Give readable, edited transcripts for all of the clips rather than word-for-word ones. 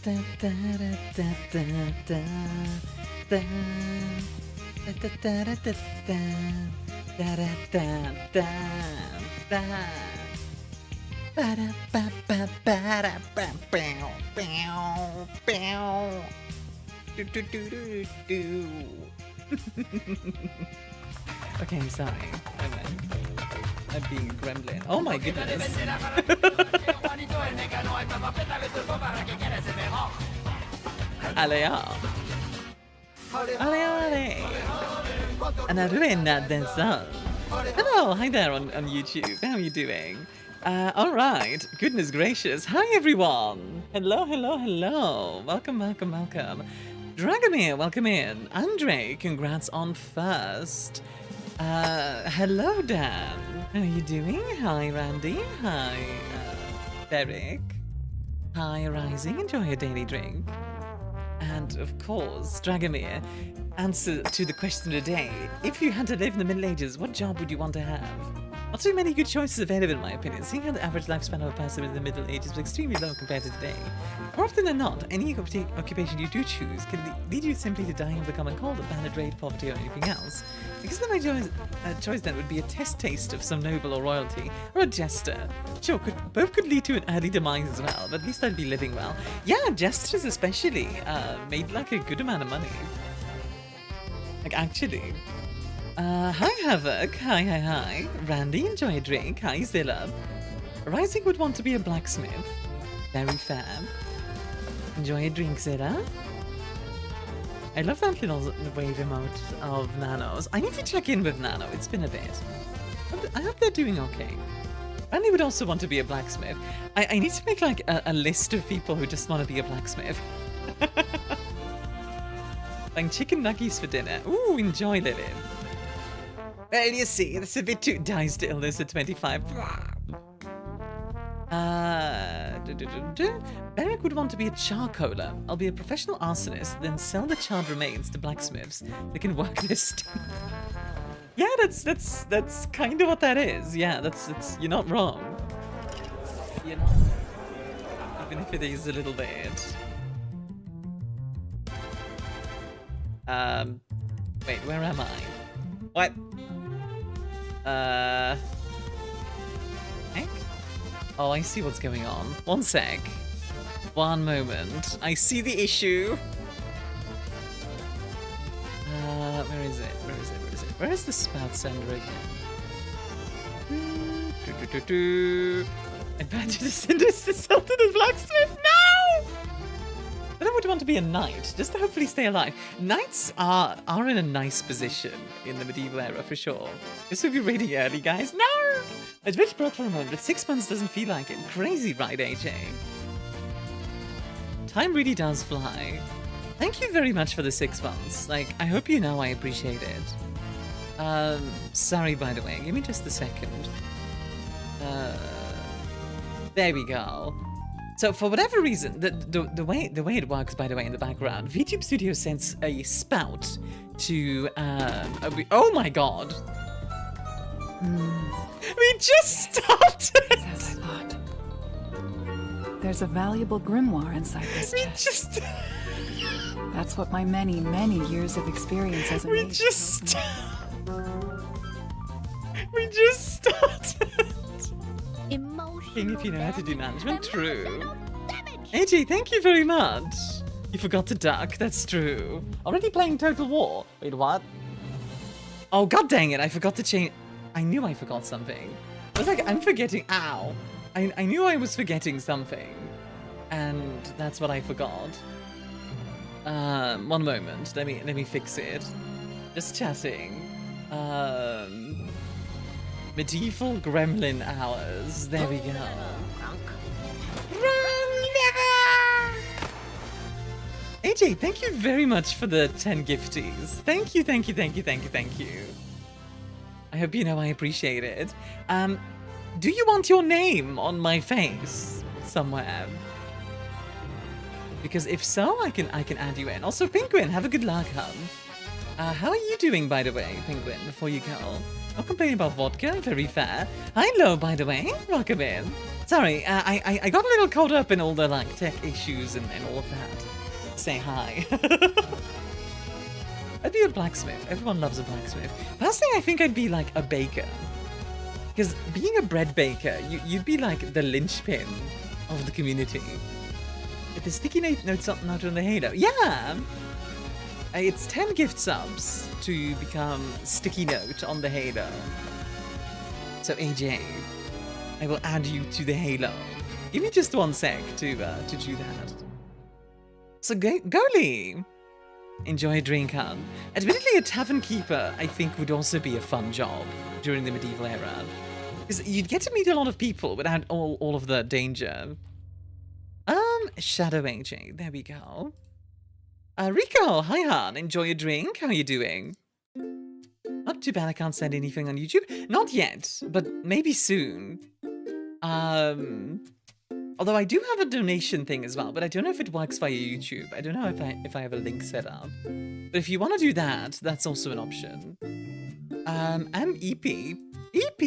Okay, sorry. I'm being a gremlin. Oh my goodness. Allez, hello, hi there on YouTube. How are you doing? Alright. Goodness gracious. Hi everyone. Hello. Welcome. Dragomir, welcome in. Andre, congrats on first. Hello Dan. How are you doing? Hi Randy. Hi Derek. Hi Rising. Enjoy your daily drink. And of course, Dragomir, answer to the question today. If you had to live in the Middle Ages, what job would you want to have? Not too many good choices available in my opinion, seeing how the average lifespan of a person in the Middle Ages was extremely low compared to today. More often than not, any occupation you do choose can lead you simply to dying of the common cold, abandoned rate, poverty, or anything else. Because then my choice then would be a taste of some noble or royalty, or a jester. Sure, both could lead to an early demise as well, but at least I'd be living well. Yeah, jesters especially made like a good amount of money. Like actually. Hi Havoc, hi. Randy, enjoy a drink. Hi Zilla. Rising would want to be a blacksmith. Very fair. Enjoy a drink, Zilla. I love that little wave emote of Nanos. I need to check in with Nano, it's been a bit. I hope they're doing okay. Randy would also want to be a blacksmith. I need to make like a list of people who just want to be a blacksmith. Like chicken nuggets for dinner. Ooh, enjoy Lilith. Well, you see, that's a bit too dies to illness at 25. Beric would want to be a charcoaler. I'll be a professional arsonist, then sell the charred remains to blacksmiths. They can work this. Yeah, that's kind of what that is. Yeah, that's you're not wrong. You're not, even if it is a little bit. Wait, where am I? What? Heck? Oh, I see what's going on. One sec. One moment. I see the issue. Where is it? Where is the spout sender again? Advantage to send us to Sultan and Blacksmith? No! But I would want to be a knight, just to hopefully stay alive. Knights are in a nice position in the medieval era, for sure. This would be really early, guys. No! I switched broke for a moment, but 6 months doesn't feel like it. Crazy, right, AJ? Time really does fly. Thank you very much for the 6 months. Like, I hope you know I appreciate it. Sorry, by the way. Give me just a second. There we go. So for whatever reason, the way it works, by the way, in the background, VTube Studio sends a spout to oh my god, we just started. As I thought, there's a valuable grimoire inside this chest. That's what my many years of experience as a mage. We just started. King, if you know how to do management, true. AJ, thank you very much. You forgot to duck, that's true. Already playing Total War. Wait, what? Oh, god dang it, I forgot to change. I knew I forgot something. I was like, I'm forgetting, ow. I knew I was forgetting something. And that's what I forgot. One moment, let me fix it. Just chatting. Medieval Gremlin Hours. There we go. AJ, thank you very much for the 10 gifties. Thank you. I hope you know I appreciate it. Do you want your name on my face somewhere? Because if so, I can add you in. Also, Penguin, have a good luck, hon. How are you doing, by the way, Penguin, before you go? No complaining about vodka, very fair. Hi, Lo, by the way, welcome in. Sorry, I got a little caught up in all the, like, tech issues and all of that. Say hi. I'd be a blacksmith. Everyone loves a blacksmith. Personally, I think I'd be, like, a baker. Because being a bread baker, you'd be, like, the linchpin of the community. If the sticky note's not on the halo. Yeah! It's 10 gift subs to become sticky note on the halo. So AJ, I will add you to the halo. Give me just 1 sec to do that. So Goalie, enjoy a drink, hun. Admittedly, a tavern keeper I think would also be a fun job during the medieval era, because you'd get to meet a lot of people without all of the danger. Shadow AJ, there we go. Rico, hi Han, enjoy a drink, how are you doing? Not too bad, I can't send anything on YouTube. Not yet, but maybe soon. Although I do have a donation thing as well, but I don't know if it works via YouTube. I don't know if I have a link set up. But if you want to do that, that's also an option. I'm EP. EP?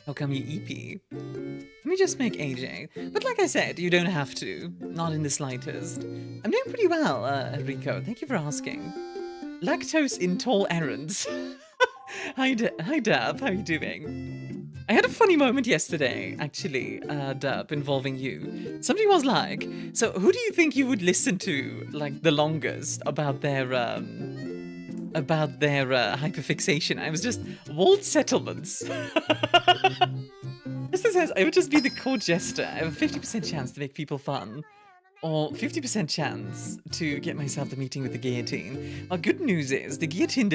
How come you EP? Let me just make AJ. But like I said, you don't have to. Not in the slightest. I'm doing pretty well, Rico. Thank you for asking. Lactose intolerance. Hi, Dab. How are you doing? I had a funny moment yesterday, actually, Dab, involving you. Somebody was like, so who do you think you would listen to, like, the longest about their hyperfixation? I was just, walled settlements. Just says, I would just be the court jester. I have a 50% chance to make people fun. Or 50% chance to get myself the meeting with the guillotine. Well, good news is, the guillotine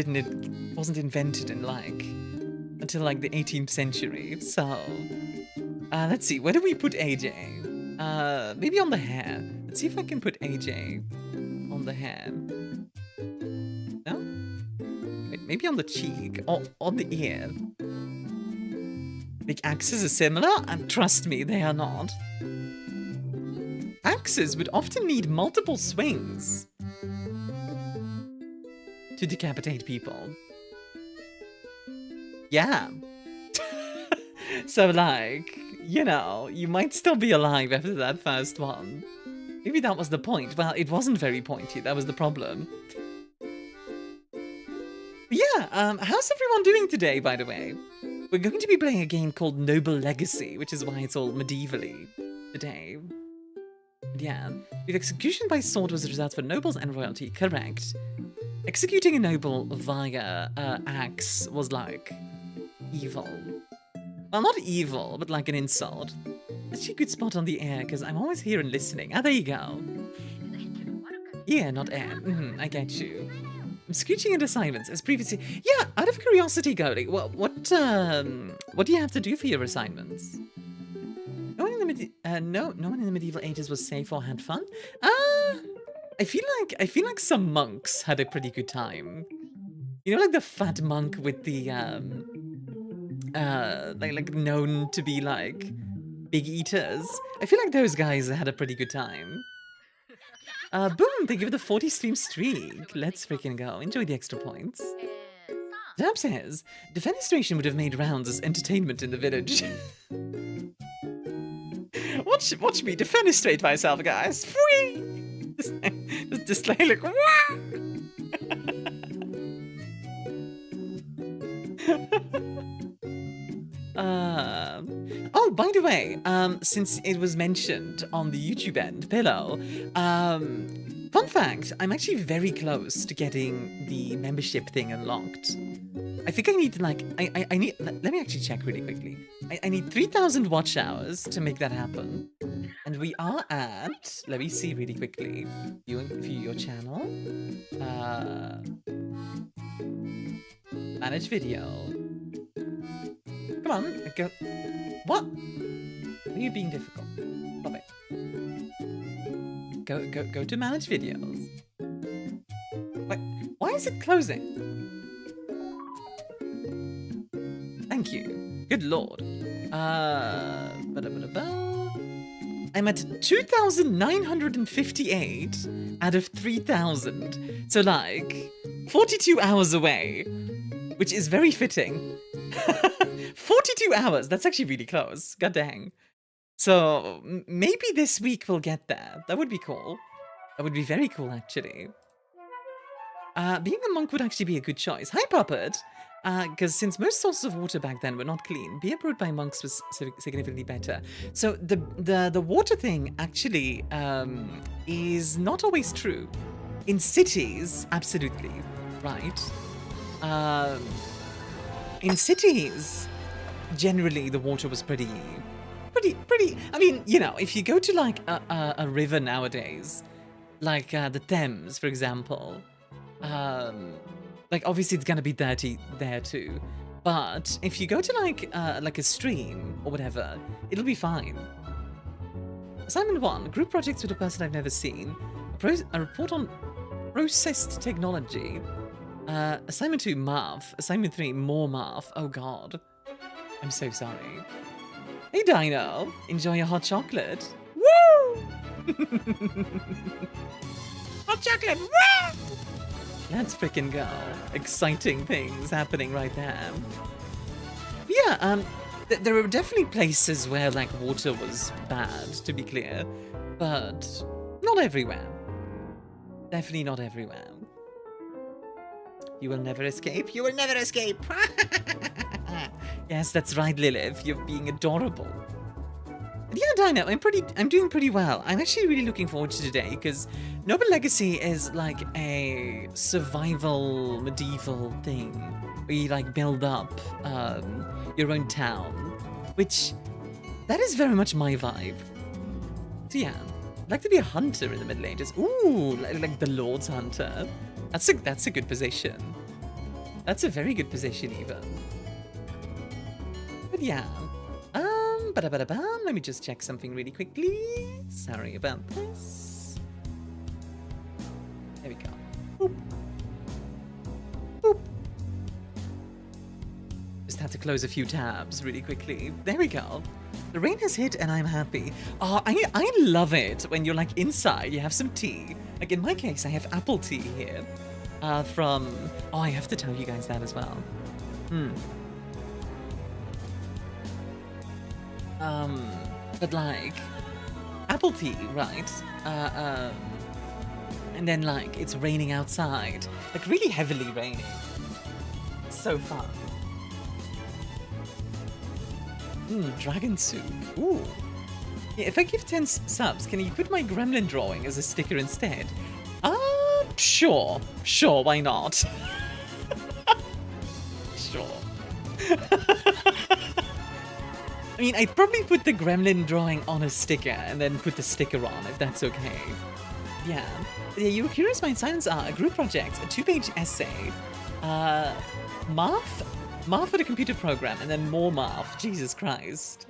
wasn't invented in, like, until, like, the 18th century. So, let's see, where do we put AJ? Maybe on the hair. Let's see if I can put AJ on the hair. No? Wait, maybe on the cheek, or on the ear. Big axes are similar, and trust me, they are not. Axes would often need multiple swings to decapitate people. Yeah. So, like, you know, you might still be alive after that first one. Maybe that was the point. Well, it wasn't very pointy, that was the problem. But yeah, how's everyone doing today, by the way? We're going to be playing a game called Noble Legacy, which is why it's all medievally today. Yeah, if execution by sword was a result for nobles and royalty, correct. Executing a noble via axe was like evil. Well, not evil, but like an insult. Actually, a good spot on the air, because I'm always here and listening. Ah, there you go. Yeah, not air. I get you. I'm scooching into assignments as previously. Yeah, out of curiosity, Goalie, what do you have to do for your assignments? No one in the medieval ages was safe or had fun. I feel like some monks had a pretty good time. You know, like the fat monk with the like known to be like big eaters. I feel like those guys had a pretty good time. Boom! They give it a 40 stream streak. Let's freaking go. Enjoy the extra points. Dab says, defenestration would have made rounds as entertainment in the village. Watch me defenestrate myself, guys. Free! Just display like, wah! Oh, by the way, since it was mentioned on the YouTube end, Pillow, fun fact, I'm actually very close to getting the membership thing unlocked. I think I need, like, I need, let me actually check really quickly. I need 3,000 watch hours to make that happen. And we are at, let me see really quickly, view your channel, manage video. Come on, go. What? Are you being difficult? Stop it. Go to manage videos. Wait, why is it closing? Thank you. Good lord. I'm at 2,958 out of 3,000. So like 42 hours away, which is very fitting. 42 hours, that's actually really close. God dang. So maybe this week we'll get there. That would be cool. That would be very cool, actually. Being a monk would actually be a good choice. Hi, Puppet! Because since most sources of water back then were not clean, beer brewed by monks was significantly better. So the water thing actually is not always true. In cities, absolutely, right? In cities, generally the water was pretty. I mean, you know, if you go to like a river nowadays, like the Thames, for example, like obviously it's gonna be dirty there too. But if you go to like a stream or whatever, it'll be fine. Assignment 1: group projects with a person I've never seen. A report on processed technology. Assignment 2: math. Assignment 3: more math. Oh god, I'm so sorry. Hey Dino, enjoy your hot chocolate. Woo! Hot chocolate, woo! Let's frickin' go. Exciting things happening right there. Yeah, there are definitely places where like water was bad, to be clear, but not everywhere. Definitely not everywhere. You will never escape. You will never escape. Yes, that's right, Lilith. You're being adorable. But yeah, Dino, I'm doing pretty well. I'm actually really looking forward to today because Noble Legacy is like a survival medieval thing where you like build up your own town, which that is very much my vibe. So yeah, I'd like to be a hunter in the Middle Ages. Ooh, like the Lord's Hunter. That's a good position. That's a very good position even. But yeah, let me just check something really quickly. Sorry about this. There we go. Boop. Boop. Just had to close a few tabs really quickly. There we go. The rain has hit and I'm happy. Oh, I love it when you're like inside, you have some tea. Like in my case, I have apple tea here. From... Oh, I have to tell you guys that as well. But like, apple tea, right? And then like, it's raining outside. Like really heavily raining. It's so fun. Dragon soup. Ooh. Yeah, if I give 10 subs, can you put my gremlin drawing as a sticker instead? Sure. Sure, why not? Sure. I mean, I'd probably put the gremlin drawing on a sticker and then put the sticker on, if that's okay. Yeah. You were curious my assignments are a group project, a 2-page essay, math for the computer program, and then more math. Jesus Christ.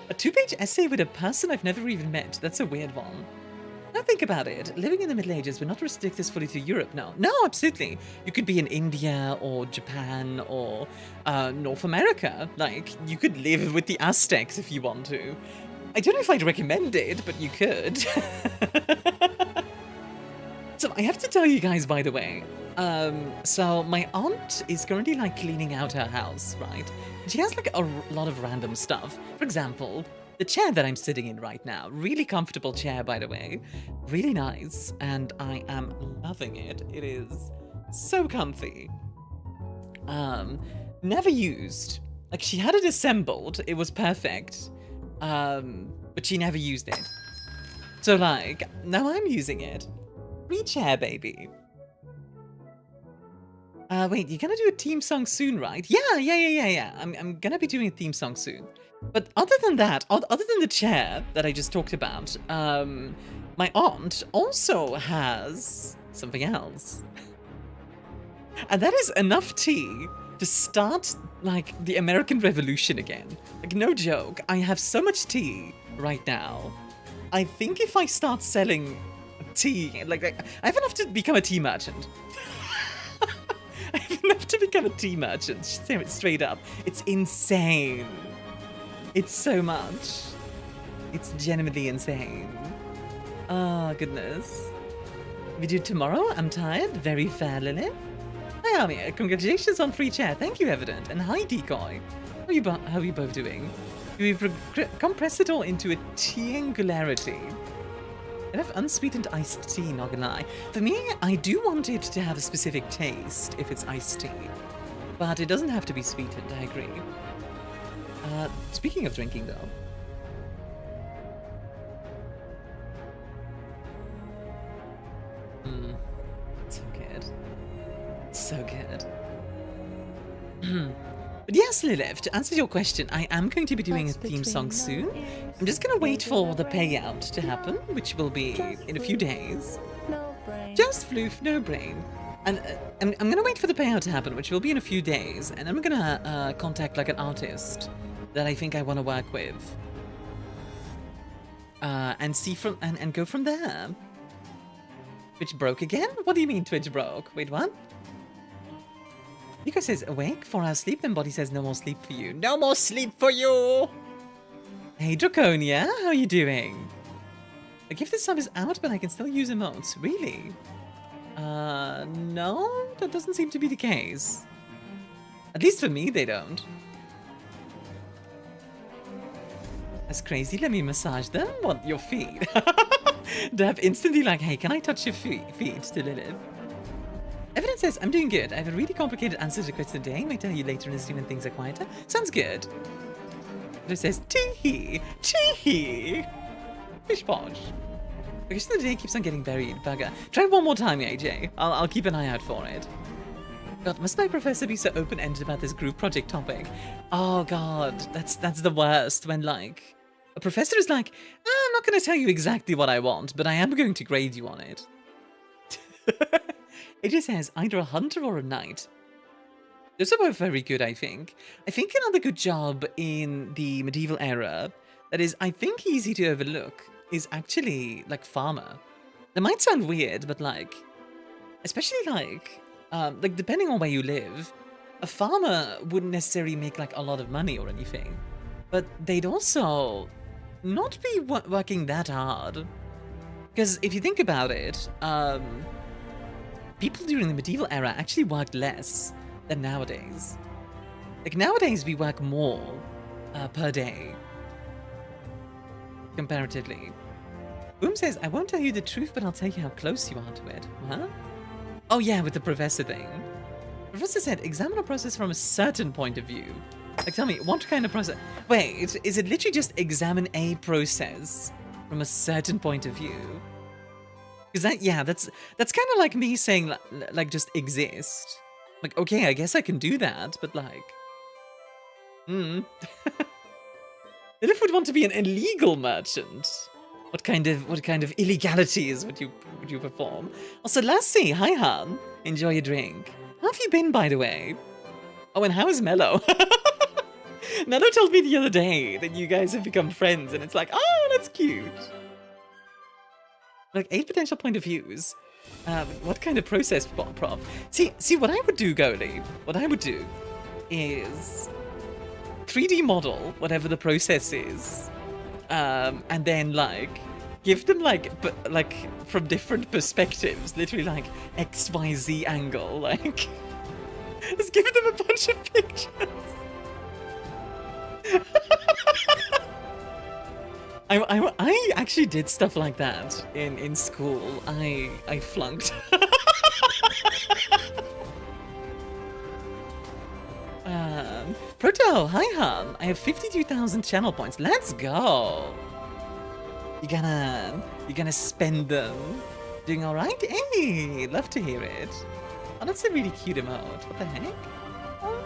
A 2-page essay with a person I've never even met. That's a weird one. Now think about it. Living in the Middle Ages, we're not restricted fully to Europe now. No, absolutely. You could be in India or Japan or North America. Like, you could live with the Aztecs if you want to. I don't know if I'd recommend it, but you could. So I have to tell you guys, by the way. So my aunt is currently like cleaning out her house, right? She has like a lot of random stuff. For example, the chair that I'm sitting in right now, really comfortable chair, by the way, really nice, and I am loving it. It is so comfy. Never used. Like, she had it assembled, it was perfect, but she never used it. So like, now I'm using it. Free chair, baby. Wait, you're gonna do a theme song soon, right? Yeah. I'm gonna be doing a theme song soon. But other than that, other than the chair that I just talked about, my aunt also has something else. And that is enough tea to start, like, the American Revolution again. Like, no joke, I have so much tea right now. I think if I start selling tea, like I have enough to become a tea merchant. I have enough to become a tea merchant, straight up. It's insane. It's so much. It's genuinely insane. Oh, goodness. We do tomorrow? I'm tired. Very fair, Lilith. Hi, Armia. Congratulations on free chat. Thank you, Evident. And hi, Decoy. How are you both doing? Do we compress it all into a triangularity? I have unsweetened iced tea, not gonna lie. For me, I do want it to have a specific taste if it's iced tea. But it doesn't have to be sweetened, I agree. Speaking of drinking, though. So good. So good. But yes, Lilith, to answer your question, I am going to be doing a theme song soon. I'm just going to wait for the payout to happen, which will be in a few days. Just floof, no brain. And I'm going to wait for the payout to happen, which will be in a few days. And I'm going to contact like an artist that I think I want to work with. And see from and go from there. Twitch broke again? What do you mean Twitch broke? Wait, what? Nico says, awake, 4 hours sleep, then Body says, no more sleep for you. No more sleep for you! Hey, Draconia, how are you doing? The gift this sub is out, but I can still use emotes. Really? No, that doesn't seem to be the case. At least for me, they don't. That's crazy. Let me massage them. What, your feet? Dab instantly like, hey, can I touch your feet to Lilith? Evidence says, I'm doing good. I have a really complicated answer to the question today. I might tell you later in the stream when things are quieter. Sounds good. It says, tee-hee, tee-hee. Fish Posh. The question of the day keeps on getting buried. Bugger. Try it one more time, AJ. I'll keep an eye out for it. God, must my professor be so open-ended about this group project topic? Oh, God. That's the worst when, like, a professor is like, oh, I'm not going to tell you exactly what I want, but I am going to grade you on it. It just says either a hunter or a knight. Those are both very good, I think. I think another good job in the medieval era that is, I think, easy to overlook is actually, like, farmer. That might sound weird, but, like, especially, like, depending on where you live, a farmer wouldn't necessarily make, like, a lot of money or anything. But they'd also not be working that hard. Because if you think about it, people during the medieval era actually worked less than nowadays. Like, nowadays we work more per day, comparatively. Boom says, I won't tell you the truth, but I'll tell you how close you are to it. Huh? Oh yeah, with the professor thing. Professor said, examine a process from a certain point of view. Like, tell me, what kind of process? Wait, is it literally just examine a process from a certain point of view? Because that, yeah, that's kind of like me saying, like, just exist. Like, okay, I guess I can do that, but like, Lilith would want to be an illegal merchant. What kind of illegalities would you perform? Also, Lassie, hi Han, enjoy your drink. How have you been, by the way? Oh, and how is Mello? Mello told me the other day that you guys have become friends, and it's like, oh, that's cute. Like, 8 potential point of views. What kind of process, Prof? See, what I would do, Goalie, what I would do is 3D model whatever the process is, and then, like, give them, like from different perspectives, literally, like, XYZ angle, like, just give them a bunch of pictures. I actually did stuff like that in school. I flunked. Proto, hi Han. I have 52,000 channel points. Let's go. You gonna spend them? Doing all right? Hey, love to hear it. Oh, that's a really cute emote. What the heck? Oh.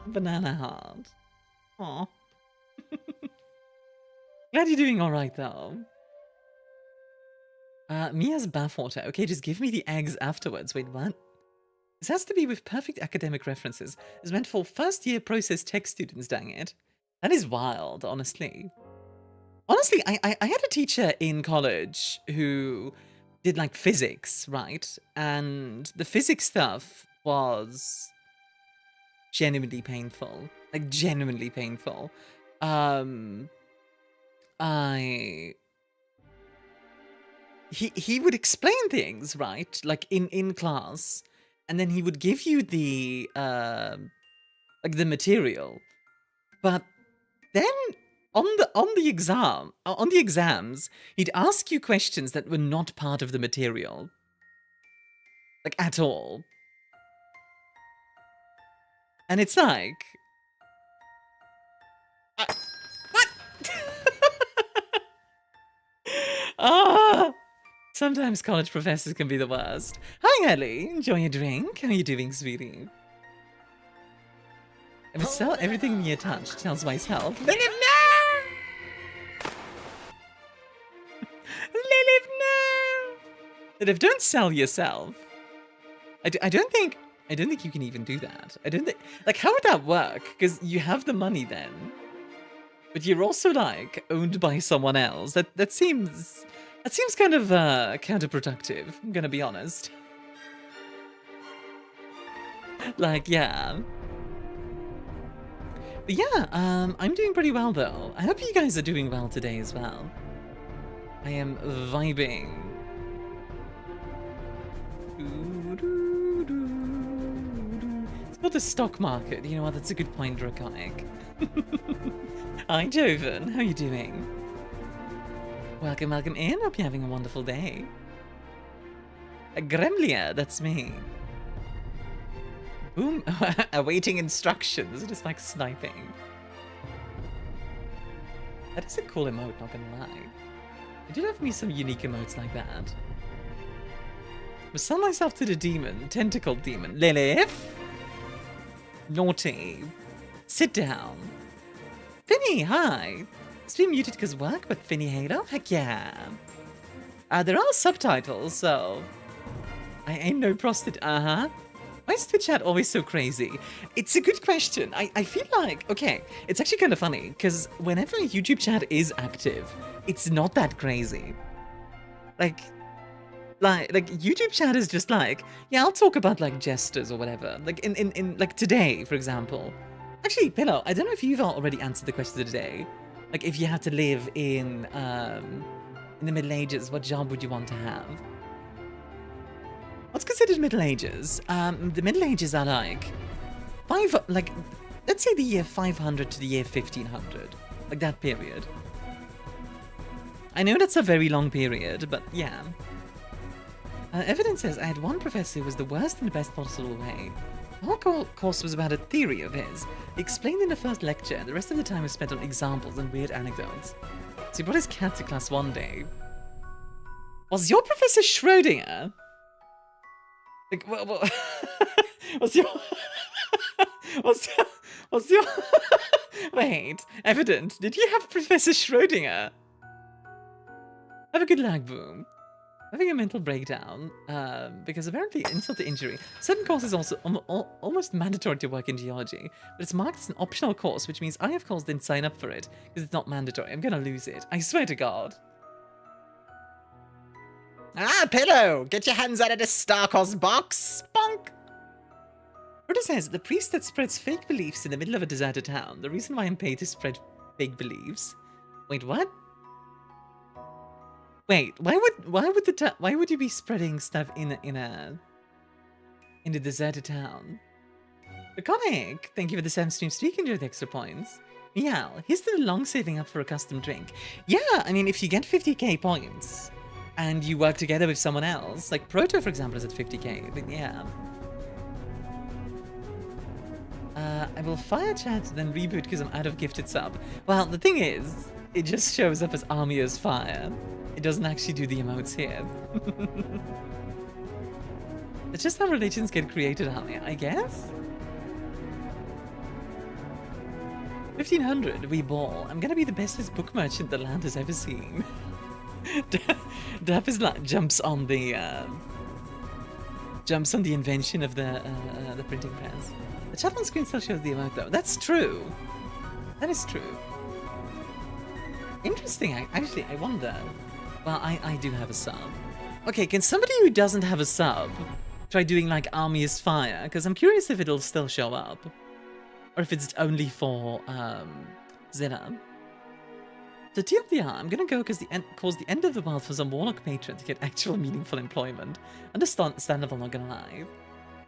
Banana heart. Aw. Glad you're doing alright, though. Mia's bathwater. Okay, just give me the eggs afterwards. Wait, what? This has to be with perfect academic references. It's meant for first-year process tech students, dang it. That is wild, honestly. Honestly, I had a teacher in college who did, like, physics, right? And the physics stuff was genuinely painful. Like, genuinely painful. he would explain things, right? Like in class, and then he would give you the like the material, but then on the exams, he'd ask you questions that were not part of the material, like at all. And it's like, what? Ah. Sometimes college professors can be the worst. Hi, Ellie. Enjoy your drink. How are you doing, sweetie? I must sell everything near touch, tells myself. Lilith, no! Lilith, no! Lilith, don't sell yourself. I don't think you can even do that. I don't think, like, how would that work? Because you have the money then, but you're also like owned by someone else. That seems kind of counterproductive, I'm gonna be honest. Like, yeah. But yeah, I'm doing pretty well though. I hope you guys are doing well today as well. I am vibing. It's called the stock market. You know what? That's a good point, Draconic. Hi, Joven. How are you doing? Welcome, welcome in. Hope you're having a wonderful day. Gremlia, that's me. Boom. Awaiting instructions. Just like sniping. That is a cool emote, not gonna lie. I did have me some unique emotes like that. I sell myself to the demon, tentacle demon. Lilith! Naughty. Sit down. Finny, hi. Stream muted because work, but Finny Halo? Heck yeah. There are subtitles, so... I ain't no prostitute. Uh-huh. Why is Twitch chat always so crazy? It's a good question. I feel like... Okay, it's actually kind of funny, because whenever YouTube chat is active, it's not that crazy. Like YouTube chat is just like, yeah, I'll talk about like jesters or whatever. Like in like today, for example. Actually, Pillow, I don't know if you've already answered the question of the day. Like, if you had to live in the Middle Ages, what job would you want to have? What's considered Middle Ages? The Middle Ages are like let's say the year 500 to the year 1500, like that period. I know that's a very long period, but yeah. Evidence says I had one professor who was the worst in the best possible way. The whole course was about a theory of his. He explained in the first lecture, and the rest of the time was spent on examples and weird anecdotes. So he brought his cat to class one day. Was your Professor Schrödinger? Like, was your... Wait, Evident, did you have Professor Schrödinger? Have a good lag, Boom. Having a mental breakdown, because apparently insult to injury. Certain courses also almost mandatory to work in geology, but it's marked as an optional course, which means I, of course, didn't sign up for it, because it's not mandatory. I'm gonna lose it. I swear to God. Ah, Pillow! Get your hands out of the Starkos box! Bonk! Proto says, the priest that spreads fake beliefs in the middle of a deserted town. The reason why I'm paid to spread fake beliefs. Wait, what? Wait, why would you be spreading stuff in a deserted town? Iconic! Thank you for the 7 stream streak, enjoy the extra points. Meow, here's the long saving up for a custom drink. Yeah, I mean, if you get 50k points and you work together with someone else, like Proto, for example, is at 50k, then yeah. I will fire chat, then reboot because I'm out of gifted sub. Well, the thing is, it just shows up as Armia's fire. It doesn't actually do the emotes here. It's just how religions get created, Armia, I guess? 1500, we ball. I'm gonna be the bestest book merchant the land has ever seen. Dap is like jumps on the invention of the printing press. The chat on screen still shows the emote though. That's true. That is true. Interesting. Actually, I wonder. Well, I do have a sub. Okay, can somebody who doesn't have a sub try doing like Armia's Fire? Because I'm curious if it'll still show up, or if it's only for Zena. So TLDR, I'm gonna go cause the end of the world for some Warlock patron to get actual meaningful employment. Understandable, not gonna lie.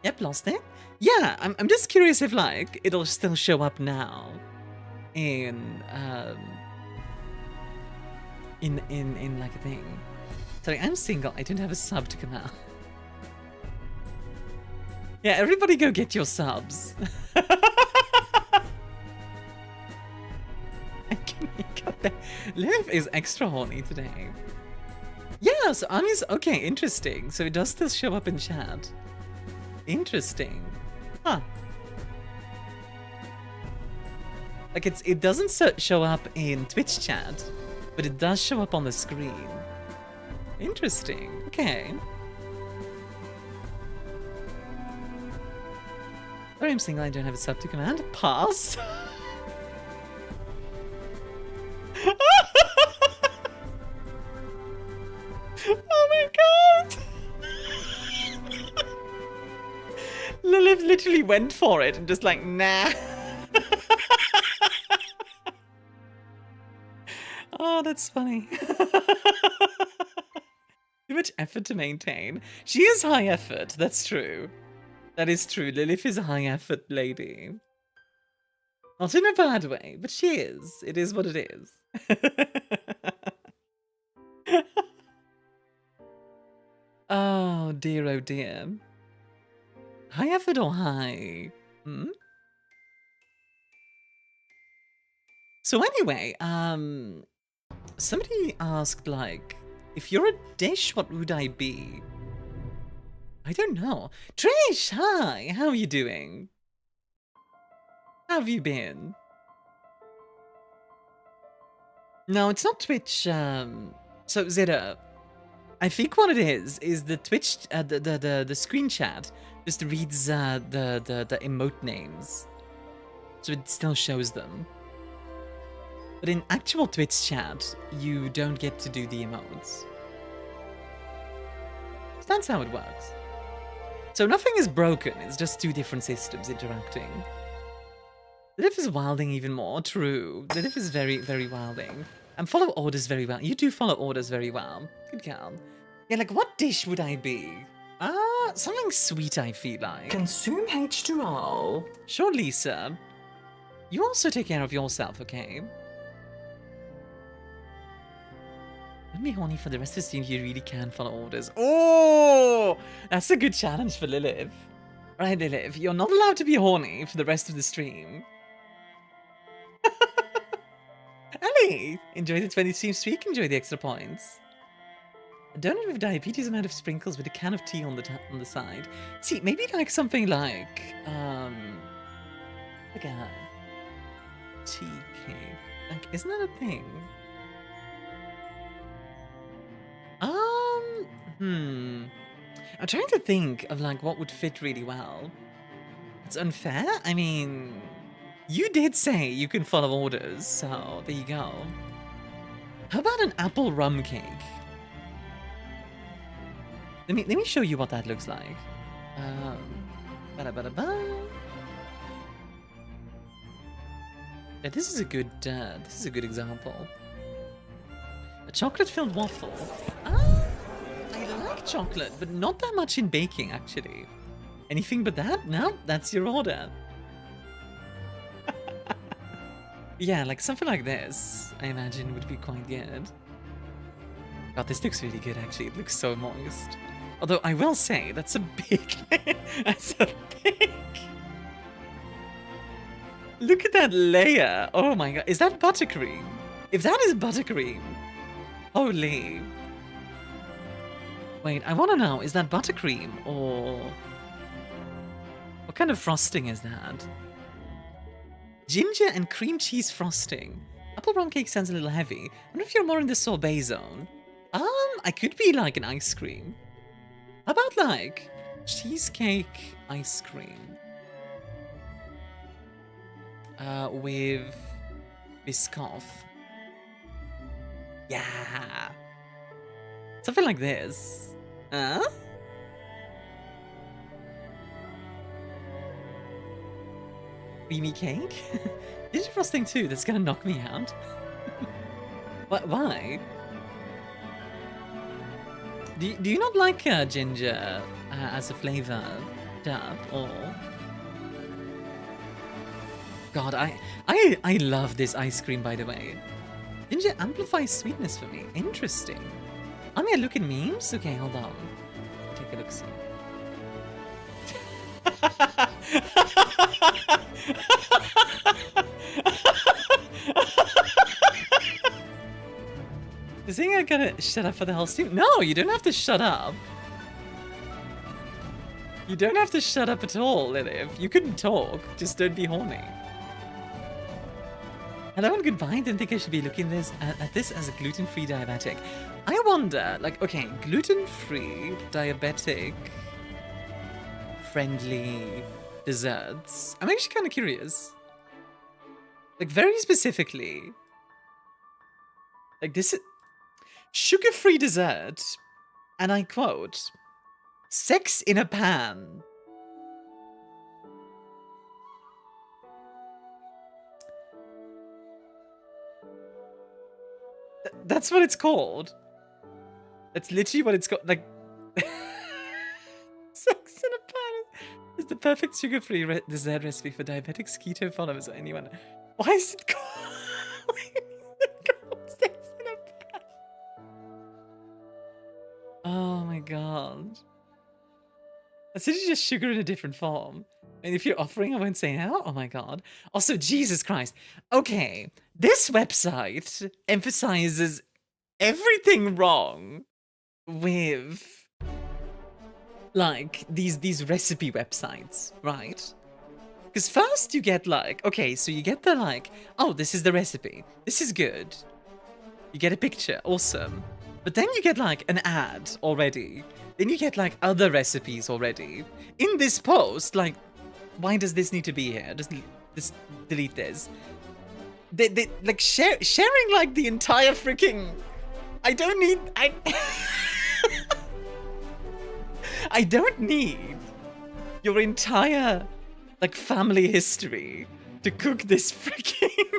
Yep, lost it. Yeah, I'm just curious if like it'll still show up now in like a thing. Sorry, I'm single. I don't have a sub to come out. Yeah, everybody go get your subs. Liv is extra horny today. Yeah, so Army's okay, interesting. So it does still show up in chat. Interesting. Huh. Like it doesn't show up in Twitch chat, but it does show up on the screen. Interesting. Okay. Sorry, I'm single. I don't have a sub to command. Pass. Oh my god! Lilith literally went for it and just like, nah. Oh, that's funny. Too much effort to maintain. She is high effort, that's true. That is true. Lilith is a high effort lady. Not in a bad way, but she is. It is what it is. Oh dear, oh dear. High effort or high? Hmm? So anyway, somebody asked like, if you're a dish, what would I be? I don't know. Trish, hi, how are you doing? How have you been? No, it's not Twitch, so Zeta, I think what it is the Twitch, the screen chat just reads the emote names, so it still shows them. But in actual Twitch chat, you don't get to do the emotes. So that's how it works. So nothing is broken, it's just two different systems interacting. The diff is wilding even more, true. The diff is very, very wilding. And follow orders very well. You do follow orders very well. Good girl. Yeah, like what dish would I be? Something sweet I feel like. Consume H2O. Sure, Lisa. You also take care of yourself, okay? Don't be horny for the rest of the stream if you really can follow orders. Oh! That's a good challenge for Lilith. Right, Lilith, you're not allowed to be horny for the rest of the stream. Ellie! Enjoy the 20 stream streak, enjoy the extra points. A donut with diabetes amount of sprinkles with a can of tea on the side. See, maybe like something like a tea cake. Like, isn't that a thing? I'm trying to think of like what would fit really well. It's unfair. I mean, you did say you can follow orders, so there you go. How about an apple rum cake? Let me show you what that looks like. Yeah, this is a good example. A chocolate-filled waffle. I like chocolate, but not that much in baking, actually. Anything but that? No, that's your order. Yeah, like something like this, I imagine would be quite good. God, this looks really good, actually. It looks so moist. Although, I will say, that's a big... that's a big... Look at that layer. Oh my god. Is that buttercream? If that is buttercream... Holy... Wait, I want to know, is that buttercream or... What kind of frosting is that? Ginger and cream cheese frosting. Apple rum cake sounds a little heavy. I wonder if you're more in the sorbet zone. I could be like an ice cream. How about like cheesecake ice cream? With Biscoff. Yeah. Something like this. Huh? Creamy cake? Ginger frosting too, that's gonna knock me out. Why? Do you not like ginger as a flavor, Dad, or? God, I love this ice cream, by the way. Ginger amplifies sweetness for me. Interesting. I mean, look at memes. Okay, hold on. Take a look. See. You think I gotta shut up for the whole stream? No, you don't have to shut up. You don't have to shut up at all, Lilith. You can talk, just don't be horny. Hello and goodbye. Didn't think I should be looking at this as a gluten-free diabetic. I wonder, like, okay, gluten-free, diabetic, friendly desserts. I'm actually kind of curious. Like, very specifically. Like, this is sugar-free dessert, and I quote, sex in a pan. That's what it's called. That's literally what it's called. Like, sex in a pan is the perfect sugar-free dessert recipe for diabetics, keto followers, or anyone. Why is it called? Sex in a pan? Oh my god. That's literally just sugar in a different form. And if you're offering, I won't say how. Oh my god. Also, Jesus Christ. Okay, this website emphasizes everything wrong with, like, these recipe websites, right? Because first you get, like, okay, so you get the, like, oh, this is the recipe. This is good. You get a picture. Awesome. But then you get, like, an ad already. Then you get, like, other recipes already. In this post, like, why does this need to be here? Just delete this. They like, sharing, like, the entire freaking... I don't need... I don't need your entire, like, family history to cook this freaking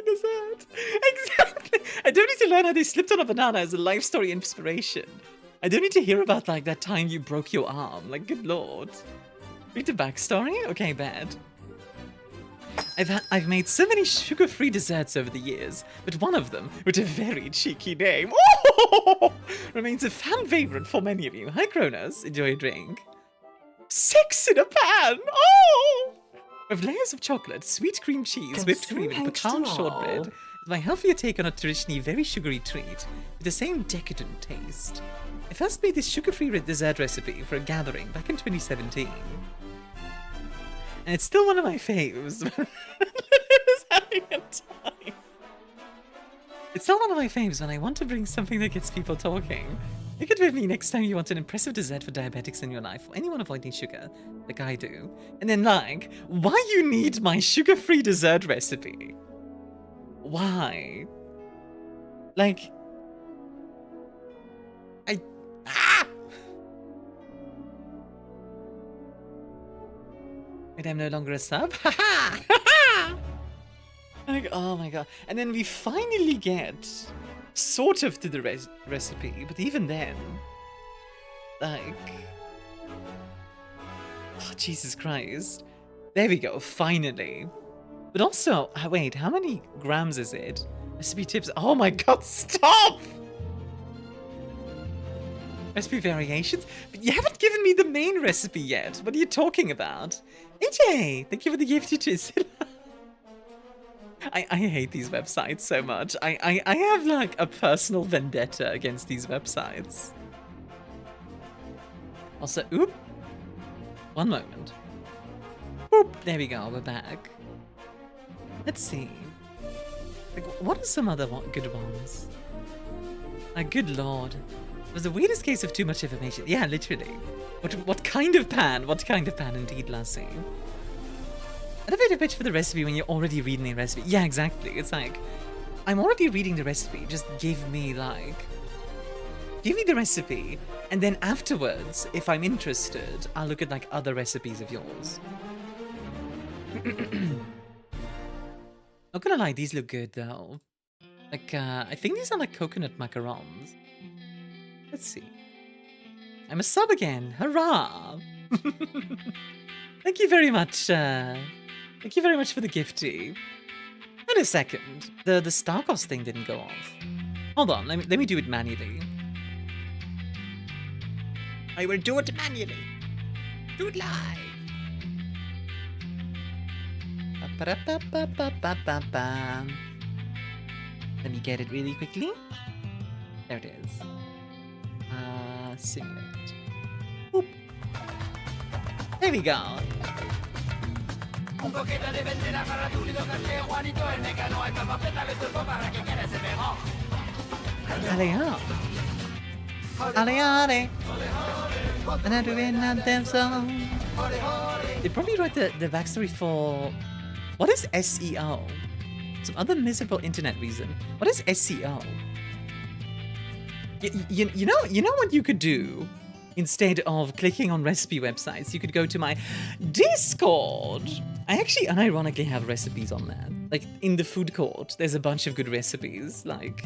dessert. Exactly. I don't need to learn how they slipped on a banana as a life story inspiration. I don't need to hear about, like, that time you broke your arm. Like, good lord. Read the backstory? Okay, bad. I've made so many sugar-free desserts over the years, but one of them, with a very cheeky name, remains a fan favorite for many of you. Hi, Kronos. Enjoy a drink. Sex in a pan! Oh! With layers of chocolate, sweet cream cheese, whipped cream, and pecan shortbread, is my healthier take on a traditionally very sugary treat with the same decadent taste. I first made this sugar-free dessert recipe for a gathering back in 2017. And it's still one of my faves. It's having a time. It's still one of my faves when I want to bring something that gets people talking. Make it with me next time you want an impressive dessert for diabetics in your life, or anyone avoiding sugar, like I do. And then, like, why you need my sugar-free dessert recipe? Why? Like... Wait, I'm no longer a sub? Haha! Like, oh my god. And then we finally get sort of to the recipe, but even then, like... Oh, Jesus Christ. There we go, finally. But also, wait, how many grams is it? Recipe tips. Oh my god, stop! Recipe variations? But you haven't given me the main recipe yet. What are you talking about? AJ, thank you for the gift, Trisila. I hate these websites so much. I have, like, a personal vendetta against these websites. Also, oop. One moment. Boop. There we go, we're back. Let's see. Like, what are some other good ones? Like, good lord. It was the weirdest case of too much information. Yeah, literally. What kind of pan? What kind of pan indeed, Lassie? Elevator pitch for the recipe when you're already reading the recipe. Yeah, exactly. It's like, I'm already reading the recipe. Just give me, like... Give me the recipe, and then afterwards, if I'm interested, I'll look at, like, other recipes of yours. Not gonna lie, these look good though. Like, I think these are like coconut macarons. Let's see. I'm a sub again. Hurrah! Thank you very much. Thank you very much for the gifty. Wait a second. The Starkos thing didn't go off. Hold on. Let me do it manually. I will do it manually. Do it live. Let me get it really quickly. There it is. Simulate. Boop. There we go. Kavalliere. Kavalliere. And I do it song. They probably wrote the backstory for... What is SEO? Some other miserable internet reason. What is SEO? You know what you could do? Instead of clicking on recipe websites, you could go to my Discord. I actually unironically have recipes on there. Like, in the food court, there's a bunch of good recipes. Like,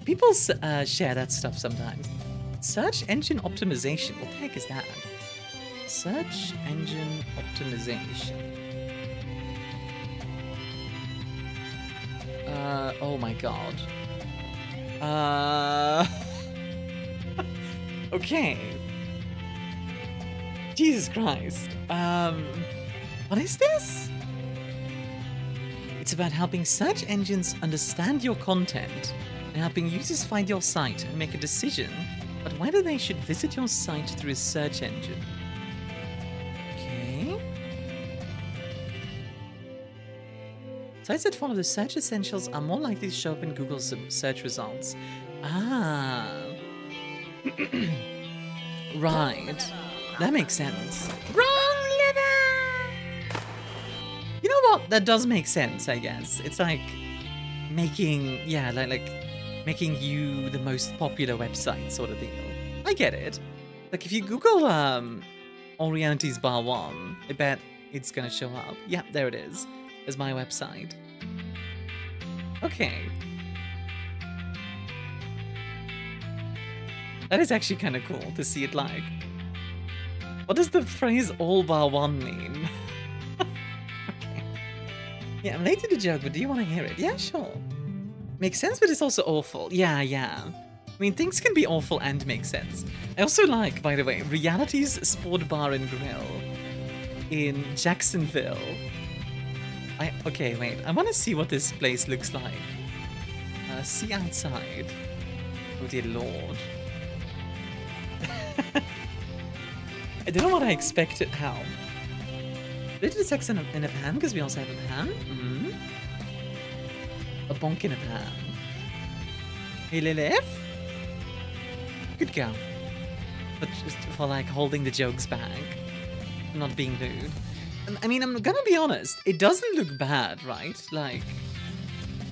people share that stuff sometimes. Search engine optimization. What the heck is that? Search engine optimization. Oh my god. Okay. Jesus Christ. What is this? It's about helping search engines understand your content and helping users find your site and make a decision about whether they should visit your site through a search engine. Okay. Sites that follow the search essentials are more likely to show up in Google's search results. Ah. Right. That makes sense. Wrong lever! You know what? That does make sense, I guess. It's like making, yeah, like making you the most popular website sort of deal. I get it. Like if you Google All Realities Bar 1, I bet it's gonna show up. Yeah, there it is. There's my website. Okay. That is actually kind of cool to see it like. What does the phrase all bar one mean? Okay. Yeah, I'm late to the joke, but do you want to hear it? Yeah, sure. Makes sense, but it's also awful. Yeah. I mean, things can be awful and make sense. I also like, by the way, Reality's Sport Bar and Grill in Jacksonville. Okay, wait. I want to see what this place looks like. See outside. Oh dear lord. I don't know what I expected. How? Did the sex in a pan? Because we also have a pan. Mm-hmm. A bonk in a pan. Hey, Lilith. Good girl. But just for like holding the jokes back, not being rude. I mean, I'm gonna be honest. It doesn't look bad, right? Like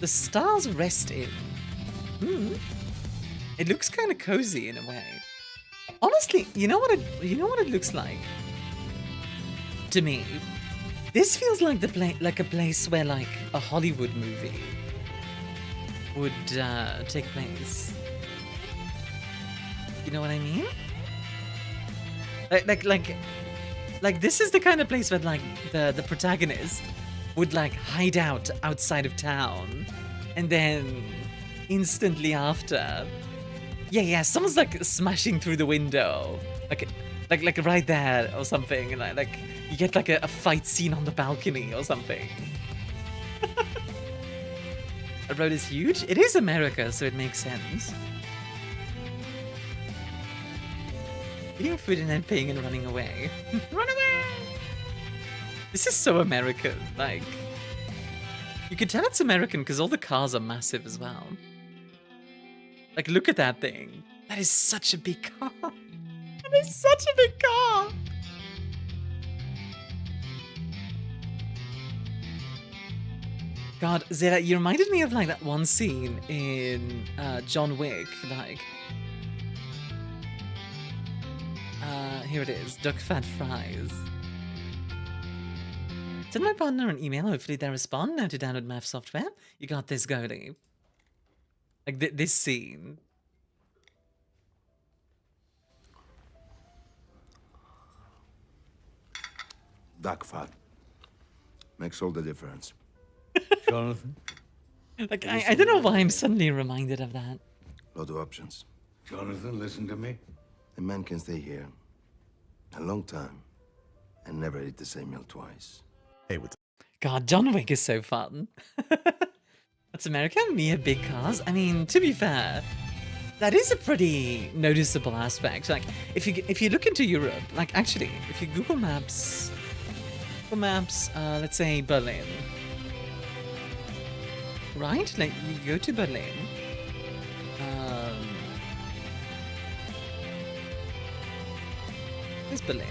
the stars rest in. It looks kind of cozy in a way. Honestly, you know what it looks like? To me, this feels like a place where like a Hollywood movie would take place. You know what I mean? Like this is the kind of place where like the protagonist would like hide out outside of town, and then instantly after. Yeah, someone's like smashing through the window, like right there or something, and like you get like a fight scene on the balcony or something. The road is huge. It is America, so it makes sense. Eating food and then paying and running away. Run away! This is so American. Like, you can tell it's American because all the cars are massive as well. Like, look at that thing. That is such a big car. That is such a big car. God, Zera, you reminded me of like that one scene in John Wick. Like, here it is, duck fat fries. Send my partner an email. Hopefully they respond. Now to download math software. You got this, Goldie. Like this scene. Duck fat. Makes all the difference. Jonathan? Like, I don't know why I'm suddenly reminded of that. Lot of options. Jonathan, listen to me. A man can stay here a long time and never eat the same meal twice. Hey, what's God, John Wick is so fun. That's America, Mia big cars. I mean, to be fair, that is a pretty noticeable aspect. Like, if you look into Europe, like actually, if you Google Maps, let's say Berlin, right? Like you go to Berlin. There's Berlin.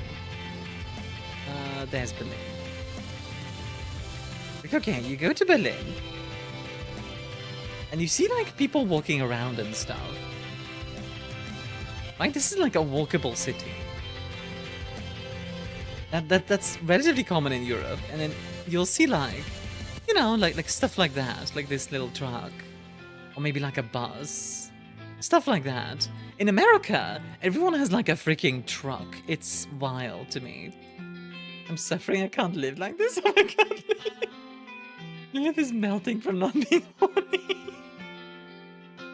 There's Berlin. Like, okay, you go to Berlin, and you see like people walking around and stuff. Right, this is like a walkable city. That's relatively common in Europe, and then you'll see like, you know, like stuff like that, like this little truck, or maybe like a bus, stuff like that. In America, everyone has like a freaking truck. It's wild to me. I'm suffering. I can't live like this. Oh my god. Liv is melting from not being horny.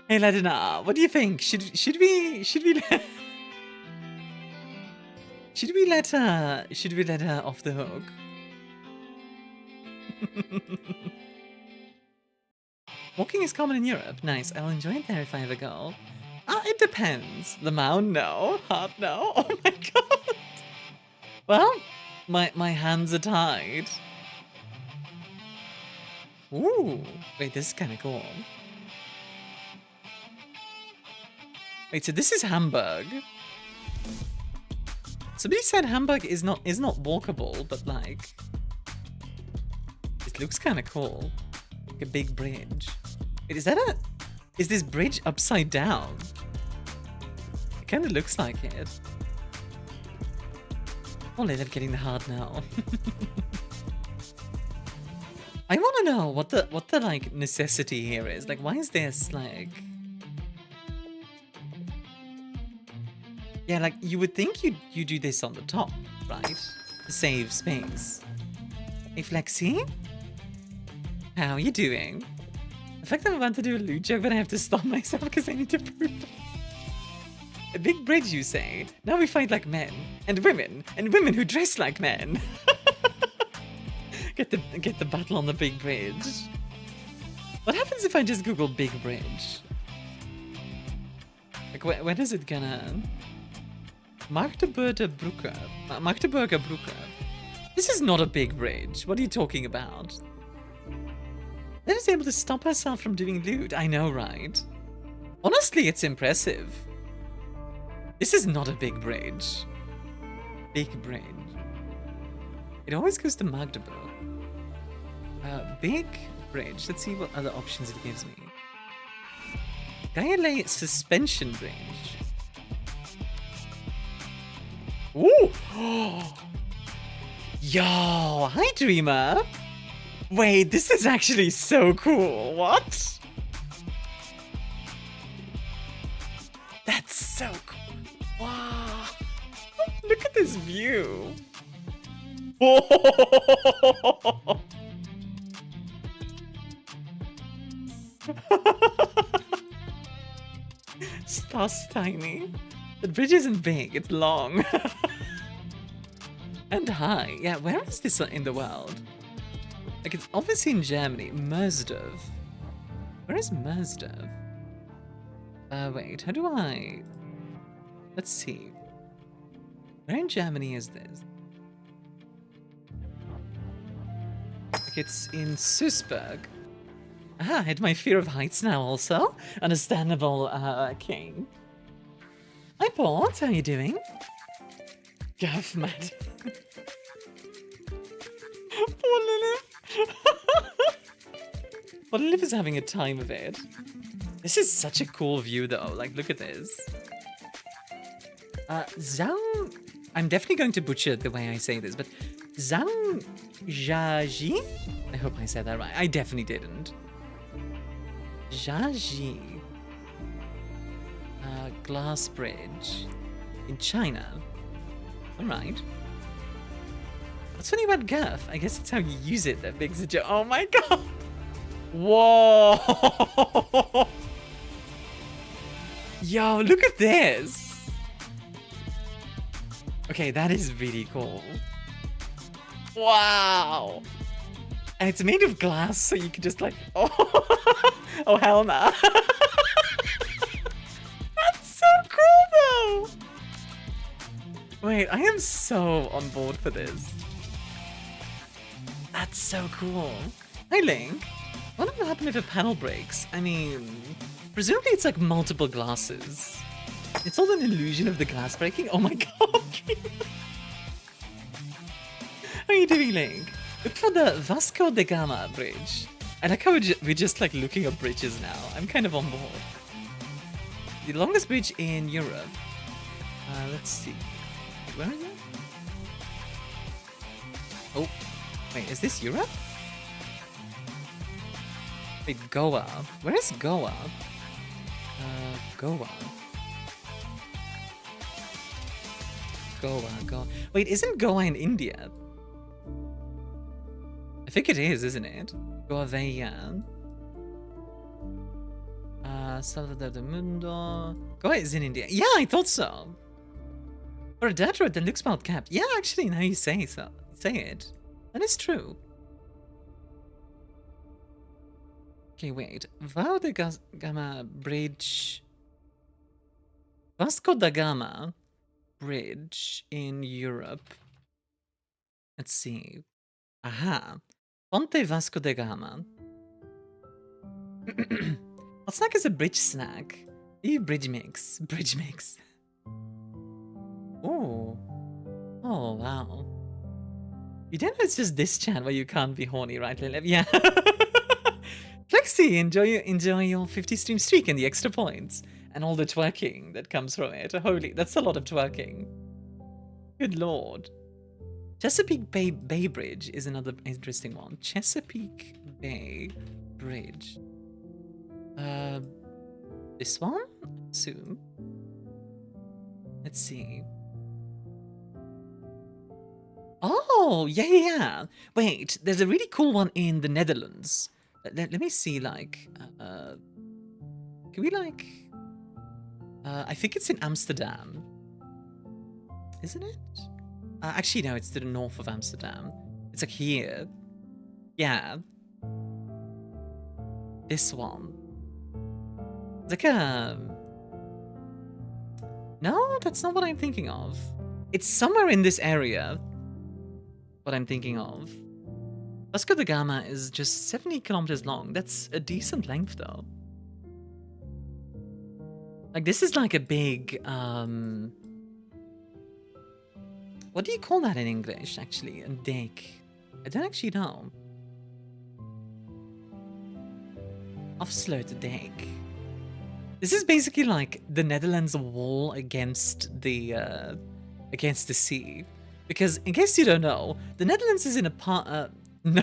Hey, Ladina, what do you think? Should we let her off the hook? Walking is common in Europe. Nice. I'll enjoy it there if I ever go. It depends. The mound, no. Heart, no. Oh my god. Well, my hands are tied. Ooh. Wait, this is kind of cool. Wait, so this is Hamburg. Somebody said Hamburg is not walkable, but like it looks kind of cool. Like a big bridge. Wait, is this bridge upside down? It kind of looks like it. Oh, I love getting the heart now. I want to know what the like necessity here is. Like, why is this like? Yeah, like you would think you do this on the top, right? To save space. Hey, Flexi, how are you doing? The fact that I'm about to do a loot joke, but I have to stop myself because I need to prove it. A big bridge, you say? Now we fight like men and women who dress like men. Get the battle on the big bridge. What happens if I just Google big bridge? Like when is it gonna? Magdeburger Brücke. Magdeburger Brücke. This is not a big bridge. What are you talking about? That is able to stop herself from doing loot. I know, right? Honestly, it's impressive. This is not a big bridge. Big bridge. It always goes to Magdeburg. Big bridge. Let's see what other options it gives me. Kavalliere suspension bridge. Ooh! Yo, hi Dreamer! Wait, this is actually so cool. What? That's so cool. Wow. Look at this view. Whoa. Star's tiny. The bridge isn't big, it's long. And high. Yeah, where is this in the world? Like, it's obviously in Germany. Mersdorf. Where is Mersdorf? Wait, how do I... Let's see. Where in Germany is this? Like, it's in Süßburg. Ah, I had my fear of heights now also. Understandable, king. Hi, Paul. How are you doing? Guff, mad. Poor Lilith. Poor Lilith is having a time of it. This is such a cool view, though. Like, look at this. Zhang... I'm definitely going to butcher the way I say this, but Zhangjiaji? I hope I said that right. I definitely didn't. Jiaji. Glass bridge in China. Alright. What's funny about girth? I guess it's how you use it that makes it. Oh my god! Whoa! Yo, look at this! Okay, that is really cool. Wow! And it's made of glass, so you can just like... Oh, oh hell nah. That's so cool though! Wait, I am so on board for this. That's so cool. Hi, Link. What will happen if a panel breaks? I mean, presumably it's like multiple glasses. It's all an illusion of the glass breaking. Oh my god. How are you doing, Link? Look for the Vasco da Gama bridge. I like how we're just like looking at bridges now. I'm kind of on board. The longest bridge in Europe. Let's see. Where is it? Oh, wait, is this Europe? Wait, Goa. Where is Goa? Goa. Goa. Wait, isn't Goa in India? I think it is, isn't it? Goa Veyan. Salvador de Mundo. Goa is in India. Yeah, I thought so. Or a dirt road that looks well kept. Yeah, actually, now you say so. Say it. That is true. Okay, wait. Vasco da Gama Bridge. Vasco da Gama Bridge in Europe. Let's see. Aha. Ponte Vasco da Gama. What snack is a bridge snack? Bridge mix. Bridge mix. Oh. Oh, wow. You don't know it's just this chat where you can't be horny, right, Lilith? Yeah. Flexi, enjoy your 50 stream streak and the extra points. And all the twerking that comes from it. Holy, that's a lot of twerking. Good lord. Chesapeake Bay Bridge is another interesting one. Chesapeake Bay Bridge. This one? I assume. Let's see. Oh, yeah. Wait, there's a really cool one in the Netherlands. Let me see, like... can we, like... I think it's in Amsterdam. Isn't it? Actually, no, it's to the north of Amsterdam. It's like here. Yeah. This one. It's like a... No, that's not what I'm thinking of. It's somewhere in this area. What I'm thinking of. Vasco da Gama is just 70 kilometers long. That's a decent length, though. Like, this is like a big, what do you call that in English, actually? A dike. I don't actually know. Afsluit dike. This is basically like the Netherlands wall against the sea. Because, in case you don't know, the Netherlands is in a part, no,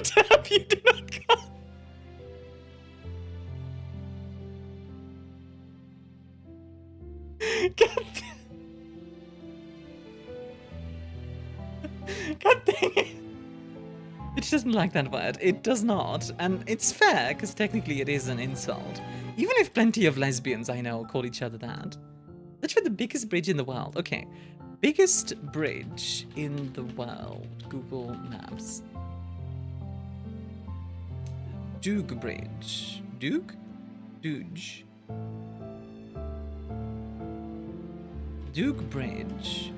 Tab, you do not come. God dang it. It doesn't like that word. It does not. And it's fair, because technically it is an insult. Even if plenty of lesbians I know call each other that. That's for the biggest bridge in the world. Okay. Biggest bridge in the world. Google Maps. Doog Bridge. Doog? Dooge. Doog Bridge.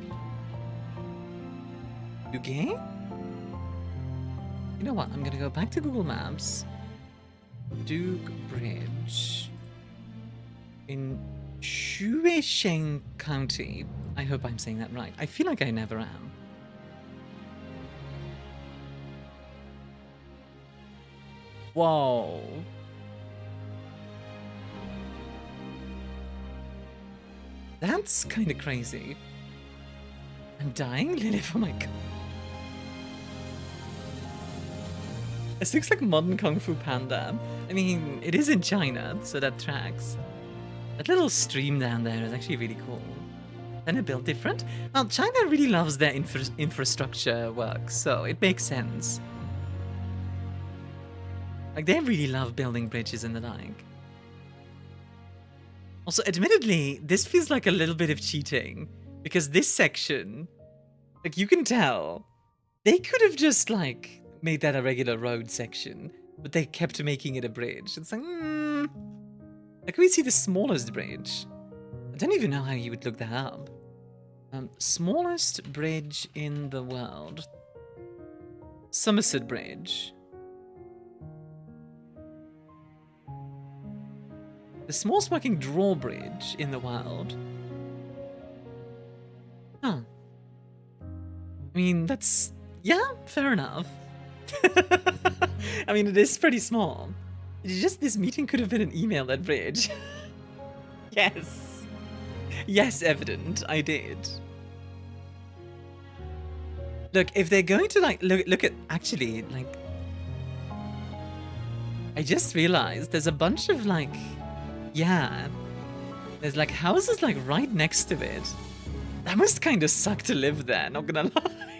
Doogie? You know what? I'm gonna go back to Google Maps. Doog Bridge. In Shuisheng County. I hope I'm saying that right. I feel like I never am. Whoa. That's kind of crazy. I'm dying, Lilith. Oh my god. This looks like modern Kung Fu Panda. I mean, it is in China, so that tracks. That little stream down there is actually really cool. Then it built different. Well, China really loves their infrastructure work, so it makes sense. Like, they really love building bridges and the like. Also, admittedly, this feels like a little bit of cheating. Because this section, like, you can tell, they could have just, like, made that a regular road section, but they kept making it a bridge. It's like, Like, we see the smallest bridge. I don't even know how you would look that up. Smallest bridge in the world. Somerset Bridge. The smallest working drawbridge in the world. Huh. I mean, that's... yeah, fair enough. I mean, it is pretty small. It's just this meeting could have been an email at Bridge. Yes. Yes, evident. I did. Look, if they're going to, like, look at... actually, like... I just realized there's a bunch of, like... yeah. There's, like, houses, like, right next to it. That must kind of suck to live there, not gonna lie.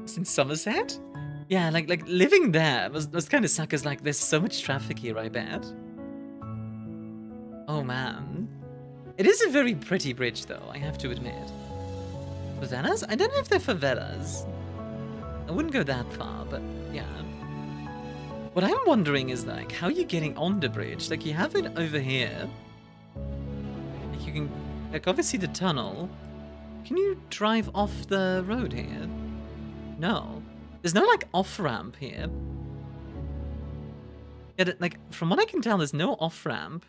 It's in Somerset? Yeah, like living there must kind of suck, as, like, there's so much traffic here, I bet. Oh, man. It is a very pretty bridge, though, I have to admit. Favelas? I don't know if they're favelas. I wouldn't go that far, but yeah. What I'm wondering is, like, how are you getting on the bridge? Like, you have it over here. Like, you can... like, obviously the tunnel. Can you drive off the road here? No. There's no, like, off-ramp here. Yeah, like, from what I can tell, there's no off-ramp.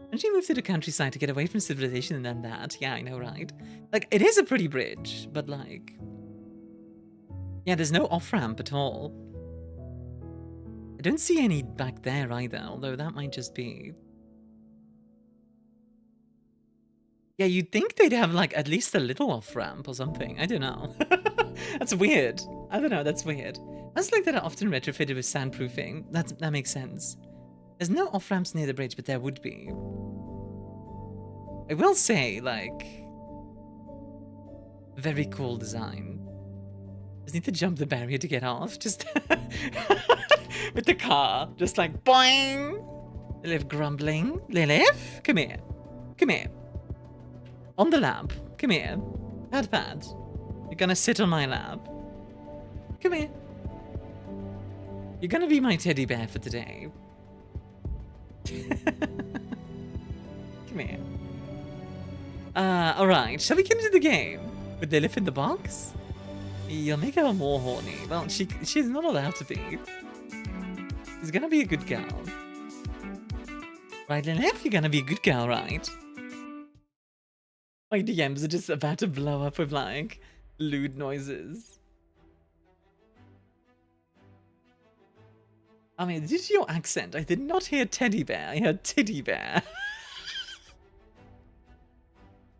Don't you move to the countryside to get away from civilization and then that? Yeah, I know, right? Like, it is a pretty bridge, but, like... yeah, there's no off-ramp at all. I don't see any back there either, although that might just be... yeah, you'd think they'd have, like, at least a little off-ramp or something. I don't know. That's weird. I don't know, that's weird. That's like that are often retrofitted with soundproofing. That makes sense. There's no off-ramps near the bridge, but there would be. I will say, like... very cool design. Just need to jump the barrier to get off. Just... with the car. Just like, boing! Lilith grumbling. Lilith? Come here. Come here. On the lap. Come here. Pat pat. You're gonna sit on my lap. Come here. You're gonna be my teddy bear for today. Come here. Alright. Shall we get into the game? With Lilith in the box? You'll make her more horny. Well, she's not allowed to be. She's gonna be a good girl. Right, Lilith? You're gonna be a good girl, right? My DMs are just about to blow up with, like, lewd noises. I mean, due to your accent, I did not hear teddy bear, I heard titty bear.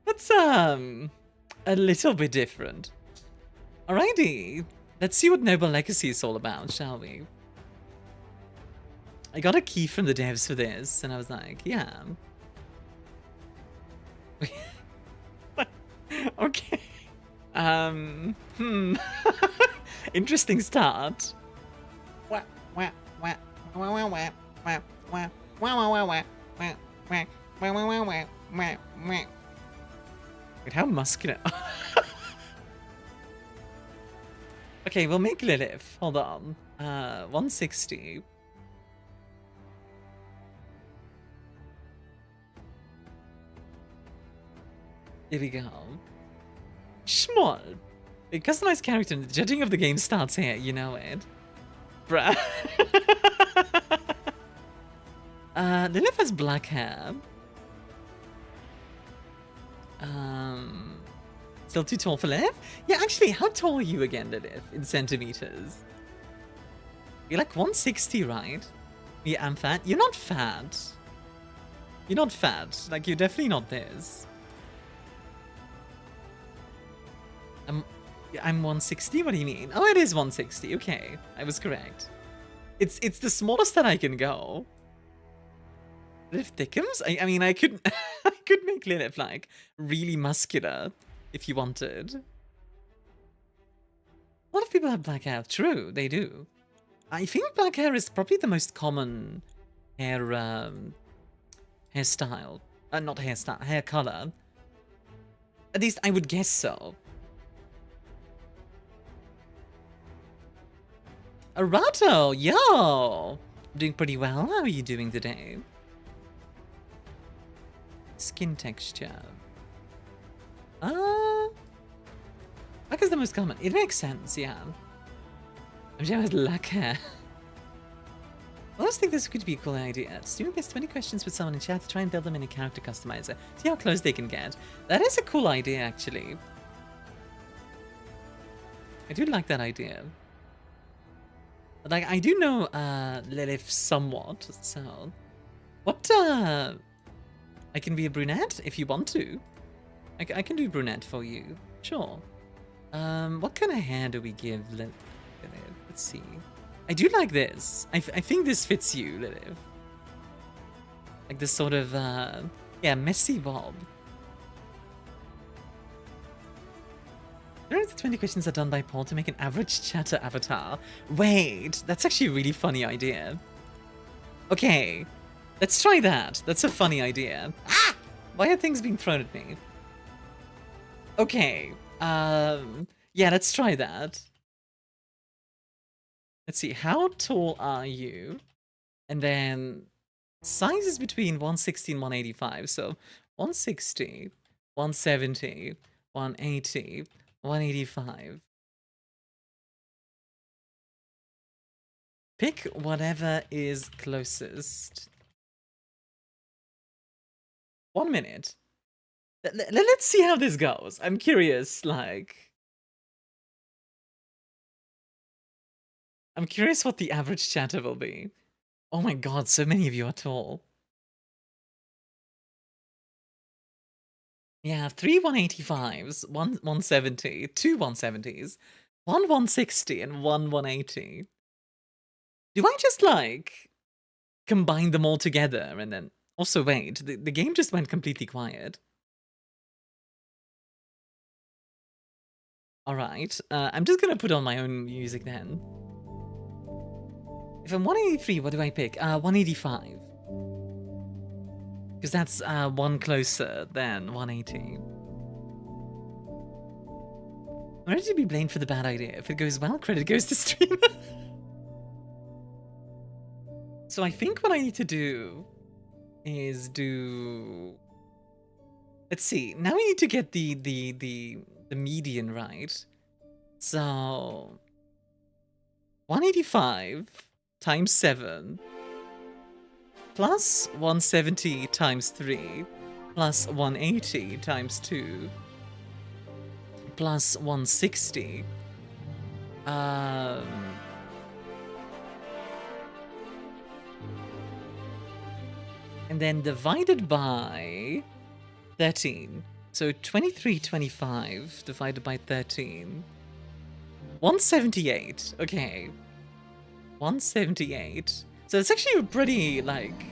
That's, a little bit different. Alrighty, let's see what Noble Legacy is all about, shall we? I got a key from the devs for this, and I was like, yeah. Okay. Interesting start. Wait, how muscular? Okay, we'll make Lilith. Hold on. 160. Here we go. Small. A customized character. The judging of the game starts here. You know it. Bruh. Lilith has black hair. Still too tall for Lilith? Yeah, actually, how tall are you again, Lilith, in centimeters? You're like 160, right? Yeah, I'm fat. You're not fat. You're not fat. Like, you're definitely not this. I'm 160? What do you mean? Oh, it is 160. Okay, I was correct. It's the smallest that I can go. Lilith thickums? I mean, I could I could make Lilith like really muscular if you wanted. A lot of people have black hair. True, they do. I think black hair is probably the most common hair hairstyle. Not hairstyle, hair color. At least I would guess so. Arato, yo! Doing pretty well. How are you doing today? Skin texture. Black is the most common. It makes sense, yeah. I'm sure with black hair. I always think this could be a cool idea. Student gets 20 questions with someone in chat to try and build them in a character customizer. See how close they can get. That is a cool idea, actually. I do like that idea. Like, I do know Lilith somewhat, so... What, I can be a brunette if you want to. I can do brunette for you. Sure. What kind of hair do we give Lilith? Let's see. I do like this. I think this fits you, Lilith. Like this sort of, yeah, messy bob. I don't know if the 20 questions are done by Paul to make an average chatter avatar. Wait, that's actually a really funny idea. Okay, let's try that. That's a funny idea. Ah! Why are things being thrown at me? Okay, yeah, let's try that. Let's see, how tall are you? And then size is between 160 and 185. So 160, 170, 180, 185. Pick whatever is closest. 1 minute. Let's see how this goes. I'm curious, like... I'm curious what the average chatter will be. Oh my god, so many of you are tall. Yeah, 3 185s, 1 170, 2 170s, 1 160, and 1 180. Do I just, like, combine them all together and then... Also, wait, the game just went completely quiet. Alright, I'm just gonna put on my own music then. If I'm 183, what do I pick? 185. Because that's one closer than 180. I'm ready to be blamed for the bad idea. If it goes well, credit goes to streamer. So I think what I need to do is do... Let's see. Now we need to get the median right. So 185 times 7 plus 170 times 3 plus 180 times 2 plus 160 and then divided by 13. So 2325 divided by 13. 178. Okay. 178. So it's actually a pretty, like,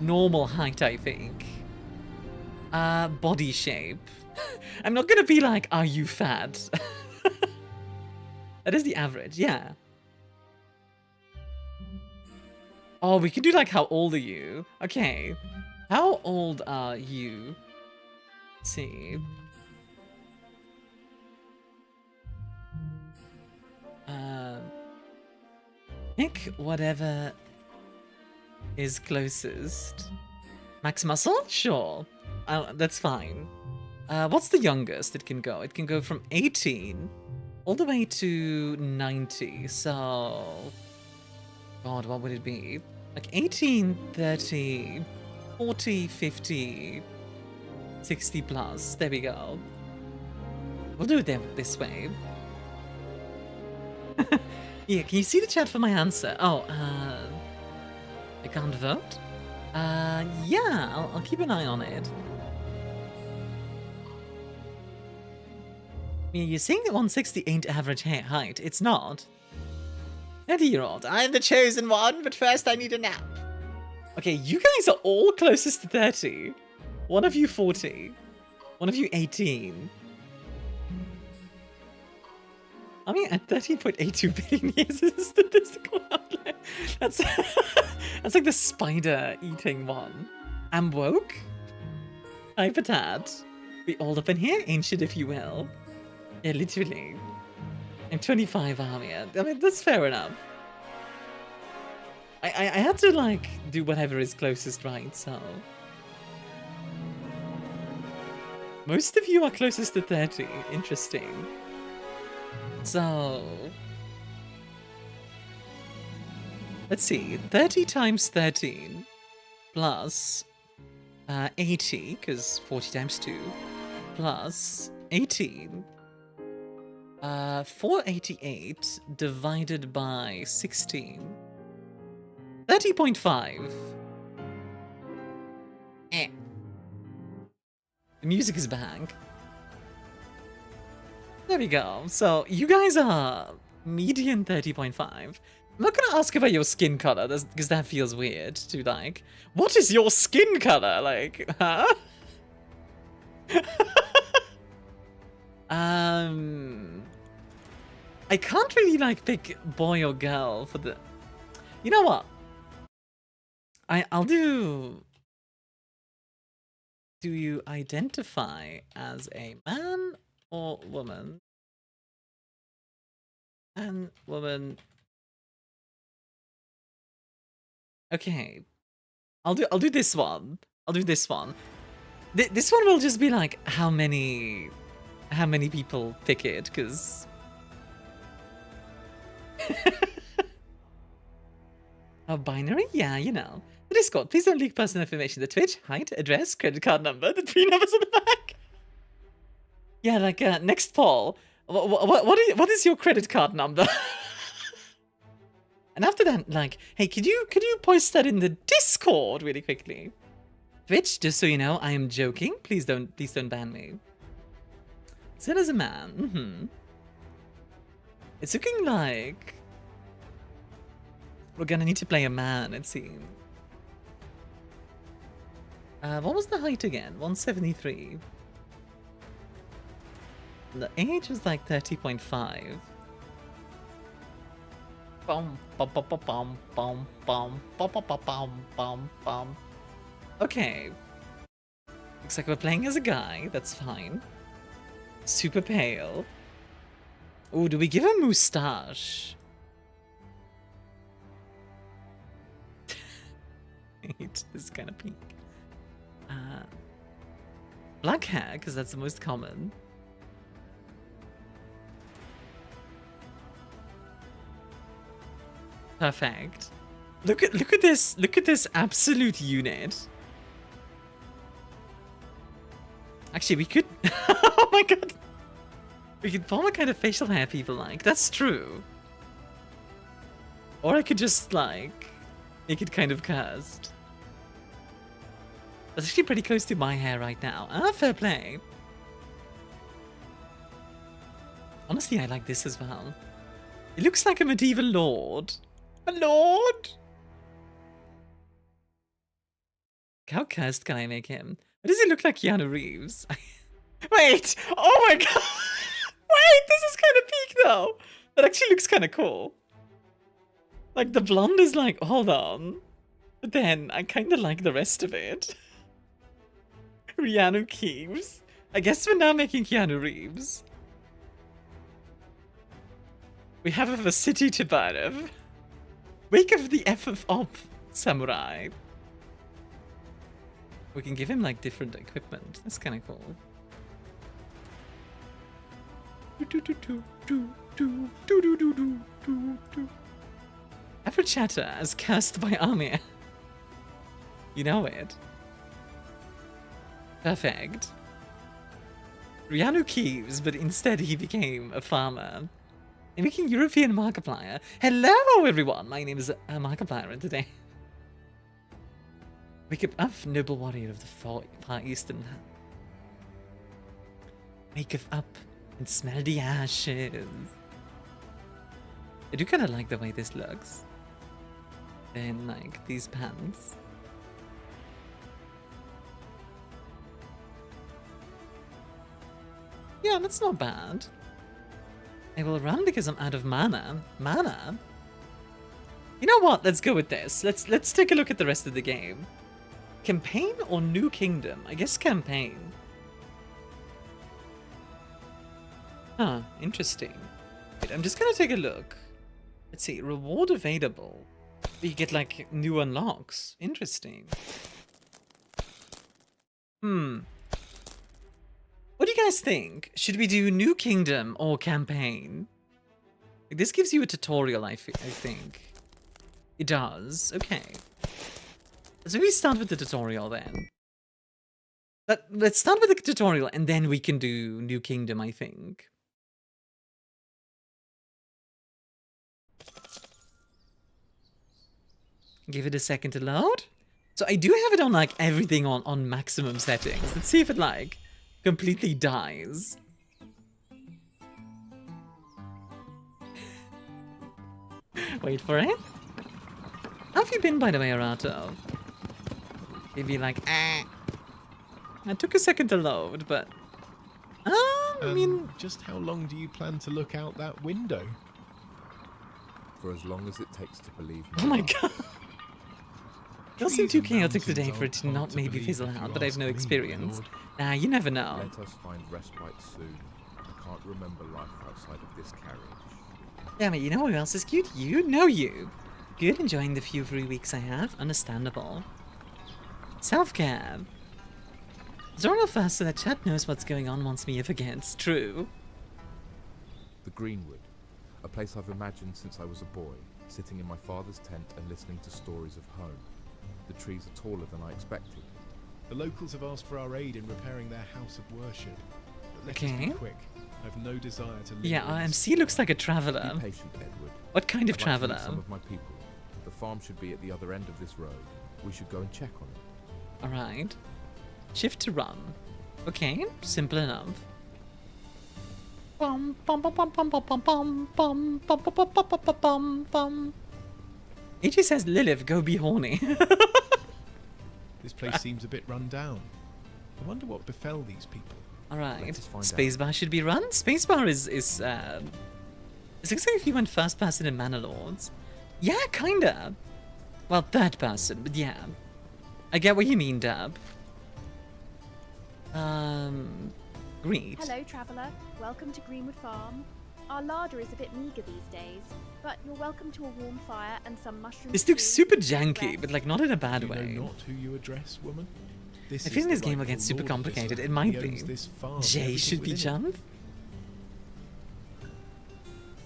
normal height, I think. Body shape. I'm not gonna be like, are you fat? That is the average, yeah. Oh, we can do, like, how old are you? Okay. How old are you? Let's see. Pick whatever is closest. Max muscle? Sure. That's fine. What's the youngest it can go? It can go from 18 all the way to 90. So... God, what would it be? Like 18, 30, 40, 50, 60 plus. There we go. We'll do it this way. Yeah, can you see the chat for my answer? Oh, I can't vote? Yeah, I'll keep an eye on it. Yeah, you're saying that 160 ain't average height. It's not. 30-year-old. I'm the chosen one, but first I need a nap. Okay, you guys are all closest to 30. One of you 40. One of you 18. I mean, at 13.82 billion years is a statistical outlier. That's that's like the spider eating one. I'm woke. Hypertat. We all up in here, ancient if you will. Yeah, literally. I'm 25, Armia. I mean, that's fair enough. I had to, like, do whatever is closest, right, so... Most of you are closest to 30. Interesting. So... Let's see. 30 times 13 plus 80, because 40 times 2, plus 18. 488 divided by 16. 30.5. Eh. The music is back. There we go. So you guys are median 30.5. I'm not gonna ask about your skin color, because that feels weird to like. What is your skin color? Like, huh? I can't really like pick boy or girl for the. You know what? I'll do. Do you identify as a man or woman? Man, woman. Okay, I'll do this one. I'll do this one. This one will just be like how many people pick it, because. Oh, binary? Yeah, you know. The Discord, please don't leak personal information. The Twitch, height, address, credit card number, the 3 numbers on the back. Yeah, like, next poll. What is your credit card number? And after that, like, hey, could you post that in the Discord really quickly? Twitch, just so you know, I am joking. Please don't ban me. Said as a man. It's looking like we're gonna need to play a man, it seems. What was the height again? 173. The age was like 30.5. Bum bum bum bum bum bum bum bum bum bum bum. Okay. Looks like we're playing as a guy, that's fine. Super pale. Oh, do we give a moustache? Wait, this is kind of pink. Black hair, because that's the most common. Perfect. Look at this absolute unit. Actually, we could. Oh my god. We could form a kind of facial hair people like. That's true. Or I could just like make it kind of cursed. That's actually pretty close to my hair right now. Ah, fair play. Honestly, I like this as well. It looks like a medieval lord. A lord? How cursed can I make him? Why does he look like Keanu Reeves? Wait! Oh my god! Wait, this is kind of peak though! That actually looks kind of cool. Like, the blonde is like, hold on. But then, I kind of like the rest of it. Keanu Reeves. I guess we're now making Keanu Reeves. We have a city to burn. Wake of the F of Op, samurai. We can give him like different equipment. That's kind of cool. Ever chatter as cast by Armia. You know it. Perfect. Rihanna Keeves, but instead he became a farmer. And making European Markiplier. Hello everyone, my name is Markiplier and today... Wake up, noble warrior of the Far Eastern. Wake up, And smell the ashes. I do kind of like the way this looks. In like these pants. Yeah, that's not bad. I will run because I'm out of mana. Mana? You know what? Let's go with this. Let's take a look at the rest of the game. Campaign or New Kingdom? I guess campaign. Huh, interesting. Wait, I'm just gonna take a look. Let's see, reward available. You get like new unlocks. Interesting. What do you guys think? Should we do New Kingdom or campaign? Like, this gives you a tutorial, I think. It does. Okay. So we start with the tutorial then. But let's start with the tutorial and then we can do New Kingdom, I think. Give it a second to load. So I do have it on like everything on maximum settings. Let's see if it like completely dies. Wait for it. How have you been, by the way, Arato? Maybe like, It took a second to load, but I mean, just how long do you plan to look out that window? For as long as it takes to believe. Oh my god. It does seem too chaotic today for it to not maybe fizzle out, but I have no experience. Nah, you never know. Let us find respite soon. I can't remember life outside of this carriage. Damn it, you know who else is cute? You know you. Good, enjoying the few free weeks I have. Understandable. Self-care. Zorro fast so that chat knows what's going on once me if against. True. The Greenwood. A place I've imagined since I was a boy, sitting in my father's tent and listening to stories of home. The trees are taller than I expected. The locals have asked for our aid in repairing their house of worship. But let us be quick. I have no desire to live. Yeah, RMC looks like a traveler. Be patient, Edward. What kind of I'd like to traveler? meet some of my people. The farm should be at the other end of this road. We should go and check on it. Alright. Shift to run. Okay, simple enough. Bum bum bum bum bum bum bum bum bum bum bum bum bum bum bum. AJ says Lilith, go be horny. This place seems a bit run down. I wonder what befell these people. Alright. Spacebar should be run. Spacebar is it looks like if you went first person in Manor Lords. Yeah, kinda. Well, third person, but yeah. I get what you mean, Dab. Greet. Hello, traveller. Welcome to Greenwood Farm. Our larder is a bit meagre these days, but you're welcome to a warm fire and some mushrooms. This looks super janky, but like not in a bad way. You know not who you address, woman? I feel this game will get super complicated. It might be. Jay should be jumped.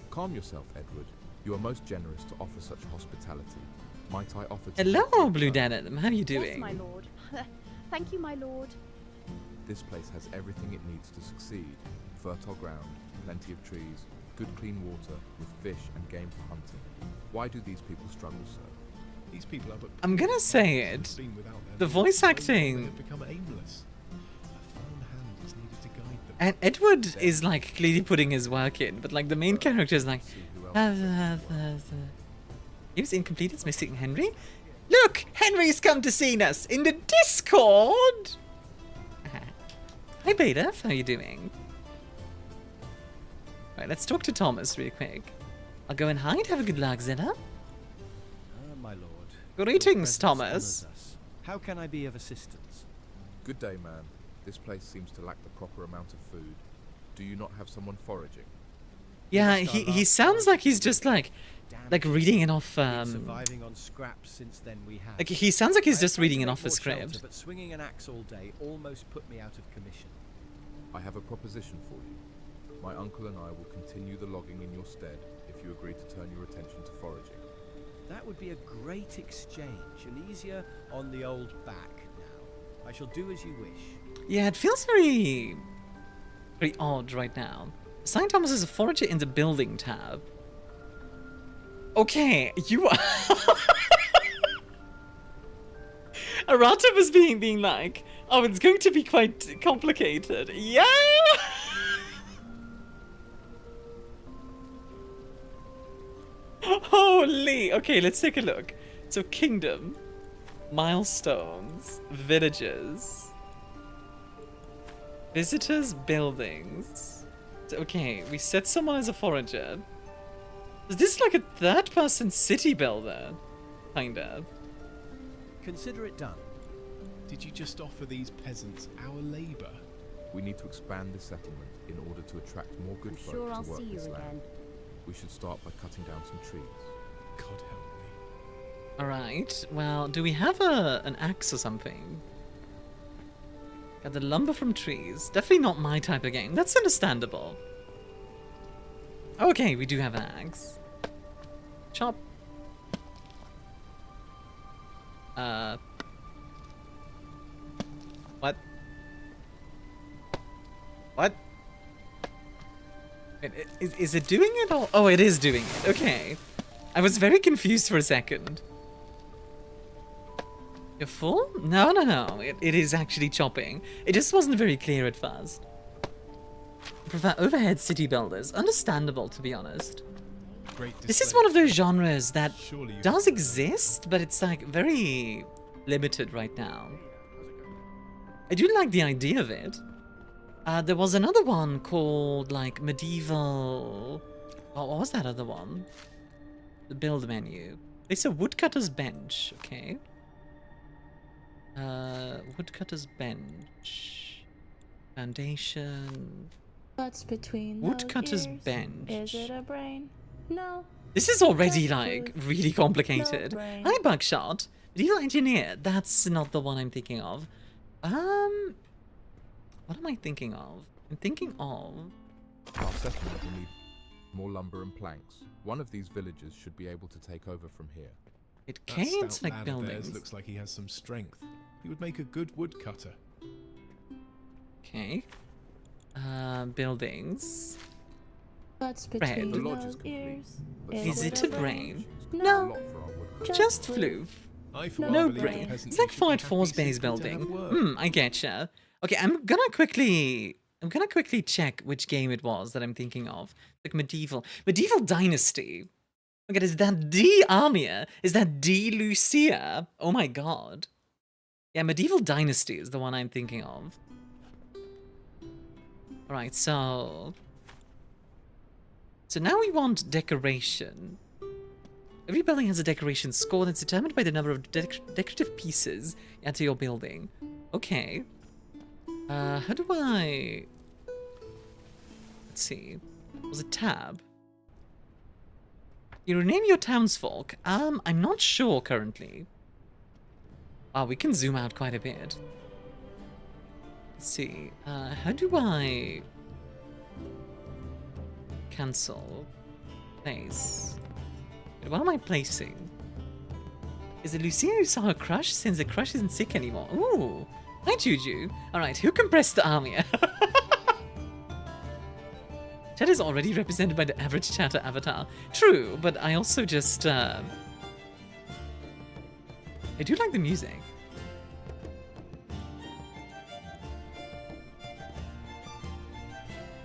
Calm yourself, Edward. You are most generous to offer such hospitality. Might I offer to Hello, Blue Denim. How are you doing? Yes, my lord. Thank you, my lord. This place has everything it needs to succeed. Fertile ground, plenty of trees, good clean water, with fish and game for hunting. Why do these people struggle so? These people are but I'm gonna say it. The voice acting. Become aimless. A firm hand is needed to guide them. And Edward is like clearly putting his work in, but like the main character is like. It was incomplete. It's missing Henry. Look, Henry's come to see us in the Discord. Hi, Beta. How are you doing? Right, let's talk to Thomas real quick. I'll go and hide. Have a good luck, Zilla. My lord. Greetings, Thomas. How can I be of assistance? Good day, man. This place seems to lack the proper amount of food. Do you not have someone foraging? Yeah, he sounds like he's just like reading it off. Surviving on scraps since then we have. Like he sounds like he's just reading it off a script. But swinging an axe all day almost put me out of commission. I have a proposition for you. My uncle and I will continue the logging in your stead if you agree to turn your attention to foraging. That would be a great exchange, and easier on the old back now. I shall do as you wish. Yeah, it feels very odd right now. Assign Thomas as a forager in the building tab. Okay, you are. Arata was being like, oh, it's going to be quite complicated. Yeah. Holy! Okay, let's take a look. So, kingdom, milestones, villages, visitors, buildings. So, okay, we set someone as a forager. Is this like a third-person city builder? Kinda. Consider it done. Did you just offer these peasants our labor? We need to expand this settlement in order to attract more good folk Sure, I'll to work see you this land. again. We should start by cutting down some trees. God help me. Alright, well, do we have an axe or something? Got the lumber from trees. Definitely not my type of game. That's understandable. Okay, we do have an axe. Chop. What? What? Wait, is it doing it or? Oh, it is doing it. Okay. I was very confused for a second. You're full? No, no, no. It is actually chopping. It just wasn't very clear at first. I prefer overhead city builders. Understandable, to be honest. This is one of those genres that does exist, but it's like very limited right now. I do like the idea of it. There was another one called like medieval. What was that other one? The build menu. It's a woodcutter's bench. Okay. Woodcutter's bench. Foundation. What's between Woodcutter's those ears? bench. Is it a brain? No. This is already like really complicated. No brain. Hi, Buckshot. Medieval engineer. That's not the one I'm thinking of. What am I thinking of? I'm thinking of. Our settlement will need more lumber and planks. One of these villagers should be able to take over from here. It That can't stout like lad of theirs buildings. looks like he has some strength. He would make a good woodcutter. Okay. Buildings. What's Bread. between The lodge is those complete. ears? but Is some it of a the brain? a No. lot for our woodcutter. Just floof. I for No one believe brain. the peasant It's like should be Fort happy Force base simply to have building. work. I getcha. Okay, I'm gonna quickly check which game it was that I'm thinking of. Like medieval dynasty. Okay, is that D Armia? Is that D Lucia? Oh my god. Yeah, medieval dynasty is the one I'm thinking of. Alright, so now we want decoration. Every building has a decoration score that's determined by the number of decorative pieces you add to your building. Okay. How do I... Let's see. Was it tab? You rename your townsfolk. I'm not sure currently. Oh, we can zoom out quite a bit. Let's see. How do I... Cancel. Place. Wait, what am I placing? Is it Lucia who saw her crush since the crush isn't sick anymore? Ooh. Hi, Juju. Alright, who compressed the Armia? Chat is already represented by the average chatter avatar. True, but I also just... I do like the music.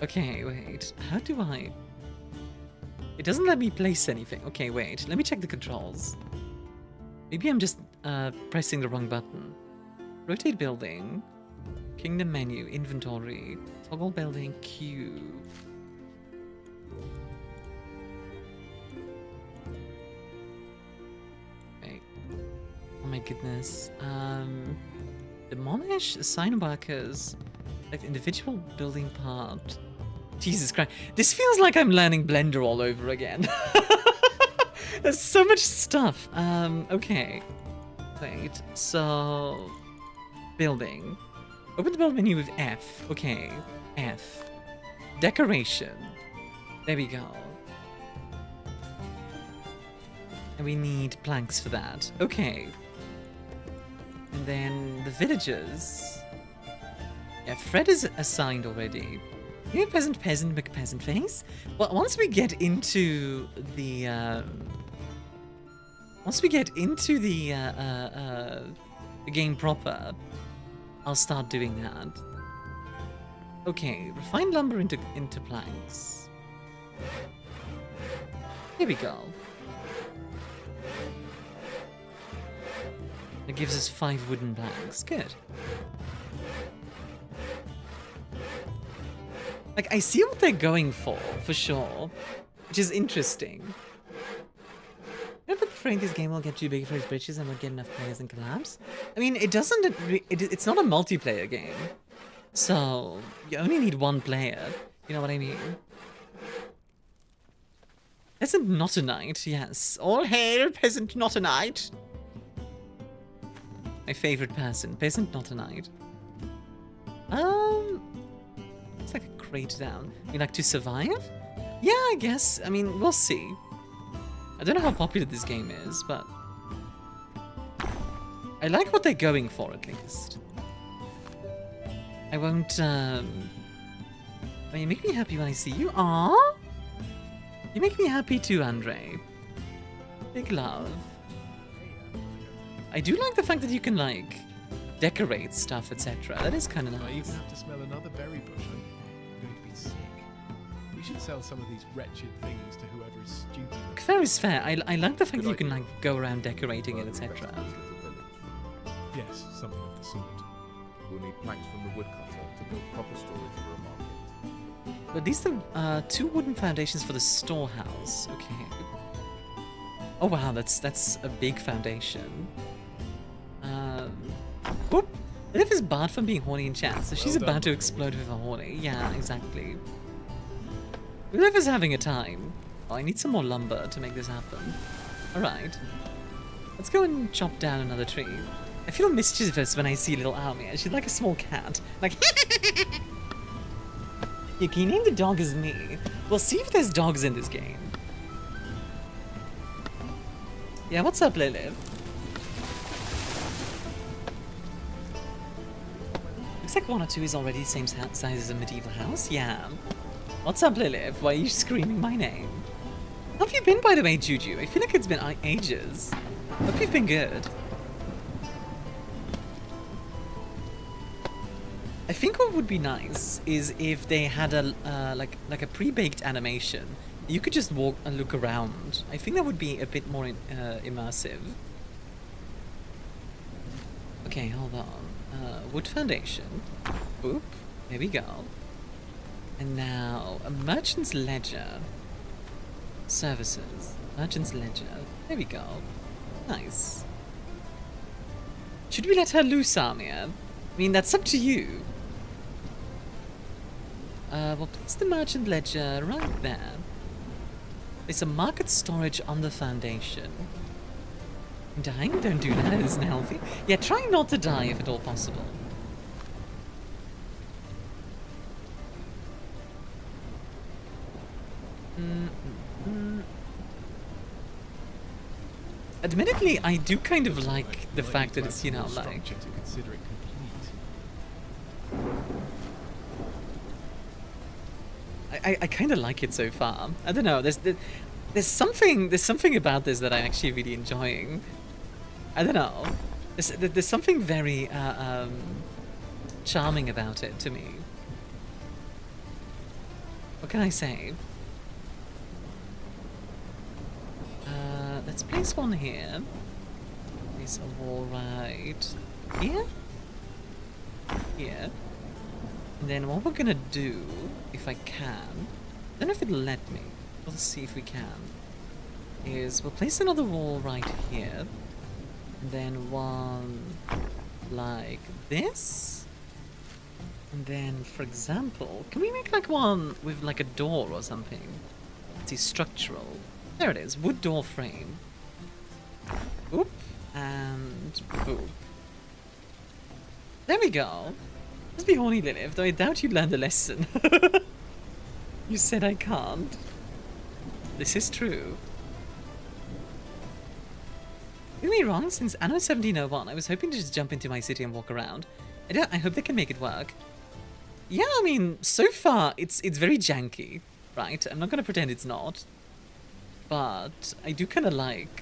Okay, wait. How do I... It doesn't let me place anything. Okay, wait. Let me check the controls. Maybe I'm just pressing the wrong button. Rotate building. Kingdom menu. Inventory. Toggle building. Q. Wait. Oh my goodness. Demolish. Assign workers. Like individual building part. Jesus Christ. This feels like I'm learning Blender all over again. There's so much stuff. Okay. Wait, so... Building. Open the build menu with F. Okay, F. Decoration. There we go. And we need planks for that. Okay. And then the villagers. Yeah, Fred is assigned already. You peasant McPeasant face. Well, once we get into the game proper, I'll start doing that. Okay, refine lumber into planks. Here we go. It gives us 5 wooden planks. Good. Like, I see what they're going for sure. Which is interesting. I don't think afraid this game will get too big for its britches and won't get enough players and collabs. I mean, it doesn't... It's not a multiplayer game. So, you only need 1 player. You know what I mean? Peasant not a knight, yes. All hail, peasant not a knight. My favorite person, peasant not a knight. It's like a crate down. You like to survive? Yeah, I guess. I mean, we'll see. I don't know how popular this game is, but I like what they're going for, at least. I won't, Oh, you make me happy when I see you. Aww! You make me happy too, Andre. Big love. I do like the fact that you can, like, decorate stuff, etc. That is kind of nice. I even have to smell another berry bush. I'm going to be sick. We should sell some of these wretched things to whoever is stupid. Fair is fair. I like the fact that you can, like, go around decorating it, etc. Yes, something of the sort. We'll need planks from the woodcutter to build proper storage for a market. But these are 2 wooden foundations for the storehouse. Okay. Oh wow, that's a big foundation. Whoop! Liv is barred from being horny in chat, so she's about to explode with her horny. Yeah, exactly. Liv is having a time. Oh, I need some more lumber to make this happen. Alright. Let's go and chop down another tree. I feel mischievous when I see little Armia. She's like a small cat. Like, yeah, can you name the dog as me? We'll see if there's dogs in this game. Yeah, what's up, Lilith? Looks like 1 or 2 is already the same size as a medieval house. Yeah. What's up, Lilith? Why are you screaming my name? How have you been, by the way, Juju? I feel like it's been ages. Hope you've been good. I think what would be nice is if they had a like a pre-baked animation. You could just walk and look around. I think that would be a bit more immersive. Okay, hold on. Wood foundation. Boop. There we go. And now a merchant's ledger. Services. Merchant's ledger. There we go. Nice. Should we let her loose, Armia? I mean, that's up to you. We'll place the merchant ledger right there. There's a market storage on the foundation. Dying? Don't do that, it isn't healthy. Yeah, try not to die if at all possible. Admittedly, I do kind of like the fact that it's, you know, like... to consider it complete. I kind of like it so far. I don't know. There's something about this that I'm actually really enjoying. I don't know. There's something very charming about it to me. What can I say? Let's place one here. Place a wall right here. Here. And then what we're gonna do, if I can, I don't know if it'll let me. We'll see if we can. Is we'll place another wall right here. And then one like this. And then, for example, can we make like one with like a door or something? Let's see, structural. There it is, wood door frame. Oop, and boop. There we go. Must be horny, Lilith, though I doubt you learned a lesson. You said I can't. This is true. Don't get me wrong, since Anno 1701, I was hoping to just jump into my city and walk around. I hope they can make it work. Yeah, I mean, so far, it's very janky, right? I'm not gonna pretend it's not. But I do kind of like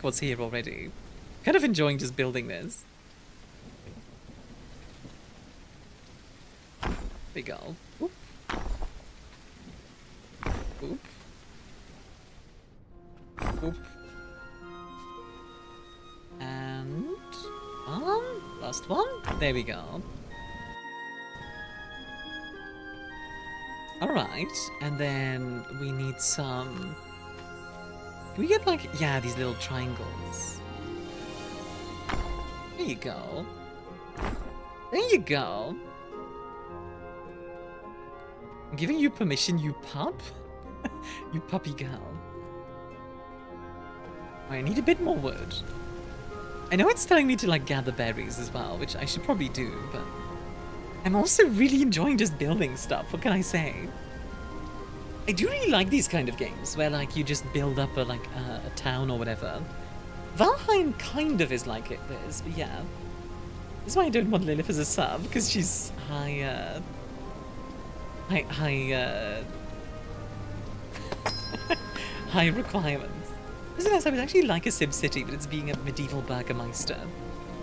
what's here already. Kind of enjoying just building this. There we go. Oop. Oop. Oop. one. There we go. Alright, and then we need some... Can we get like, yeah, these little triangles? There you go. There you go. I'm giving you permission, you pup. You puppy girl. I need a bit more wood. I know it's telling me to like gather berries as well, which I should probably do, but I'm also really enjoying just building stuff. What can I say? I do really like these kind of games where like you just build up a town or whatever. Valheim kind of is like this, but yeah. This is why I don't want Lilith as a sub, because she's high high requirements. Isn't it? I would actually like a SimCity, but it's being a medieval Burgermeister.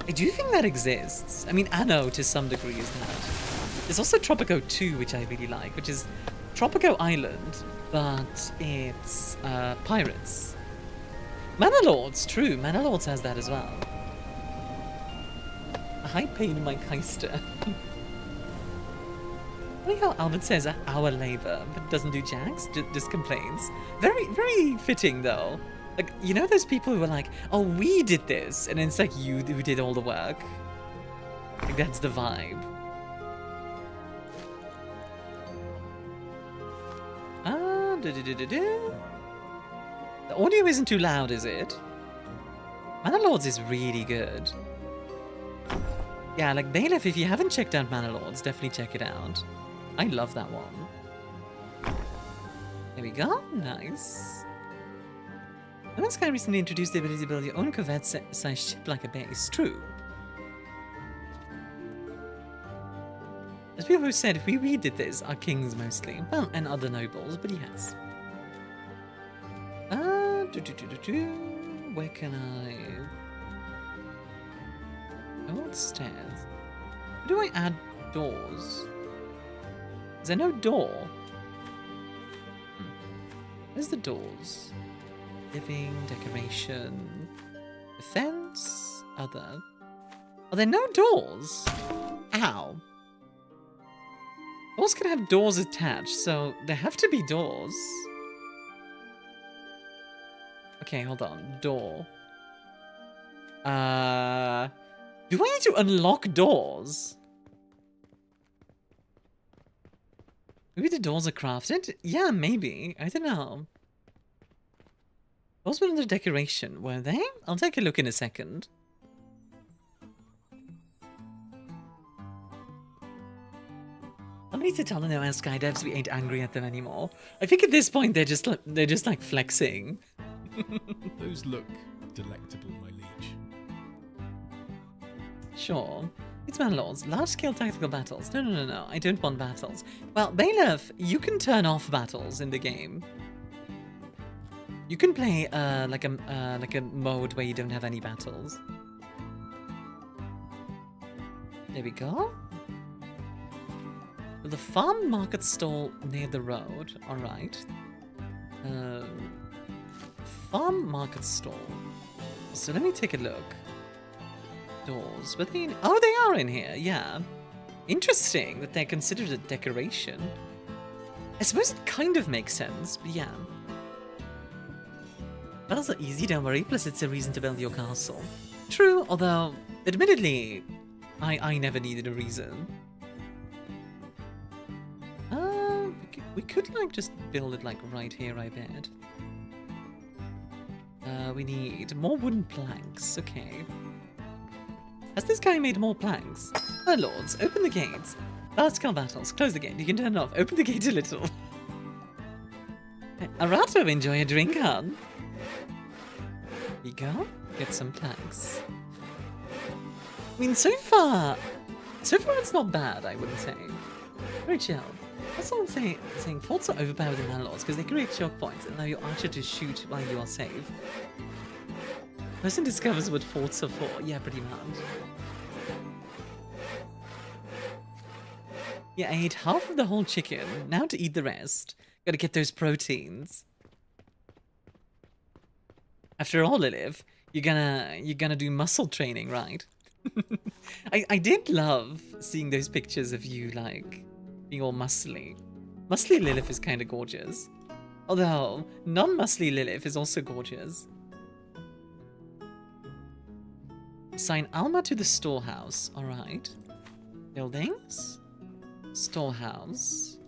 I do think that exists. I mean, Anno to some degree is that. There's also Tropico 2, which I really like, which is Tropico Island, but it's pirates. Manor-Lords, true. Manor-Lords has that as well. A high pain in my keister. I like how Albert says our labor, but doesn't do jacks, just complains. Very, very fitting though. Like, you know those people who are like, oh, we did this, and it's like you who did all the work. Like, that's the vibe. The audio isn't too loud, is it? Manor-Lords is really good. Yeah, like Bailiff, if you haven't checked out Manor-Lords, definitely check it out. I love that one. There we go. Nice. No Man's Sky recently introduced the ability to build your own Corvette-sized ship like a base. True. There's people who said if we redid this, our kings mostly. Well, and other nobles, but yes. Where can I... Oh, stairs. Where do I add doors? Is there no door? Where's the doors? Living, decoration, defense, other. Are there no doors? Ow. Doors can have doors attached, so there have to be doors. Okay, hold on. Door. Do I need to unlock doors? Maybe the doors are crafted? Yeah, maybe. I don't know. Those were under decoration, were they? I'll take a look in a second. I need to tell the No Man's Sky devs we ain't angry at them anymore. I think at this point they're just like flexing. Those look delectable, my liege. Sure. It's Manor-Lords. Large-scale tactical battles. No. I don't want battles. Well, Bailiff, you can turn off battles in the game. You can play like a mode where you don't have any battles. There we go. The farm market stall near the road. All right. Farm market stall. So let me take a look. Doors. But they... Oh, they are in here. Yeah. Interesting that they're considered a decoration. I suppose it kind of makes sense, but yeah. Battles are easy, don't worry. Plus, it's a reason to build your castle. True, although, admittedly, I never needed a reason. We could like just build it like right here, I bet. We need more wooden planks. Okay. Has this guy made more planks? Oh, lords, open the gates. Large-scale battles. Close the gate. You can turn it off. Open the gate a little. Arato, enjoy a drink, hon. Here you go. Get some planks. I mean, so far it's not bad, I wouldn't say. Very chill. That's someone saying forts are overpowered in Manor-Lords because they create choke points and allow your archer to shoot while you are safe. Person discovers what forts are for. Yeah, pretty much. Yeah, I ate half of the whole chicken. Now to eat the rest. Gotta get those proteins. After all, Lilith, you're gonna do muscle training, right? I did love seeing those pictures of you, like, being all muscly. Muscly Lilith is kind of gorgeous. Although, non-muscly Lilith is also gorgeous. Assign Alma to the storehouse. Alright. Buildings. Storehouse.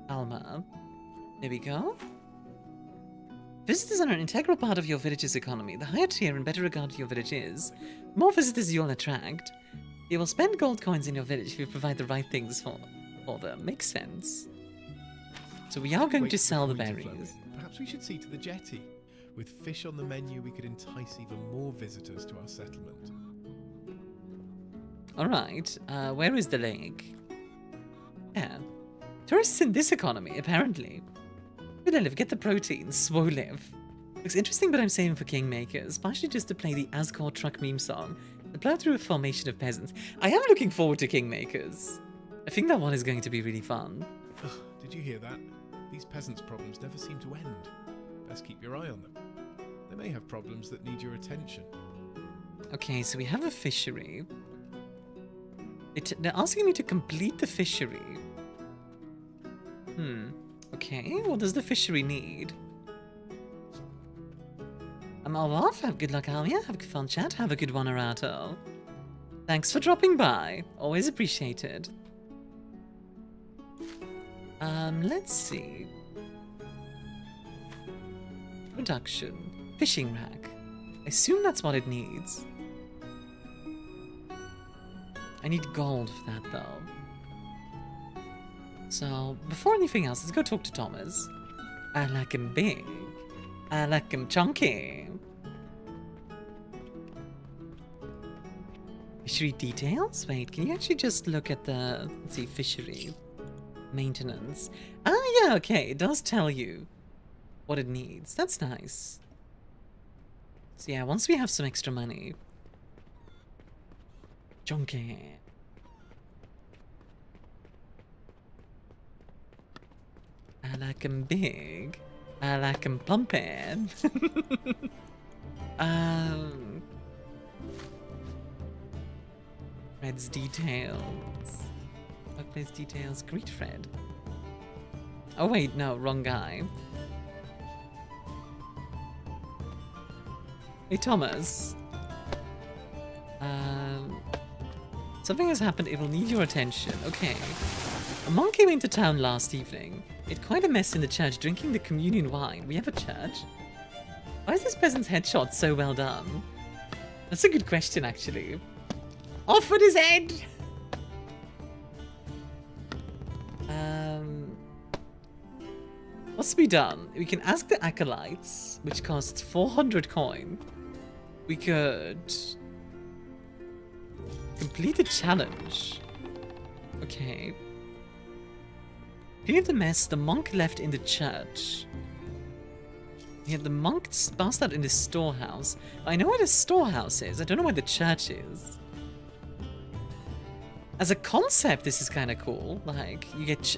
Alma. There we go. Visitors are an integral part of your village's economy. The higher tier and better regarded your village is, the more visitors you'll attract. You will spend gold coins in your village if you provide the right things for them. Makes sense. So we are going to sell the berries. Perhaps we should see to the jetty. With fish on the menu, we could entice even more visitors to our settlement. Alright, where is the lake? Yeah. Tourists in this economy, apparently. Good live, get the protein, swole live. Looks interesting, but I'm saving for Kingmakers, partially just to play the Asgore truck meme song and plow through a formation of peasants. I am looking forward to Kingmakers. I think that one is going to be really fun. Ugh, did you hear that? These peasants' problems never seem to end. Best keep your eye on them. They may have problems that need your attention. Okay, so we have a fishery. They're asking me to complete the fishery. Okay, what does the fishery need? I'm all off. Have good luck, Armia. Have a fun chat. Have a good one, Arato. Thanks for dropping by. Always appreciated. Let's see. Production. Fishing rack. I assume that's what it needs. I need gold for that, though. So, before anything else, let's go talk to Thomas. I like him big. I like him chunky. Fishery details? Wait, can you actually just look at the, let's see, fishery maintenance? Ah, yeah, okay, it does tell you what it needs. That's nice. So yeah, once we have some extra money. Chunky. I like him big. I like him pumping. Fred's details. Workplace details. Greet Fred. Oh wait, no, wrong guy. Hey Thomas. Something has happened. It will need your attention. Okay. A monk came into town last evening. It quite a mess in the church, drinking the communion wine. We have a church? Why is this peasant's headshot so well done? That's a good question, actually. Off with his head! What's to be done? We can ask the acolytes, which costs 400 coin. We could complete a challenge. Okay. Clean up the mess the monk left in the church. Yeah, the monk passed out in the storehouse. I know where the storehouse is. I don't know where the church is. As a concept, this is kind of cool. Like, you get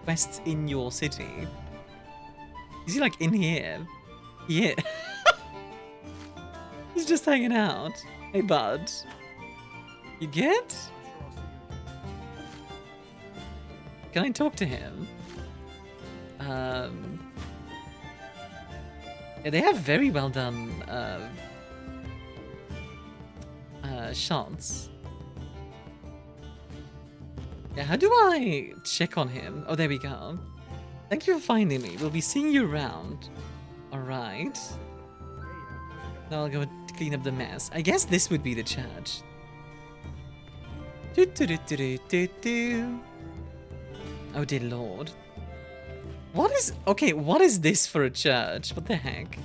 quests in your city. Is he like in here? Yeah. He's just hanging out. Hey, bud. You get? Can I talk to him? Yeah, they have very well done shots. Yeah, how do I check on him? Oh, there we go. Thank you for finding me. We'll be seeing you around. Alright. Now I'll go clean up the mess. I guess this would be the church. Oh dear lord. What is... Okay, what is this for a church? What the heck?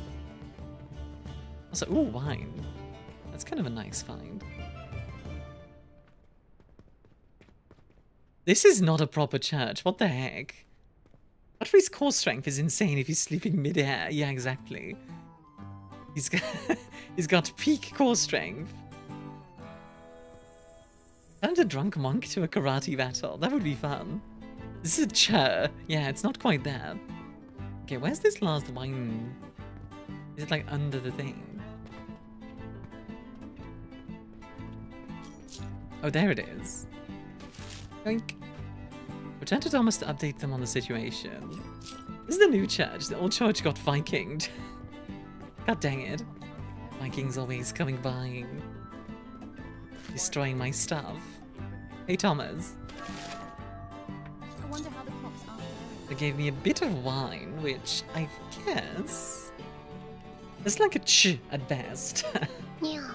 Also, ooh, wine. That's kind of a nice find. This is not a proper church. What the heck? Godfrey's core strength is insane if he's sleeping mid-air. Yeah, exactly. He's got peak core strength. Challenge a drunk monk to a karate battle. That would be fun. This is a chair. Yeah, it's not quite there. Okay, where's this last wine? Is it like under the thing? Oh, there it is. Yoink. Return to Thomas to update them on the situation. This is the new church. The old church got Vikinged. God dang it. Vikings always coming by. Destroying my stuff. Hey, Thomas. I wonder how the crops are. They gave me a bit of wine, which I guess is like a ch at best. Yeah.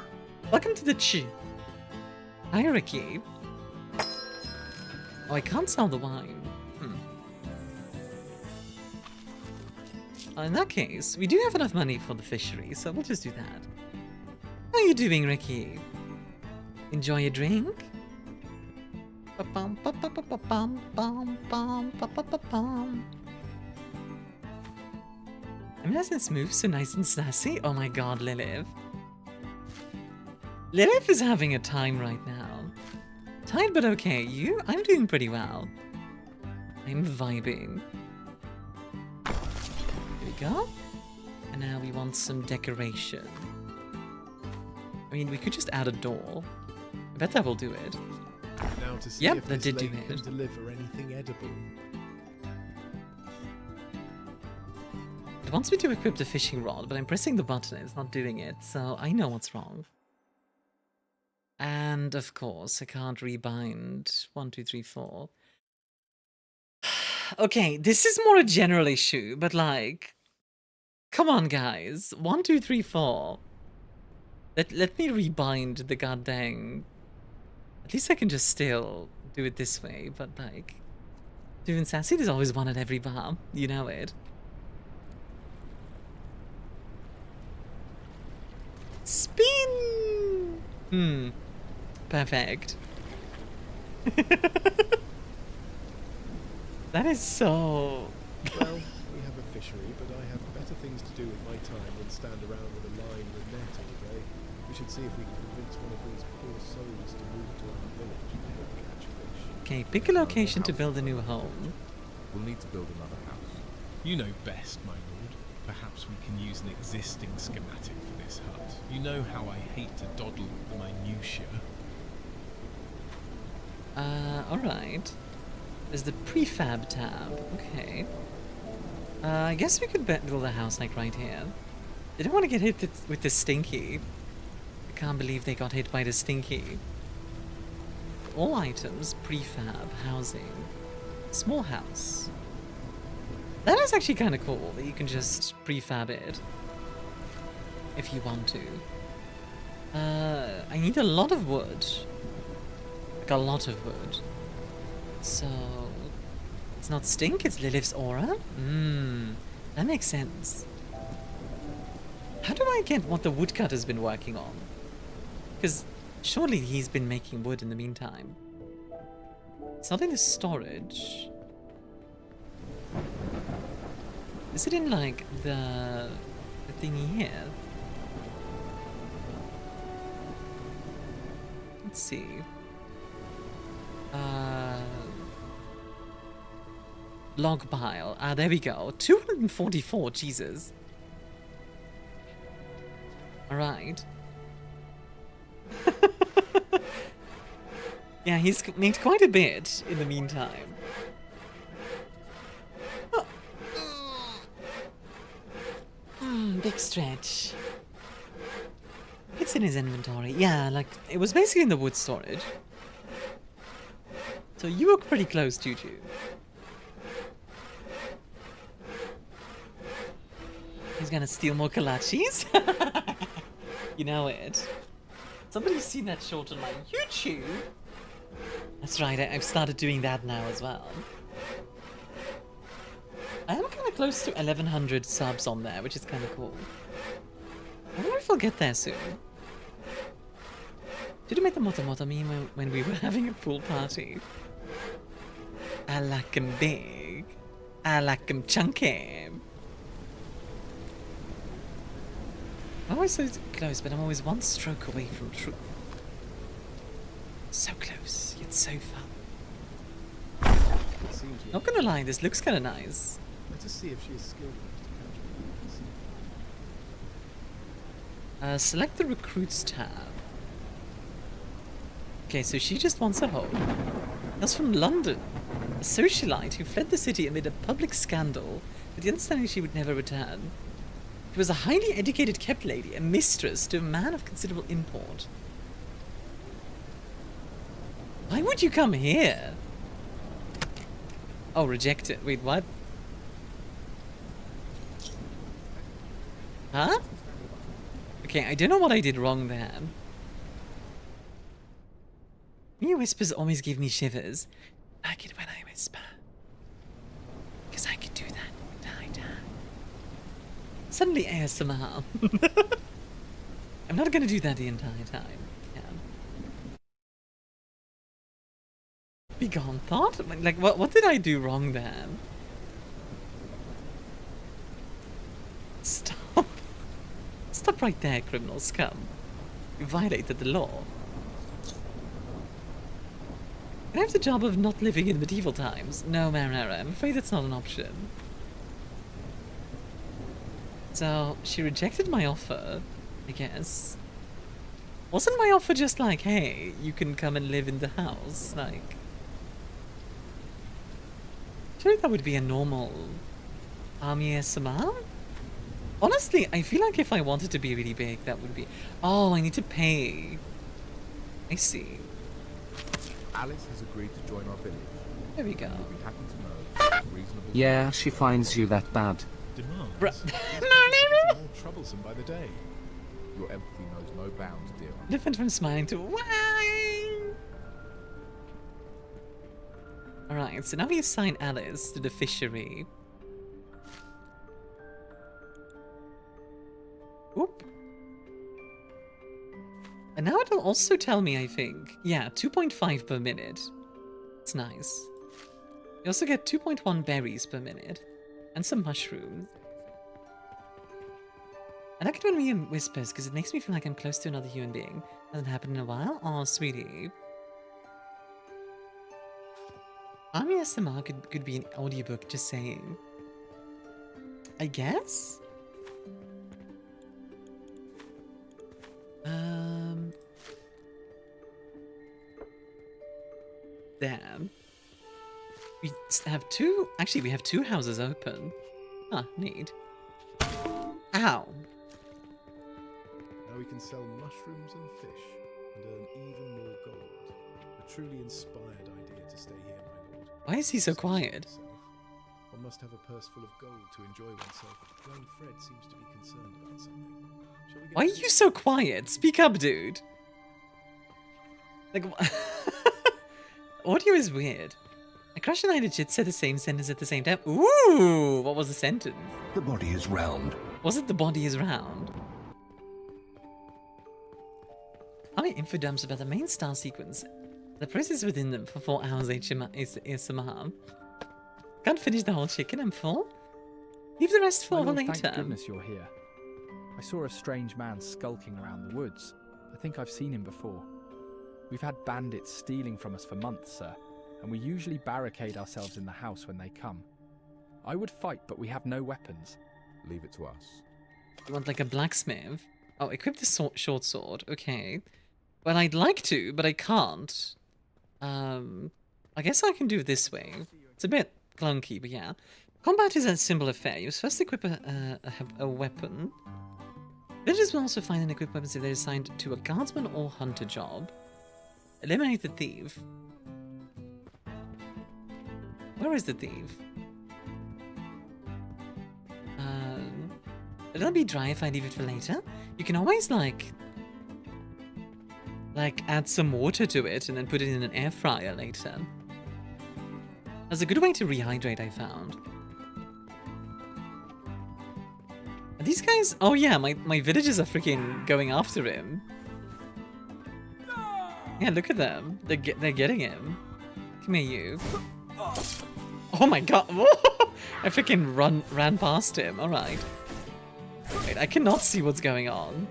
Welcome to the ch hierarchy. Oh, I can't sell the wine. In that case, we do have enough money for the fishery, so we'll just do that. How are you doing, Ricky? Enjoy a drink? I'm nice and smooth, so nice and sassy. Oh my god, Lilith. Lilith is having a time right now. Tired but okay. You? I'm doing pretty well. I'm vibing. Here we go. And now we want some decoration. I mean, we could just add a door. I bet that will do it. Now to see Yep, if that this did do lake can it. deliver anything edible. It wants me to equip the fishing rod, but I'm pressing the button and it's not doing it, so I know what's wrong. And of course, I can't rebind 1, 2, 3, 4. Okay, this is more a general issue, but like, come on, guys. 1, 2, 3, 4. Let me rebind the goddamn. At least I can just still do it this way, but like, doing sassy, there's always one at every bar. You know it. Spin! Perfect. That is so... Well, we have a fishery, but I have better things to do with my time than stand around with a line and net all day. We should see if we can convince one of these poor souls to move to our village and help catch fish. Okay, pick a location to build a new home. We'll need to build another house. You know best, my lord. Perhaps we can use an existing schematic for this hut. You know how I hate to dawdle with the minutiae. Alright. There's the prefab tab. Okay. I guess we could build a house like right here. They don't want to get hit with the stinky. I can't believe they got hit by the stinky. All items, prefab, housing, small house. That is actually kind of cool that you can just prefab it if you want to. I need a lot of wood. Like a lot of wood. So it's not stink, it's Lilith's aura? That makes sense. How do I get what the woodcutter's been working on? Because surely he's been making wood in the meantime. It's not in the storage. Is it in like the thingy here? Let's see. Log pile. Ah, there we go. 244. Jesus. All right. Yeah, he's made quite a bit in the meantime. Big stretch. It's in his inventory. Yeah, like, it was basically in the wood storage. So you were pretty close, Jennchube. He's gonna steal more kolaches? You know it. Somebody's seen that short on my YouTube. That's right, I've started doing that now as well. I am kind of close to 1100 subs on there, which is kind of cool. I wonder if I'll get there soon. Did you make the Motomoto meme when we were having a pool party? I like 'em big. I like 'em chunky. I'm always so close, but I'm always one stroke away from truth. So close, yet so far. Not gonna lie, this looks kinda nice. Let us see if she is skilled enough to catch me. Select the recruits tab. Okay, so she just wants a home. That's from London. A socialite who fled the city amid a public scandal with the understanding she would never return. She was a highly educated kept lady, a mistress to a man of considerable import. Why would you come here? Oh, rejected. Wait, what? Huh? Okay, I don't know what I did wrong there. Your whispers always give me shivers. I like it when I whisper. Because I can do that anytime. Suddenly ASMR. I'm not gonna do that the entire time. Yeah. Be gone, thought? Like, what did I do wrong there? Stop. Stop right there, criminal scum. You violated the law. I have the job of not living in medieval times. No, Marinara, I'm afraid that's not an option. So, she rejected my offer, I guess. Wasn't my offer just like, hey, you can come and live in the house? Like... Surely that would be a normal... ArmiaStars? Honestly, I feel like if I wanted to be really big, that would be... Oh, I need to pay. I see. Alice has agreed to join our village. There we go. We'll be happy to know that it's reasonable. Yeah, she finds you that bad. Demands? More troublesome by the day. Your empathy knows no bounds, dear. Different from smiling to why? Alright, so now we assign Alice to the fishery. Oop. And now it'll also tell me, I think. Yeah, 2.5 per minute. It's nice. You also get 2.1 berries per minute. And some mushrooms. I like it when Myun whispers, because it makes me feel like I'm close to another human being. Hasn't happened in a while. Aw, sweetie. ArmiaStars could be an audiobook, just saying. I guess? Damn. We have two... Actually, we have two houses open. Ah, neat. Ow. Now we can sell mushrooms and fish and earn even more gold. A truly inspired idea to stay here, my lord. Why is he so quiet? One must have a purse full of gold to enjoy oneself. Young Fred seems to be concerned about something. Shall we get Why are you so quiet? Speak up, dude. Like, audio is weird. A crush and I legit said the same sentence at the same time. Ooh, what was the sentence? The body is round. Was it the body is round? Army info dumps about the main star sequence. The process within them for 4 hours ASMR. Can't finish the whole chicken, I'm full. Leave the rest for later. Thank goodness you're here. I saw a strange man skulking around the woods. I think I've seen him before. We've had bandits stealing from us for months, sir, and we usually barricade ourselves in the house when they come. I would fight, but we have no weapons. Leave it to us. You want like a blacksmith? Oh, equip the short sword. Okay. Well, I'd like to, but I can't. I guess I can do it this way. It's a bit clunky, but yeah. Combat is a simple affair. You must first equip a weapon. Villagers will also find and equip weapons if they're assigned to a guardsman or hunter job. Eliminate the thief. Where is the thief? It'll be dry if I leave it for later. You can always like add some water to it and then put it in an air fryer later. That's a good way to rehydrate, I found. Are these guys... Oh yeah, my villagers are freaking going after him. Yeah, look at them. They're getting him. Come here, you. Oh my god. I freaking ran past him. Alright. Wait, I cannot see what's going on.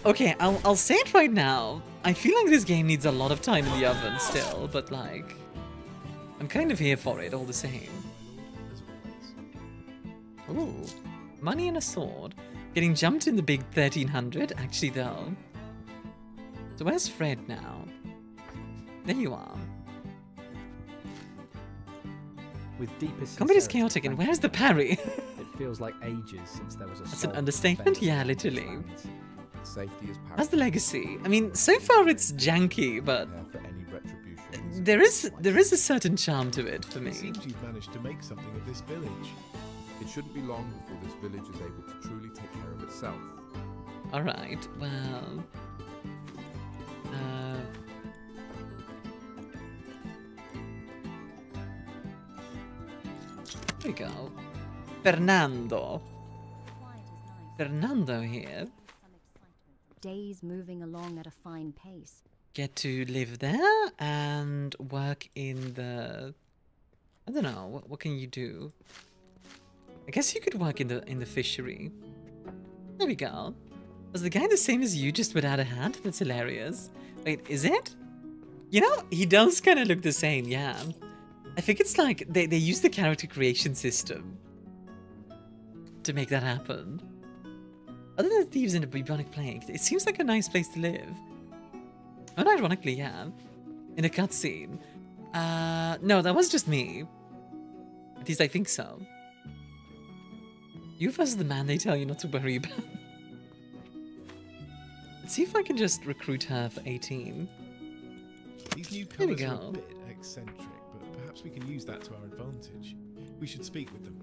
Okay, I'll say it right now. I feel like this game needs a lot of time in the oven still, but like... I'm kind of here for it all the same. Ooh. Money and a sword. Getting jumped in the big 1300, actually though. So where's Fred now? There you are. With deepest Combat is sincerity, chaotic, and thank where's you. the parry? It feels like ages since there was a That's an solid understatement? defense Yeah, of these literally. lands. Safety is How's the legacy? I mean, so far it's janky, but for any retribution. there is a certain charm to it for me. It seems you've managed to make something of this village. It shouldn't be long before this village is able to truly take care of itself. Alright, well... There we go. Fernando. Fernando here. Days moving along at a fine pace. Get to live there and work in the... I don't know, what can you do? I guess you could work in the fishery. There we go. Was the guy the same as you, just without a hat? That's hilarious. Wait, is it? You know, he does kind of look the same, yeah. I think it's like they use the character creation system to make that happen. Other than thieves in a bubonic plague, it seems like a nice place to live. Unironically, yeah. In a cutscene. No, that was just me. At least I think so. You versus the man they tell you not to worry about. Let's see if I can just recruit her for 18. These There we newcomers are go. a bit eccentric, but perhaps we can use that to our advantage. We should speak with them.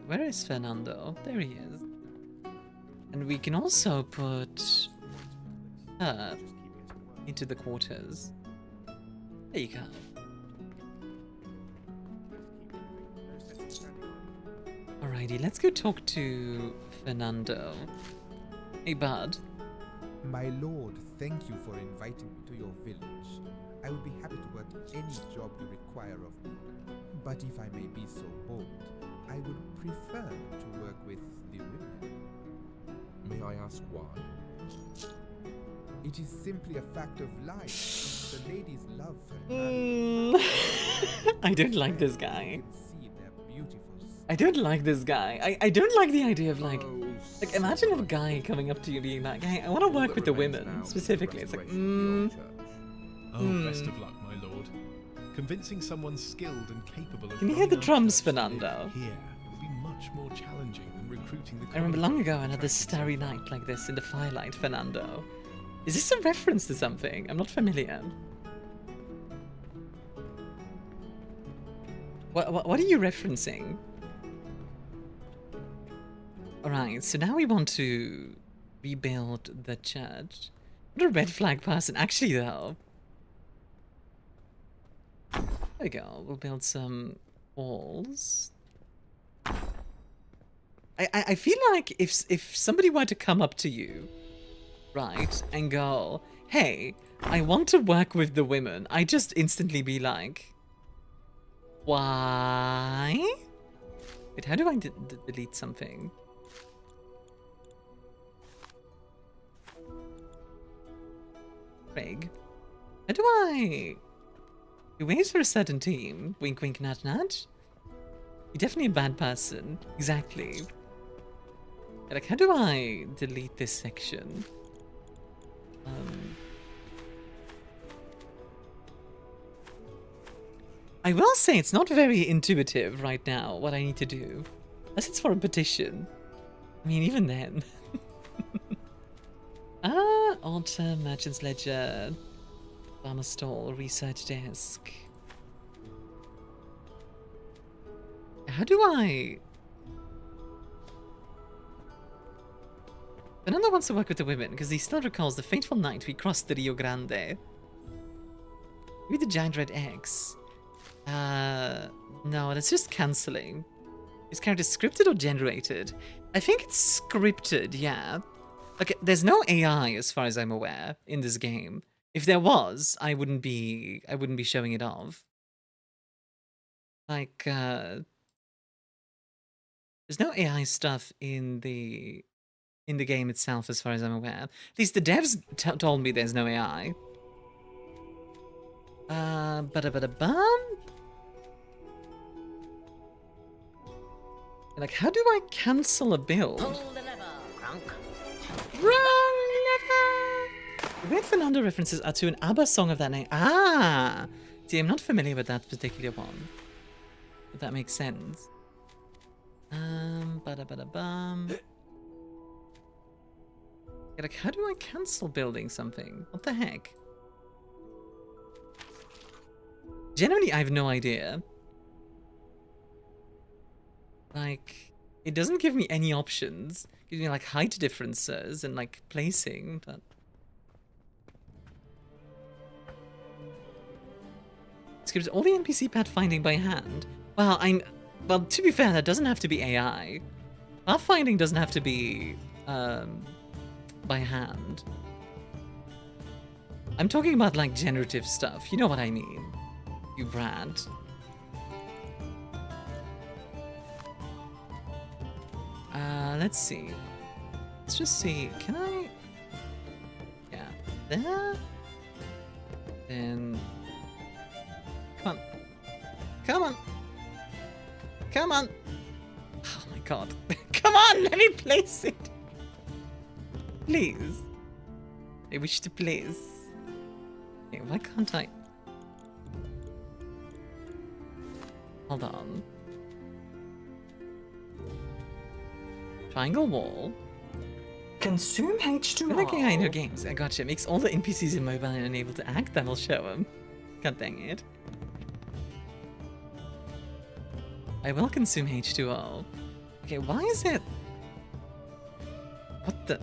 Where is Fernando? There he is. And we can also put her into the quarters. There you go. Alrighty, let's go talk to Fernando. Hey, bud. My lord, thank you for inviting me to your village. I would be happy to work any job you require of me. But if I may be so bold, I would prefer to work with the women. May I ask why? It is simply a fact of life. The ladies love I don't like this guy. I don't like this guy. I don't like the idea of like imagine a guy coming up to you being like, hey, I want to work with the women specifically. It's like, Best of luck, my lord. Convincing someone skilled and capable of Can you hear the running our drums, church to live Fernando? here will be much more challenging than recruiting the I remember long common ago folk I had this starry night like this in the firelight, Fernando. Is this a reference to something? I'm not familiar. What are you referencing? Alright, so now we want to rebuild the church. What a red flag person. Actually, though. There we go. We'll build some walls. I feel like if somebody were to come up to you, right, and go, hey, I want to work with the women, I'd just instantly be like, why? Wait, how do I delete something? Craig? How do I... You wait for a certain team. Wink, wink, nudge, nudge. You're definitely a bad person. Exactly. Like, how do I delete this section? I will say it's not very intuitive right now, what I need to do. Unless it's for a petition. I mean, even then. Altar, Merchant's Ledger, Farmer Stall, Research Desk. How do I... Fernando wants to work with the women because he still recalls the fateful night we crossed the Rio Grande. Maybe the giant red X. No, that's just cancelling. Is character scripted or generated? I think it's scripted, yeah. Okay, there's no AI as far as I'm aware in this game. If there was, I wouldn't be showing it off. Like, there's no AI stuff in the game itself as far as I'm aware. At least the devs told me there's no AI. Ba-da-ba-da-bum. Like, how do I cancel a build? Pull the lever, Crunk. Wrong lever! Weird Fernando references are to an ABBA song of that name. Ah! See, I'm not familiar with that particular one. But that makes sense. Ba-da-ba-da-bum. Yeah, like, how do I cancel building something? What the heck? Genuinely, I have no idea. Like, it doesn't give me any options. It gives me, like, height differences and, like, placing, but... It gives all the NPC pathfinding by hand. Well, well, to be fair, that doesn't have to be AI. Pathfinding doesn't have to be, by hand. I'm talking about, like, generative stuff. You know what I mean. You brat. Let's see. Let's just see. Can I... Yeah. There? Then... Come on. Come on. Come on. Oh my god. Come on, let me place it. Please. I wish to place. Okay, why can't I? Hold on. Triangle wall. Consume H2O. We're making I know games. I gotcha. It makes all the NPCs immobile and unable to act. That'll show them. God dang it. I will consume H2O. Okay, why is it... What the...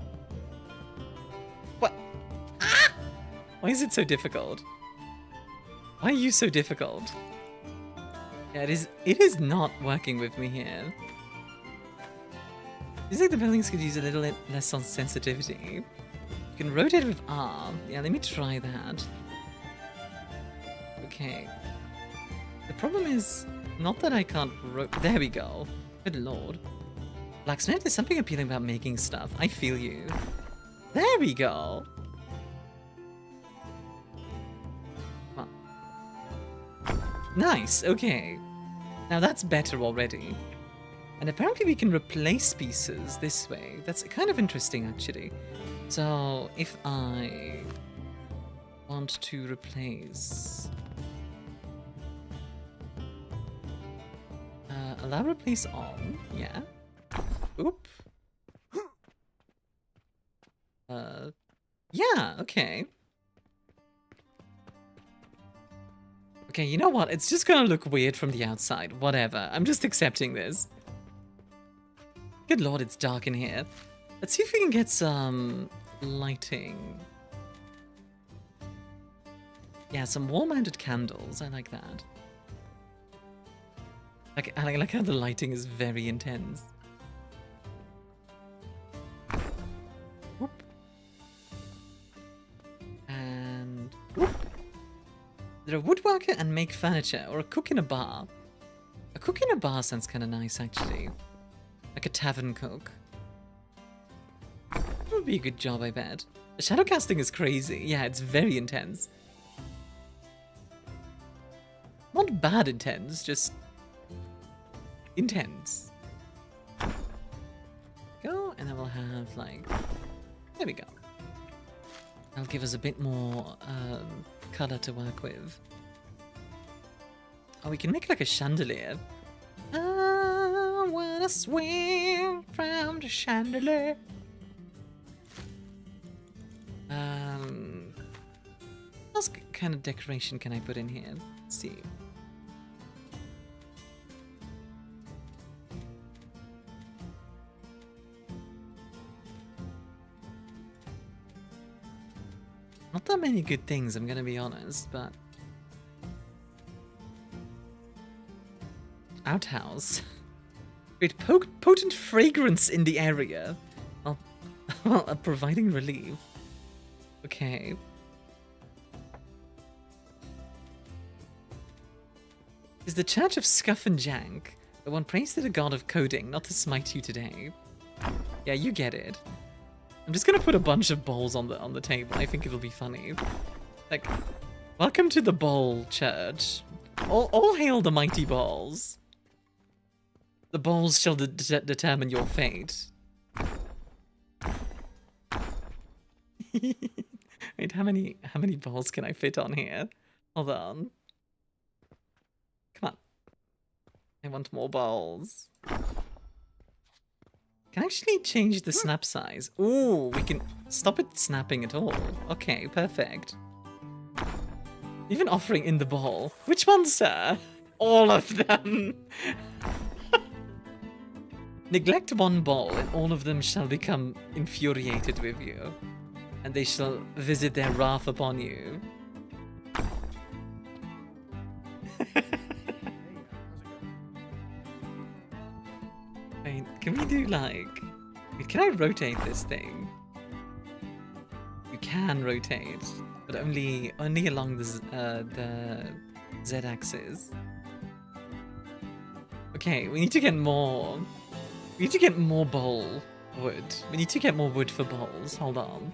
What? Ah! Why is it so difficult? Why are you so difficult? Yeah, it is not working with me here. Seems like the buildings could use a little less on sensitivity. You can rotate with R. Yeah, let me try that. Okay. The problem is not that I can't there we go. Good lord. Blacksmith, there's something appealing about making stuff. I feel you. There we go. Come on. Nice, okay. Now that's better already. And apparently we can replace pieces this way. That's kind of interesting, actually. So, if I want to replace... allow replace on, yeah. Oop. Yeah, okay. Okay, you know what? It's just gonna look weird from the outside. Whatever. I'm just accepting this. Good lord, it's dark in here. Let's see if we can get some lighting. Yeah, some wall-mounted candles. I like that. I like how the lighting is very intense. Whoop. And whoop. They're a woodworker and make furniture, or a cook in a bar. A cook in a bar sounds kind of nice, actually. Like a tavern cook. That would be a good job, I bet. The shadow casting is crazy. Yeah, it's very intense. Not bad intense, just intense. Go, and then we'll have like... There we go. That'll give us a bit more color to work with. Oh, we can make like a chandelier. I wanna swing from the chandelier. What else kind of decoration can I put in here? Let's see. Not that many good things, I'm gonna be honest, but... Outhouse. Great potent fragrance in the area. Well, providing relief. Okay. Is the Church of Scuff and Jank, the one prays to the god of coding, not to smite you today. Yeah, you get it. I'm just gonna put a bunch of bowls on the table. I think it'll be funny. Like, welcome to the bowl church. All hail the mighty bowls. The bowls shall determine your fate. Wait, how many balls can I fit on here? Hold on. Come on. I want more balls. Can I actually change the snap size? Ooh, we can stop it snapping at all. Okay, perfect. Even offering in the ball. Which one, sir? All of them. Neglect one ball, and all of them shall become infuriated with you, and they shall visit their wrath upon you. Wait, can we do like... Can I rotate this thing? You can rotate, but only along the Z-axis. Okay, we need to get more... We need to get more bowl wood. We need to get more wood for bowls. Hold on.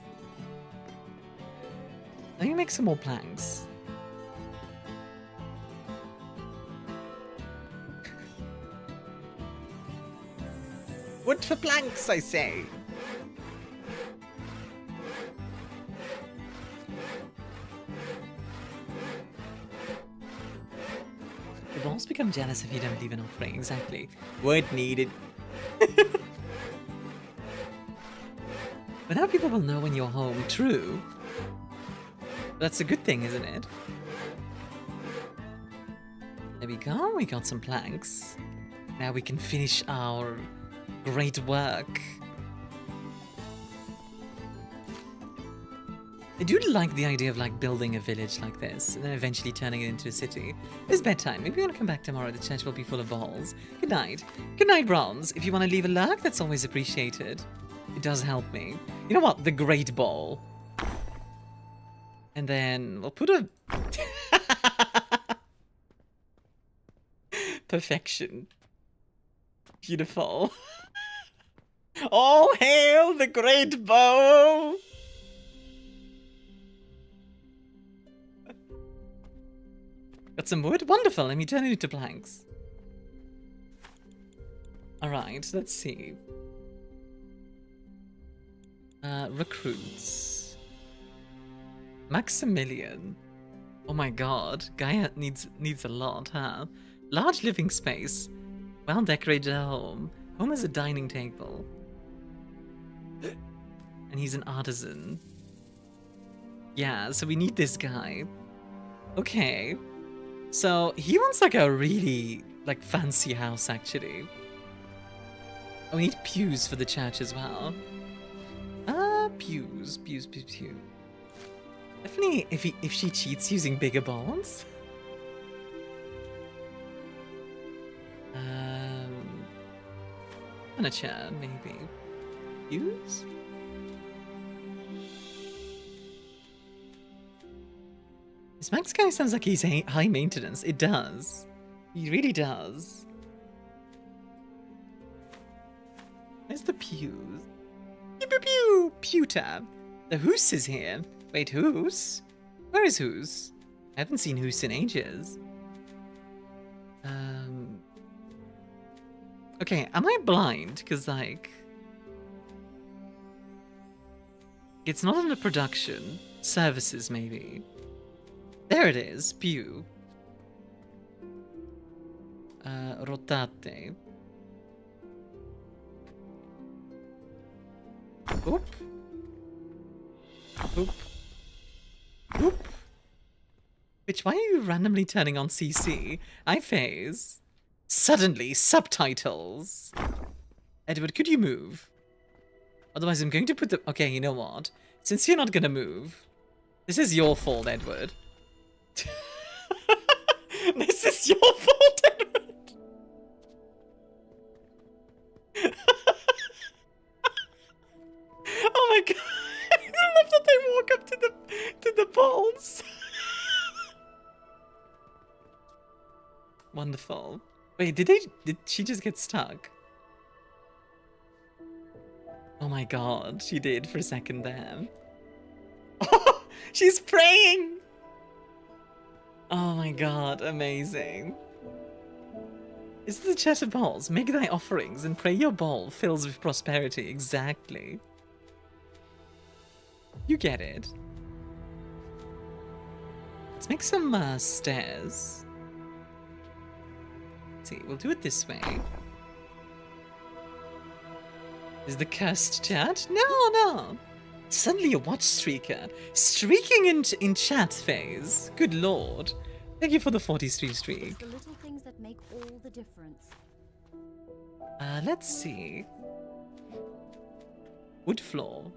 Let me make some more planks. Wood for planks, I say. The balls become jealous if you don't leave an offering. Exactly. Word needed. But now people will know when you're home. True. That's a good thing, isn't it? There we go. We got some planks. Now we can finish our great work. I do like the idea of like building a village like this and then eventually turning it into a city. It's bedtime. Maybe you want to come back tomorrow. The church will be full of balls. Good night. Good night, Bronze. If you want to leave a lurk, that's always appreciated. It does help me. You know what? The Great Ball. And then we'll put a... Perfection. Beautiful. All hail the Great Bow! Got some wood? Wonderful, let me turn it into planks. Alright, let's see. Recruits. Maximilian. Oh my god, Gaia needs a lot, huh? Large living space. Well decorated home. Home has a dining table. And he's an artisan. Yeah, so we need this guy. Okay. So he wants like a really like fancy house actually. Oh, we need pews for the church as well. Pews. Definitely if she cheats using bigger balls. Furniture, maybe. Pews? This Max guy sounds like he's high maintenance. It does. He really does. Where's the pews? Pew pew pew! Pewter. The Hoos is here. Wait, Hoos? Where is Hoos? I haven't seen Hoos in ages. Okay, am I blind? Because, like... It's not under production. Services, maybe. There it is. Pew. Rotate. Oop. Oop. Oop. Bitch, why are you randomly turning on CC? I phase. Suddenly, subtitles. Edward, could you move? Otherwise, I'm going to put the... Okay, you know what? Since you're not going to move, this is your fault, Edward. This is your fault, Edward. Oh my god. I love that they walk up to the balls. Wonderful. Wait, did she just get stuck? Oh my god, she did for a second there. Oh, she's praying! Oh my god, amazing. Is the church of balls? Make thy offerings and pray your bowl fills with prosperity. Exactly. You get it. Let's make some stairs. Let's see, we'll do it this way. Is the cursed chat? No. Suddenly a watch streaker. Streaking in chat phase. Good lord. Thank you for the 40 streak. It's the little things that make all the difference. Let's see. Wood floor.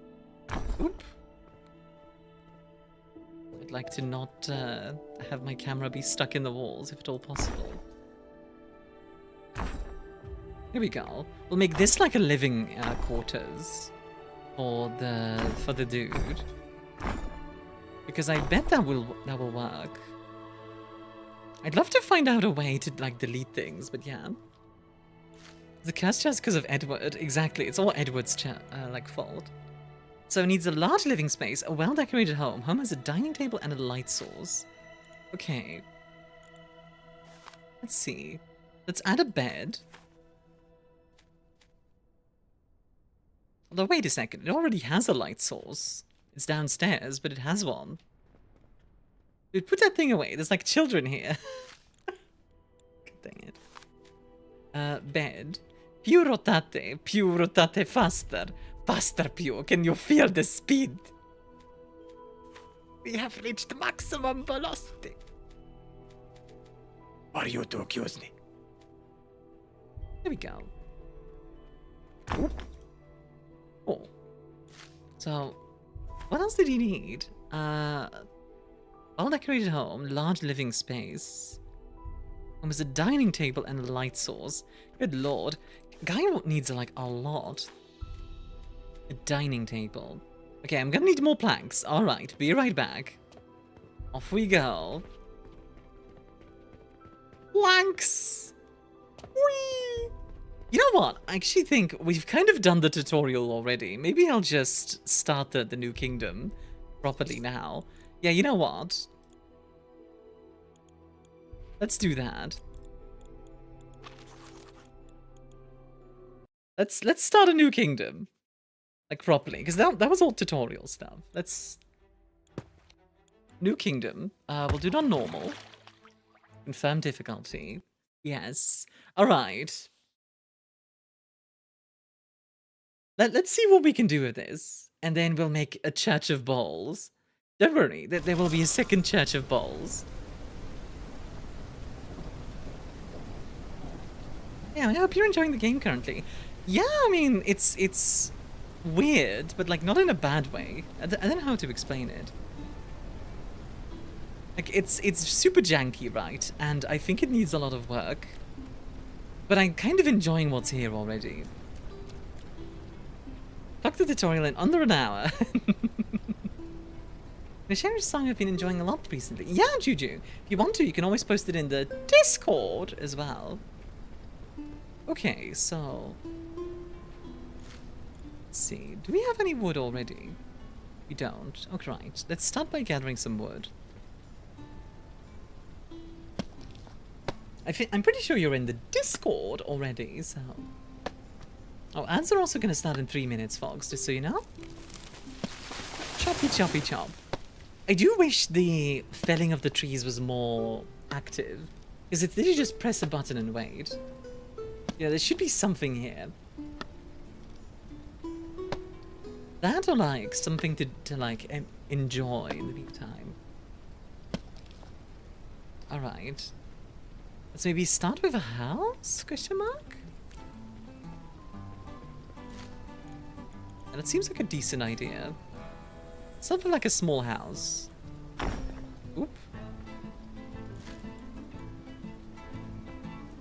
Oop. I'd like to not have my camera be stuck in the walls, if at all possible. Here we go. We'll make this like a living quarters for the dude, because I bet that will work. I'd love to find out a way to like delete things, but yeah. The curse just because of Edward. Exactly, it's all Edward's like fault. So it needs a large living space, a well-decorated home. Home has a dining table and a light source. Okay. Let's see. Let's add a bed. Although, wait a second. It already has a light source. It's downstairs, but it has one. Dude, put that thing away. There's like children here. God dang it. Bed. Più rotate faster. Faster, più. Can you feel the speed? We have reached maximum velocity. Are you to accuse me? There we go. Oop. Oh. So, what else did he need? Well-decorated home, large living space. There was a dining table and a light source. Good lord. Guy needs like a lot. A dining table. Okay, I'm gonna need more planks. Alright, be right back. Off we go. Planks! Whee! You know what? I actually think we've kind of done the tutorial already. Maybe I'll just start the new kingdom properly now. Yeah, you know what? Let's do that. Let's start a new kingdom. Like properly, because that was all tutorial stuff. Let's... New kingdom. We'll do it on normal. Confirm difficulty. Yes. Alright. Let's see what we can do with this. And then we'll make a church of bowls. Don't worry, there will be a second church of bowls. Yeah, I hope you're enjoying the game currently. Yeah, I mean, it's weird, but like not in a bad way. I don't know how to explain it. Like it's super janky, right? And I think it needs a lot of work. But I'm kind of enjoying what's here already. Fuck the tutorial in under an hour. The Sherry's song I've been enjoying a lot recently. Yeah, Juju. If you want to, you can always post it in the Discord as well. Okay, so... Let's see. Do we have any wood already? We don't. Okay, right. Let's start by gathering some wood. I'm pretty sure you're in the Discord already, so... Oh, ads are also going to start in 3 minutes, folks, just so you know. Choppy, choppy, chop. I do wish the felling of the trees was more active. Because it's literally just press a button and wait. Yeah, there should be something here. That or like something to like enjoy in the meantime. Alright. Let's maybe start with a house? Question mark? And it seems like a decent idea. Something like a small house. Oop.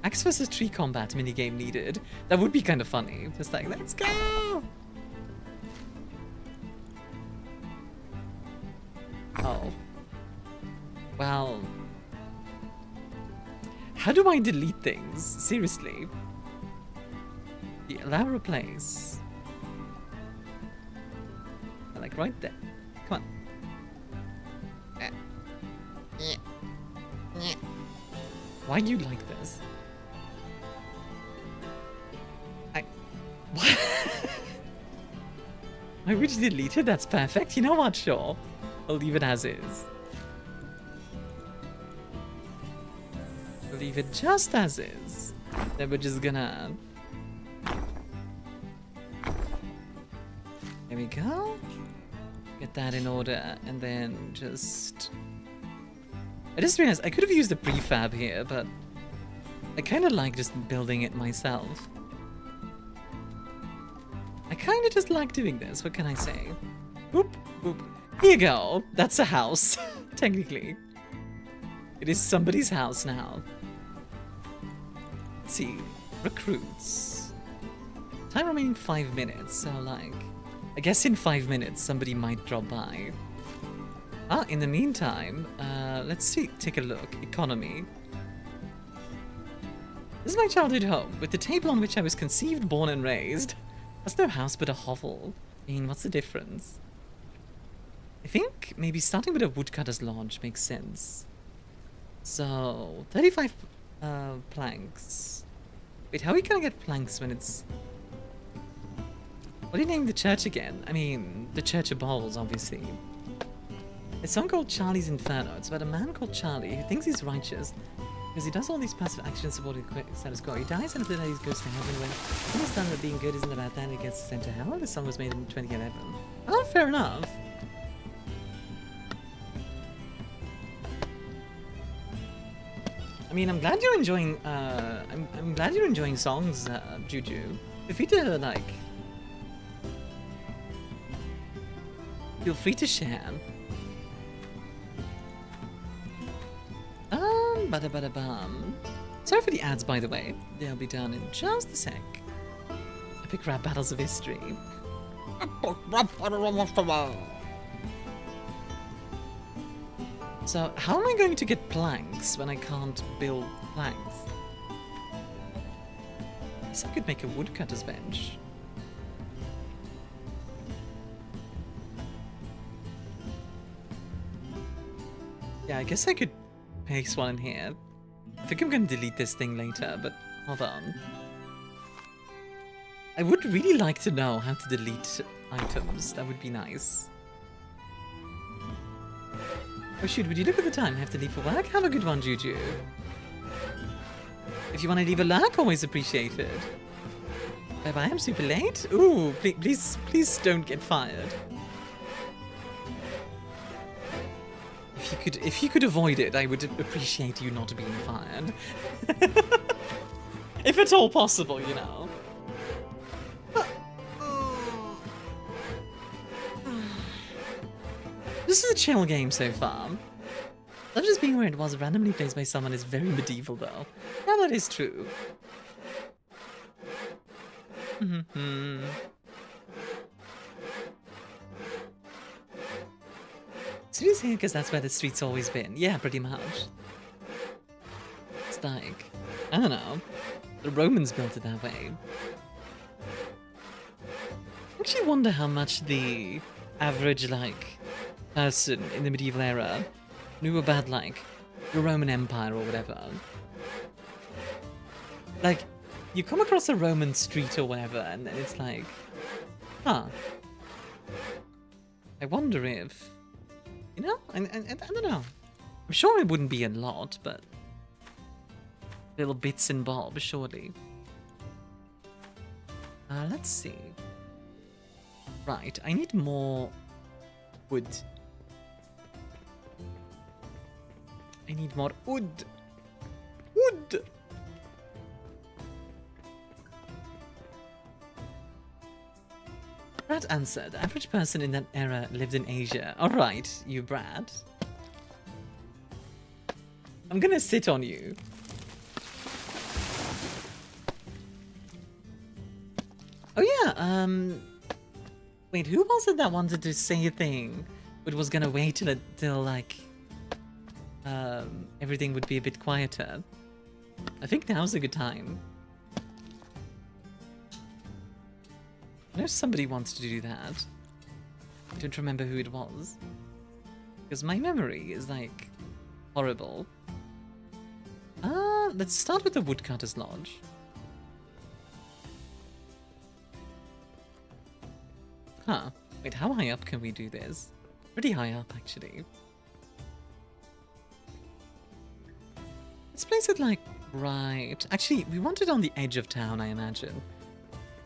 Axe vs tree combat minigame needed. That would be kind of funny. Just like, let's go! Oh. Well. How do I delete things? Seriously. Allow replace. Like right there. Come on. Why do you like this? Why Why would you delete it? That's perfect. You know what? Sure. I'll leave it as is. I'll leave it just as is. Then we're just gonna... There we go. Get that in order, and then just... I just realized I could have used a prefab here, but I kind of like just building it myself. I kind of just like doing this. What can I say? Boop, boop. Here you go. That's a house, technically. It is somebody's house now. Let's see. Recruits. Time remaining 5 minutes, so like... I guess in 5 minutes somebody might drop by. Ah, in the meantime, let's see, take a look. Economy. This is my childhood home, with the table on which I was conceived, born and raised. That's no house but a hovel. I mean, what's the difference? I think maybe starting with a woodcutter's lodge makes sense. So, 35 planks. Wait, how are we gonna get planks when it's... What do you name the church again? I mean, the Church of Bowls, obviously. There's a song called Charlie's Inferno. It's about a man called Charlie who thinks he's righteous because he does all these passive actions supporting the status quo. He dies and after that he goes to heaven when he understands that being good isn't about that and he gets sent to hell. This song was made in 2011. Oh, fair enough. I mean, I'm glad you're enjoying, I'm glad you're enjoying songs, Juju. Feel free to, like... Feel free to share. Bada-bada-bum. Sorry for the ads, by the way. They'll be done in just a sec. Epic rap battles of history. So, how am I going to get planks when I can't build planks? I guess I could make a woodcutter's bench. Yeah, I guess I could paste one in here. I think I'm going to delete this thing later, but hold on. I would really like to know how to delete items. That would be nice. Oh shoot, would you look at the time? I have to leave for work? Have a good one, Juju. If you want to leave a like, always appreciated. Bye-bye, I'm super late. Ooh, please don't get fired. If you could avoid it, I would appreciate you not being fired. If at all possible, you know. This is a chill game so far. Love just being where it was randomly placed by someone is very medieval though. Yeah, that is true. Seriously, here because that's where the street's always been. Yeah, pretty much. It's like, I don't know. The Romans built it that way. I actually wonder how much the average, like, person in the medieval era knew about, like, the Roman Empire or whatever. Like, you come across a Roman street or whatever, and then it's like, huh. I wonder if, you know, I don't know. I'm sure it wouldn't be a lot, but little bits and bobs, surely. Let's see. Right, I need more wood. I need more wood. Wood! Brad answered, the average person in that era lived in Asia. Alright, you Brad. I'm gonna sit on you. Oh yeah, wait, who was it that wanted to say a thing, but was gonna wait till like, everything would be a bit quieter? I think now's a good time. I know somebody wants to do that. I don't remember who it was. Because my memory is, like, horrible. Let's start with the Woodcutter's Lodge. Huh. Wait, how high up can we do this? Pretty high up, actually. Let's place it like right. Actually, we want it on the edge of town, I imagine.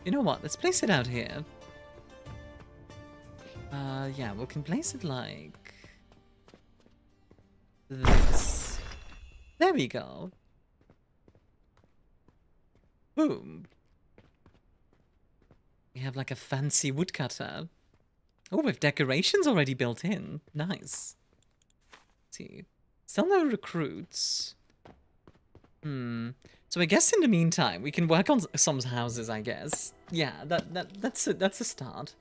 You know what? Let's place it out here. Yeah, we can place it like this. There we go. Boom. We have like a fancy woodcutter. Oh, with decorations already built in. Nice. Let's see. Still no recruits. So I guess in the meantime, we can work on some houses, I guess. Yeah, that's a start.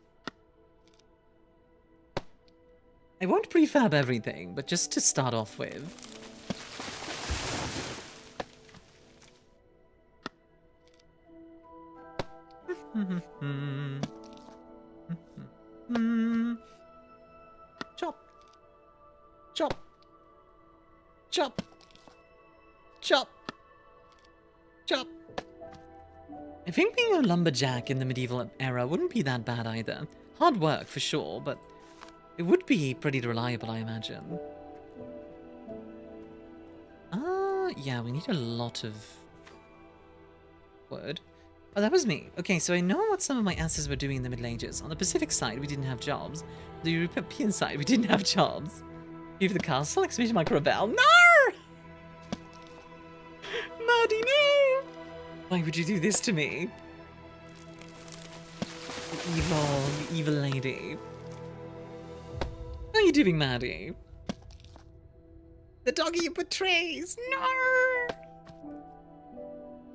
I won't prefab everything, but just to start off with. Chop. Chop. Chop. Chop. Chop. I think being a lumberjack in the medieval era wouldn't be that bad either. Hard work for sure, but it would be pretty reliable, I imagine. Yeah, we need a lot of wood. Oh, that was me. Okay, so I know what some of my ancestors were doing in the Middle Ages. On the Pacific side, we didn't have jobs. The European side, we didn't have jobs. Leave the castle, exclamation mark, rebel. No! Maddie, no! Why would you do this to me? You evil lady. How are you doing, Maddie? The doggy betrays! No!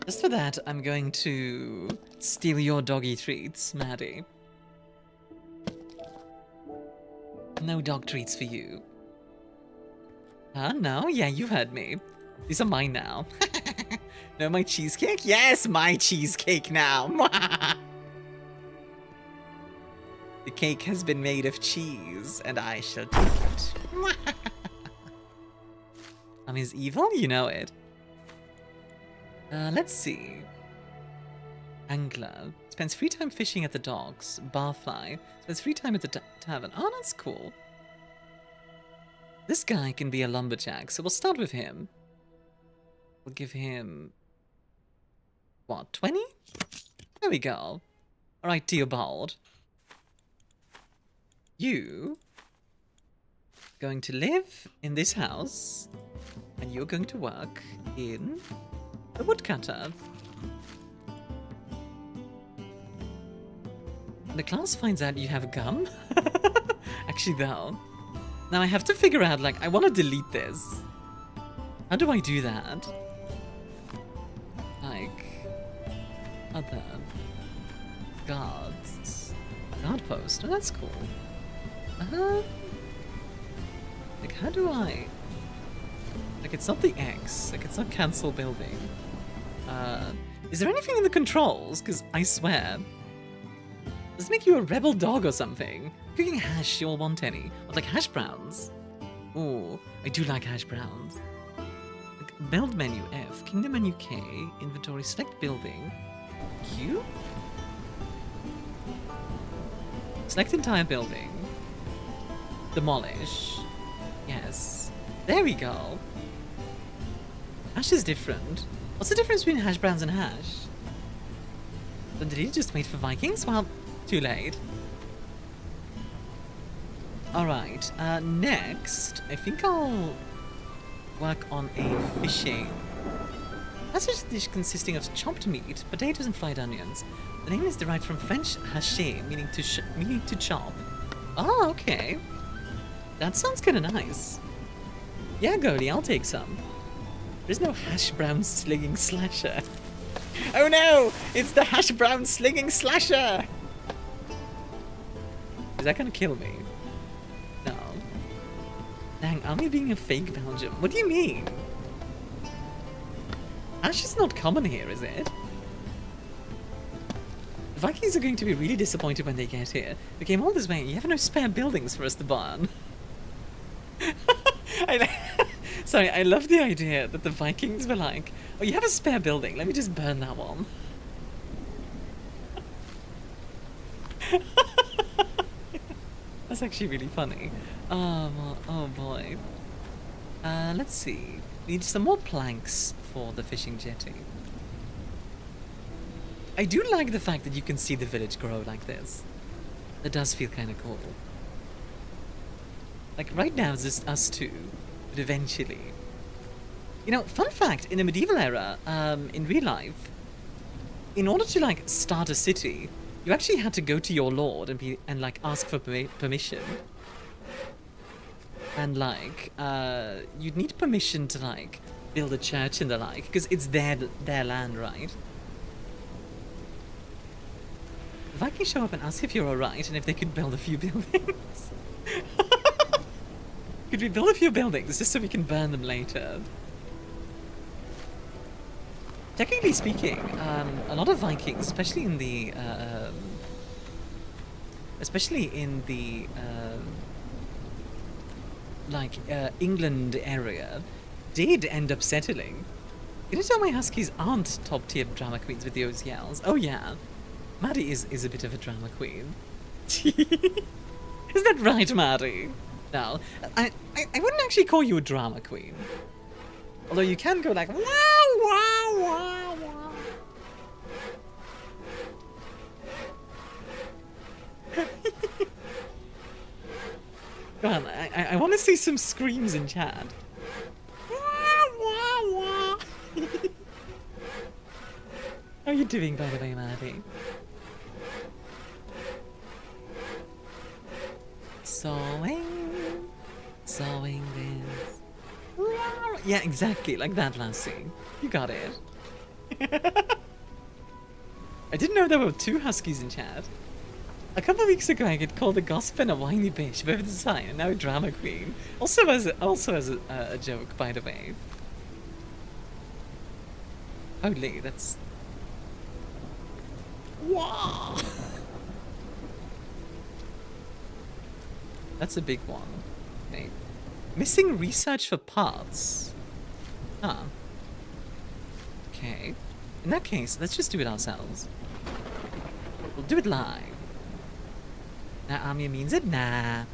Just for that, I'm going to steal your doggy treats, Maddie. No dog treats for you. Huh? No? Yeah, you heard me. These are mine now. No, my cheesecake? Yes, my cheesecake now. The cake has been made of cheese, and I shall take it. I'm his evil? You know it. Let's see. Angler. Spends free time fishing at the docks. Barfly. Spends free time at the tavern. Oh, that's cool. This guy can be a lumberjack, so we'll start with him. We'll give him... what, 20? There we go. Alright, Theobald. You... going to live in this house, and you're going to work in the woodcutter. When the class finds out you have gum? Actually, though. Now I have to figure out, like, I want to delete this. How do I do that? Like... other... guards... guard post. Oh, that's cool. Like, how do I... like, it's not the X. Like, it's not cancel building. Is there anything in the controls? Because I swear... does it make you a rebel dog or something? Cooking hash, you'll want any. Or, like, hash browns. Ooh, I do like hash browns. Like, build menu F, kingdom menu K, inventory, select building. Q? Select entire building. Demolish. Yes. There we go. Hash is different. What's the difference between hash browns and hash? Then did he just wait for Vikings? Well, too late. Alright, next, I think I'll work on a fishing. That's a dish consisting of chopped meat, potatoes and fried onions. The name is derived from French haché, meaning to chop. Oh, okay. That sounds kind of nice. Yeah, Goldie, I'll take some. There's no hash brown slinging slasher. Oh no! It's the hash brown slinging slasher! Is that gonna kill me? No. Dang, Army being a fake Belgium. What do you mean? Hash is not common here, is it? The Vikings are going to be really disappointed when they get here. We came all this way, you have no spare buildings for us to burn. Sorry, I love the idea that the Vikings were like, oh, you have a spare building, let me just burn that one. That's actually really funny. Oh boy. Let's see. We need some more planks for the fishing jetty. I do like the fact that you can see the village grow like this. That does feel kind of cool. Like right now it's just us two, but eventually. You know, fun fact, in the medieval era, in real life, in order to like start a city, you actually had to go to your lord and like ask for permission. And like, you'd need permission to like build a church and the like, because it's their land, right? The Vikings show up and ask if you're alright and if they could build a few buildings. Could we build a few buildings just so we can burn them later? Technically speaking, a lot of Vikings, especially in the England area, did end up settling. You know, tell my Huskies aren't top tier drama queens with those yells. Oh yeah, Maddie is a bit of a drama queen. Is that right, Maddie? No, I wouldn't actually call you a drama queen. Although you can go like, wow, wow, wow, wow. Go on, I want to see some screams in chat. Wow, wow, wow. How are you doing, by the way, Maddie? Sawing this. Yeah, exactly, like that last scene. You got it. I didn't know there were 2 Huskies in chat. A couple of weeks ago, I get called a gossip and a whiny bitch, both the sign, and now a drama queen. Also as a joke, by the way. Holy, that's... Wow! That's a big one. Okay. Missing research for parts. Huh. Okay. In that case, let's just do it ourselves. We'll do it live. Now Armia means it? Nah.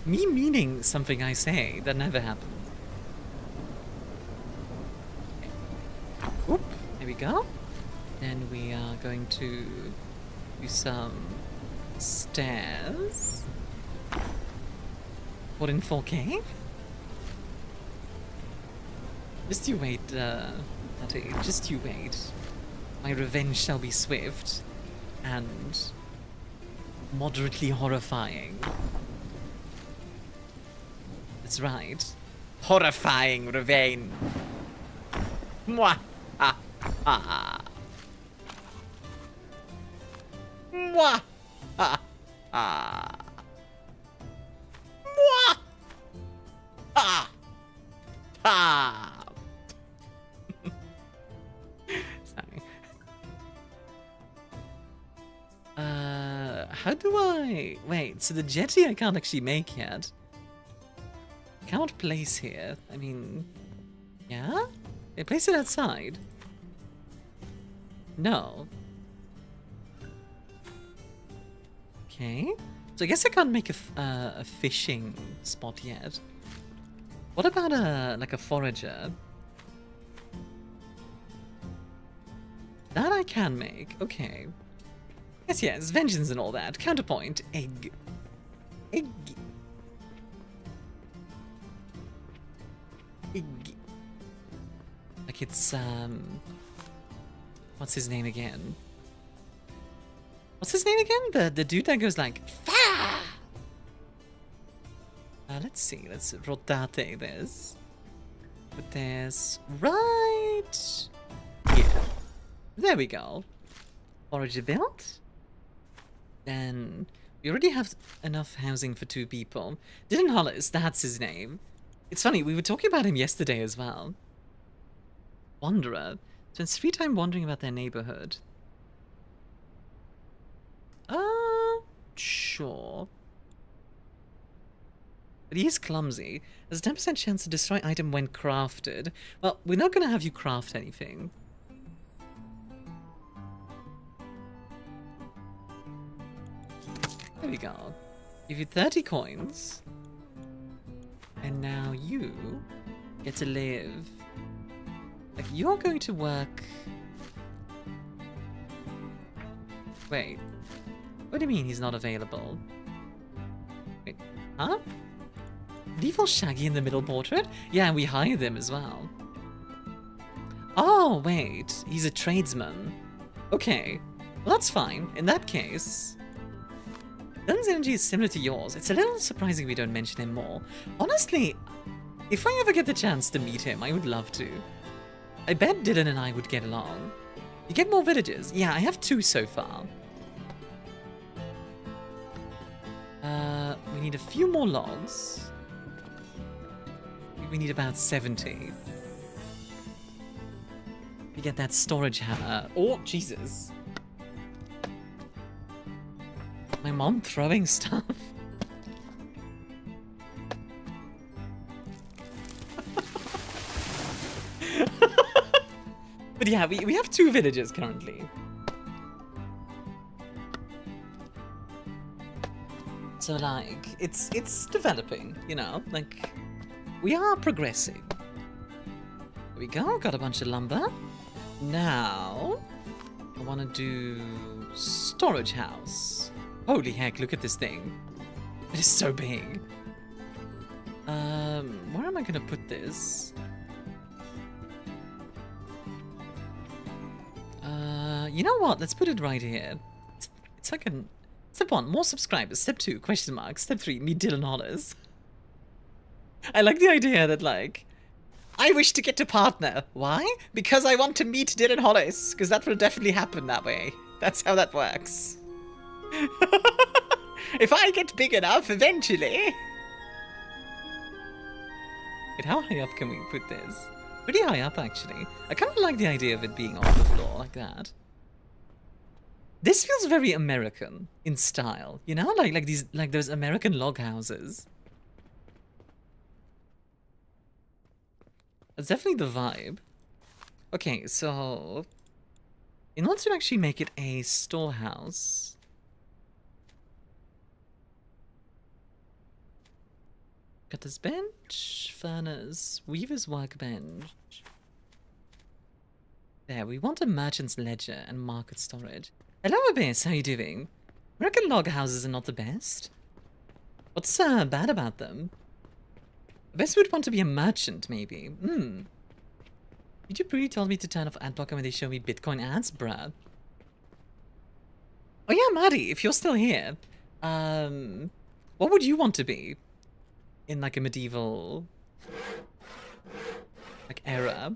Me meaning something I say, that never happens. Okay. Oop, there we go. Then we are going to do some stairs. What, in 4K? Just you wait, Natty, just you wait. My revenge shall be swift and moderately horrifying. That's right. Horrifying revenge. Mwah! Ha! Ha! Mwah! Ha! Ha! Mwah! Ha! Ha! Sorry. How do I... Wait, so the jetty I can't actually make yet. Cannot place here. I mean... Yeah? They place it outside? No. Okay. So I guess I can't make a fishing spot yet. What about like a forager? That I can make. Okay. Yes, vengeance and all that. Counterpoint. Egg. Egg. Egg. Like it's, what's his name again? What's his name again? The dude that goes like, Fah! Let's see. Let's rotate this. Put this right here. There we go. Forager built. Then we already have enough housing for 2 people. Dylan Hollis, that's his name. It's funny, we were talking about him yesterday as well. Wanderer. Spends free time wandering about their neighborhood. Sure. But he is clumsy. There's a 10% chance to destroy item when crafted. Well, we're not going to have you craft anything. There we go. Give you 30 coins. And now you get to live. Like, you're going to work... Wait. What do you mean he's not available? Wait, huh? Default Shaggy in the middle portrait? Yeah, we hired him as well. Oh, wait. He's a tradesman. Okay. Well, that's fine. In that case... Dylan's energy is similar to yours. It's a little surprising we don't mention him more. Honestly, if I ever get the chance to meet him, I would love to. I bet Dylan and I would get along. You get more villages? Yeah, I have 2 so far. We need a few more logs. We need about 70. We get that storage hammer. Oh, Jesus. My mom throwing stuff. But yeah, we have 2 villages currently. So like, it's developing, you know, like, we are progressing. There we go, got a bunch of lumber. Now, I want to do storage house. Holy heck, look at this thing. It is so big. Where am I gonna put this? You know what? Let's put it right here. It's like an... Step 1, more subscribers. Step 2, question mark. Step 3, meet Dylan Hollis. I like the idea that, like, I wish to get a partner. Why? Because I want to meet Dylan Hollis. Because that will definitely happen that way. That's how that works. If I get big enough, eventually. Wait, how high up can we put this? Pretty high up, actually. I kind of like the idea of it being off the floor like that. This feels very American in style, you know, like those American log houses. That's definitely the vibe. Okay, so in order to actually make it a storehouse, got this bench, furnace, weaver's workbench. There, we want a merchant's ledger and market storage. Hello, Abyss, how you doing? American log houses are not the best. What's bad about them? Abyss would want to be a merchant, maybe. YouTube really told me to turn off ad blocker when they show me Bitcoin ads, bruh. Oh yeah, Maddie, if you're still here, what would you want to be in like a medieval like era?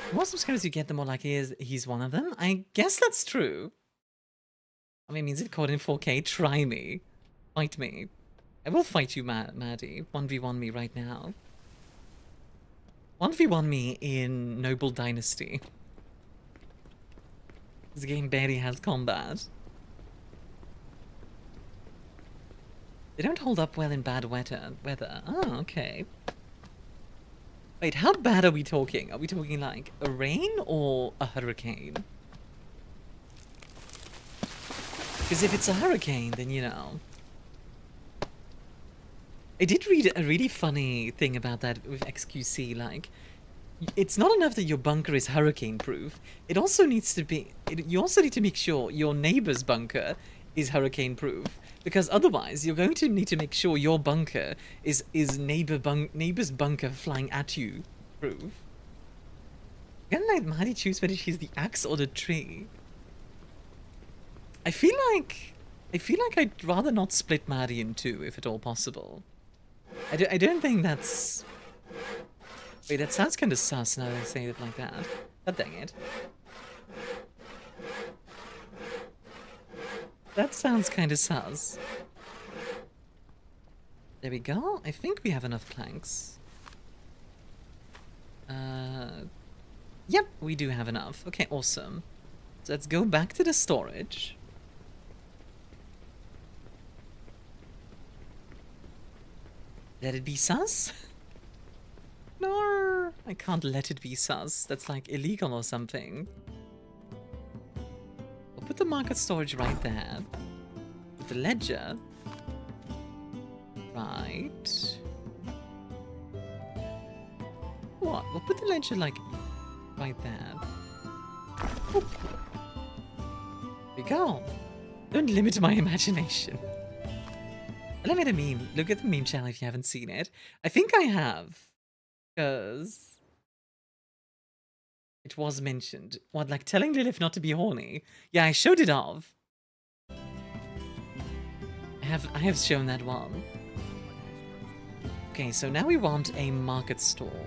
The more subscribers you get, the more likely he's one of them. I guess that's true. I mean, means it caught in 4K. Try me. Fight me. I will fight you, Maddie. 1v1 me right now. 1v1 me in Noble Dynasty. This game barely has combat. They don't hold up well in bad weather. Oh, okay. Wait, how bad are we talking? Are we talking like a rain or a hurricane? Because if it's a hurricane, then you know. I did read a really funny thing about that with XQC, like, it's not enough that your bunker is hurricane proof, it also needs to be, you also need to make sure your neighbor's bunker is hurricane proof, because otherwise you're going to need to make sure your bunker is neighbor's bunker flying at you proof. I'm gonna let Maddie choose whether she's the axe or the tree. I feel like I'd rather not split Maddie in two if at all possible. I don't think that's... Wait, that sounds kind of sus now that I say it like that. God dang it. That sounds kind of sus. There we go. I think we have enough planks. Yep, we do have enough. Okay, awesome. So let's go back to the storage. Let it be sus? No, I can't let it be sus. That's like illegal or something. We'll put put the market storage right there. Put the ledger. Right. What? We'll put the ledger like right there. Oop. There we go. Don't limit my imagination. I made a meme. Look at the meme channel if you haven't seen it. I think I have. Because it was mentioned. What, like telling Lilith not to be horny? Yeah, I showed it off. I have shown that one. Okay, so now we want a market stall.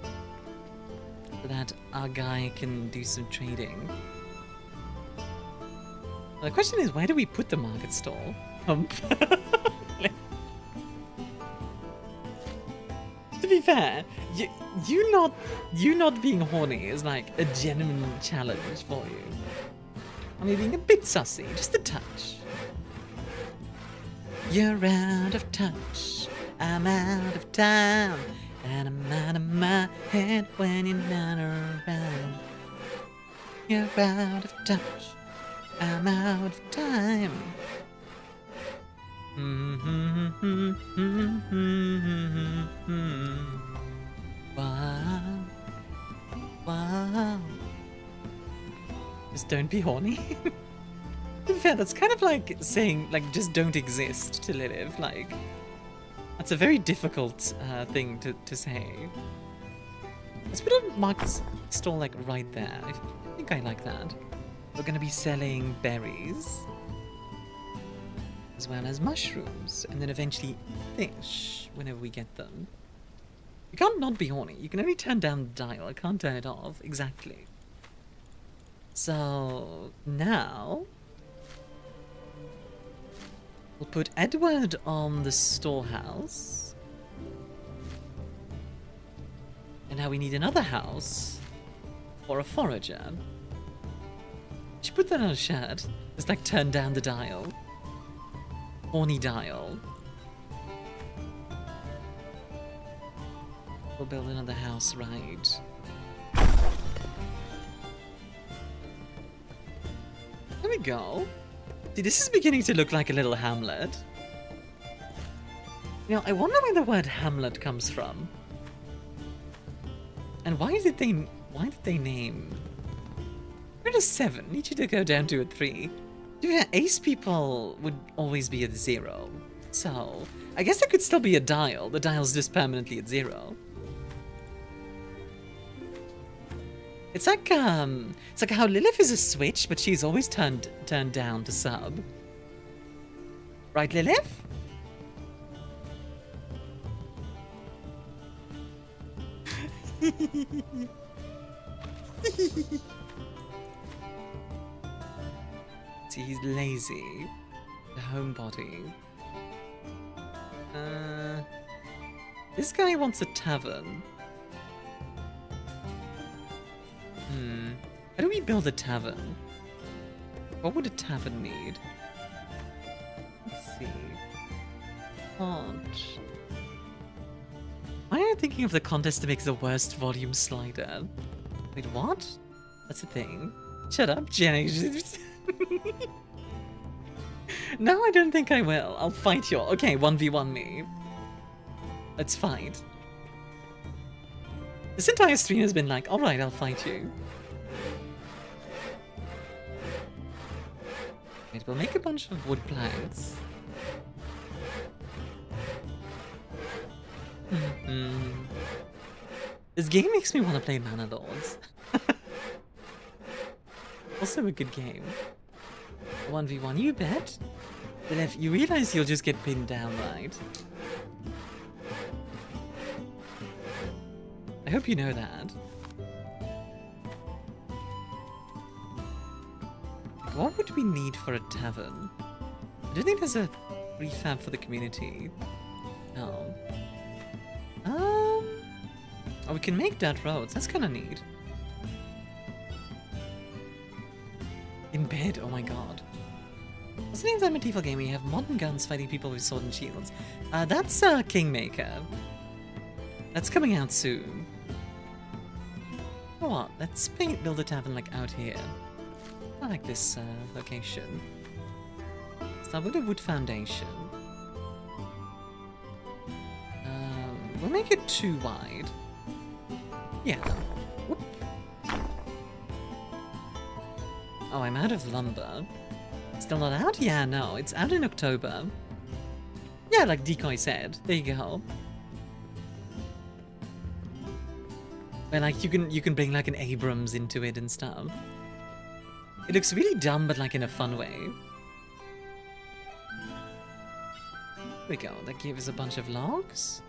So that our guy can do some trading. Well, the question is, where do we put the market stall? To be fair, you not being horny is like a genuine challenge for you. I mean, being a bit sussy, just a touch. You're out of touch, I'm out of time, and I'm out of my head when you're not around. You're out of touch, I'm out of time. Wow. Wow. Just don't be horny. To be fair, that's kind of like saying, like, just don't exist to Lilith. Like, that's a very difficult thing to say. Let's put a market stall, like, right there. I think I like that. We're gonna be selling berries. As well as mushrooms, and then eventually fish whenever we get them. You can't not be horny. You can only turn down the dial. I can't turn it off. Exactly. So now we'll put Edward on the storehouse. And now we need another house for a forager. Should put that on a shirt. Just like turn down the dial. Horny dial. We'll build another house, right? There we go. See, this is beginning to look like a little hamlet. You know, I wonder where the word hamlet comes from. And why did they name... We're at a 7. Need you to go down to a 3. Yeah, ace people would always be at 0. So, I guess there could still be a dial. The dial's just permanently at 0. It's like how Lilith is a switch, but she's always turned down to sub. Right, Lilith? See, he's lazy. The homebody. This guy wants a tavern. How do we build a tavern? What would a tavern need? Let's see. Launch. Why am I thinking of the contest to make the worst volume slider? Wait, what? That's a thing. Shut up, Jenny. No, I don't think I will. I'll fight you. Okay, 1v1 me. Let's fight. This entire stream has been like, alright, I'll fight you. Wait, we'll make a bunch of wood planks. This game makes me want to play Mana Lords. Also a good game. 1v1, you bet. But if you realize you'll just get pinned down, right? I hope you know that. What would we need for a tavern? I don't think there's a refab for the community. No. Oh, we can make dirt roads. That's kind of neat. In bed, oh my god. What's the name of that medieval game where you have modern guns fighting people with sword and shields? That's Kingmaker. That's coming out soon. You know what? Let's build a tavern like out here. I like this location. Start with a wood foundation. We'll make it too wide. Yeah. Whoop. Oh, I'm out of lumber. Still not out? Yeah, no, it's out in October. Yeah, like Decoy said. There you go. Where like you can bring like an Abrams into it and stuff. It looks really dumb, but like in a fun way. There we go. That gave us a bunch of logs.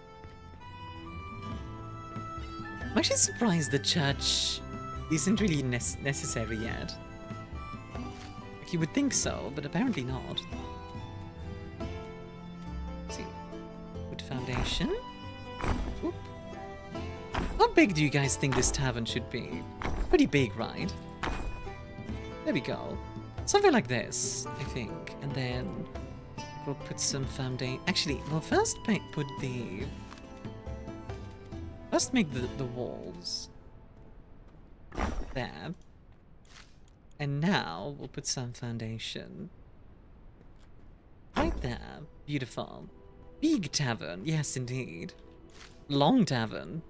I'm actually surprised the church isn't really necessary yet. Like you would think so, but apparently not. Let's see. Wood foundation. Whoop. How big do you guys think this tavern should be? Pretty big, right? There we go. Something like this, I think. And then we'll put some foundation. Actually, we'll first put the... First make the walls. There. And now we'll put some foundation. Right there. Beautiful. Big tavern. Yes, indeed. Long tavern.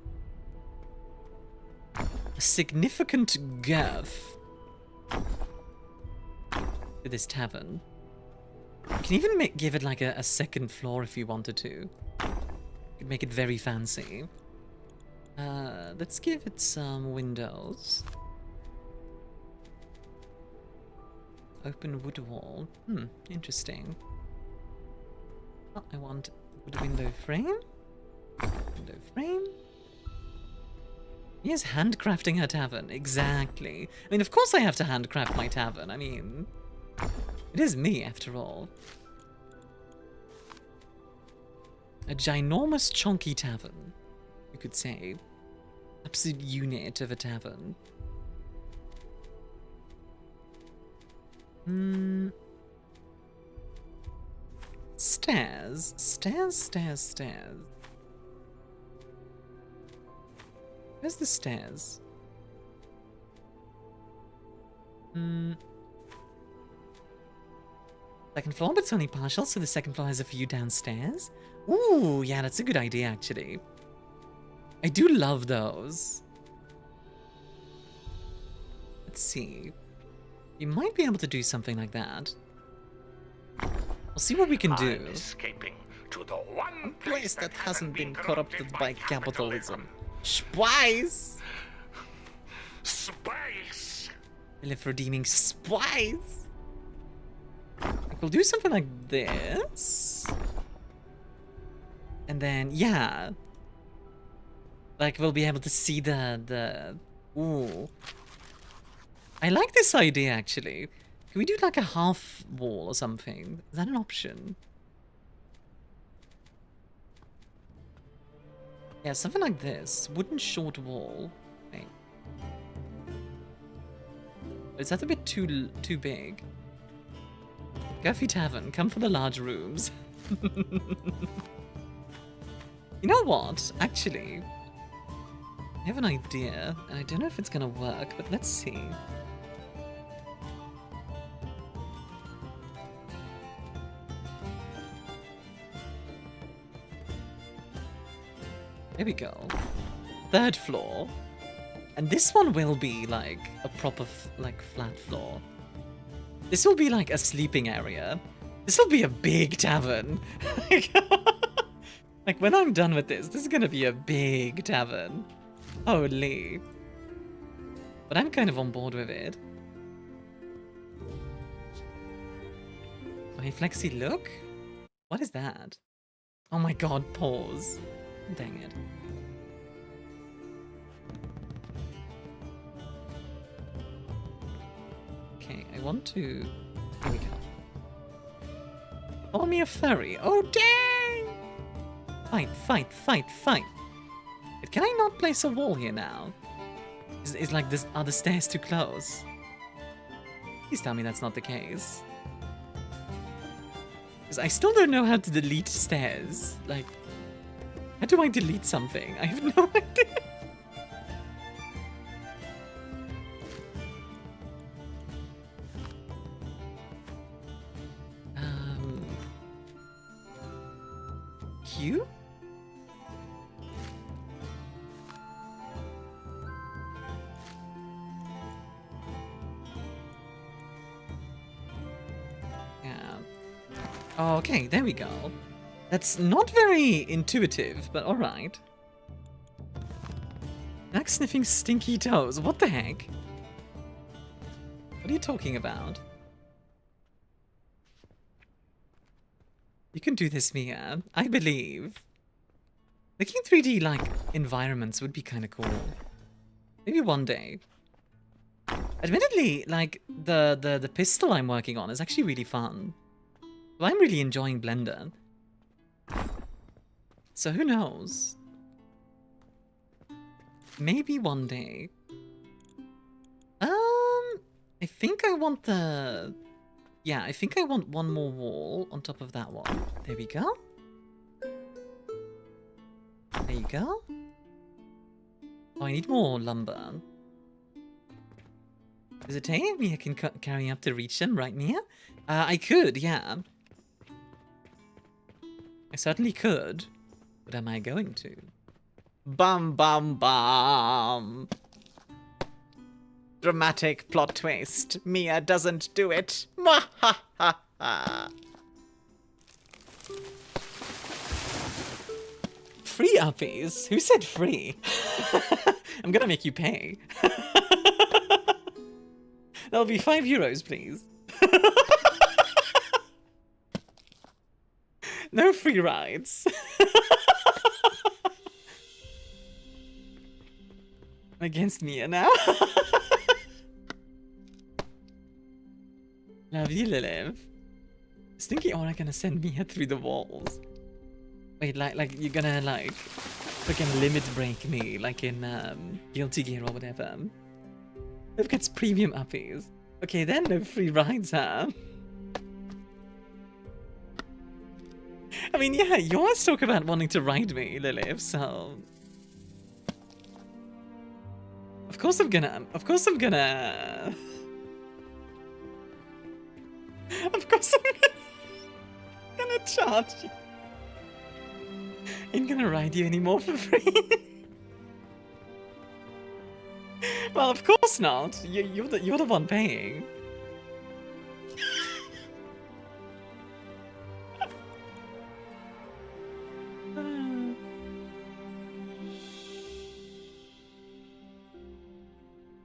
A significant girth to this tavern. You can even give it like a second floor if you wanted to. You could make it very fancy. Let's give it some windows. Open wood wall. Interesting. Oh, I want wood window frame. Window frame. He is handcrafting her tavern. Exactly. I mean, of course I have to handcraft my tavern. I mean, it is me after all. A ginormous chonky tavern, you could say. Absolute unit of a tavern. Stairs. Stairs, stairs, stairs. Where's the stairs? Second floor, but it's only partial, so the second floor has a view downstairs. Ooh, yeah, that's a good idea, actually. I do love those. Let's see. You might be able to do something like that. We'll see what we can do. I'm escaping to the one place that hasn't been corrupted by capitalism. Spies! Spies! We live for redeeming spies! We'll do something like this. And then, yeah. Like, we'll be able to see the... Ooh. I like this idea, actually. Can we do like a half wall or something? Is that an option? Yeah, something like this. Wooden short wall. Wait. Is that a bit too big? Guffy Tavern, come for the large rooms. You know what? Actually, I have an idea, and I don't know if it's gonna work, but let's see. There we go. Third floor. And this one will be like a proper like flat floor. This will be like a sleeping area. This will be a big tavern. Like when I'm done with this is gonna be a big tavern. Holy. But I'm kind of on board with it. My flexi look? What is that? Oh my god, pause. Dang it. Okay, I want to... Here we go. Call me a furry. Oh, dang! Fight, fight, fight, fight. But can I not place a wall here now? Is like this... Are the stairs too close? Please tell me that's not the case. Because I still don't know how to delete stairs. Like... How do I delete something? I have no idea. you? Yeah. Oh, okay, there we go. That's not very intuitive, but alright. Neck sniffing stinky toes. What the heck? What are you talking about? You can do this, Mia. I believe. Making 3D, like, environments would be kind of cool. Maybe one day. Admittedly, like, the pistol I'm working on is actually really fun. Well, I'm really enjoying Blender. So who knows? Maybe one day. I think I want the... Yeah, I think I want one more wall on top of that one. There we go. There you go. Oh, I need more lumber. Is it hey? Mia can carry up to reach them, right, Mia? I could, yeah. I certainly could. But am I going to? Bum bum bum. Dramatic plot twist. Mia doesn't do it. Mwahaha. Free uppies? Who said free? I'm gonna make you pay. That'll be €5, please. No free rides. Against Mia now. Love you, Liliv. Stinky aura gonna send Mia through the walls. Wait, like you're gonna like freaking limit break me, like in Guilty Gear or whatever. Liv gets premium uppies. Okay, then no free rides, huh? I mean, yeah, you always talk about wanting to ride me, Liliv, so... Of course I'm gonna... Of course I'm gonna charge you. Ain't gonna ride you anymore for free. Well, of course not. You're the one paying.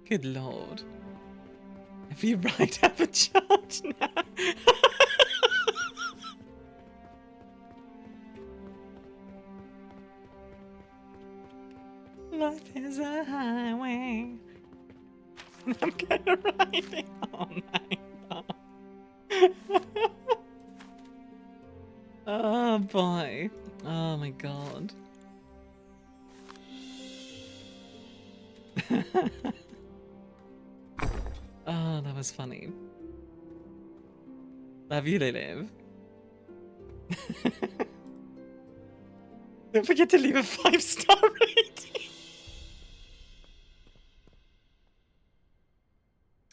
Good lord. Every ride have a charge now. Life is a highway. I'm gonna ride it all night long. Oh boy. Oh my god. Oh, that was funny. Love you, Liliv. Don't forget to leave a 5-star rating.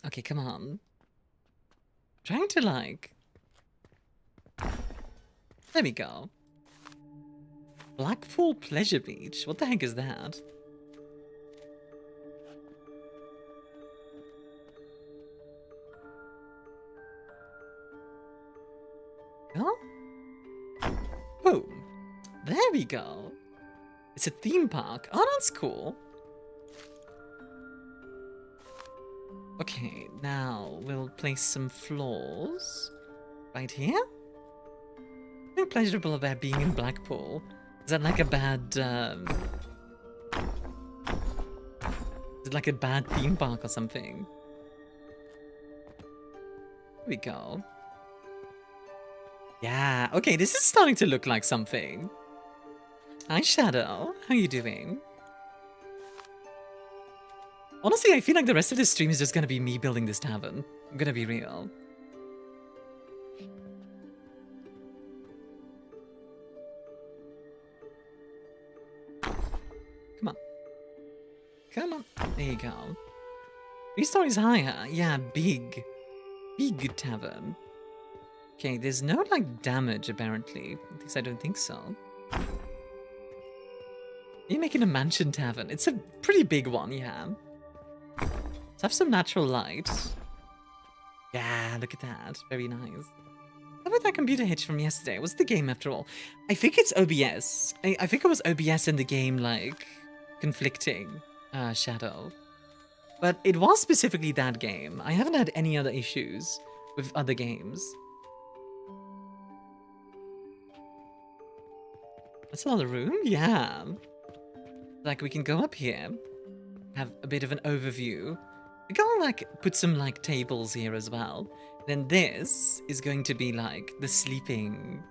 Okay, come on. Trying to like... There we go. Blackpool Pleasure Beach. What the heck is that? Oh? Boom. There we go. It's a theme park. Oh, that's cool. Okay, now we'll place some floors right here. Nothing pleasurable about being in Blackpool. Is that like a bad, is it like a bad theme park or something? Here we go. Yeah, okay, this is starting to look like something. Hi, Shadow. How you doing? Honestly, I feel like the rest of this stream is just gonna be me building this tavern. I'm gonna be real. Come on. Come on. There you go. 3 stories higher. Yeah, big. Big tavern. Okay, there's no, like, damage, apparently. At least I don't think so. You're making a mansion tavern. It's a pretty big one, yeah. Let's have some natural light. Yeah, look at that. Very nice. How about that computer hitch from yesterday? What's the game after all? I think it's OBS. I think it was OBS in the game, like, conflicting Shadow. But it was specifically that game. I haven't had any other issues with other games. That's another room? Yeah. Like, we can go up here, have a bit of an overview. We can, like, put some, like, tables here as well. Then this is going to be, like, the sleeping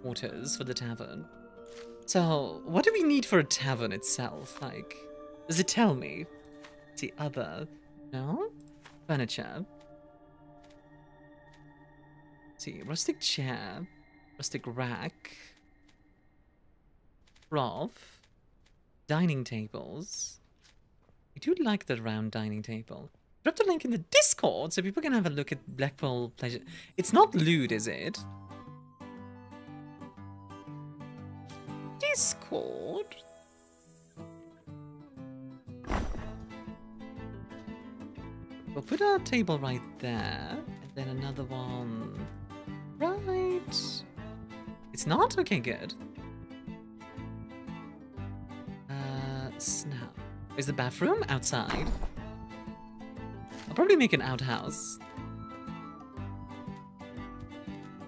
quarters for the tavern. So, what do we need for a tavern itself? Like, does it tell me? The other... No? Furniture. Let's see, rustic chair, rustic rack, trough, dining tables. I do like the round dining table. Drop the link in the Discord so people can have a look at Blackpool Pleasure. It's not lewd, is it? Discord? We'll put our table right there, and then another one right... It's not? Okay, good. Snap. Is the bathroom outside? I'll probably make an outhouse.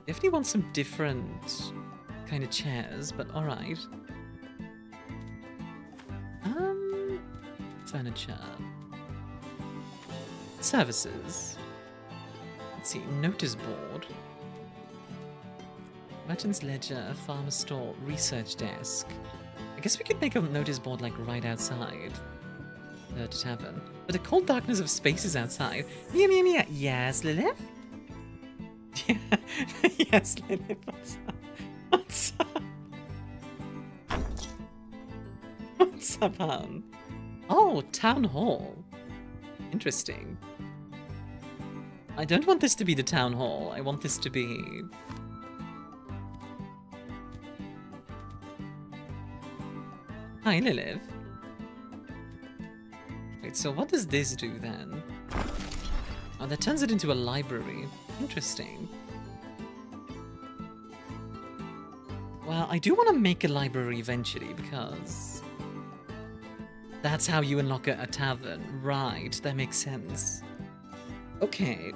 Definitely want some different kind of chairs, but alright. Furniture. Services. Let's see, notice board. Merchant's ledger, farmer store, research desk. I guess we could make a notice board like right outside the tavern. But the cold darkness of space is outside. Mia, Mia, Mia. Yes, Lilith? Yeah. Yes, Lilith. What's up? What's up, hon? Oh, town hall. Interesting. I don't want this to be the town hall. I want this to be... Hi, Lilith. Wait, so what does this do then? Oh, that turns it into a library. Interesting. Well, I do want to make a library eventually because... That's how you unlock a tavern. Right, that makes sense. Okay.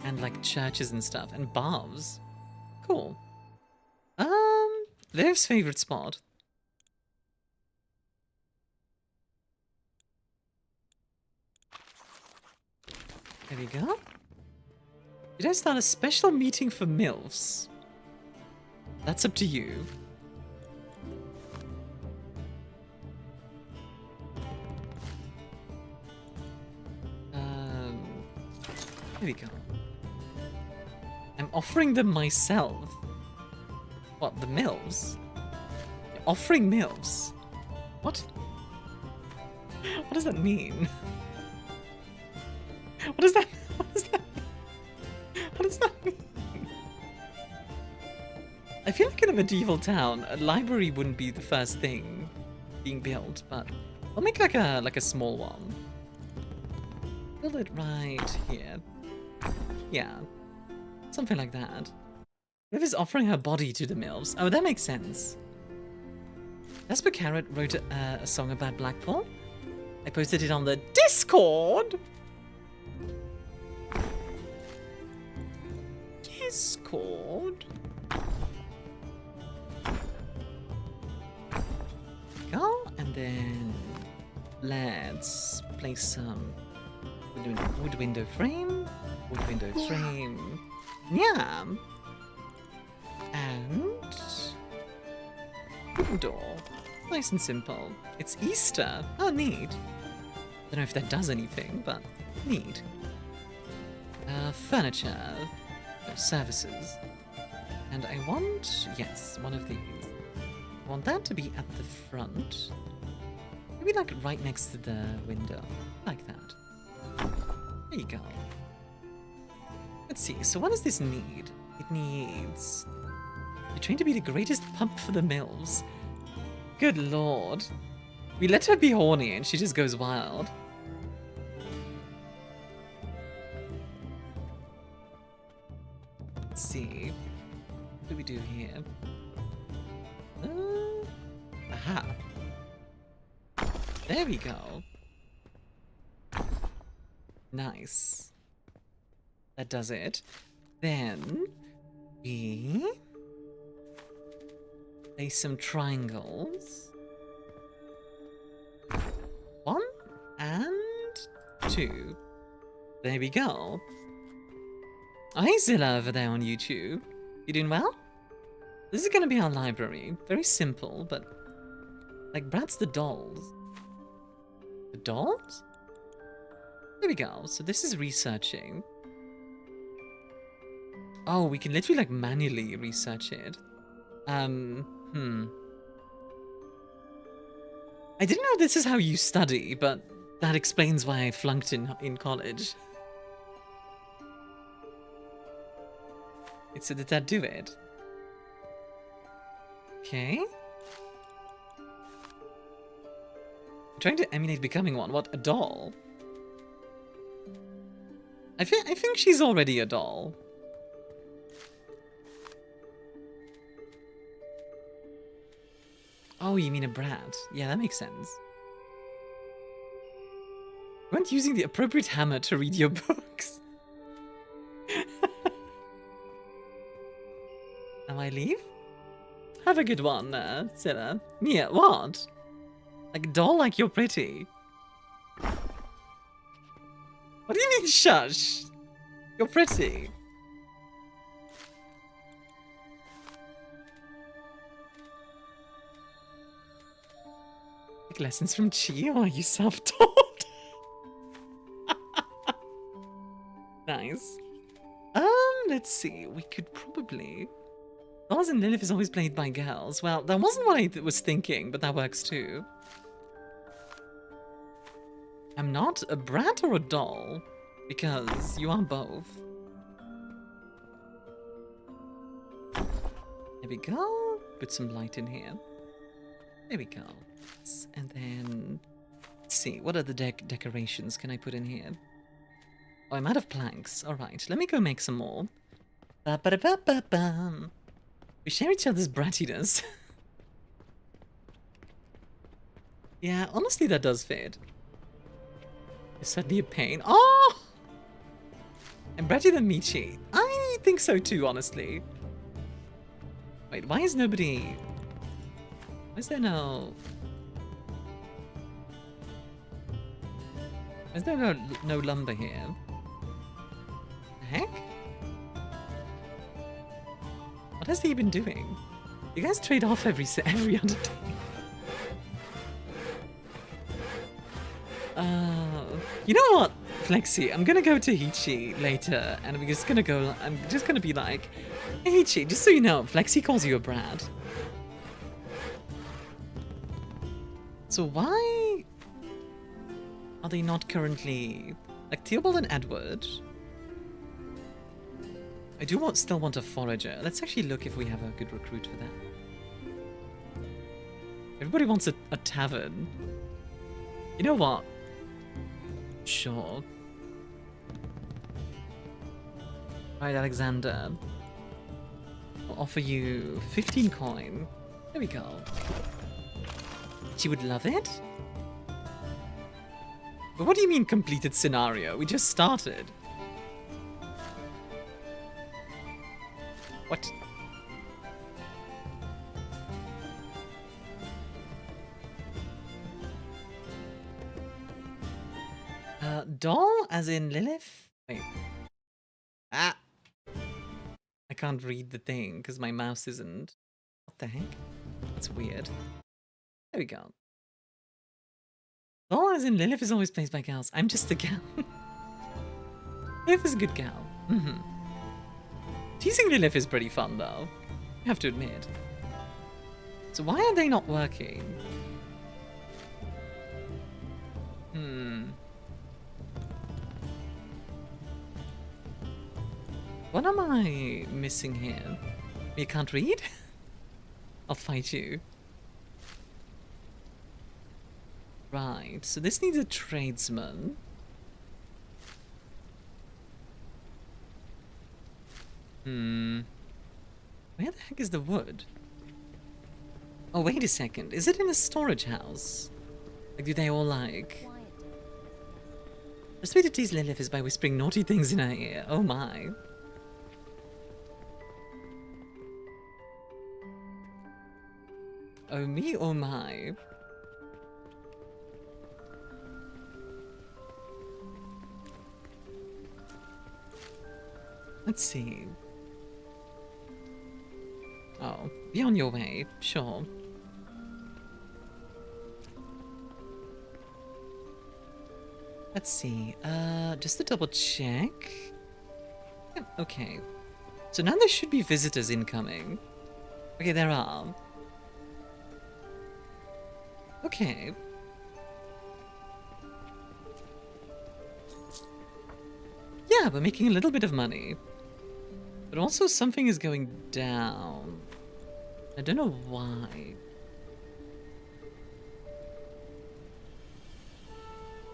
And like churches and stuff. And bars. Cool. Liv's favorite spot. There we go. Did I start a special meeting for MILFs? That's up to you. There we go. I'm offering them myself. What, the MILFs? You're offering MILFs? What? What does that mean? What does that mean? What does that mean? I feel like in a medieval town, a library wouldn't be the first thing being built, but I'll make like a small one. Build it right here. Yeah. Something like that. Liv is offering her body to the MILFs. Oh, that makes sense. Jasper Carrot wrote a song about Blackpool. I posted it on the Discord. Discord. Go, and then let's place some wood window frame. Wood window frame. Yeah. And wooden door. Nice and simple. It's Easter. Oh, neat. Don't know if that does anything, but neat. Furniture. No, services. And I want, yes, one of these. I want that to be at the front. Maybe like right next to the window. Like that. There you go. Let's see, so what does this need? It needs You're trying to be the greatest pump for the mills. Good lord. We let her be horny and she just goes wild. Let's see. What do we do here? Aha. There we go. Nice. That does it. Then we place some triangles. 1 and 2. There we go. Oh, hey Zilla over there on YouTube. You doing well? This is gonna be our library. Very simple, but like Brad's the dolls. The dolls? There we go. So this is researching. Oh, we can literally like manually research it. I didn't know this is how you study, but that explains why I flunked in college. So did that do it? Okay. I'm trying to emulate becoming one. What, a doll? I think she's already a doll. Oh, you mean a brat? Yeah, that makes sense. You weren't using the appropriate hammer to read your books. Now I leave? Have a good one, Sarah. Mia, what? Like doll like you're pretty. What do you mean shush? You're pretty. Like lessons from Chi, or are you self-taught? Nice. Let's see. We could probably... Dolls and Lilith is always played by girls. Well, that wasn't what I was thinking, but that works too. I'm not a brat or a doll, because you are both. There we go. Put some light in here. There we go. And then, let's see, what other decorations can I put in here? Oh, I'm out of planks. All right, let me go make some more. Ba-ba-da-ba-ba-bum. We share each other's brattiness. Yeah, honestly, that does fit. It's certainly a pain. Oh! I'm brattier than Michi. I think so too, honestly. Wait, why is nobody... Why is there no... Why is there no lumber here? The heck? What has he been doing? You guys trade off every other day. You know what, Flexi? I'm gonna go to Hichi later, and we're just gonna go. I'm just gonna be like, hey, Hichi, just so you know, Flexi calls you a brat. So why are they not currently like Theobald and Edward? I do still want a forager. Let's actually look if we have a good recruit for that. Everybody wants a tavern. You know what? Sure. Alright, Alexander. I'll offer you 15 coin. There we go. She would love it? But what do you mean completed scenario? We just started. What? Doll as in Lilith? Wait. Ah! I can't read the thing because my mouse isn't. What the heck? That's weird. There we go. Doll as in Lilith is always played by gals. I'm just a gal. Lilith is a good gal. Teasing Lilith is pretty fun though. I have to admit. So why are they not working? What am I missing here? You can't read? I'll fight you. Right, so this needs a tradesman. Where the heck is the wood? Oh, wait a second. Is it in a storage house? Like, do they all like... The way to tease Lilith is by whispering naughty things in her ear. Oh my. Oh me, oh my. Let's see. Oh, be on your way, sure. Let's see, just to double check. Yeah, okay. So now there should be visitors incoming. Okay, there are. Okay. Yeah, we're making a little bit of money. But also something is going down. I don't know why.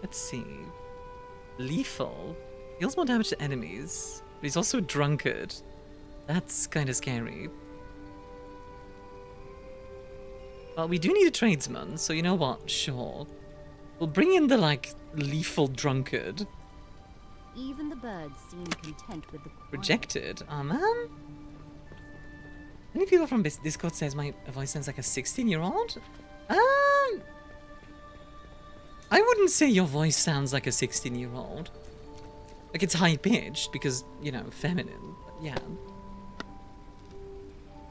Let's see. Lethal. Deals more damage to enemies. But he's also a drunkard. That's kind of scary. Well, we do need a tradesman, so you know what? Sure. We'll bring in the, like, lethal drunkard. Even the birds seem content with the quiet. Rejected? Oh, man. Many people from Discord says my voice sounds like a 16-year-old. I wouldn't say your voice sounds like a 16-year-old. Like, it's high-pitched because, you know, feminine. But yeah.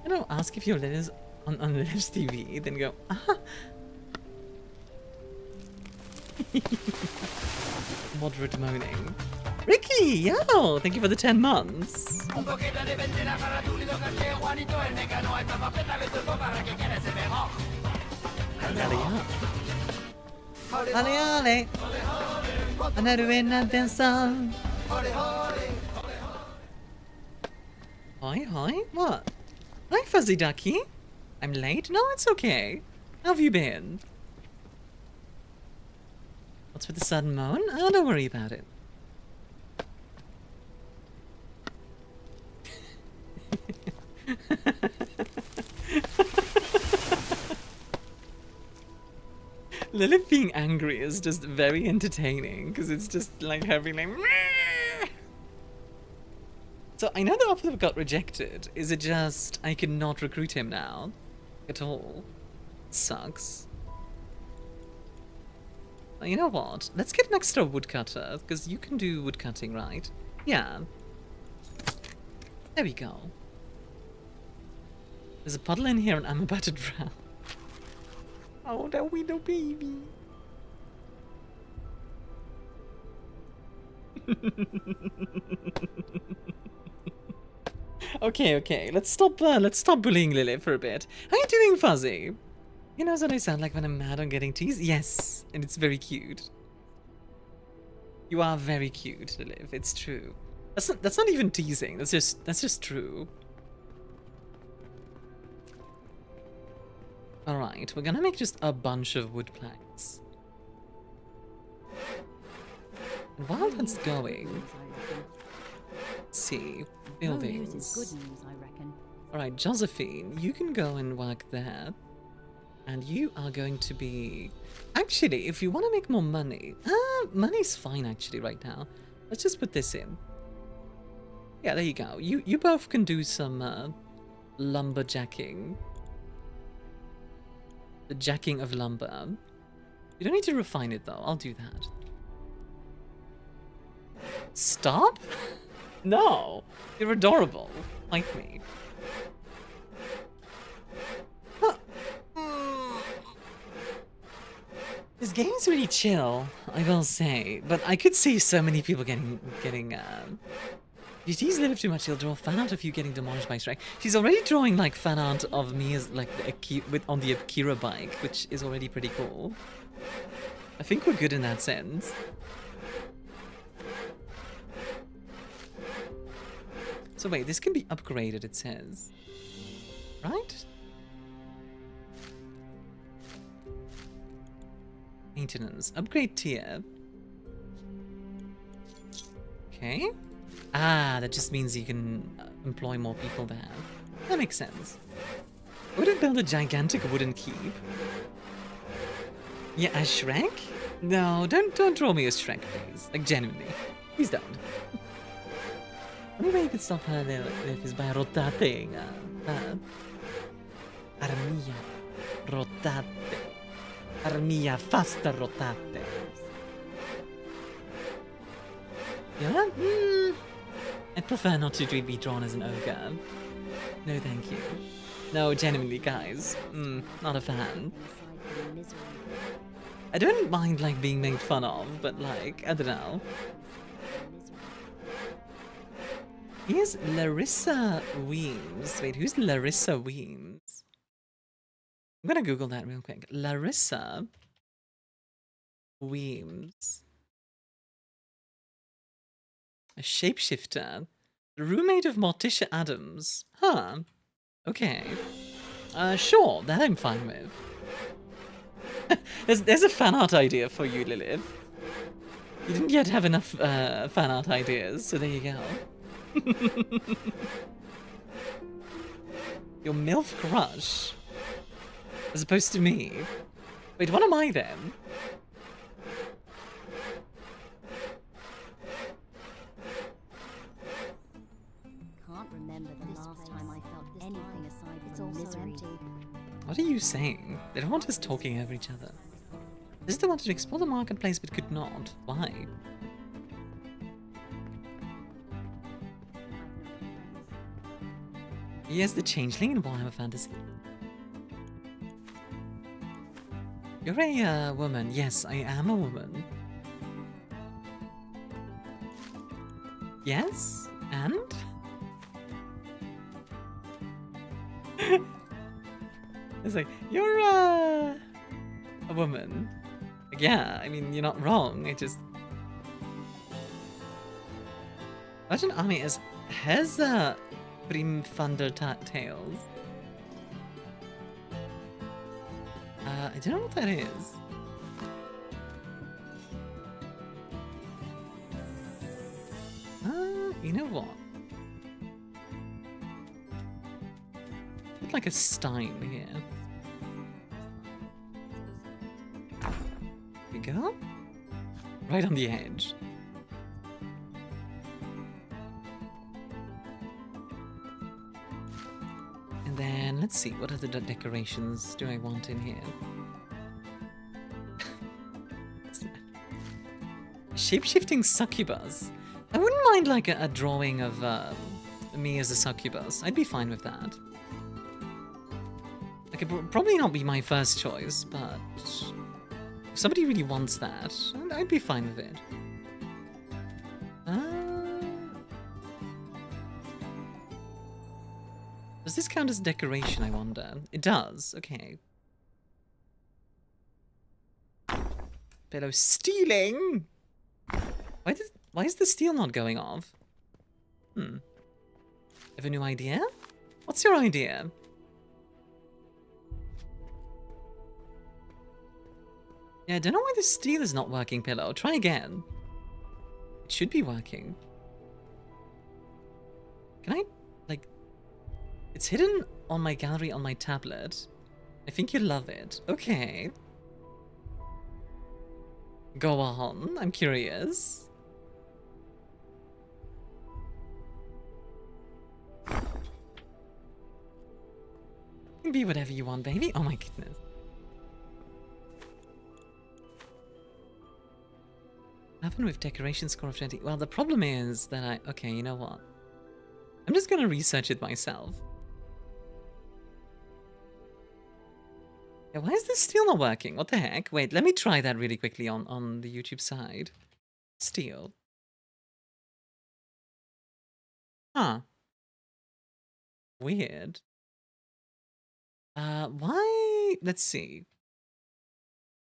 You know, ask if your letters on Lilith's TV, then go, ah. Moderate moaning. Ricky, yo! Thank you for the 10 months. Ale ale, anaruena dançar. Hi, hi, what? Hi, Fuzzy Ducky. I'm late? No, it's okay. How have you been? What's with the sudden moan? Oh, don't worry about it. Lilith being angry is just very entertaining because it's just like her being like. Meh! So I know the offer got rejected. Is it just I cannot recruit him now at all? It sucks. Well, you know what? Let's get an extra woodcutter because you can do woodcutting, right? Yeah. There we go. There's a puddle in here and I'm about to drown. Oh, that little baby. Okay. Let's stop bullying Lily for a bit. How you doing, Fuzzy? You know what I sound like when I'm mad on getting teased? Yes, and it's very cute. You are very cute, Lilith. It's true. That's not even teasing. That's just true. Alright, we're gonna make just a bunch of wood planks. And while that's going, let's see, buildings. Good news, I reckon. Alright, Josephine, you can go and work there. And you are going to be... Actually, if you want to make more money... money's fine actually right now. Let's just put this in. Yeah, there you go. You both can do some lumberjacking. The jacking of lumber. You don't need to refine it though. I'll do that. Stop? No. You're adorable. Like me. This game is really chill, I will say. But I could see so many people getting if you tease Lilith too much, he'll draw fan art of you getting demolished by Shrek. She's already drawing like fan art of me as like on the Akira bike, which is already pretty cool. I think we're good in that sense. So wait, this can be upgraded, it says. Right? maintenance. Upgrade tier. Okay. Ah, that just means you can employ more people there. That makes sense. I wouldn't build a gigantic wooden keep. Yeah, as Shrek? No, don't draw me as Shrek, please. Like, genuinely. Please don't. Only way you could stop her there is by rotating her. Armia. Rotate. Armia faster rotate. Yeah? I'd prefer not to be drawn as an ogre. No, thank you. No, genuinely, guys. Not a fan. I don't mind, like, being made fun of, but, like, I don't know. Here's Larissa Weems. Wait, who's Larissa Weems? I'm gonna Google that real quick. Larissa Weems. A shapeshifter. The roommate of Morticia Adams. Huh. Okay. Sure, that I'm fine with. there's a fan art idea for you, Lilith. You didn't yet have enough fan art ideas, so there you go. Your MILF crush? As opposed to me? Wait, what am I then? Can't remember the last time I felt anything aside from misery. Empty. What are you saying? They don't want us talking over each other. Visitor wanted to explore the marketplace but could not. Why? Yes, the changeling in Warhammer Fantasy. You're a woman. Yes, I am a woman. Yes? And? It's like, you're a woman. Like, yeah, I mean, you're not wrong. It just... Imagine Army as has Prim Thunder Tails. I don't know what that is. You know what? Look like a Stein here. There we go. Right on the edge. And then let's see, what other decorations do I want in here? Shape-shifting succubus. I wouldn't mind like a drawing of me as a succubus. I'd be fine with that. Like, it would probably not be my first choice, but if somebody really wants that, I'd be fine with it. Does this count as decoration, I wonder? It does, okay. Fellow stealing! Why is the steel not going off? Have a new idea? What's your idea? Yeah, I don't know why the steel is not working, Pillow. Try again. It should be working. Can I, like... It's hidden on my gallery on my tablet. I think you'll love it. Okay. Go on, I'm curious. You can be whatever you want, baby. Oh my goodness. What happened with decoration score of 20? Well, the problem is that okay, you know what? I'm just gonna research it myself. Yeah, why is this steel not working? What the heck? Wait, let me try that really quickly on the YouTube side. Steel. Huh. Weird. Why? Let's see.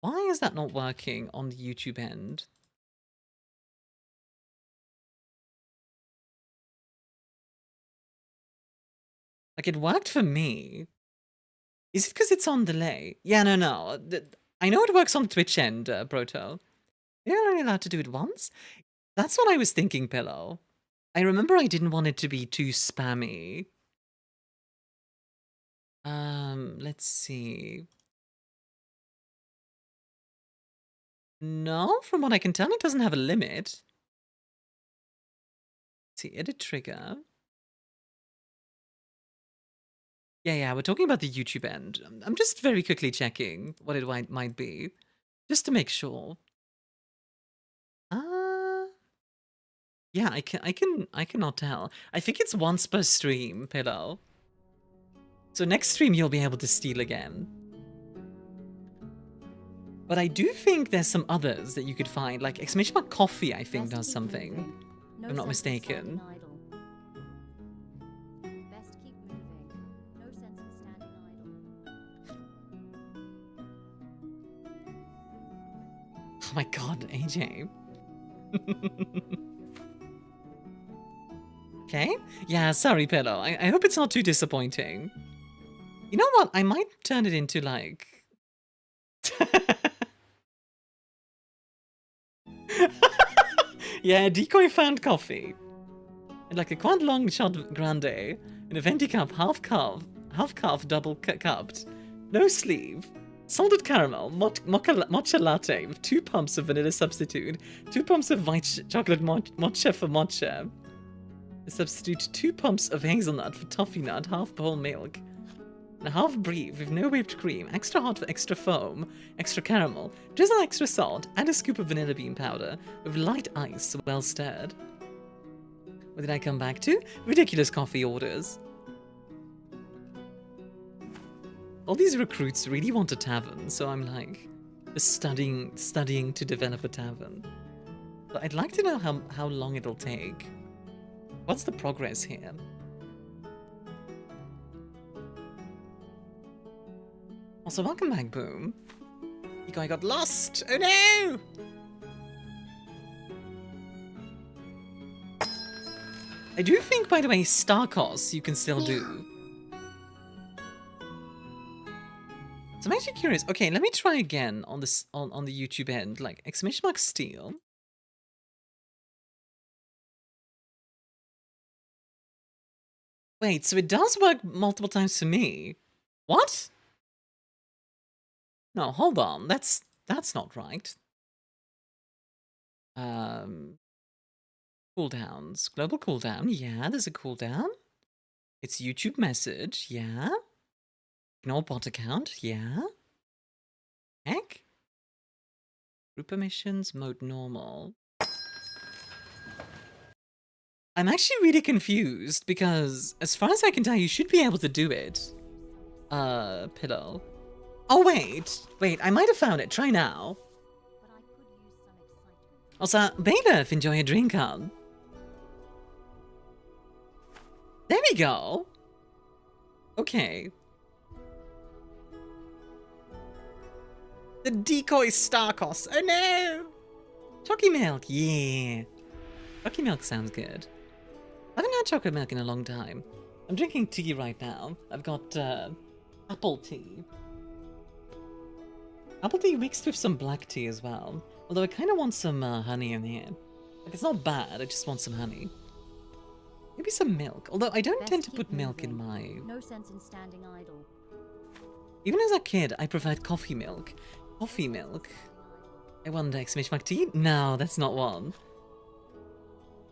Why is that not working on the YouTube end? Like, it worked for me. Is it because it's on delay? Yeah, no. I know it works on Twitch end, Broto. You're only allowed to do it once? That's what I was thinking, Pillow. I remember I didn't want it to be too spammy. Let's see. No, from what I can tell, it doesn't have a limit. Let's see, edit trigger. Yeah, we're talking about the YouTube end. I'm just very quickly checking what it might be, just to make sure. Yeah, I cannot tell. I think it's once per stream, Pillow. So next stream you'll be able to steal again. But I do think there's some others that you could find, like exclamation mark coffee. I think does something. If I'm not mistaken. Oh my god, AJ. Okay. Yeah, sorry, Pillow. I hope it's not too disappointing. You know what? I might turn it into like... Yeah, decoy found coffee. And like a quite long shot grande in a venti cup, half calf, double cupped, no sleeve. Salted caramel, matcha latte with 2 pumps of vanilla substitute, 2 pumps of white chocolate matcha for matcha. Substitute 2 pumps of hazelnut for toffee nut, half whole milk. And a half brief with no whipped cream, extra hot for extra foam, extra caramel, drizzle extra salt, and a scoop of vanilla bean powder with light ice, well stirred. What did I come back to? Ridiculous coffee orders. All these recruits really want a tavern, so I'm like, just studying to develop a tavern. But I'd like to know how long it'll take. What's the progress here? Also, welcome back, Boom. You guy got lost. Oh no! I do think, by the way, Starkos you can still do. So I'm actually curious. Okay, let me try again on this on the YouTube end, like exclamation mark steal. Wait, so it does work multiple times for me. What? No, hold on. That's not right. Cooldowns. Global cooldown. Yeah, there's a cooldown. It's YouTube message. Yeah. Ignore bot account. Yeah. Heck. Group permissions. Mode normal. I'm actually really confused because, as far as I can tell, you should be able to do it. Pillow. Oh, wait, I might have found it. Try now. Also, Belphi, enjoy a drink on. There we go. Okay. The decoy Starkos. Oh no! Chalky milk, yeah. Chalky milk sounds good. I haven't had chocolate milk in a long time. I'm drinking tea right now. I've got apple tea. Apple tea mixed with some black tea as well. Although I kind of want some honey in here. Like, it's not bad, I just want some honey. Maybe some milk. Although I don't tend to put milk in my... No sense in standing idle. Even as a kid, I preferred coffee milk. Coffee milk? I wonder, exclamation mark tea? No, that's not one.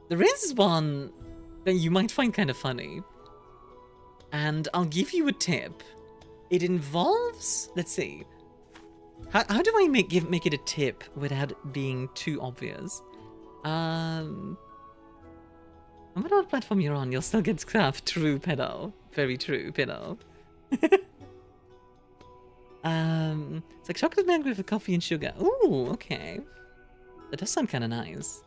There is one that you might find kind of funny. And I'll give you a tip. It involves... Let's see. How do I make it a tip without being too obvious? No matter what platform you're on, you'll still get stuff. True, pedo. Very true, pedo. It's like chocolate milk with coffee and sugar. Ooh, okay. That does sound kind of nice.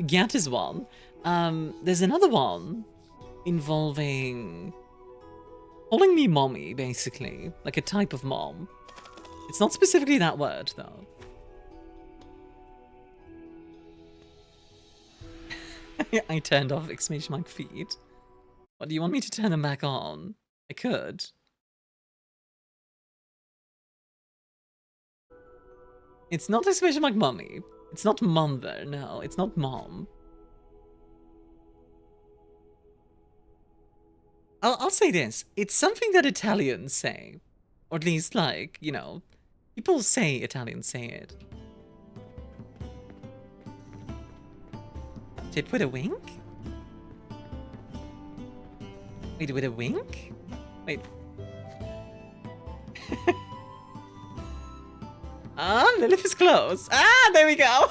Gat is one. There's another one involving calling me mommy, basically. Like a type of mom. It's not specifically that word, though. I turned off exclamation mark feed. What, do you want me to turn them back on? I could. It's not exclamation mark mommy. It's not mom there. No, it's not mom. I'll say this. It's something that Italians say. Or at least, like, you know, people say Italians say it. Tip with a wink? Wait, with a wink? Wait. Ah, Lilith is close. Ah, there we go.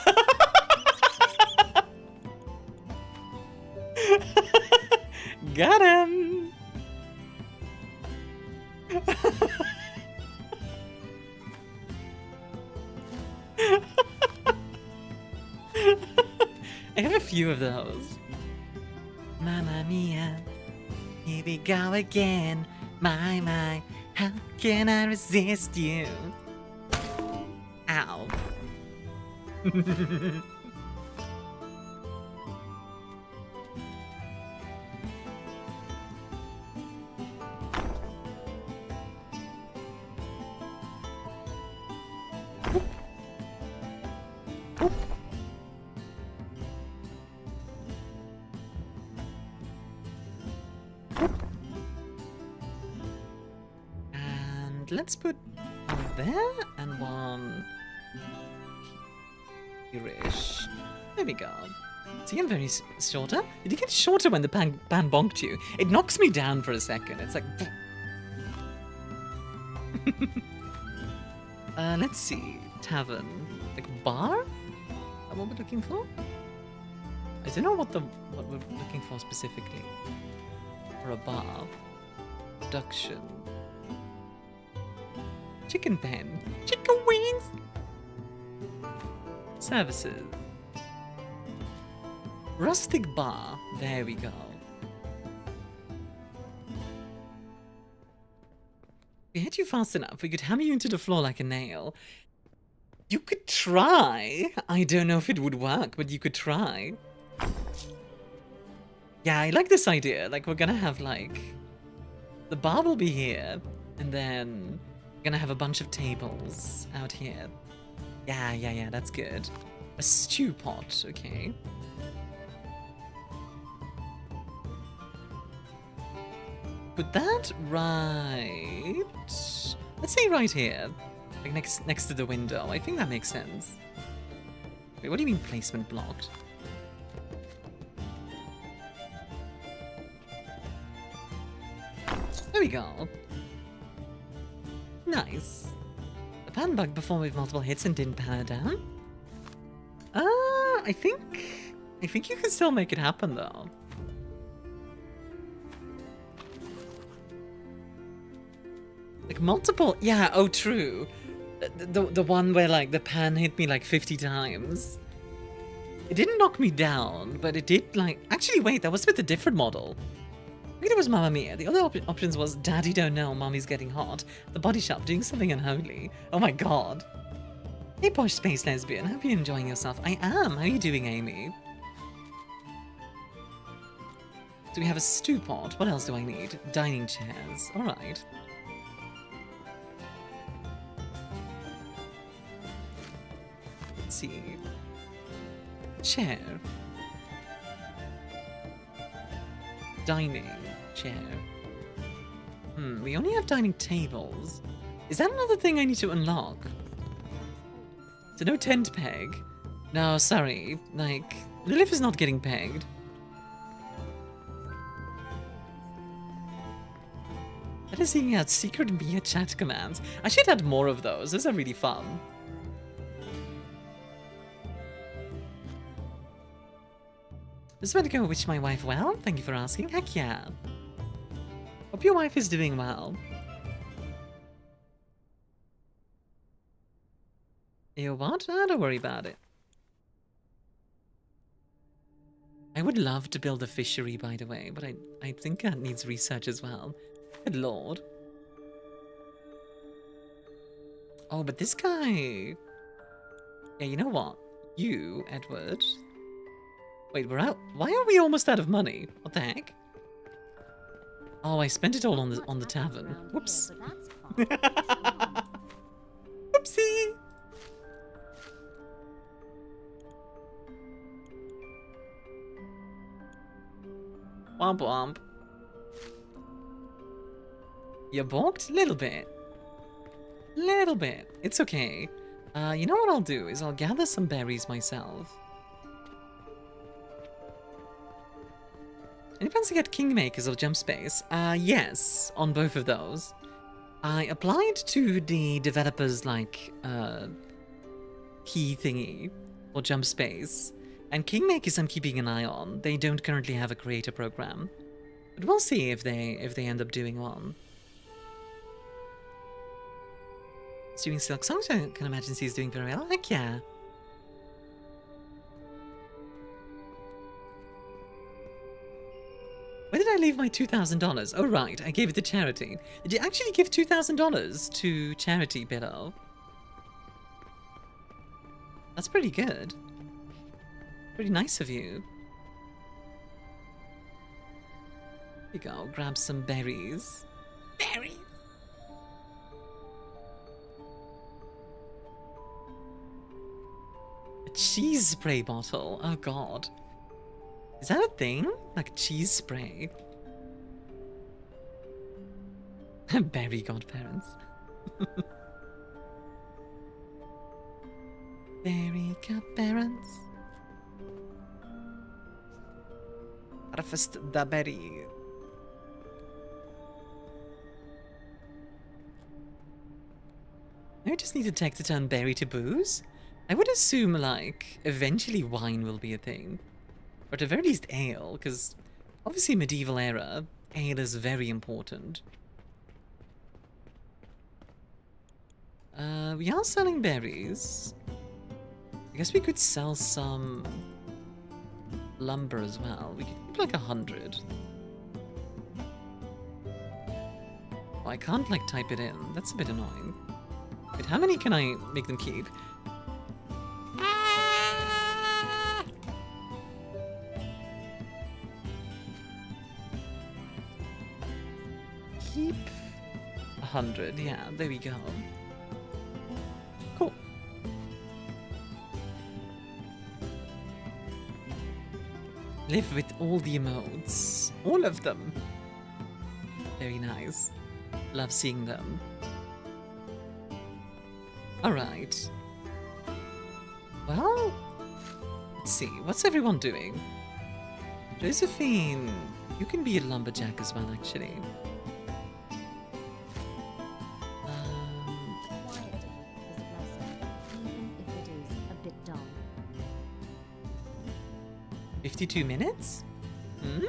Got him. I have a few of those. Mamma mia, here we go again. My, how can I resist you? Ow. And let's put one there and one here-ish. There we go. See, I'm very shorter. Did you get shorter when the pan bonked you? It knocks me down for a second. It's like... let's see. Tavern. Like bar? Is that what we're looking for? I don't know what we're looking for specifically. For a bar. Production. Chicken pen. Chicken wings! Services. Rustic bar. There we go. If we hit you fast enough, we could hammer you into the floor like a nail. You could try. I don't know if it would work, but you could try. Yeah, I like this idea. Like, we're gonna have, like... The bar will be here, and then we're gonna have a bunch of tables out here. Yeah, that's good. A stew pot, okay. Put that right... Let's say right here. Like next to the window. I think that makes sense. Wait, what do you mean placement blocked? There we go. Nice. The pan bug performed with multiple hits and didn't pan her down. I think you can still make it happen though. Like multiple, yeah, oh true. The one where like the pan hit me like 50 times. It didn't knock me down, but it did like, actually wait, that was with a different model. I think it was Mamma Mia. The other options was Daddy Don't Know, Mommy's Getting Hot, The Body Shop, Doing Something Unholy. Oh my god. Hey Posh Space Lesbian, hope you're enjoying yourself. I am. How are you doing, Amy? So we have a stew pot. What else do I need? Dining chairs. Alright. Let's see. Chair. Dining chair. We only have dining tables. Is that another thing I need to unlock? So no tent peg. No, sorry. Like, Lilith is not getting pegged. That is seeing out secret Mia chat commands. I should add more of those. Those are really fun. Just about to go wish my wife well. Thank you for asking. Heck yeah. Hope your wife is doing well. You what? Oh, don't worry about it. I would love to build a fishery, by the way, but I think that needs research as well. Good lord. Oh, but this guy... Yeah, you know what? You, Edward... Wait, we're out... Why are we almost out of money? What the heck? Oh, I spent it all on the tavern. Whoops. Whoopsie. Womp womp. You balked? Little bit. Little bit. It's okay. You know what I'll do is I'll gather some berries myself. Any plans to get Kingmakers of Jump Space? Yes, on both of those. I applied to the developers, like, key thingy for Jump Space. And Kingmakers I'm keeping an eye on. They don't currently have a creator program. But we'll see if they end up doing one. Doing Silk Songs, I can imagine she's doing very well. Heck yeah. Where did I leave my $2,000? Oh, right, I gave it to charity. Did you actually give $2,000 to charity, Billow? That's pretty good. Pretty nice of you. Here you go, grab some berries. Berries! A cheese spray bottle. Oh, God. Is that a thing? Like cheese spray? Berry godparents. Berry godparents. Harvest the berry. I just need to take to turn berry to booze. I would assume, like, eventually wine will be a thing. Or at the very least ale, because obviously medieval era, ale is very important. We are selling berries. I guess we could sell some lumber as well. We could keep like 100. Oh, I can't like type it in. That's a bit annoying. Wait, how many can I make them keep? Keep 100, yeah, there we go. Cool. Live with all the emotes. All of them. Very nice. Love seeing them. Alright. Well, let's see. What's everyone doing? Josephine, you can be a lumberjack as well, actually. Quiet is a blessing, even if it is a bit dull. 52 minutes? Hmm?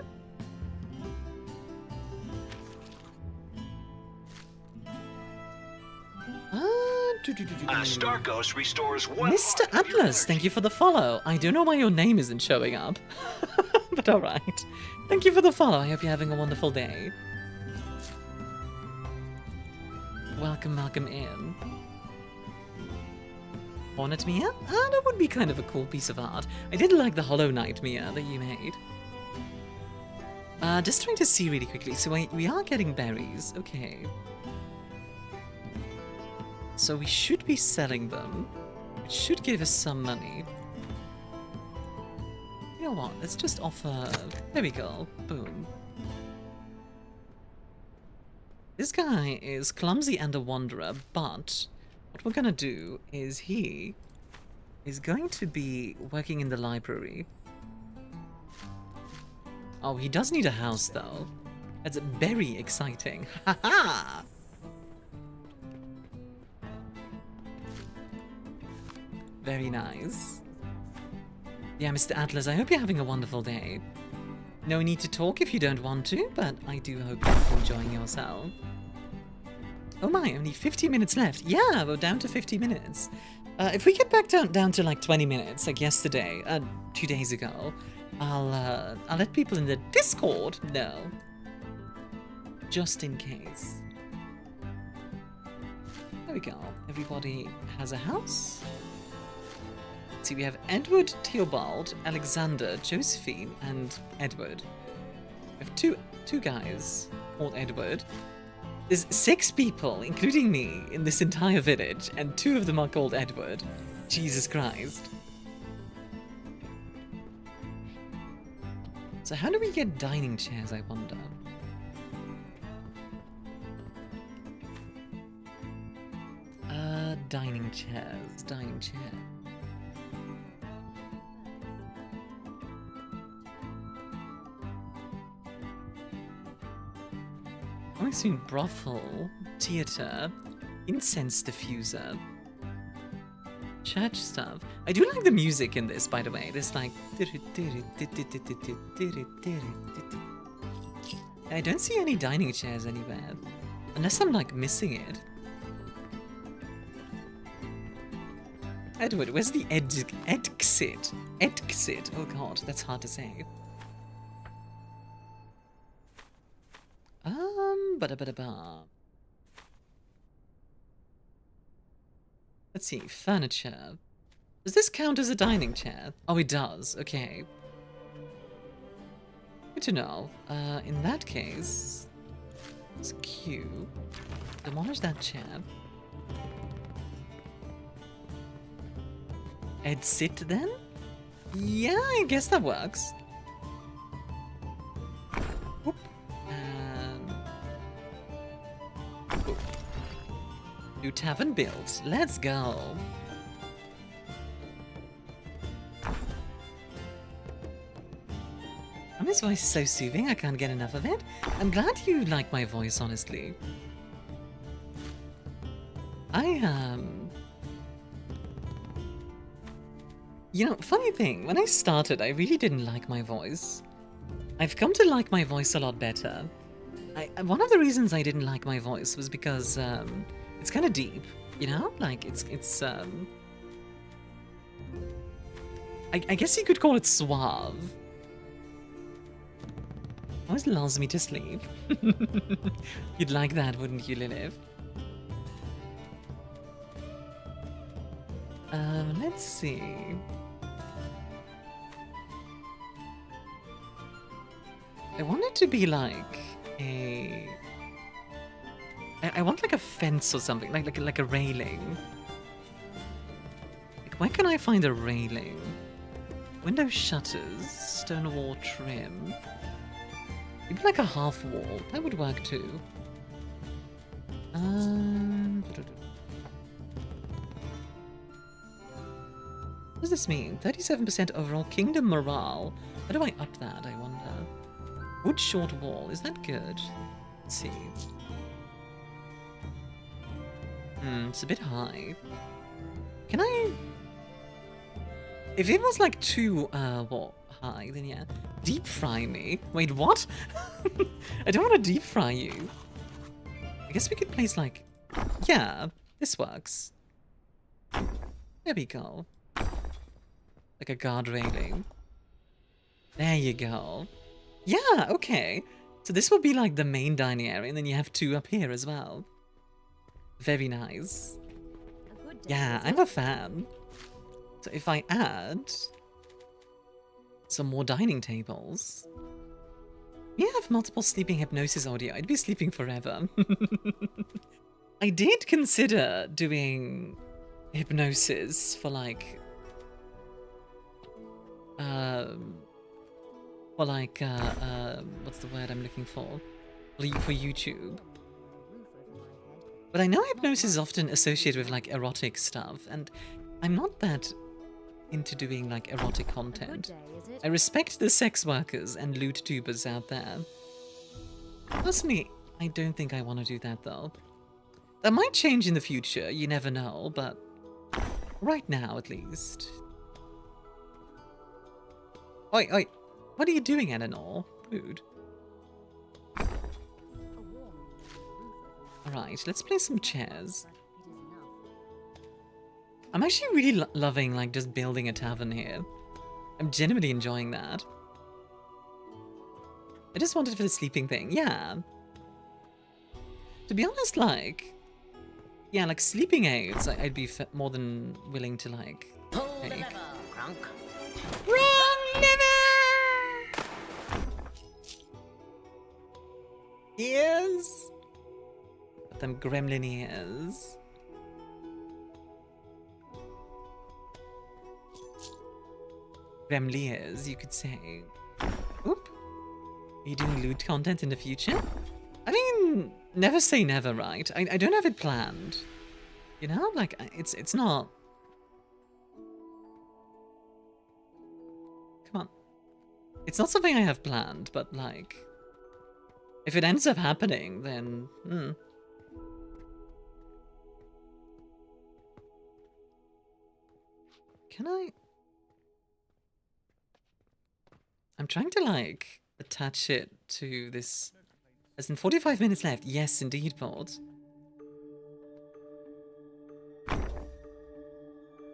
Starkos restores one. Mr. Atlas, thank you for the follow. I don't know why your name isn't showing up. But alright. Thank you for the follow. I hope you're having a wonderful day. Welcome, welcome in. Hornet Mia? Ah, that would be kind of a cool piece of art. I did like the Hollow Knight Mia that you made. Just trying to see really quickly. So we are getting berries. Okay. So we should be selling them, which should give us some money. You know what, let's just offer... There we go, boom. This guy is clumsy and a wanderer, but what we're gonna do is he is going to be working in the library. Oh, he does need a house though. That's very exciting. Haha! Very nice. Yeah, Mr. Atlas, I hope you're having a wonderful day. No need to talk if you don't want to, but I do hope you're enjoying yourself. Oh my, only 50 minutes left. Yeah, we're down to 50 minutes. If we get back down to like 20 minutes, like yesterday, 2 days ago, I'll let people in the Discord know. Just in case. There we go. Everybody has a house. See, we have Edward, Theobald, Alexander, Josephine, and Edward. We have two guys. Port Edward. There's 6 people, including me, in this entire village, and 2 of them are called Edward. Jesus Christ. So how do we get dining chairs, I wonder? Dining chairs, dining chair. I've seen brothel, theater, incense diffuser, church stuff. I do like the music in this, by the way. There's like... I don't see any dining chairs anywhere. Unless I'm like missing it. Edward, where's the exit? Exit. Oh god, that's hard to say. Ba-da-ba-da-ba. Let's see, furniture. Does this count as a dining chair? Oh, it does. Okay. Good to know. In that case, it's Q. Demolish that chair. Ed sit then? Yeah, I guess that works. Whoop. And... whoop. New tavern built. Let's go. His voice is so soothing, I can't get enough of it. I'm glad you like my voice, honestly. You know, funny thing, when I started, I really didn't like my voice. I've come to like my voice a lot better. One of the reasons I didn't like my voice was because it's kind of deep, you know? Like, I guess you could call it suave. Always lulls me to sleep. You'd like that, wouldn't you, Lilith? Let's see. I want it to be like a... I want like a fence or something, like a railing. Like, where can I find a railing? Window shutters, stone wall trim. Maybe like a half wall. That would work too. What does this mean? 37% overall kingdom morale. How do I up that, I wonder? Wood short wall. Is that good? Let's see. It's a bit high. Can I... If it was like too, what? High, then yeah. Deep fry me? Wait, what? I don't want to deep fry you. I guess we could place like... Yeah, this works. There we go. Like a guard railing. There you go. Yeah, okay. So this will be like the main dining area, and then you have 2 up here as well. Very nice. Yeah, I'm a fan. So if I add... some more dining tables. We have multiple sleeping hypnosis audio. I'd be sleeping forever. I did consider doing hypnosis for like... what's the word I'm looking for? For YouTube. But I know hypnosis is often associated with like erotic stuff, and I'm not that into doing like erotic content. I respect the sex workers and loot tubers out there. Personally, I don't think I want to do that though. That might change in the future, you never know, but right now at least. Oi, oi, what are you doing, Eleanor? Rude. Alright, let's play some chairs. I'm actually really loving, like, just building a tavern here. I'm genuinely enjoying that. I just wanted for the sleeping thing, yeah. To be honest, like... yeah, like, sleeping aids, I'd be more than willing to, like, take. Wrong lever! Ears. Got them gremlin ears. Gremliers, you could say. Oop. Are you doing loot content in the future? I mean, never say never, right? I don't have it planned. You know, like, it's not... Come on. It's not something I have planned, but, like... If it ends up happening, then... Can I... I'm trying to, like, attach it to this... As in 45 minutes left. Yes, indeed, Port.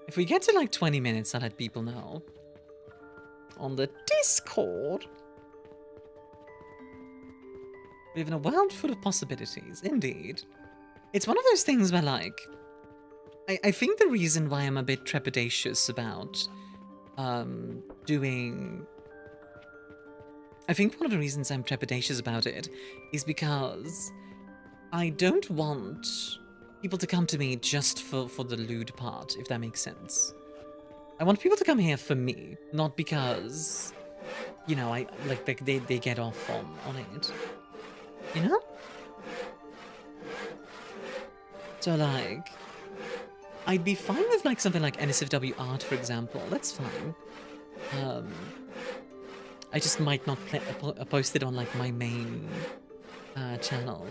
If we get to, like, 20 minutes, I'll let people know. On the Discord. We live in a world full of possibilities, indeed. It's one of those things where, like... I think the reason why I'm a bit trepidatious about doing... I think one of the reasons I'm trepidatious about it is because I don't want people to come to me just for the lewd part, if that makes sense. I want people to come here for me, not because, you know, they get off on it. You know? So, like, I'd be fine with, like, something like NSFW art, for example. That's fine. I just might not post it on, like, my main channel.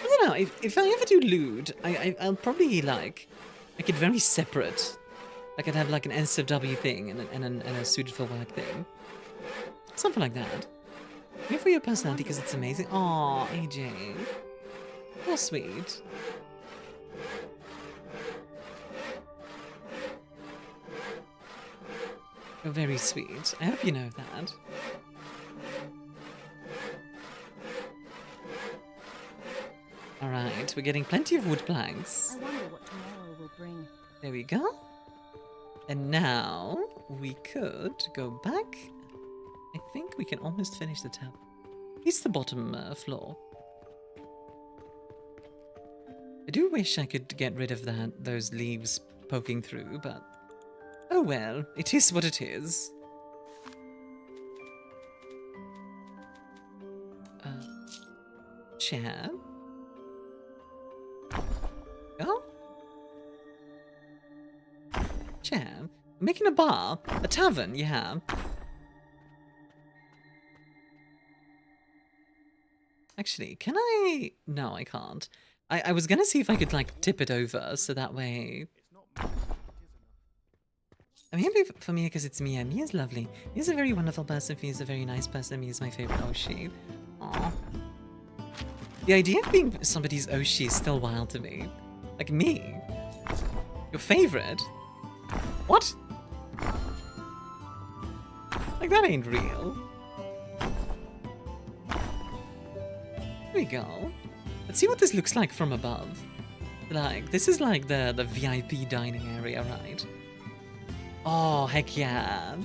I don't know, if I ever do lewd, I'll probably, like, make it very separate. Like, I'd have, like, an NSFW thing and a suited for work thing. Something like that. Here for your personality, because it's amazing. Aw, AJ. How sweet. You're very sweet. I hope you know that. Alright, we're getting plenty of wood planks. I wonder what tomorrow will bring. There we go. And now we could go back. I think we can almost finish the tab. It's the bottom floor. I do wish I could get rid of those leaves poking through, but oh well, it is what it is. Chair. Oh? Chair. Making a bar? A tavern, yeah. Actually, can I... No, I can't. I was gonna see if I could, like, tip it over, so that way... I'm happy for Mia because it's Mia. Mia's lovely. Mia's a very wonderful person. Mia's a very nice person. Mia's my favorite Oshi. Aww. The idea of being somebody's Oshi is still wild to me. Like me. Your favorite? What? Like, that ain't real. Here we go. Let's see what this looks like from above. Like, this is like the VIP dining area, right? Oh, heck yeah.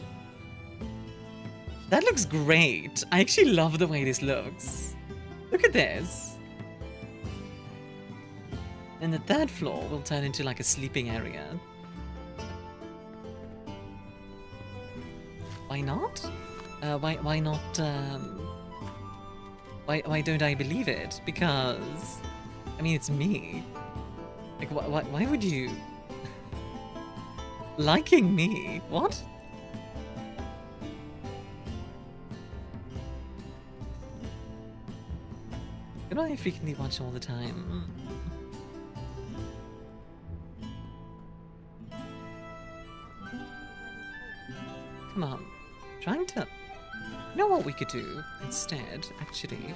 That looks great. I actually love the way this looks. Look at this. And the third floor will turn into like a sleeping area. Why not? Why not, Why don't I believe it? Because, I mean, it's me. Like, why would you... Liking me? What? Good I frequently watch all the time. Come on. Trying to... You know what we could do instead, actually?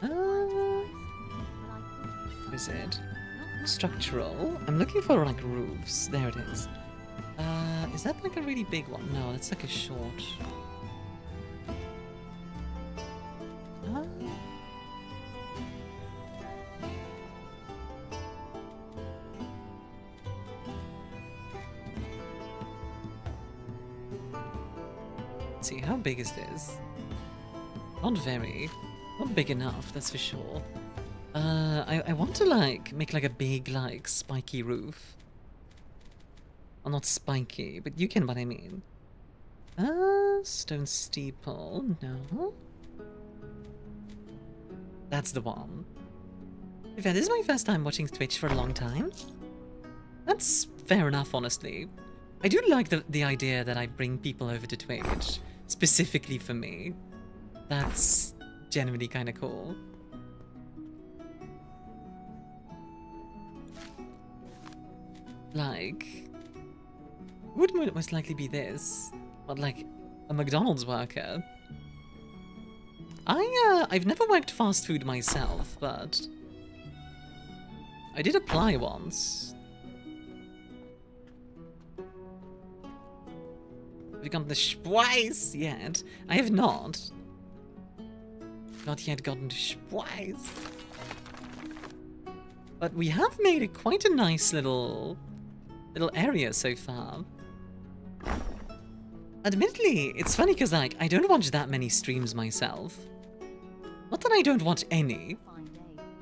What is it? Structural. I'm looking for, like, roofs. There it is. Is that, like, a really big one? No, that's, like, a short... Let's see, how big is this? Not very. Not big enough, that's for sure. I want to like make like a big like spiky roof. Well, not spiky, but you can what I mean. Stone steeple, no. That's the one. In fact, this is my first time watching Twitch for a long time. That's fair enough, honestly. I do like the idea that I bring people over to Twitch specifically for me. That's genuinely kind of cool. Like, would most likely be this, but like a McDonald's worker. I've never worked fast food myself, but I did apply once. Have you got the Schweiss yet? I have not. Not yet gotten to Schweiss. But we have made it quite a nice little area so far. Admittedly, it's funny because like I don't watch that many streams myself. Not that I don't watch any,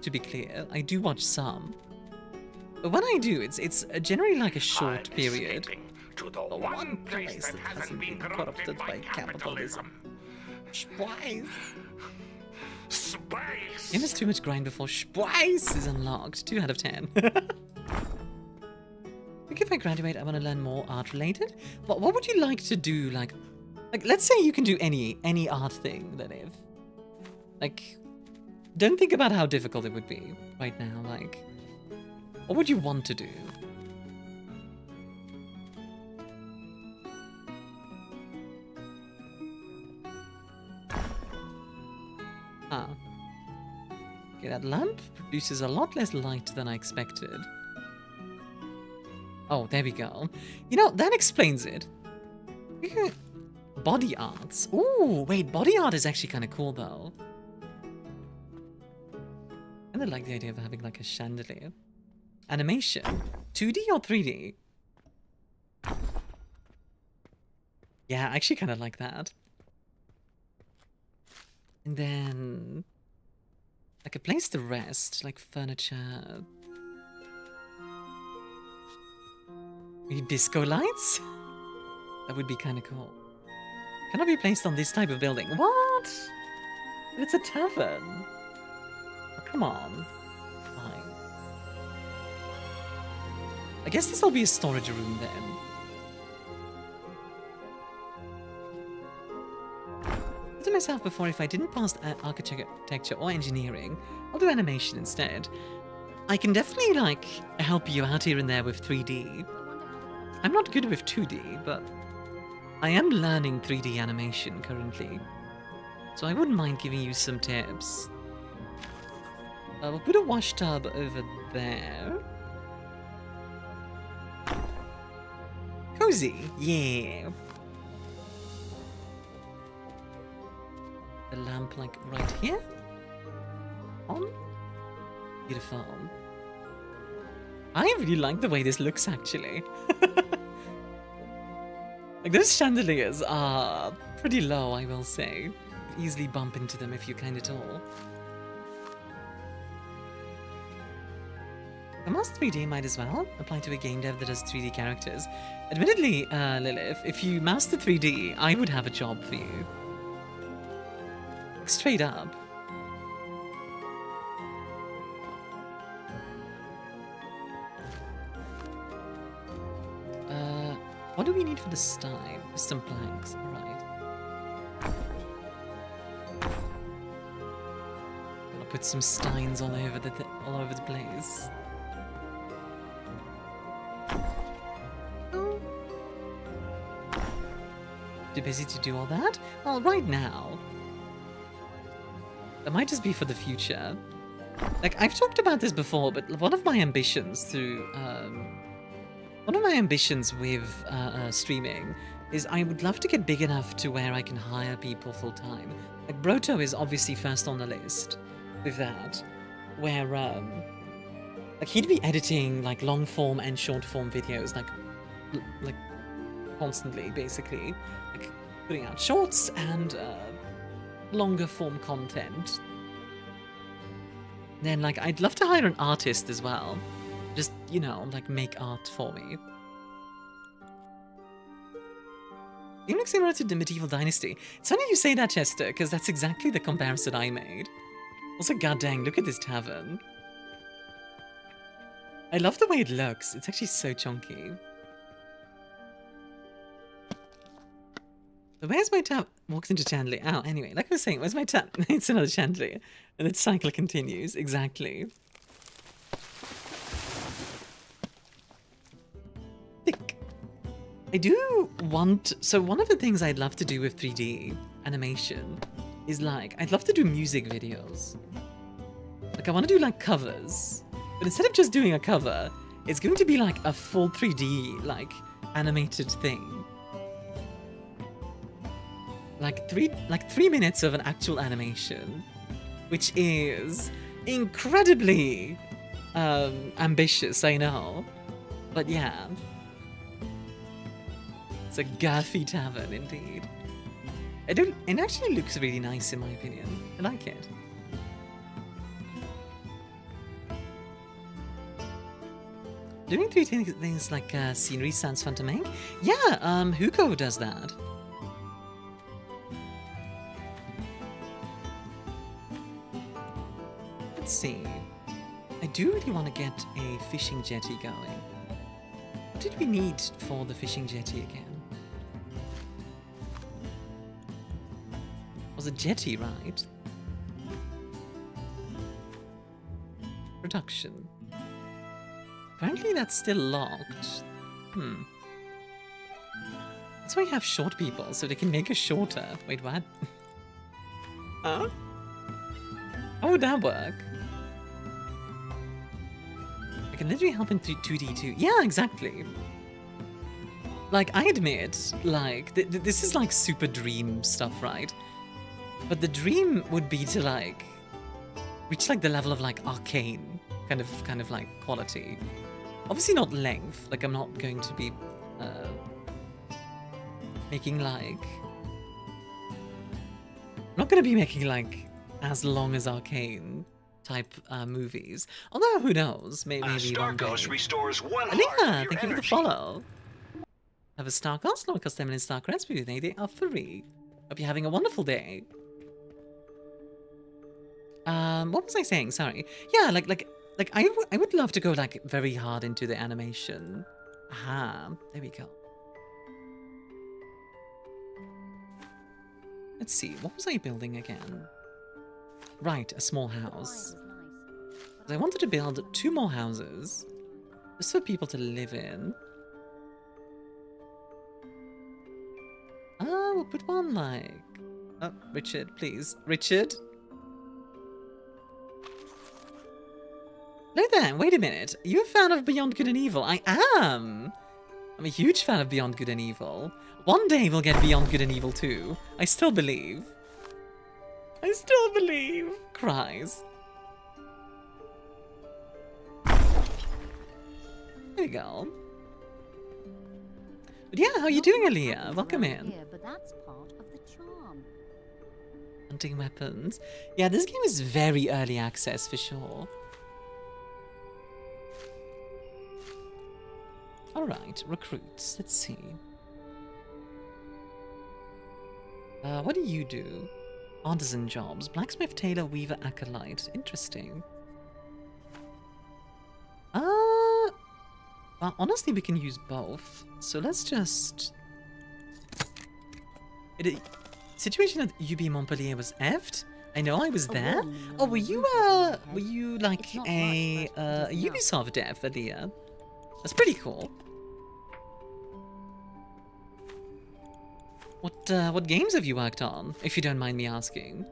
to be clear. I do watch some. But when I do, it's generally like a short period. To the one place that hasn't been corrupted by capitalism. Schweiss. Space. Game has too much grind before Schweiss is unlocked. 2 out of 10. I think if I graduate, I want to learn more art related. What would you like to do? Like let's say you can do any art thing, Lilith. Like, don't think about how difficult it would be right now. Like, what would you want to do? Ah. Okay, that lamp produces a lot less light than I expected. Oh, there we go. You know, that explains it. Body arts. Ooh, wait, body art is actually kind of cool, though. I kind of like the idea of having, like, a chandelier. Animation. 2D or 3D? Yeah, I actually kind of like that. And then... like a place to rest, like furniture... Disco lights? That would be kind of cool. Cannot be placed on this type of building. What? It's a tavern. Oh, come on. Fine. I guess this will be a storage room then. I thought to myself before, if I didn't pass architecture or engineering, I'll do animation instead. I can definitely, like, help you out here and there with 3D. I'm not good with 2D, but I am learning 3D animation currently. So I wouldn't mind giving you some tips. We'll put a wash tub over there. Cozy, yeah. The lamp, like, right here. On. Beautiful. I really like the way this looks, actually. Like, those chandeliers are pretty low, I will say. You could easily bump into them if you're kind of tall. The Master 3D might as well apply to a game dev that does 3D characters. Admittedly, Lilith, if you master 3D, I would have a job for you. Like, straight up. What do we need for the stein? Just some planks, right. I'll put some steins all over the place. Too busy to do all that? Well, right now. That might just be for the future. Like, I've talked about this before, but one of my ambitions with streaming is I would love to get big enough to where I can hire people full time. Like, Broto is obviously first on the list with that, where like he'd be editing like long form and short form videos like constantly, basically, like putting out shorts and longer form content Then, like, I'd love to hire an artist as well. Just, you know, like, make art for me. Game looks similar to the Medieval Dynasty. It's funny you say that, Chester, because that's exactly the comparison I made. Also, goddamn, look at this tavern. I love the way it looks. It's actually so chunky. So where's my tab? Walks into chandelier. Oh, anyway, like I was saying, where's my tab? It's another chandelier. And the cycle continues. Exactly. Thick. I do want... So one of the things I'd love to do with 3D animation is like, I'd love to do music videos. Like, I want to do like covers. But instead of just doing a cover, it's going to be like a full 3D, like, animated thing. Like 3 minutes of an actual animation, which is incredibly ambitious, I know. But yeah. It's a girthy tavern indeed. It actually looks really nice in my opinion. I like it. Doing 3D things like scenery sounds fun to make. Yeah, Hugo does that. Let's see. I do really want to get a fishing jetty going. What did we need for the fishing jetty again? It was a jetty, right? Production. Apparently that's still locked. That's why you have short people, so they can make us shorter. Wait, what? Huh? How would that work? I can literally help in 2D2. Yeah, exactly. Like, I admit, like, this is like super dream stuff, right? But the dream would be to, like, reach, like, the level of, like, arcane kind of, like, quality. Obviously not length, like, I'm not going to be, making, like... I'm not going to be making, like, as long as arcane type movies. Although, who knows? Maybe one day. Starkos restores one Alina, thank you for the follow. Have a Starkos, not a custom in Starkos, but they are free. Hope you're having a wonderful day. What was I saying? Sorry. Yeah, like I would love to go like very hard into the animation. Aha, there we go. Let's see, what was I building again? Right, a small house. I wanted to build 2 more houses, just for people to live in. Oh, we'll put one like... Oh, Richard, please. Richard? Hello there, wait a minute. Are you a fan of Beyond Good and Evil? I am! I'm a huge fan of Beyond Good and Evil. One day we'll get Beyond Good and Evil 2. I still believe. I still believe. Cries. There we go. But yeah, how are you doing, Aaliyah? Welcome in. But that's part of the charm. Hunting weapons. Yeah, this game is very early access for sure. Alright, recruits. Let's see. What do you do? Artisan jobs. Blacksmith, tailor, weaver, acolyte. Interesting. Well, honestly, we can use both. So let's just... Situation at UB Montpellier was effed. I know I was there. Oh, were you like a Ubisoft dev, Aaliyah? That's pretty cool. What games have you worked on, if you don't mind me asking?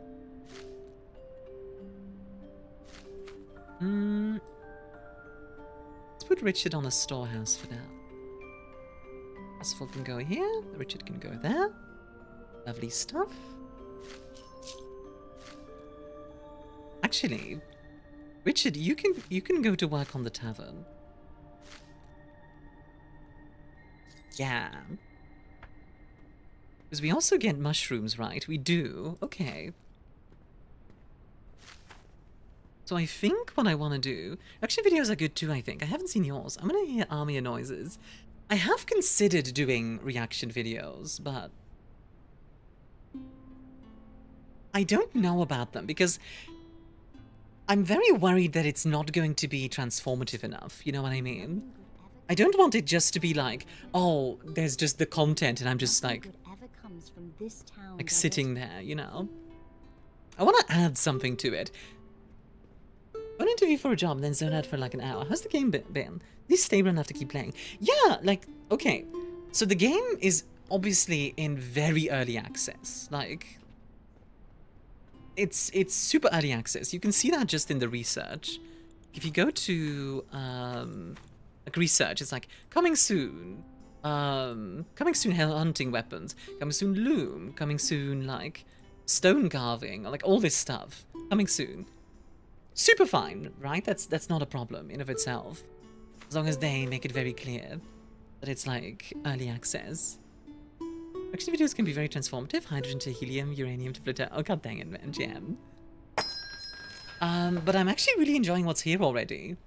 Let's put Richard on a storehouse for now. Asphalt can go here, Richard can go there. Lovely stuff. Actually, Richard, you can go to work on the tavern. Yeah. Because we also get mushrooms, right? We do. Okay. So I think what I want to do... Actually, videos are good too, I think. I haven't seen yours. I'm going to hear Armia noises. I have considered doing reaction videos, but... I don't know about them, because... I'm very worried that it's not going to be transformative enough, you know what I mean? I don't want it just to be like, oh, there's just the content and I'm just like sitting there, you know? I want to add something to it. One interview for a job and then zone out for like an hour. How's the game been? This stable enough to keep playing? Yeah, like, okay. So the game is obviously in very early access. Like, it's super early access. You can see that just in the research. If you go to like research, it's like coming soon hunting weapons, coming soon loom, coming soon like stone carving, or like all this stuff coming soon. Super fine, right? That's not a problem in of itself, as long as they make it very clear that it's like early access. Actually, videos can be very transformative. Hydrogen to helium, uranium to Pluto. Oh god dang it, man, jam. But I'm actually really enjoying what's here already.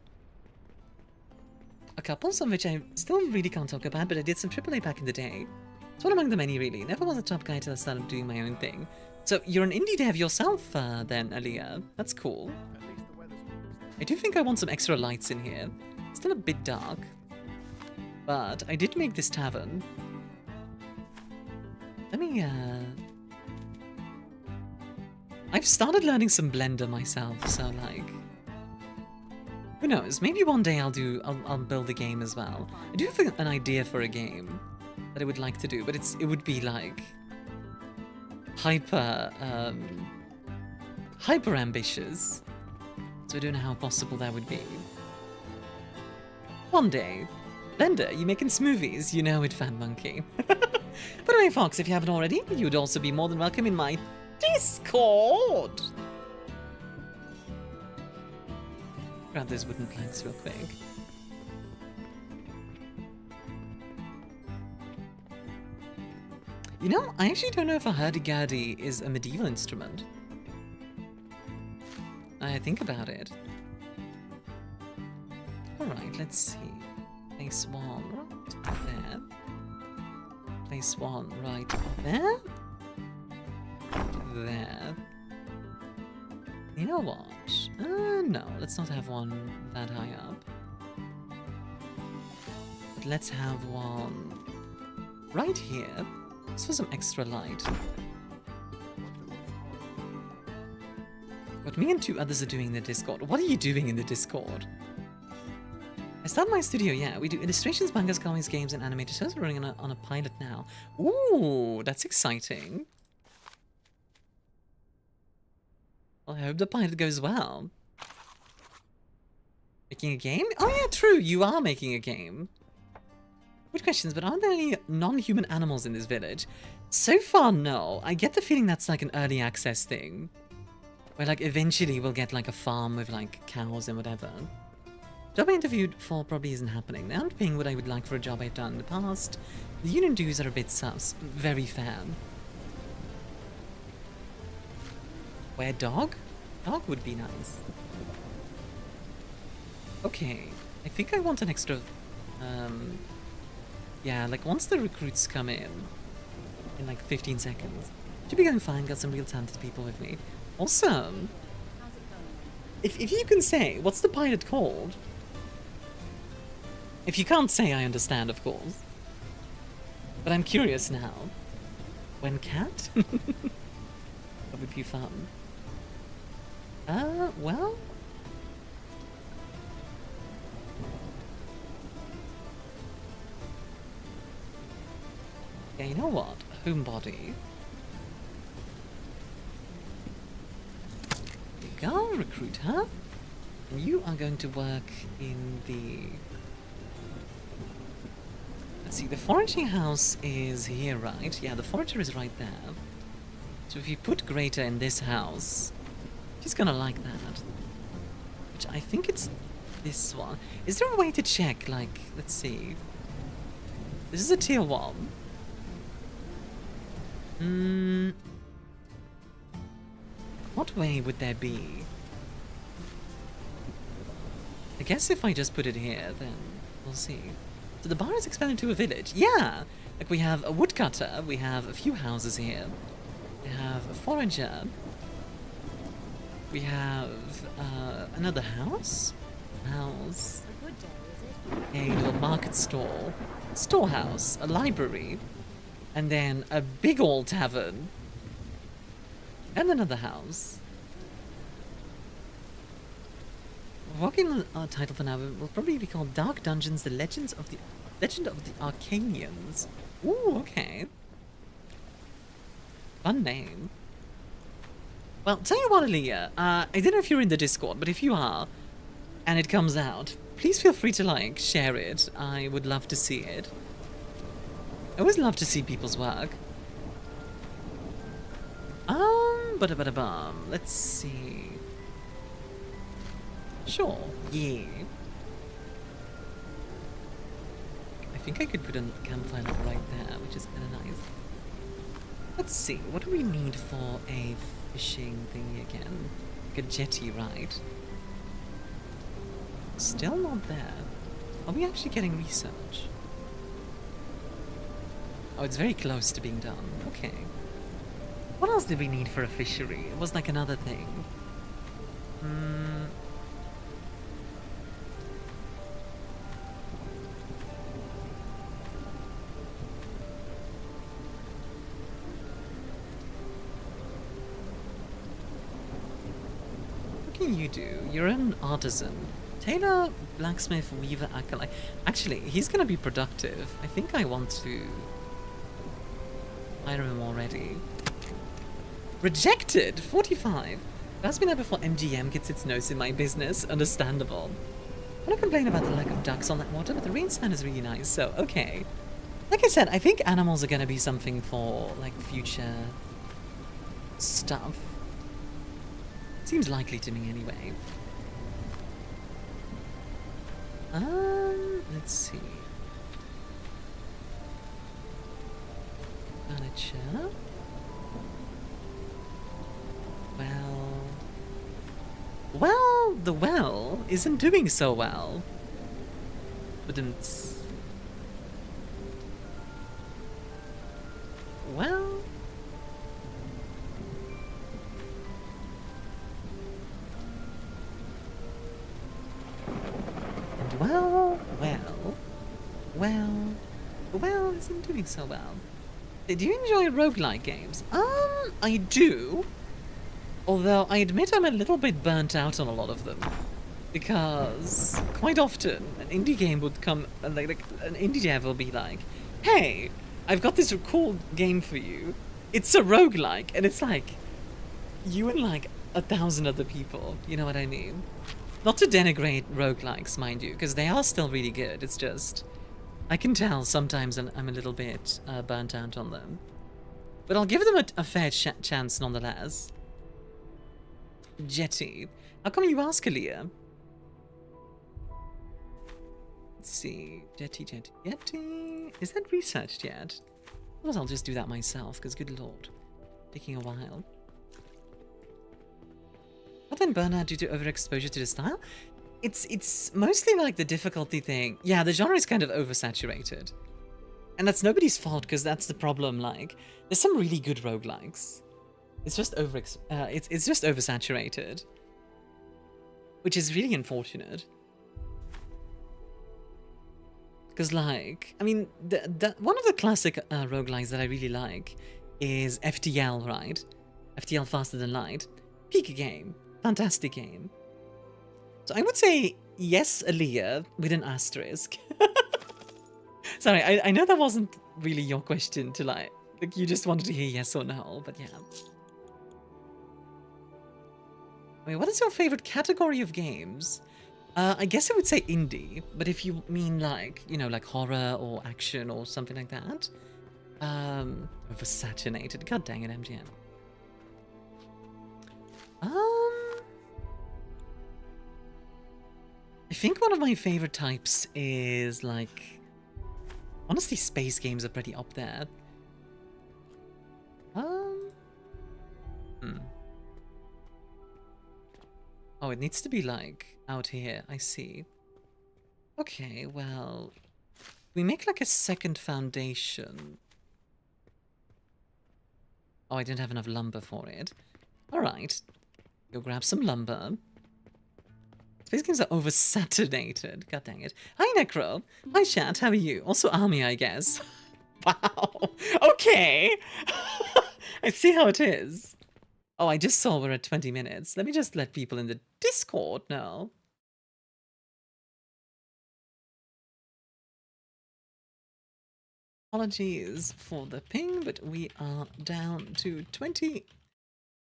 A couple, some of which I still really can't talk about, but I did some AAA back in the day. It's one among the many, really. Never was a top guy till I started doing my own thing. So you're an indie dev yourself, then, Aliyah. That's cool. I do think I want some extra lights in here. It's still a bit dark. But I did make this tavern. Let me, I've started learning some Blender myself, so like... Who knows? Maybe one day I'll build a game as well. I do have an idea for a game that I would like to do, but it would be like... hyper ambitious. So I don't know how possible that would be. One day. Blender, you making smoothies? You know it, Fan Monkey. But anyway, Fox, if you haven't already, you'd also be more than welcome in my Discord. Grab those wooden planks real quick. You know, I actually don't know if a hurdy-gurdy is a medieval instrument. I think about it. Alright, let's see. Place one right there. Place one right there. There. You know what? No, let's not have one that high up. But let's have one right here. Just for some extra light. What me and two others are doing in the Discord. What are you doing in the Discord? I started my studio, yeah. We do illustrations, mangas, comics, games, and animated shows. We're running on a pilot now. Ooh, that's exciting. Well, I hope the pilot goes well. Making a game? Oh yeah, true, you are making a game. Good questions, but aren't there any non-human animals in this village? So far, no. I get the feeling that's like an early access thing. Where like eventually we'll get like a farm with like cows and whatever. Job I interviewed for probably isn't happening. They aren't paying what I would like for a job I've done in the past. The union dues are a bit sus. Very fair. Where dog? Dog would be nice. Okay. I think I want an extra... yeah, like once the recruits come in like 15 seconds. Should be going fine, got some real talented people with me. Awesome! If you can say, what's the pilot called? If you can't say, I understand, of course. But I'm curious now. When cat? That would be fun. Well... Yeah, you know what? Homebody. You go, recruit her. And you are going to work in the... Let's see, the foraging house is here, right? Yeah, the forager is right there. So if you put Greta in this house, she's gonna like that. Which I think it's this one. Is there a way to check, like, let's see. This is a tier 1. What way would there be? I guess if I just put it here, then we'll see. So the bar is expanded to a village. Yeah! Like we have a woodcutter, we have a few houses here. We have a forager. We have another house. House. A good day, is it? A little market stall. Storehouse. A library. And then a big old tavern. And another house. Working on a title for now will probably be called Dark Dungeons: The Legend of the Arcanians. Ooh, okay. Fun name. Well, tell you what, Aaliyah, I don't know if you're in the Discord, but if you are, and it comes out, please feel free to, like, share it. I would love to see it. I always love to see people's work. Ba-da-ba-da-bum. Let's see. Sure, yeah. I think I could put a campfire right there, which is kind of nice. Let's see, what do we need for a fishing thingy again? Like a jetty, right? Still not there. Are we actually getting research? Oh, it's very close to being done. Okay. What else did we need for a fishery? It was like another thing. What can you do? You're an artisan. Tailor, blacksmith, weaver, acolyte. Actually, he's gonna be productive. I think I want to hire him already. Rejected! 45! That's been there before MGM gets its nose in my business. Understandable. I don't complain about the lack of ducks on that water, but the rain sound is really nice, so okay. Like I said, I think animals are gonna be something for, like, future stuff. Seems likely to me anyway. Let's see. Furniture. Well, the well isn't doing so well. But well, well, isn't doing so well. Do you enjoy roguelike games? I do. Although I admit I'm a little bit burnt out on a lot of them. Because quite often an indie game would come, like an indie dev will be like, hey, I've got this cool game for you. It's a roguelike, and it's like you and like 1,000 other people, you know what I mean? Not to denigrate roguelikes, mind you, because they are still really good. It's just, I can tell sometimes I'm a little bit burnt out on them. But I'll give them a fair chance nonetheless. Jetty. How come you ask, Kavalliere? Let's see. Jetty. Is that researched yet? Well, I'll just do that myself, because good lord. Taking a while. What then burnout due to overexposure to the style? It's mostly like the difficulty thing. Yeah, the genre is kind of oversaturated. And that's nobody's fault, because that's the problem, like. There's some really good roguelikes. It's just it's just oversaturated. Which is really unfortunate. Because, like, I mean, one of the classic roguelikes that I really like is FTL, right? FTL Faster Than Light. Peak game. Fantastic game. So I would say yes, Aaliyah, with an asterisk. Sorry, I know that wasn't really your question to like you just wanted to hear yes or no, but yeah. Wait, what is your favorite category of games? I guess I would say indie, but if you mean like, you know, like horror or action or something like that. Oversaturated. God dang it, MGM. I think one of my favorite types is like, honestly, space games are pretty up there. Oh, it needs to be like out here. I see. Okay, well, we make like a second foundation. Oh, I didn't have enough lumber for it. Alright. Go grab some lumber. Space games are oversaturated. God dang it. Hi, Necro. Hi, chat. How are you? Also, Army, I guess. Wow. Okay. I see how it is. Oh, I just saw we're at 20 minutes. Let me just let people in the Discord know. Apologies for the ping, but we are down to 20.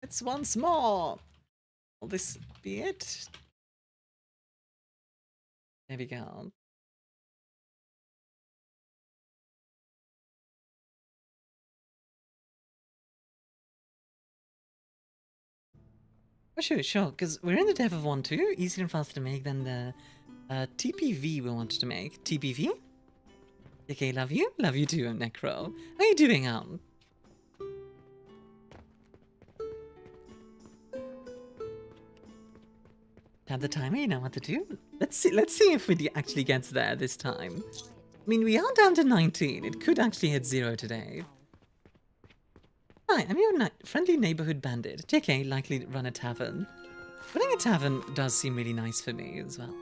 It's once more. Will this be it? There we go. Oh, sure, because we're in the dev of 1.2, easier and faster to make than the TPV we wanted to make. TPV? Okay, love you too, Necro. How are you doing, Have the timer, you know what to do. Let's see if it actually gets there this time. I mean, we are down to 19. It could actually hit 0 today. Hi, I'm your friendly neighborhood bandit. JK, likely run a tavern. Running a tavern does seem really nice for me as well.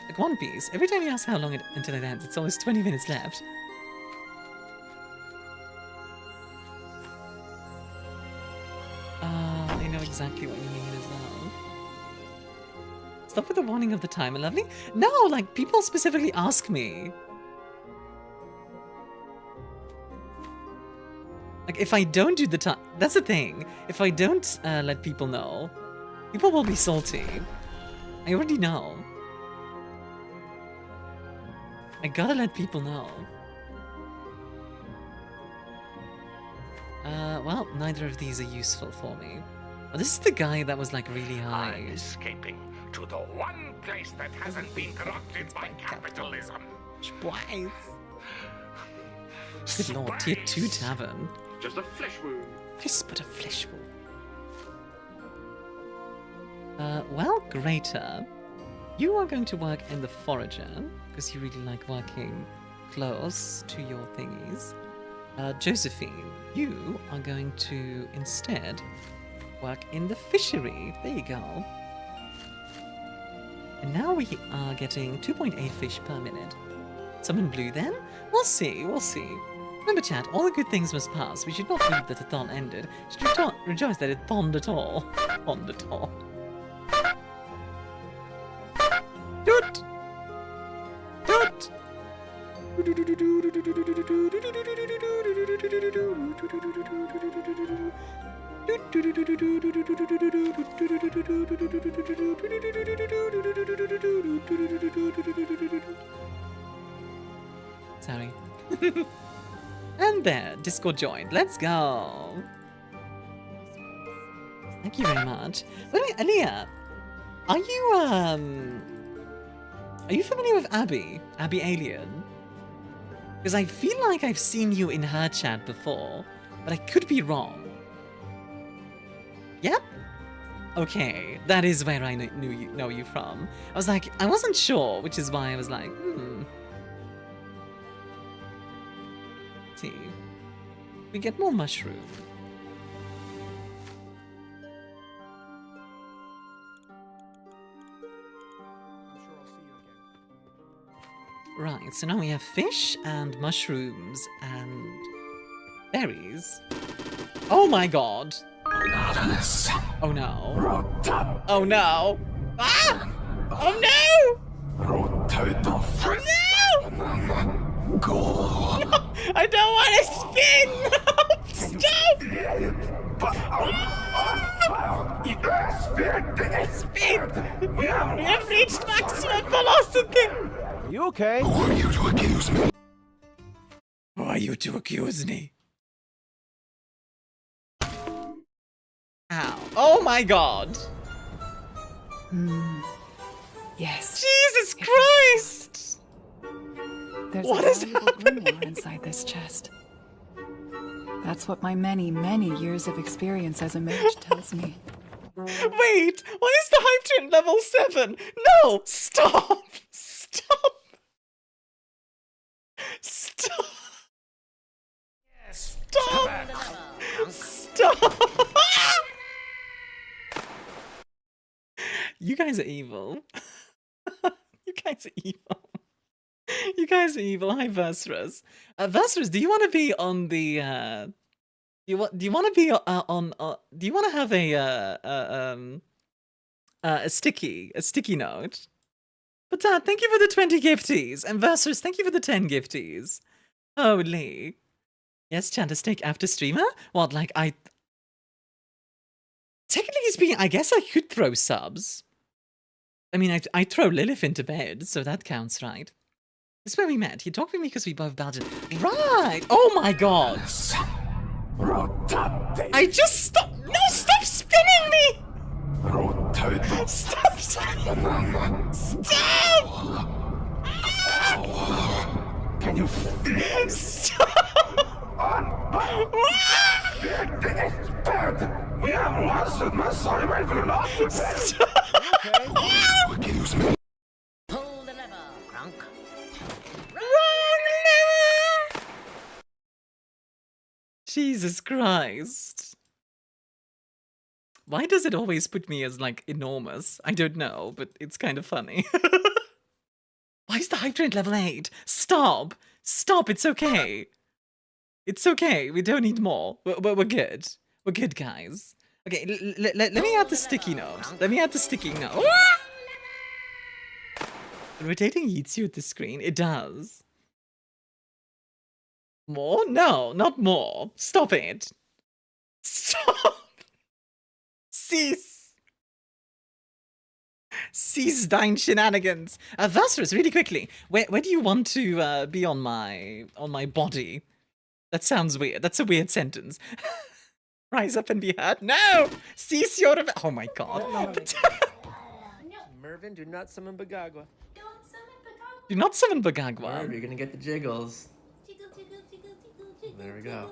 Like One Piece, every time you ask how long until it ends, it's always 20 minutes left. I know exactly what you mean as well. Stop with the warning of the timer, lovely. No, like, people specifically ask me. Like, if I don't do the time, that's the thing. If I don't let people know, people will be salty. I already know. I gotta let people know. Well, neither of these are useful for me. Oh, this is the guy that was like really high. I'm escaping to the one place that hasn't been corrupted by capitalism. Twice. Good lord, tier 2 tavern. Just a flesh wound. Just but a flesh wound. Well, Greater, you are going to work in the Forager, because you really like working close to your thingies. Josephine, you are going to instead work in the fishery. There you go. And now we are getting 2.8 fish per minute. Summon blue then? We'll see, we'll see. Remember chat, all the good things must pass. We should not believe that the thon ended. We should rejoice that it thonned at all. Thonned at all. Doot! Doot! Sorry. And there, Discord joined. Let's go. Thank you very much. Wait, Aliyah, are you familiar with Abby? Abby Alien? Because I feel like I've seen you in her chat before, but I could be wrong. Yep. Okay, that is where I know you from. I was like, I wasn't sure, which is why I was like, See, we get more mushroom. Right, so now we have fish and mushrooms and berries. Oh my god! Oh no. Oh no! Ah! Oh no! Oh no! I don't want to spin! Stop! Spin! We have reached maximum velocity! Are you okay? Who are you to accuse me? Who are you to accuse me? Ow. Oh my god! Yes. Jesus Christ! There's What a is valuable grimoire inside this chest. That's what my many, many years of experience as a mage tells me. Wait, why is the hype train level 7? No! Stop! Stop! Stop! Stop! Stop! You guys are evil. You guys are evil. You guys are evil. Hi, Versurus. Versurus, do you want to be on the do you want to be on do you want to have a sticky note? But thank you for the 20 gifties, and Versus, thank you for the 10 gifties. Holy. Yes, Chantastic after streamer? What, like technically speaking, I guess I could throw subs. I mean, I throw Lilith into bed, so that counts, right? This is where we met. You talked with me because we both Belgian. Right! Oh my god! I just stopped. No, stop spinning me! Stop! Stop! Can you stop? We have lost it, my son. We're going to lost it. Excuse me. Pull the lever, Crunk. Jesus Christ. Why does it always put me as, like, enormous? I don't know, but it's kind of funny. Why is the hype train level 8? Stop! Stop, it's okay. It's okay, we don't need more. We're good. We're good, guys. Okay, let me add the sticky note. Let me add the sticky note. Rotating eats you at the screen. It does. More? No, not more. Stop it. Stop. Cease. Cease thine shenanigans. Vasserus, really quickly. Where do you want to be on my body? That sounds weird. That's a weird sentence. Rise up and be heard. No! Cease your... Oh my god. Mervin, do not summon Bagagwa. Do not summon Bagagwa. You're gonna get the jiggles. There we go.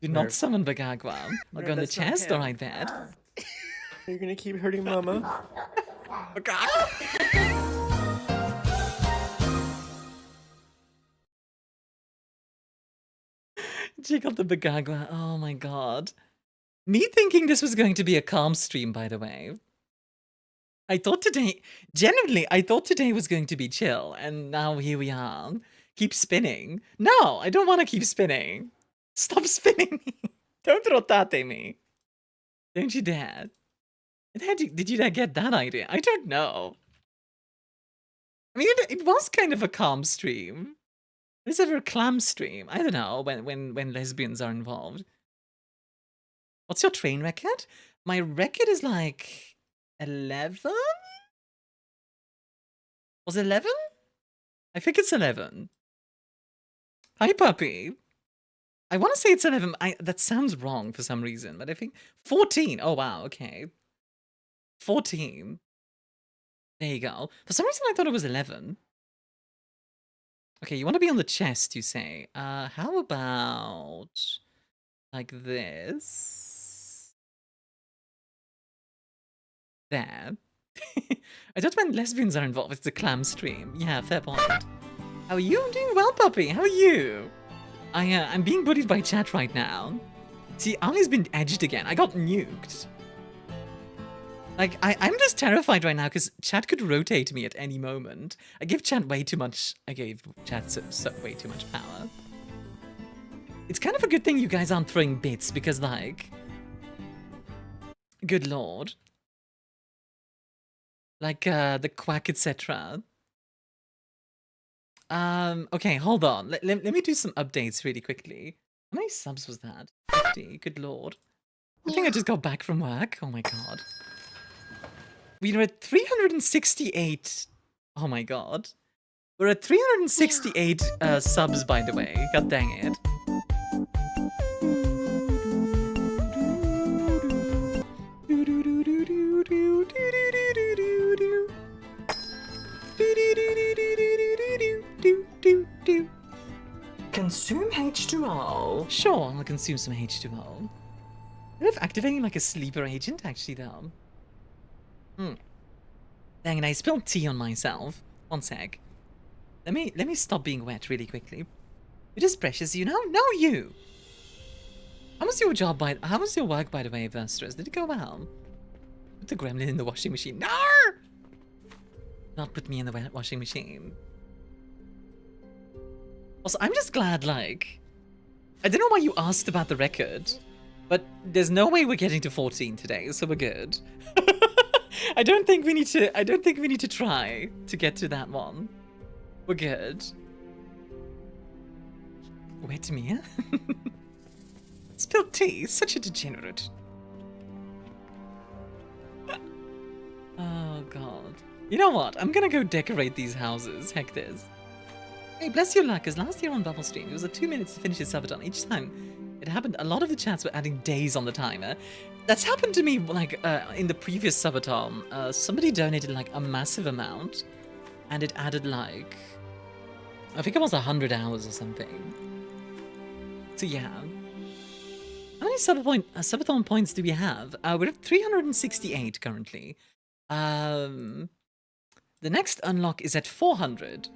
Do not summon Bagagwa. I'll go on the chest, alright, bad. You're gonna keep hurting Mama. Jiggle the Bagagwa. Oh my god. Me thinking this was going to be a calm stream, by the way. I thought today, genuinely, I thought today was going to be chill, and now here we are. Keep spinning. No, I don't want to keep spinning. Stop spinning me. Don't rotate me. Don't you dare. Did you get that idea? I don't know. I mean, it was kind of a calm stream. Is it ever a clam stream? I don't know, when lesbians are involved. What's your train record? My record is like 11? Was it 11? I think it's 11. Hi, puppy. I want to say it's 11. That sounds wrong for some reason, but I think 14. Oh, wow. Okay. 14. There you go. For some reason, I thought it was 11. Okay, you want to be on the chest, you say. How about like this? There. I thought when lesbians are involved, it's a clam stream. Yeah, fair point. How are you? I'm doing well, puppy. How are you? I'm being bullied by chat right now. See, Ali's been edged again. I got nuked. Like, I'm just terrified right now because chat could rotate me at any moment. I give chat way too much. I gave chat way too much power. It's kind of a good thing you guys aren't throwing bits because, like, good lord. Like, the quack, etc. Okay, hold on. Let me do some updates really quickly. How many subs was that? 50, good lord. I think I just got back from work. Oh my god. We were at 368. Oh my god. We're at 368 subs, by the way. God dang it. Consume H2 H2O. Sure, I'll consume some H2O. I love activating like a sleeper agent, actually, though. Dang it, I spilled tea on myself. One sec. Let me stop being wet really quickly. It is precious, you know? No, you! How was your work, by the way, Verstress? Did it go well? Put the gremlin in the washing machine. No! Not put me in the washing machine. Also, I'm just glad, like... I don't know why you asked about the record, but there's no way we're getting to 14 today, so we're good. I don't think we need to try to get to that one. We're good. Wait, Mia? Spilled tea, such a degenerate. Oh god. You know what? I'm gonna go decorate these houses. Heck this. Hey, bless your luck, because last year on Bubble Stream, it was 2 minutes to finish a subathon. Each time it happened, a lot of the chats were adding days on the timer. That's happened to me, like, in the previous subathon. Somebody donated, like, a massive amount, and it added, like, I think it was 100 hours or something. So, yeah. How many subathon points do we have? We're at 368 currently. The next unlock is at 400.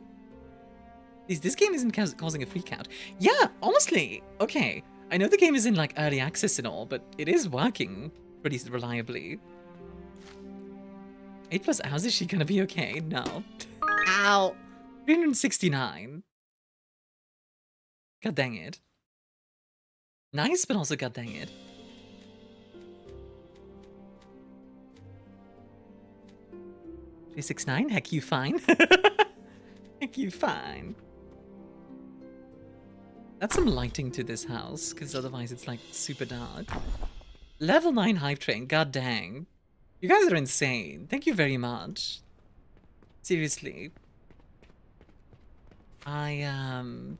This game isn't causing a freak out. Yeah, honestly, okay. I know the game is in like early access and all, but it is working pretty reliably. 8+ hours, is she gonna be okay? No. Ow! 369. God dang it. Nice, but also god dang it. $369? Heck, you fine. Heck, you fine. That's some lighting to this house, because otherwise it's like super dark. Level 9 hype train, god dang. You guys are insane. Thank you very much. Seriously. I've no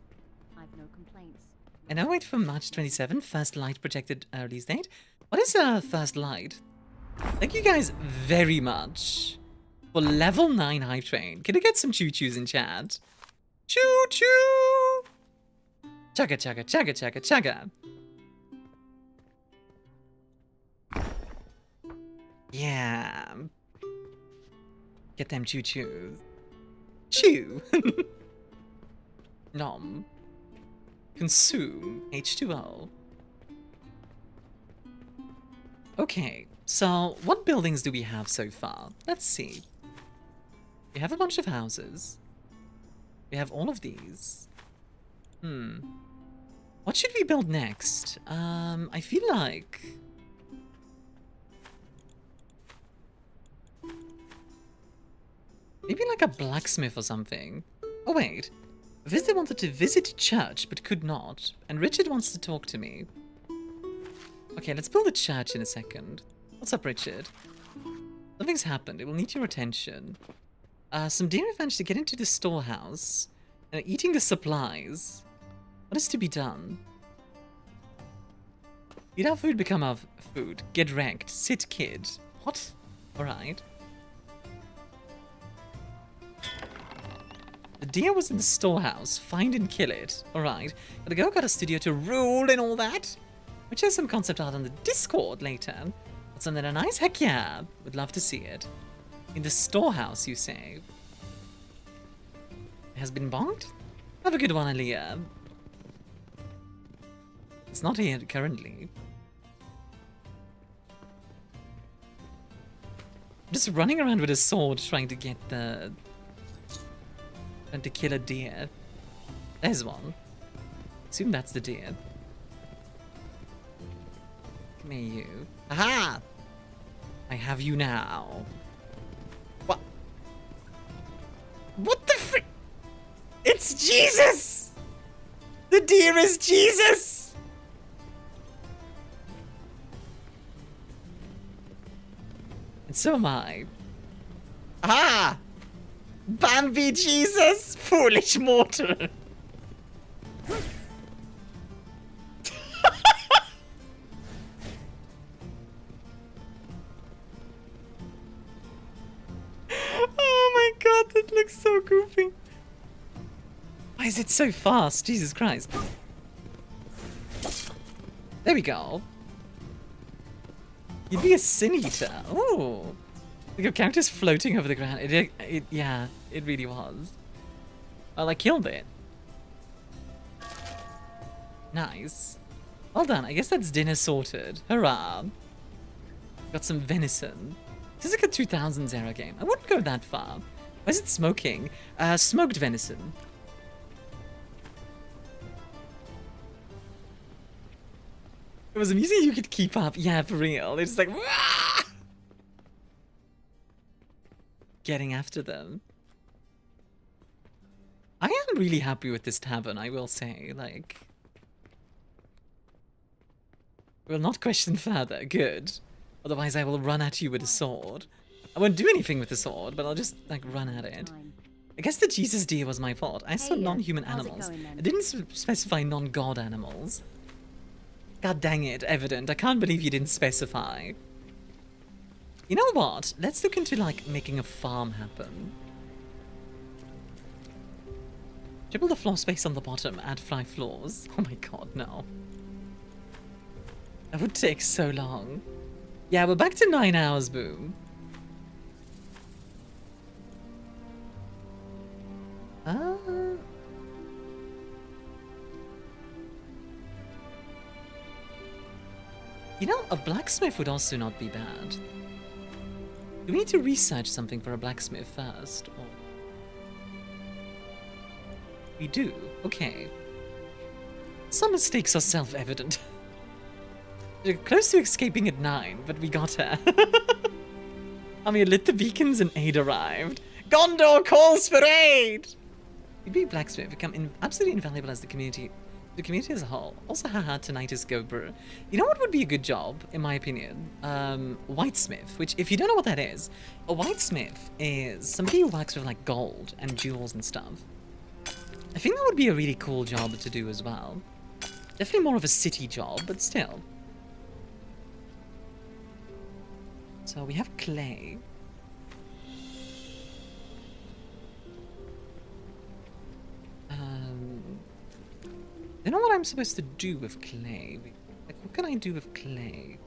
complaints. And I wait for March 27, first light projected release date. What is first light? Thank you guys very much for level 9 hype train. Can I get some choo-choos in chat? Choo-choo! Chugga chugga chugga chugga chugga. Yeah. Get them choo-choos. Chew. Nom. Consume H2O. Okay, so what buildings do we have so far? Let's see. We have a bunch of houses. We have all of these. What should we build next? I feel like... maybe like a blacksmith or something. Oh wait. Visitor wanted to visit church but could not. And Richard wants to talk to me. Okay, let's build a church in a second. What's up, Richard? Something's happened. It will need your attention. Some deer have managed to get into the storehouse and are eating the supplies. What is to be done? Eat our food, become our food. Get wrecked. Sit, kid. What? Alright. The deer was in the storehouse. Find and kill it. Alright. Gotta go, got a studio to rule and all that. Which has some concept art on the Discord later. But something nice? Heck yeah. Would love to see it. In the storehouse, you say? It has been bonked? Have a good one, Aaliyah. It's not here currently. Just running around with a sword trying to get the... trying to kill a deer. There's one. Assume that's the deer. Come here, you. Aha! I have you now. What? What the frick? It's Jesus! The deer is Jesus! And so am I. Ah! Bambi Jesus! Foolish mortal! Oh my god, that looks so goofy. Why is it so fast? Jesus Christ. There we go. You'd be a sin eater. Ooh. Like your character's floating over the ground. Yeah, it really was. Well, I killed it. Nice. Well done. I guess that's dinner sorted. Hurrah. Got some venison. This is like a 2000s era game. I wouldn't go that far. Why is it smoking? Smoked venison. It was amusing you could keep up. Yeah, for real. It's like... Wah! Getting after them. I am really happy with this tavern, I will say. Like... Will not question further. Good. Otherwise I will run at you with a sword. I won't do anything with the sword, but I'll just, like, run at it. I guess the Jesus deer was my fault. I saw non-human animals. I didn't specify non-god animals. God dang it, Evident. I can't believe you didn't specify. You know what? Let's look into, like, making a farm happen. Triple the floor space on the bottom, add 5 floors. Oh my god, no. That would take so long. Yeah, we're back to 9 hours, boom. You know, a blacksmith would also not be bad. Do we need to research something for a blacksmith first? Or... We do? Okay. Some mistakes are self-evident. We're close to escaping at 9, but we got her. Armia lit the beacons and aid arrived. Gondor calls for aid! You'd be a blacksmith, become absolutely invaluable as the community as a whole. Also, haha, tonight is go bro. You know what would be a good job, in my opinion? Whitesmith, which, if you don't know what that is, a whitesmith is somebody who works with, like, gold and jewels and stuff. I think that would be a really cool job to do as well. Definitely more of a city job, but still. So we have clay. I don't know what I'm supposed to do with clay. Like, what can I do with clay?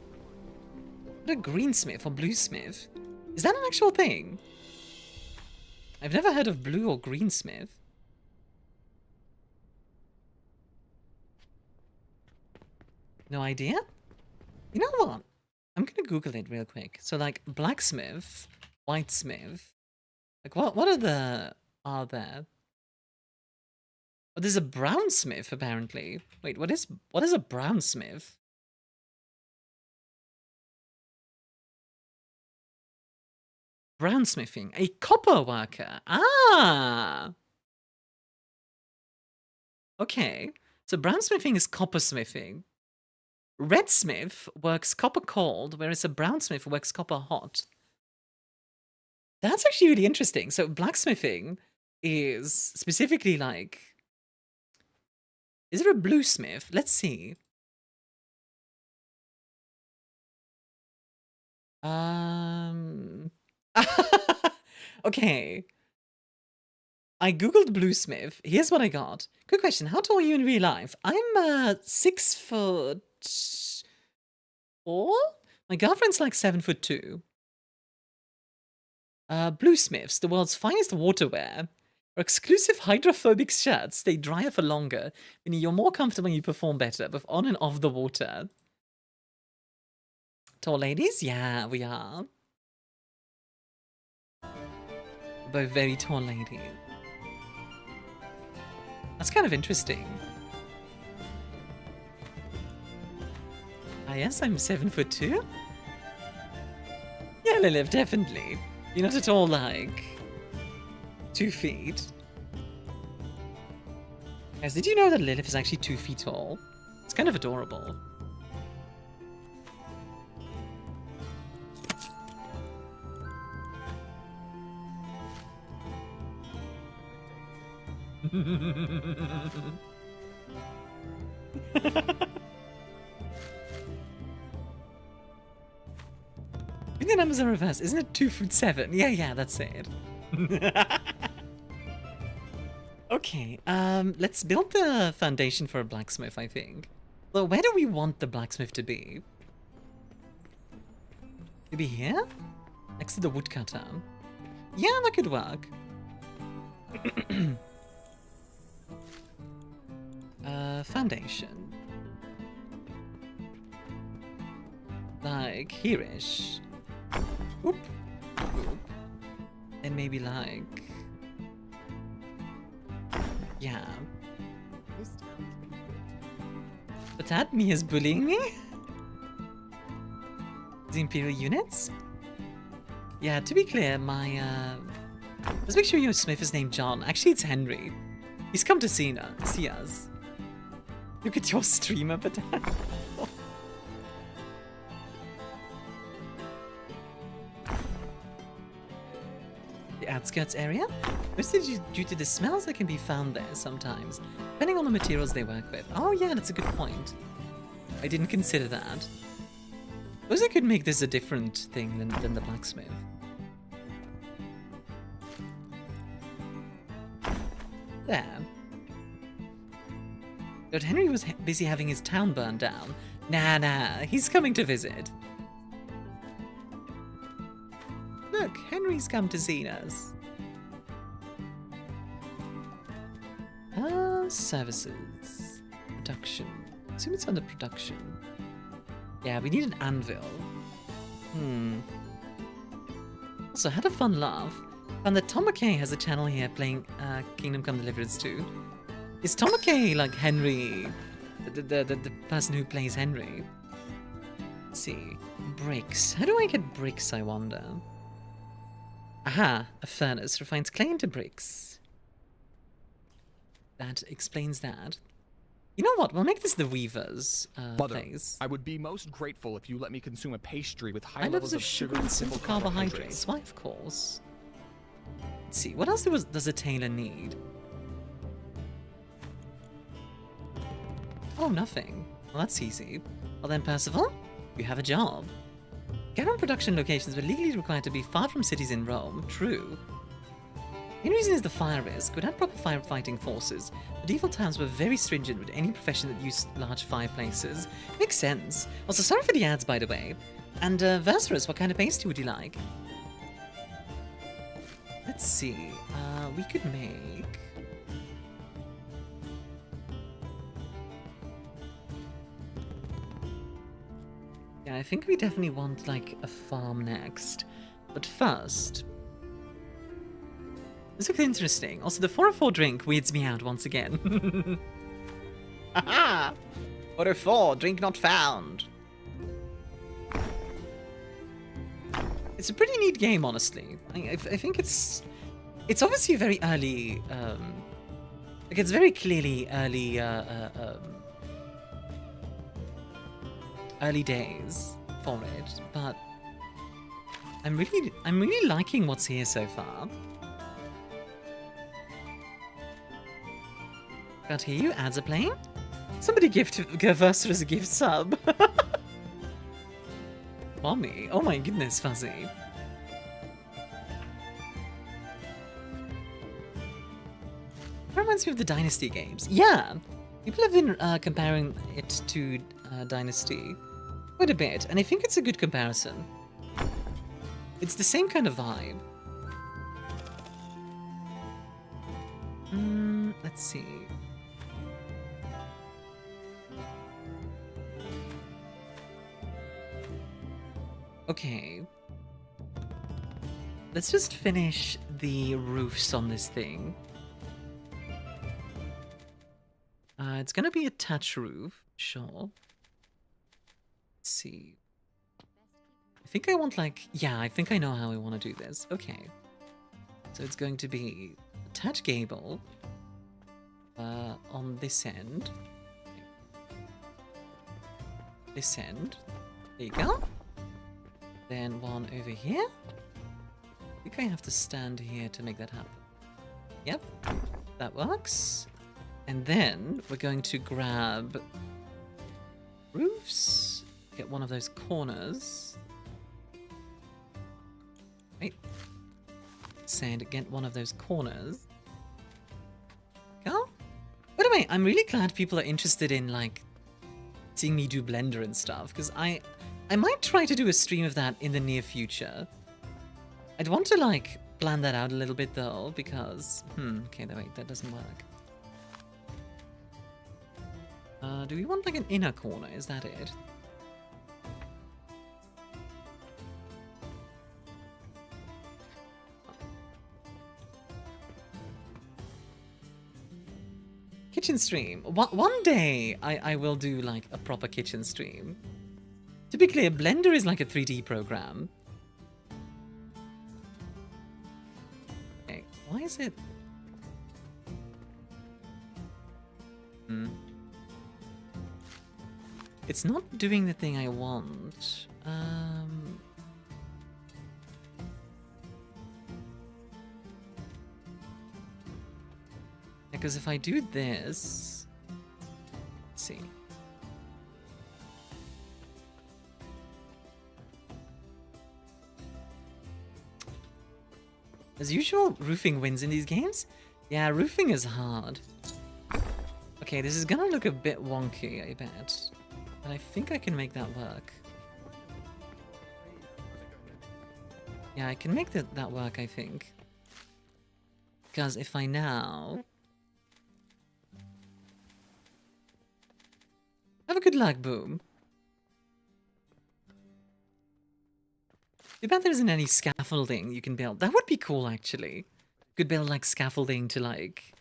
What a greensmith or bluesmith? Is that an actual thing? I've never heard of blue or greensmith. No idea? You know what? I'm gonna Google it real quick. So, like, blacksmith, whitesmith. Like, what are there? Oh, there's a brownsmith, apparently. Wait, what is a brownsmith? Brownsmithing. A copper worker. Ah! Okay. So brownsmithing is coppersmithing. Redsmith works copper cold, whereas a brownsmith works copper hot. That's actually really interesting. So blacksmithing is specifically like... Is there a bluesmith? Let's see. Okay. I googled bluesmith. Here's what I got. Quick question. How tall are you in real life? I'm 6'4". My girlfriend's like 7'2". Bluesmiths, the world's finest waterwear. Our exclusive hydrophobic shirts stay drier for longer, meaning you're more comfortable and you perform better, both on and off the water. Tall ladies? Yeah, we are. Both very tall ladies. That's kind of interesting. Ah yes, I'm 7'2". Yeah, Lilith, definitely. You're not at all like 2 feet. Guys, did you know that Lilith is actually 2 feet tall? It's kind of adorable. I think the numbers are reversed. Isn't it 2'7"? Yeah, that's it. Okay, let's build the foundation for a blacksmith, I think. Well, where do we want the blacksmith to be? Maybe here? Next to the woodcutter. Yeah, that could work. Foundation. Like here-ish. Oop. Oop. And maybe like... Yeah. But that me is bullying me? The Imperial units? Yeah, to be clear, my let's make sure your smith is named John. Actually, it's Henry. He's come to see us. Look at your streamer, but the outskirts area? Mostly due to the smells that can be found there sometimes, depending on the materials they work with. Oh yeah, that's a good point. I didn't consider that. I suppose I could make this a different thing than the blacksmith. There. Lord Henry was busy having his town burned down. Nah, he's coming to visit. Look, Henry's come to see us. Services. Production. I assume it's under production. Yeah, we need an anvil. Also, had a fun laugh. Found that Tom McKay has a channel here playing Kingdom Come Deliverance 2. Is Tom McKay like Henry? The person who plays Henry? Let's see. Bricks. How do I get bricks, I wonder? Aha! A furnace refines clay into bricks. That explains that. You know what? We'll make this the Weaver's place. I would be most grateful if you let me consume a pastry with high levels of sugar and simple carbohydrates. Why, of course. Let's see. What else does a tailor need? Oh, nothing. Well, that's easy. Well then, Percival, you have a job. Get on production locations were legally required to be far from cities in Rome. True. The main reason is the fire risk. Without proper firefighting forces, medieval times were very stringent with any profession that used large fireplaces. Makes sense. Also, sorry for the ads, by the way. And, Versaris, what kind of pastry would you like? Let's see. We could make... Yeah, I think we definitely want, like, a farm next. But first... This looks interesting. Also, the 404 drink weirds me out once again. Haha! 404, drink not found. It's a pretty neat game, honestly. I think it's obviously very early, like it's very clearly early, early days for it, but I'm really liking what's here so far. Can't hear you. Ads are playing. Somebody give Versaris a gift sub. Mommy. Oh my goodness, Fuzzy. That reminds me of the Dynasty games. Yeah, people have been comparing it to Dynasty quite a bit, and I think it's a good comparison. It's the same kind of vibe. Let's see. Okay. Let's just finish the roofs on this thing. It's gonna be a thatch roof, sure. Let's see. I think I want like... Yeah, I think I know how I want to do this. Okay. So it's going to be a thatch gable on this end. This end. There you go. Then one over here. I think I have to stand here to make that happen. Yep, that works. And then we're going to grab roofs, get one of those corners. Wait. Sand, get one of those corners. Go. By the way, I'm really glad people are interested in, like, seeing me do Blender and stuff, because I might try to do a stream of that in the near future. I'd want to, like, plan that out a little bit, though, because... okay, wait, that doesn't work. Do we want, like, an inner corner? Is that it? Kitchen stream. One day I will do like a proper kitchen stream. Typically a Blender is like a 3D program. Okay, why is it? It's not doing the thing I want. Because if I do this, let's see. As usual, roofing wins in these games. Yeah, roofing is hard. Okay, this is gonna look a bit wonky, I bet. But I think I can make that work. Yeah, I can make that work, I think. Because if I now... Have a good luck, Boom. Too bad there isn't any scaffolding you can build. That would be cool, actually. You could build, like, scaffolding to, like,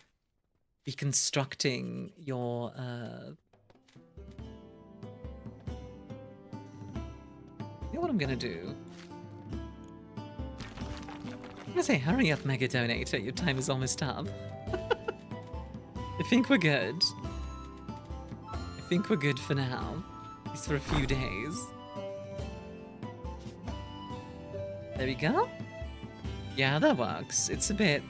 be constructing your, You know what I'm gonna do? I'm gonna say, hurry up, Mega Donator. Your time is almost up. I think we're good. I think we're good for now. At least for a few days. There we go. Yeah, that works. It's a bit...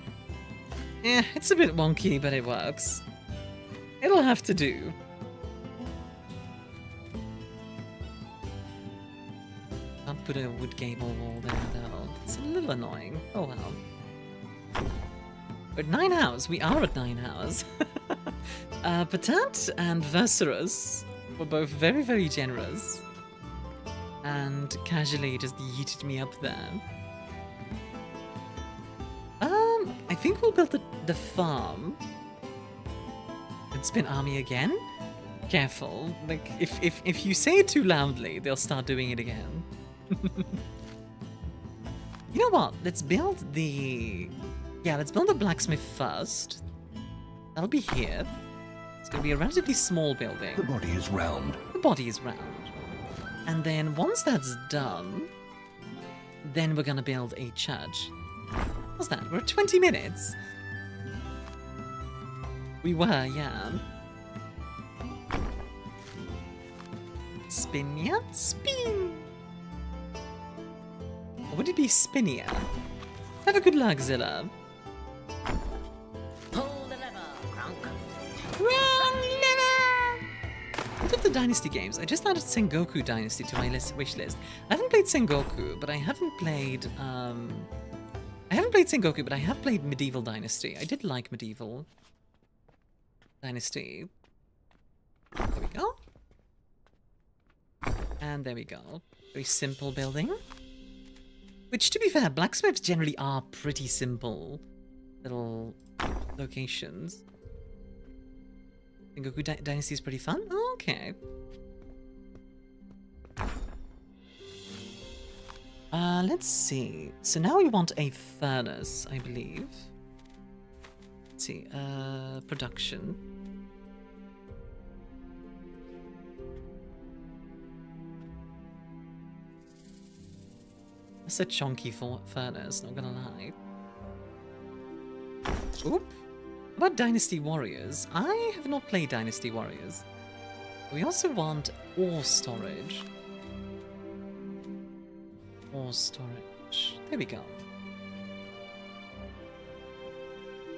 it's a bit wonky, but it works. It'll have to do. Can't put a wood gable wall there, though. It's a little annoying. Oh well. We're at 9 hours. We are at 9 hours. Patat and Verserus were both very, very generous. And casually just yeeted me up there. I think we'll build the farm. And spin army again? Careful. Like, if you say it too loudly, they'll start doing it again. You know what? Let's build the... Yeah, let's build the blacksmith first. That'll be here. It's gonna be a relatively small building. The body is round. The body is round. And then once that's done, then we're gonna build a church. What's that? We're at 20 minutes. We were, yeah. Spinia? Spin! Or would it be Spinia? Have a good luck, Zilla. Pull the lever, Grunk. Wrong lever! Out of the Dynasty games, I just added Sengoku Dynasty to my wish list. I haven't played Sengoku, but I haven't played, Sengoku, but I have played Medieval Dynasty. I did like Medieval Dynasty. There we go. And there we go. Very simple building. Which, to be fair, blacksmiths generally are pretty simple little locations. Sengoku Dynasty is pretty fun? Oh, okay. Let's see. So now we want a furnace, I believe. Let's see. Production. That's a chunky furnace, not gonna lie. Oop. How about Dynasty Warriors? I have not played Dynasty Warriors. We also want ore storage. Ore storage. There we go.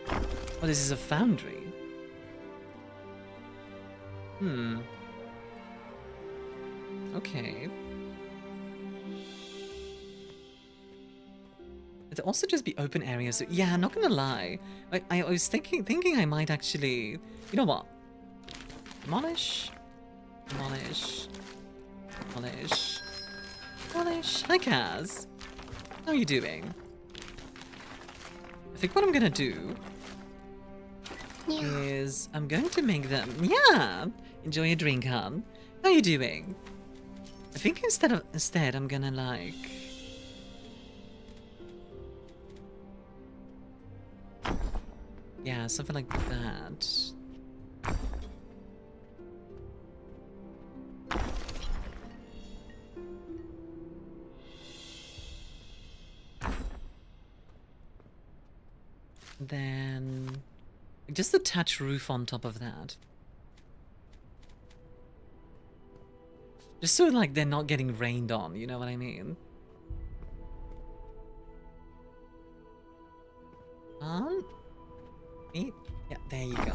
Oh, this is a foundry. Okay. It'll also just be open areas. So, yeah, not gonna lie. I was thinking I might actually... You know what? Demolish. Polish. Polish. Polish. Hi, Kaz. How are you doing? I think what I'm gonna do is I'm going to make them... Yeah! Enjoy your drink, hon. How are you doing? I think instead I'm gonna like... Yeah, something like that. Then just attach roof on top of that. Just so like they're not getting rained on, you know what I mean? Yeah, there you go.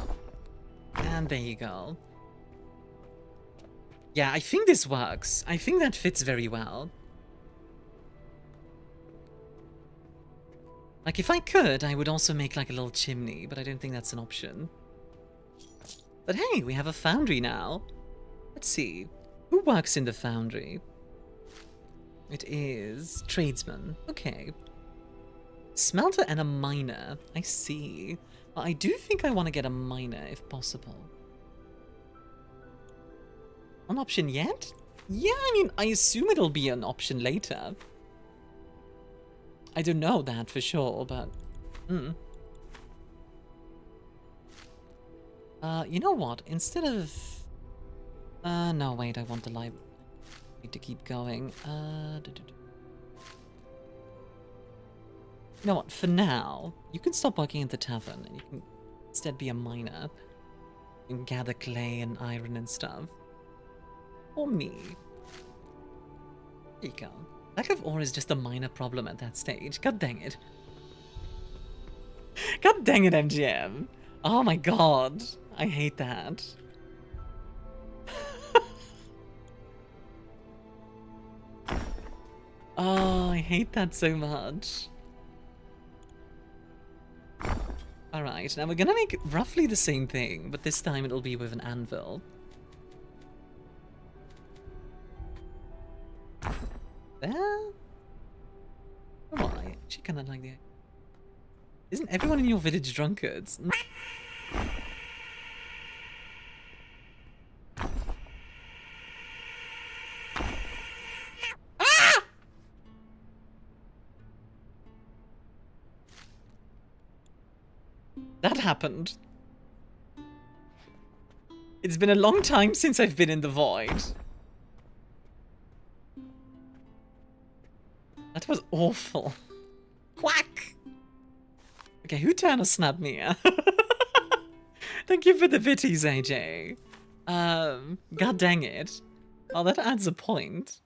And there you go. Yeah, I think this works. I think that fits very well. Like, if I could, I would also make, like, a little chimney, but I don't think that's an option. But hey, we have a foundry now. Let's see. Who works in the foundry? It is... tradesman. Okay. Smelter and a miner. I see. Well, I do think I want to get a miner, if possible. An option yet? Yeah, I mean, I assume it'll be an option later. I don't know that for sure, but... You know what? Instead of... no, wait, I want the live... Need to keep going. You know what? For now, you can stop working at the tavern, and you can instead be a miner. You can gather clay and iron and stuff. Or me. There you go. Lack of ore is just a minor problem at that stage. God dang it. God dang it, MGM. Oh my god. I hate that. Oh, I hate that so much. Alright, now we're gonna make roughly the same thing, but this time it'll be with an anvil. There? Oh, I actually kind of like the... Isn't everyone in your village drunkards? Ah! That happened. It's been a long time since I've been in the void. That was awful. Quack! Okay, who turned to snap me? Thank you for the bitties, AJ. God dang it. Oh, that adds a point.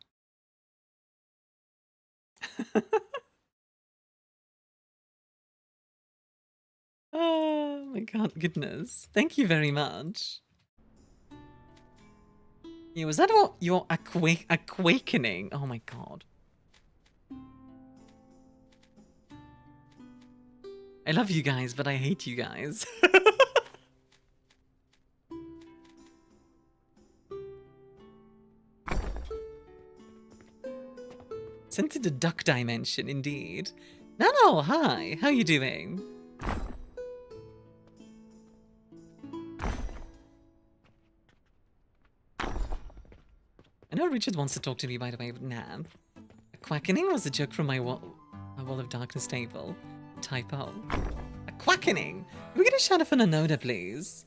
Oh my god, goodness. Thank you very much. Yeah, was that what your awakening? Oh my god. I love you guys, but I hate you guys. Sent to the duck dimension, indeed. Nano, hi. How you doing? I know Richard wants to talk to me, by the way, but nah. A quackening was a joke from my Wall of Darkness table. Typo. A quackening! Can we get a shout out for Nanoda, please?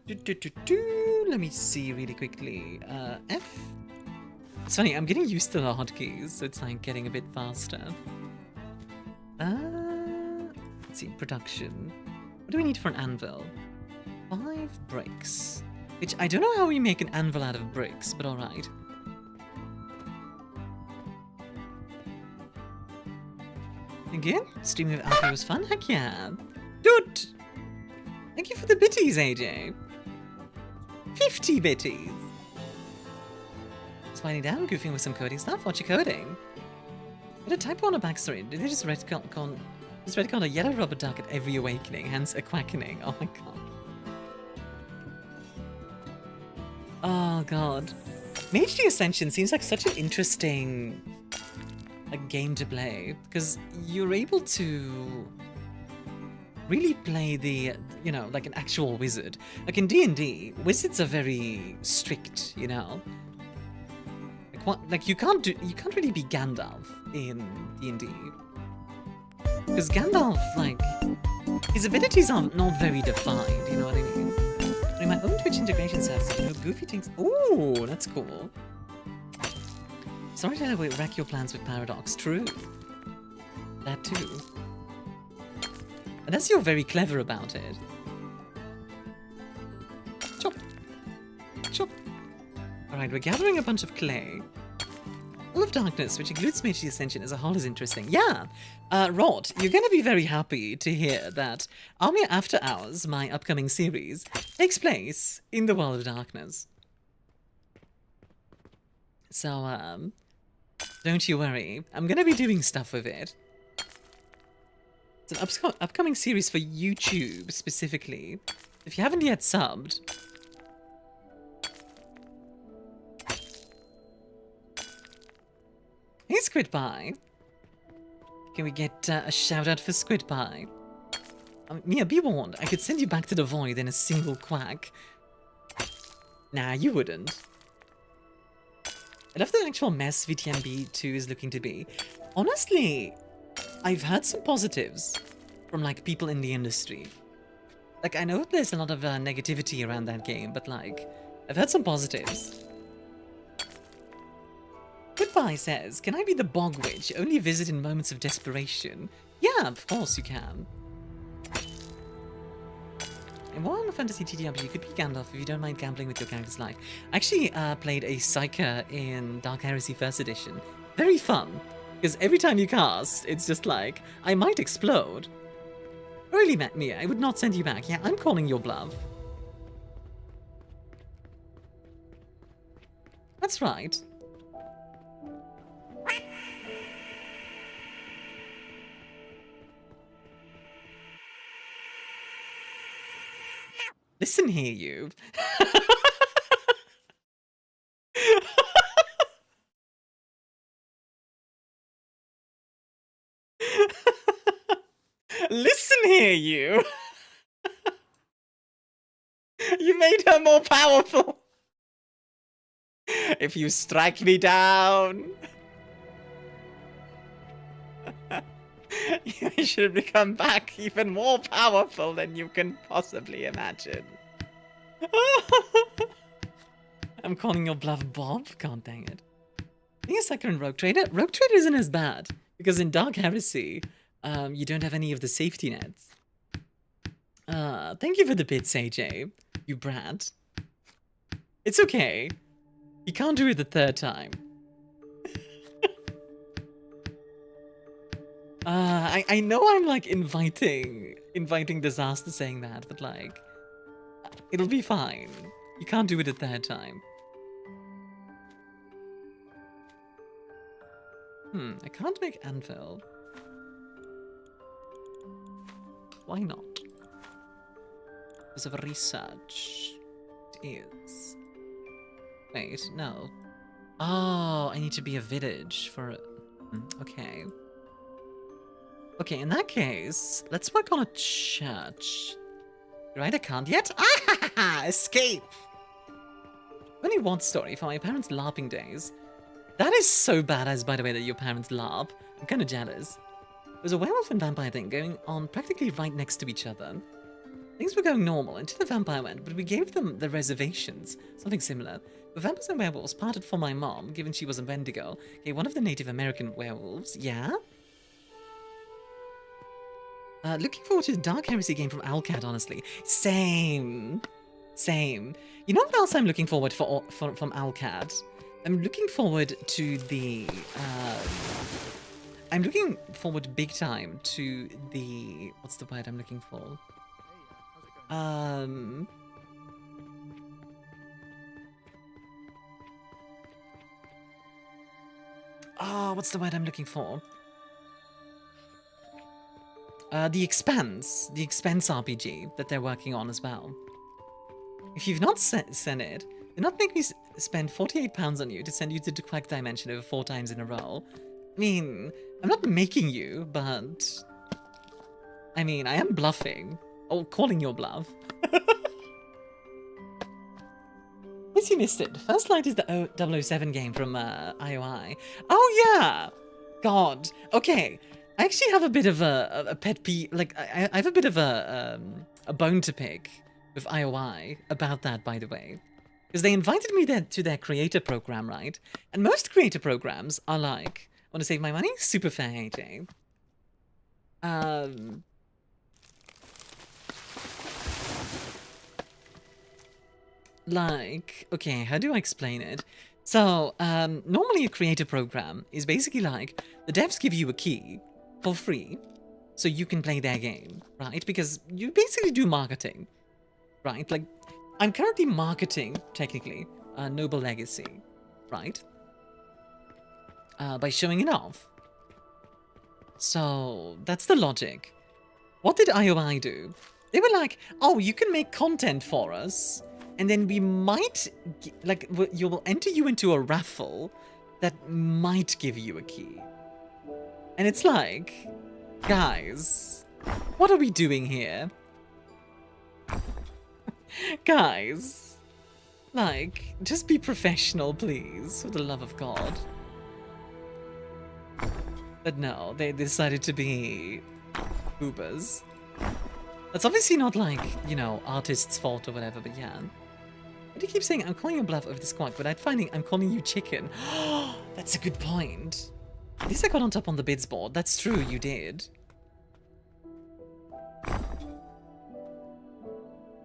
Let me see really quickly. F? It's funny, I'm getting used to the hotkeys, so it's like getting a bit faster. Let's see, production. What do we need for an anvil? 5 bricks. Which, I don't know how we make an anvil out of bricks, but alright. Again? Streaming with Alfie was fun? Heck yeah! Dude! Thank you for the bitties, AJ! 50 bitties! Smiling down, goofing with some coding stuff. What you coding? What a typo on a backstory. Did they just retcon a yellow rubber duck at every awakening, hence a quackening? Oh my god. Oh god. Mage the Ascension seems like such an interesting game to play, because you're able to really play the, you know, like an actual wizard. Like in D&D, wizards are very strict, you know. Like you can't really be Gandalf in D&D. Because Gandalf, like, his abilities are not very defined, you know what I mean? In my own Twitch integration service, you know, goofy things. Ooh, that's cool. Sorry to wreck your plans with Paradox. True. That too. Unless you're very clever about it. Chop. Chop. Alright, we're gathering a bunch of clay. All of Darkness, which includes Mage the Ascension as a whole, is interesting. Yeah. Rod, you're going to be very happy to hear that Armia After Hours, my upcoming series, takes place in the World of Darkness. So, don't you worry. I'm going to be doing stuff with it. It's an upcoming series for YouTube, specifically. If you haven't yet subbed... Hey, Squid Pie. Can we get a shout out for Squid Pie? Mia, be warned, I could send you back to the void in a single quack. Nah, you wouldn't. I love the actual mess VTMB2 is looking to be. Honestly, I've heard some positives from, like, people in the industry. Like, I know there's a lot of negativity around that game, but, like, I've heard some positives. Goodbye says, can I be the Bog Witch? Only visit in moments of desperation. Yeah, of course you can. In Warhammer Fantasy TTRPG, you could be Gandalf if you don't mind gambling with your character's life. I actually played a Psyker in Dark Heresy 1st Edition. Very fun, because every time you cast, it's just like, I might explode. Really, Mia, I would not send you back. Yeah, I'm calling your bluff. That's right. Listen here, you. Listen here, you. You made her more powerful. If you strike me down, you should become back even more powerful than you can possibly imagine. I'm calling your bluff, Bob. God dang it. Being a second Rogue Trader? Rogue Trader isn't as bad, because in Dark Heresy, you don't have any of the safety nets. Thank you for the bits, AJ. You brat. It's okay. You can't do it the third time. I know I'm like inviting disaster saying that, but like, it'll be fine. You can't do it a third time. I can't make anvil. Why not? Because of research. It is. Wait, no. Oh, I need to be a village for it. Okay. Okay, in that case, let's work on a church. Right, I can't yet? Ah, escape! Only one story for my parents' LARPing days. That is so badass, by the way, that your parents LARP. I'm kind of jealous. There was a werewolf and vampire thing going on practically right next to each other. Things were going normal until the vampire went, but we gave them the reservations. Something similar. The vampires and werewolves parted for my mom, given she was a Wendigo. Okay, one of the Native American werewolves. Yeah? Looking forward to the Dark Heresy game from Alcat, honestly. Same. Same. You know what else I'm looking forward from Alcat? I'm looking forward to the... I'm looking forward big time to the... What's the word I'm looking for? Oh, what's the word I'm looking for? The Expanse RPG that they're working on as well. If you've not seen it, Do not make me spend £48 on you to send you to the Quack Dimension over 4 times in a row. I mean, I'm not making you, but... I mean, I am bluffing. Or calling your bluff. Yes, you missed it. First Light is the 007 game from IOI. Oh, yeah! God. Okay. I actually have a bit of a pet peeve. Like, I have a bit of a bone to pick with IOI about that, by the way. Because they invited me there to their creator program, right? And most creator programs are like, want to save my money? Super fair hating. Like, okay, how do I explain it? So, normally a creator program is basically like, the devs give you a key for free, so you can play their game, right? Because you basically do marketing, right? Like, I'm currently marketing, technically, Noble Legacy, right? By showing it off. So, that's the logic. What did IOI do? They were like, oh, you can make content for us, and then we might, like, you will enter you into a raffle that might give you a key. And it's like, guys, what are we doing here? Guys, like, just be professional, please, for the love of God. But no, they decided to be boobers. That's obviously not like, you know, artist's fault or whatever, but yeah. Why do you keep saying I'm calling you bluff over the squawk without finding I'm calling you chicken? That's a good point. At least I got on top on the bids board. That's true, you did.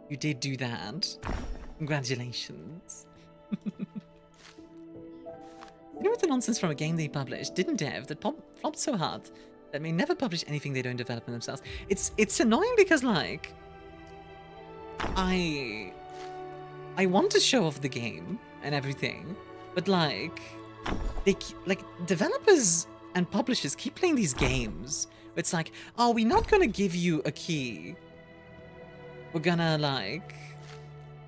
You did do that. Congratulations. You know what the nonsense from a game they published? Didn't dev that flopped so hard that may never publish anything they don't develop themselves. It's annoying because, like, I want to show off the game and everything, but like developers and publishers keep playing these games. It's like, oh, we're not gonna give you a key. We're gonna like,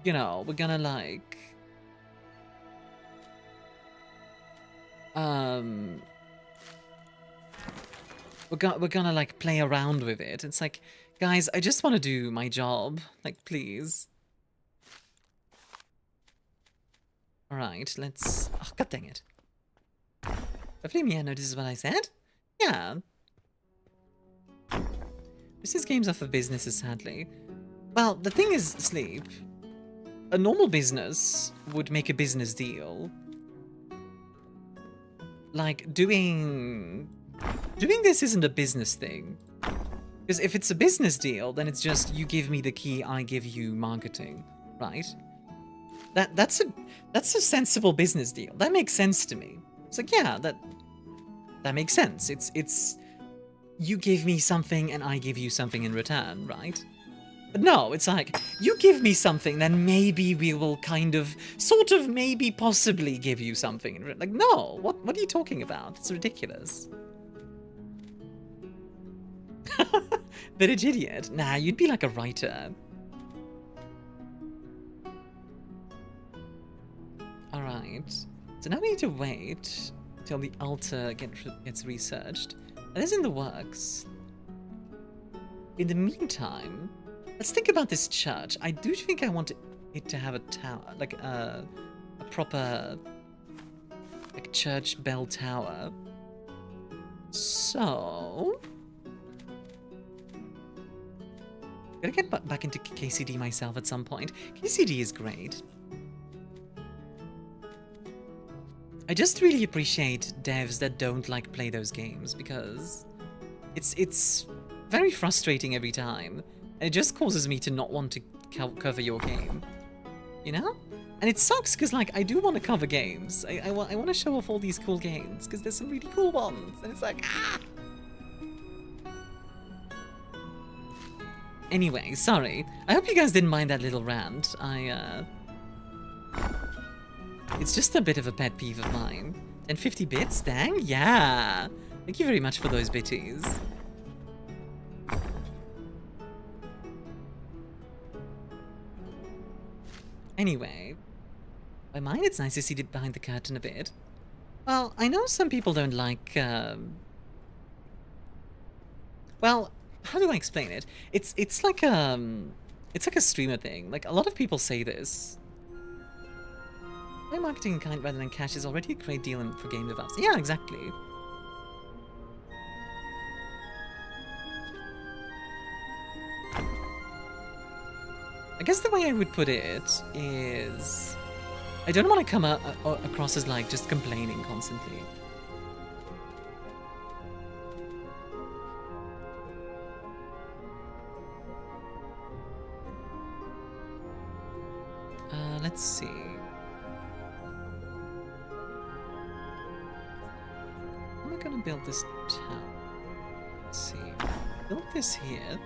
you know, we're gonna like, we're gonna like play around with it. It's like, guys, I just want to do my job. Like, please. All right, let's. Oh, god dang it! Hopefully, Mia notices what I said. Yeah. This is games off for businesses, sadly. Well, the thing is, Sleep. A normal business would make a business deal. Like, doing this isn't a business thing. Because if it's a business deal, then it's just you give me the key, I give you marketing, right? That's a sensible business deal. That makes sense to me. It's like, yeah, that makes sense. It's you give me something and I give you something in return, right? But no, it's like, you give me something, then maybe we will kind of, sort of, maybe, possibly give you something in return. Like, no, what are you talking about? It's ridiculous. Village idiot? Nah, you'd be like a writer. Alright. So now we need to wait till the altar gets researched. That is in the works. In the meantime, let's think about this church. I do think I want it to have a tower, like a proper like church bell tower. So, gotta get back into KCD myself at some point. KCD is great. I just really appreciate devs that don't like play those games because it's very frustrating every time, and it just causes me to not want to cover your game, you know? And it sucks because, like, I do want to cover games. I want to show off all these cool games because there's some really cool ones, and it's like, ah! Anyway, sorry. I hope you guys didn't mind that little rant. It's just a bit of a pet peeve of mine. And 50 bits? Dang, yeah! Thank you very much for those bitties. Anyway. By mine, it's nice to see it behind the curtain a bit. Well, I know some people don't like, well, how do I explain it? It's like a streamer thing. Like, a lot of people say this. Why marketing in kind rather than cash is already a great deal for game developers. Yeah, exactly. I guess the way I would put it is, I don't want to come across as like just complaining constantly. Let's see. How am I gonna build this town? Let's see. Build this here,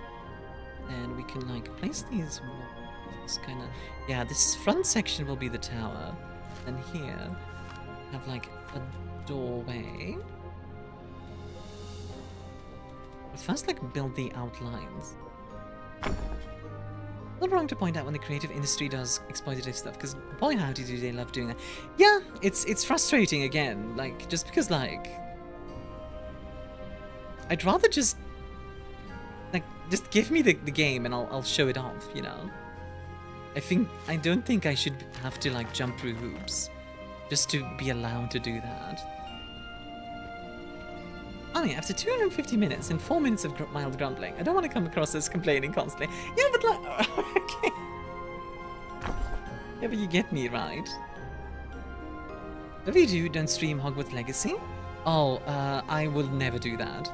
and we can like place these walls. Kind of. Yeah, this front section will be the tower, and here have like a doorway. But first, like build the outlines. Not wrong to point out when the creative industry does exploitative stuff, because boy howdy do they love doing that. Yeah, it's frustrating again, like, just because, like, I'd rather just, like, just give me the game and I'll show it off, you know? I don't think I should have to, like, jump through hoops just to be allowed to do that. Oh yeah, after 250 minutes and 4 minutes of mild grumbling, I don't want to come across as complaining constantly. Yeah, but like, okay. Yeah, but you get me, right? If you do, don't stream Hogwarts Legacy. Oh, I will never do that.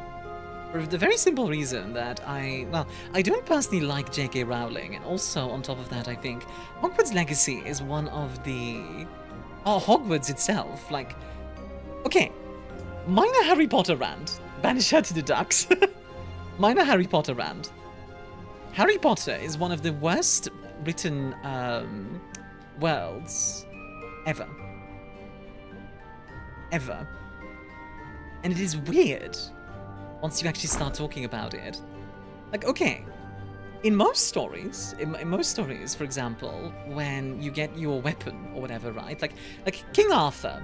For the very simple reason that I don't personally like J.K. Rowling, and also on top of that, I think Hogwarts Legacy is one of the... Oh, Hogwarts itself, like... Okay. Minor Harry Potter rant. Banish her to the ducks. Minor Harry Potter rant. Harry Potter is one of the worst written worlds ever. Ever. And it is weird once you actually start talking about it. Like, okay, in most stories, for example, when you get your weapon or whatever, right? Like King Arthur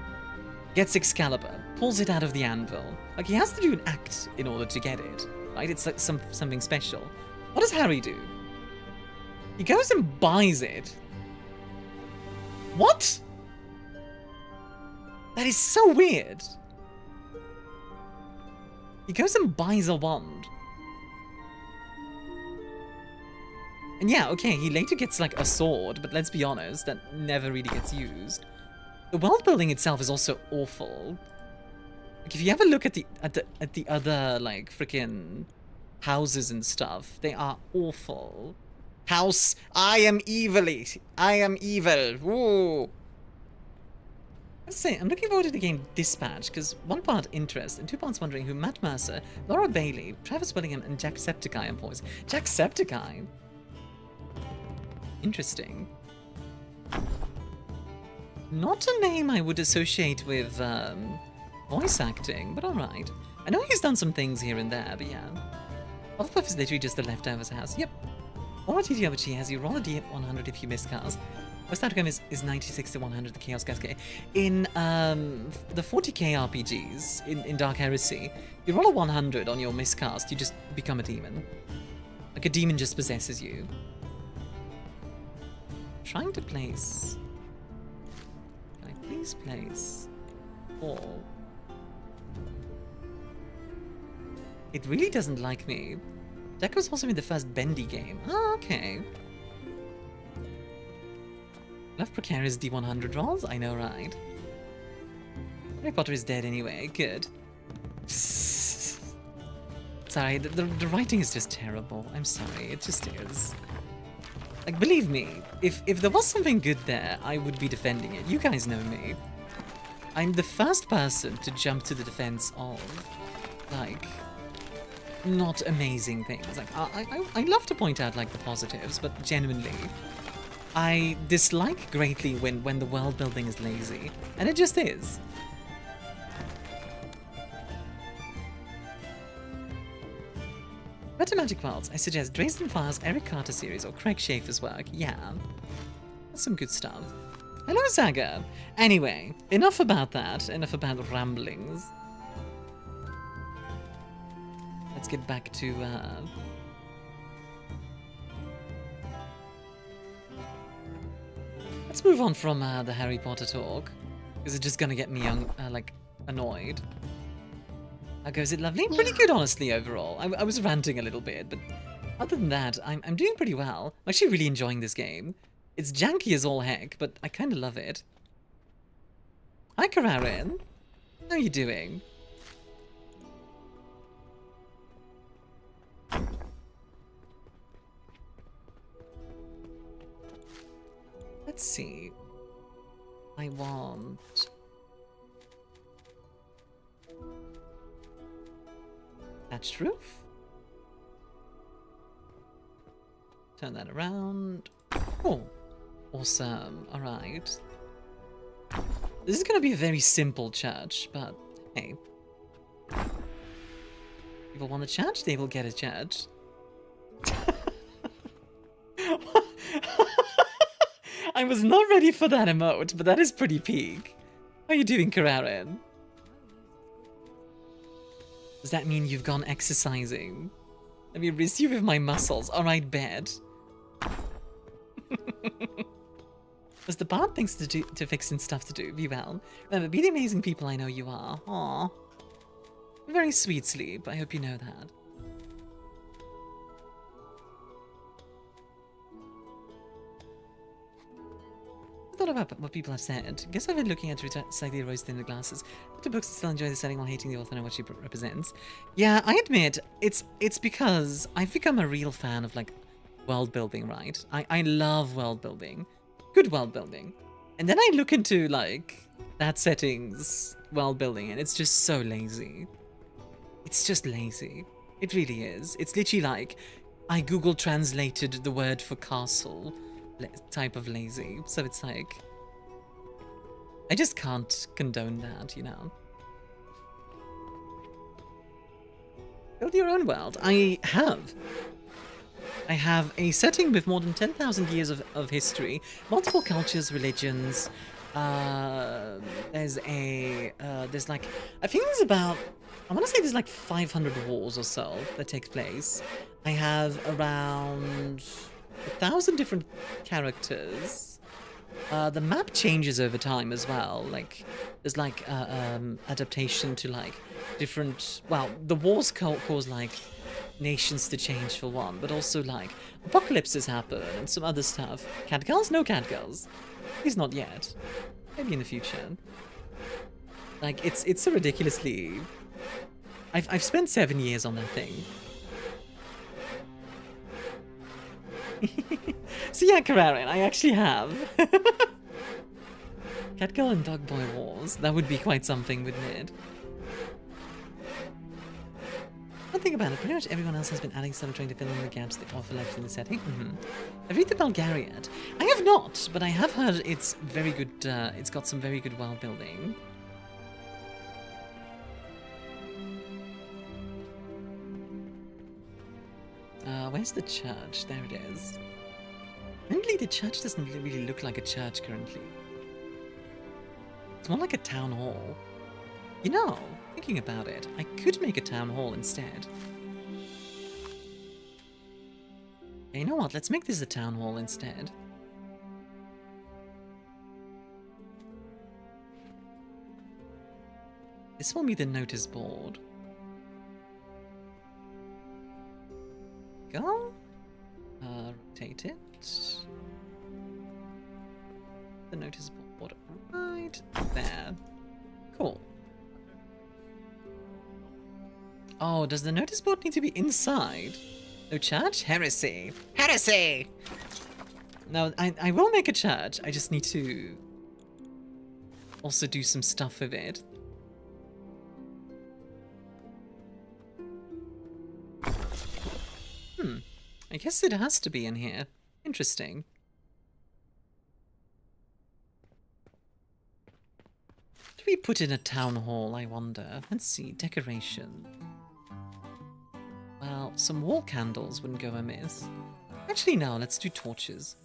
gets Excalibur, pulls it out of the anvil. Like, he has to do an act in order to get it, right? It's like something special. What does Harry do? He goes and buys it. What? That is so weird. He goes and buys a wand. And yeah, okay, he later gets like a sword, but let's be honest, that never really gets used. The world building itself is also awful. Like, if you have a look at the other like freaking houses and stuff, they are awful. House, I am evil. Woo. Let's say I'm looking forward to the game Dispatch, because one part interest and 2 parts wondering who Matt Mercer, Laura Bailey, Travis Willingham, and Jacksepticeye are voiced. Jacksepticeye. Interesting. Not a name I would associate with voice acting, but alright. I know he's done some things here and there, but yeah. Hufflepuff is literally just the leftovers house. Yep. Or TTRPG has you roll a D100 if you miscast. West outcome is 96 to 100, the Chaos Cascade. In the 40k RPGs, in Dark Heresy, you roll a 100 on your miscast, you just become a demon. Like, a demon just possesses you. Trying to place... Please place all. It really doesn't like me. Jack was also in the first Bendy game. Oh, okay. Love precarious D100 rolls? I know, right? Harry Potter is dead anyway. Good. Sorry, the writing is just terrible. I'm sorry, it just is. Like, believe me, if there was something good there, I would be defending it. You guys know me. I'm the first person to jump to the defense of, like, not amazing things. Like, I love to point out, like, the positives, but genuinely, I dislike greatly when the world building is lazy. And it just is. Better Magic Worlds, I suggest Dresden Files, Eric Carter series, or Craig Schaefer's work. Yeah, that's some good stuff. Hello, Saga. Anyway, enough about that. Enough about ramblings. Let's get back to, let's move on from, the Harry Potter talk. Because it's just gonna get me, like, annoyed. How goes it, lovely? Pretty good, honestly, overall. I was ranting a little bit, but other than that, I'm doing pretty well. I'm actually really enjoying this game. It's janky as all heck, but I kind of love it. Hi, Kararin. How are you doing? Let's see. I want... thatched roof. Turn that around. Oh, awesome. Alright. This is going to be a very simple church, but hey. People want a church, they will get a church. I was not ready for that emote, but that is pretty peak. How are you doing, Kararin? Does that mean you've gone exercising? Let me receive with my muscles. Alright, bed. There's the bad things to fix and stuff to do. Be well. Remember, be the amazing people I know you are. Aww. Very sweet sleep. I hope you know that. I thought about what people have said. Guess I've been looking at slightly rose-tinted glasses. The books still enjoy the setting while hating the author and what she represents. Yeah, I admit, it's because I've become a real fan of, like, world building, right? I love world building. Good world building. And then I look into, like, that setting's world building and it's just so lazy. It's just lazy. It really is. It's literally like, I Google translated the word for castle type of lazy. So it's like, I just can't condone that, you know? Build your own world. I have a setting with more than 10,000 years of history, multiple cultures, religions. There's like, I think there's about, I want to say there's like 500 wars or so that take place. I have around 1,000 different characters. The map changes over time as well. Like, there's like adaptation to like different, well, the wars cause like nations to change for one, but also like apocalypses happen and some other stuff. Catgirls? No catgirls. At least not yet. Maybe in the future. Like, it's so ridiculously... I've spent 7 years on that thing. So yeah, Kararin, I actually have. Catgirl and Dogboy Wars. That would be quite something, wouldn't it? One thing about it, pretty much everyone else has been adding stuff trying to fill in the gaps that offer left in the setting. Have you read the Bulgariad? I have not, but I have heard it's very good, it's got some very good world building. Where's the church? There it is. Mentally, the church doesn't really look like a church currently. It's more like a town hall. You know, thinking about it, I could make a town hall instead. Okay, you know what? Let's make this a town hall instead. This will be the notice board. Go. Rotate it. The notice board right there. Cool. Oh, does the notice board need to be inside? No church? Heresy. Heresy! No, I will make a church. I just need to also do some stuff with it. I guess it has to be in here. Interesting. Do we put in a town hall, I wonder? Let's see, decoration. Well, some wall candles wouldn't go amiss. Actually, no, let's do torches.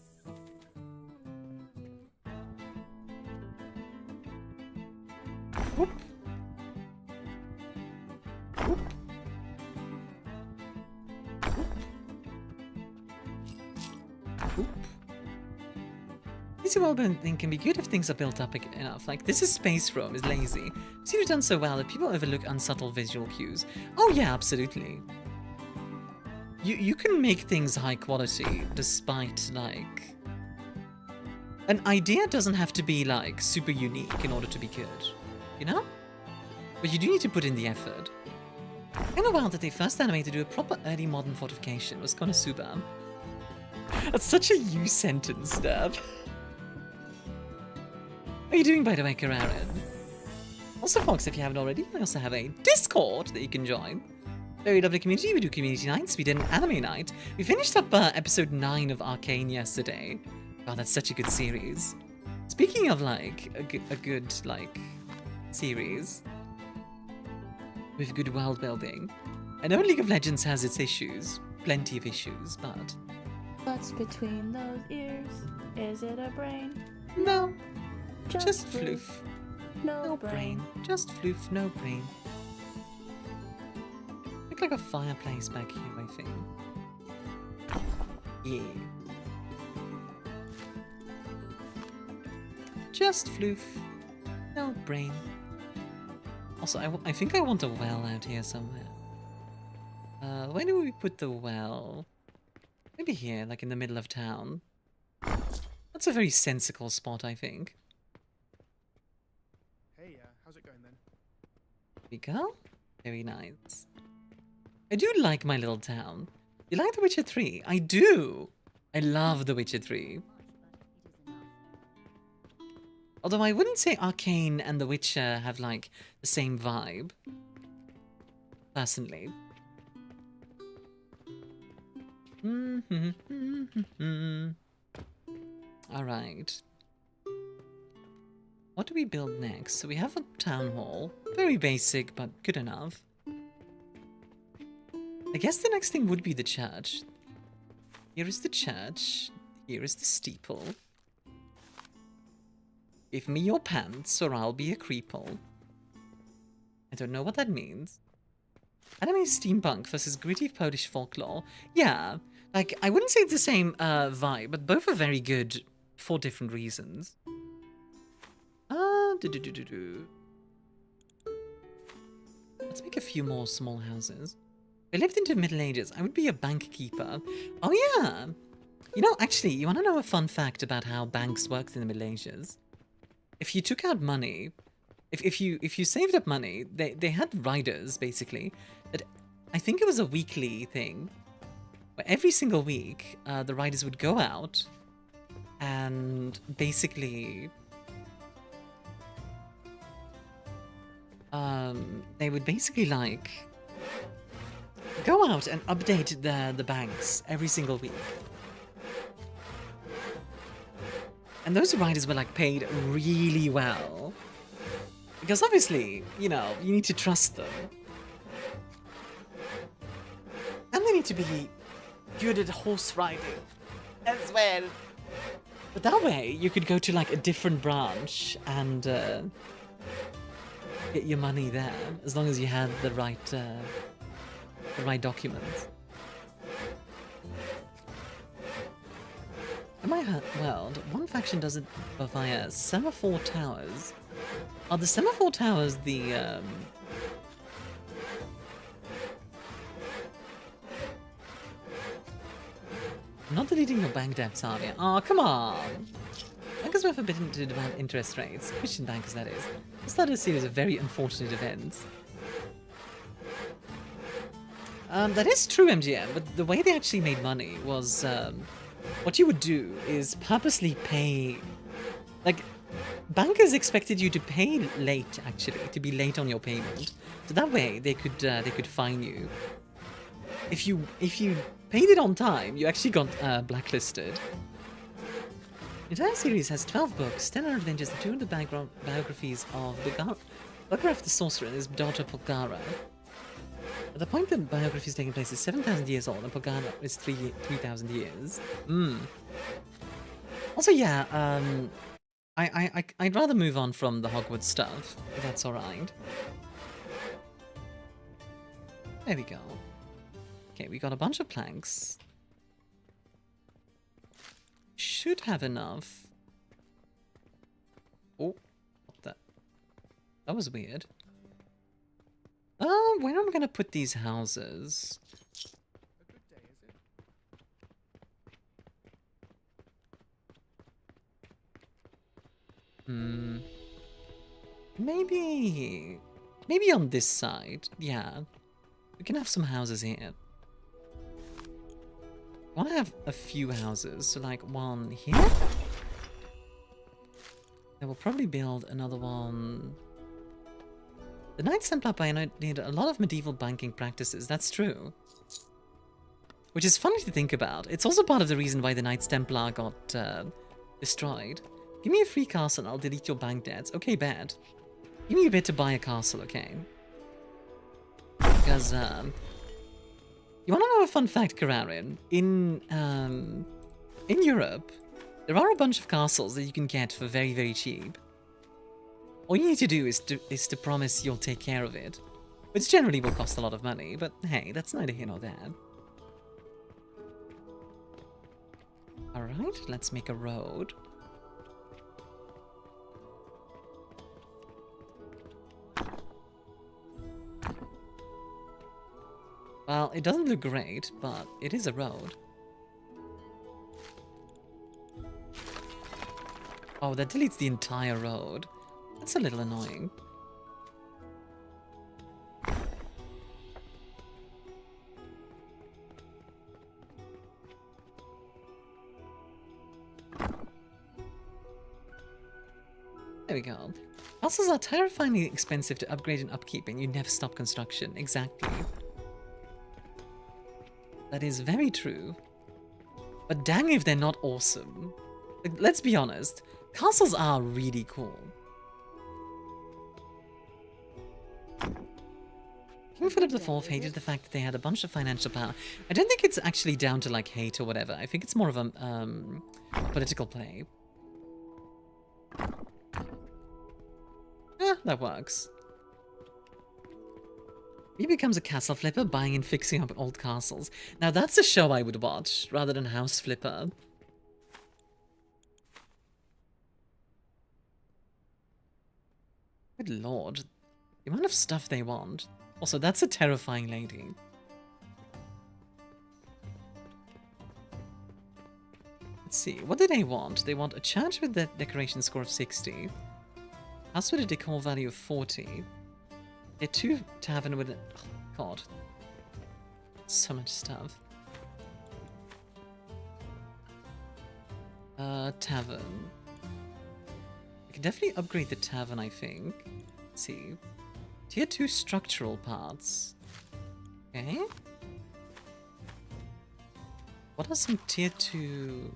Easy worldbuilding can be good if things are built up enough. Like, this is Space Rome, is lazy. Seem to have done so well that people overlook unsubtle visual cues. Oh yeah, absolutely. You can make things high quality despite, like... An idea doesn't have to be, like, super unique in order to be good. You know? But you do need to put in the effort. In a while that they first animated to do a proper early modern fortification was Konosuba. That's such a you sentence, Deb. How are you doing, by the way, Kararin? Also, folks, if you haven't already, I also have a Discord that you can join. Very lovely community. We do community nights. We did an anime night. We finished up episode 9 of Arcane yesterday. Wow, that's such a good series. Speaking of, like, a good, like, series with good world building, I know League of Legends has its issues. Plenty of issues, but... What's between those ears? Is it a brain? No. Just floof. No brain. Just floof, no brain. Look like a fireplace back here, I think. Yeah. Just floof, no brain. Also, I think I want a well out here somewhere. Where do we put the well? Maybe here, like in the middle of town. That's a very sensible spot, I think. Hey, how's it going then? There we go. Very nice. I do like my little town. You like The Witcher 3? I do! I love The Witcher 3. Although I wouldn't say Arcane and The Witcher have, like, the same vibe. Personally. Alright. What do we build next? So we have a town hall. Very basic, but good enough. I guess the next thing would be the church. Here is the church. Here is the steeple. Give me your pants or I'll be a creeple. I don't know what that means. Anime steampunk versus gritty Polish folklore. Yeah, like, I wouldn't say it's the same vibe, but both are very good for different reasons. Let's make a few more small houses. If I lived into the Middle Ages, I would be a bank keeper. Oh yeah! You know, actually, you want to know a fun fact about how banks worked in the Middle Ages? If you took out money, if you saved up money, they had riders, basically, that I think it was a weekly thing, where every single week, the riders would go out and basically they would basically, like, go out and update the banks every single week. And those riders were, like, paid really well. Because obviously, you know, you need to trust them. And they need to be good at horse riding as well. But that way, you could go to, like, a different branch and get your money there, as long as you had the right documents. In my world, one faction does it via semaphore towers. Are the semaphore towers the not deleting your bank debts, Armia. Oh, come on! Bankers were forbidden to demand interest rates. Christian bankers, that is. This started a series of very unfortunate events. That is true, MGM, but the way they actually made money was, what you would do is purposely pay... Like, bankers expected you to pay late, actually, to be late on your payment. So that way, they could fine you. If you paid it on time, you actually got blacklisted. The entire series has 12 books, 10 adventures, and 200 biographies of Bulgaraf the Sorcerer and his daughter Polgara. At the point that biography is taking place is 7,000 years old, and Polgara is 3,000 years. Also, yeah, I'd rather move on from the Hogwarts stuff, if that's alright. There we go. Okay, we got a bunch of planks. Should have enough Oh, what the? That was weird. Where am I gonna put these houses? Maybe on this side. Yeah, we can have some houses here. I want to have a few houses, so like one here. Then we'll probably build another one. The Knights Templar pioneered a lot of medieval banking practices, that's true. Which is funny to think about. It's also part of the reason why the Knights Templar got destroyed. Give me a free castle and I'll delete your bank debts. Okay, bad. Give me a bit to buy a castle, okay? Because, you want to know a fun fact, Kararin? In Europe, there are a bunch of castles that you can get for very, very cheap. All you need to do is to promise you'll take care of it. Which generally will cost a lot of money, but hey, that's neither here nor there. Alright, let's make a road. Well, it doesn't look great, but it is a road. Oh, that deletes the entire road. That's a little annoying. There we go. Castles are terrifyingly expensive to upgrade and upkeep, and you never stop construction. Exactly. That is very true. But dang if they're not awesome. Like, let's be honest. Castles are really cool. King Philip IV hated the fact that they had a bunch of financial power. I don't think it's actually down to like hate or whatever. I think it's more of a political play. Yeah, that works. He becomes a castle flipper, buying and fixing up old castles. Now that's a show I would watch, rather than House Flipper. Good lord. The amount of stuff they want. Also, that's a terrifying lady. Let's see, what do they want? They want a church with the decoration score of 60. House with a decor value of 40. They're 2 tavern with a... Oh, God. So much stuff. Tavern. We can definitely upgrade the tavern, I think. Let's see. Tier 2 structural parts. Okay. What are some tier 2...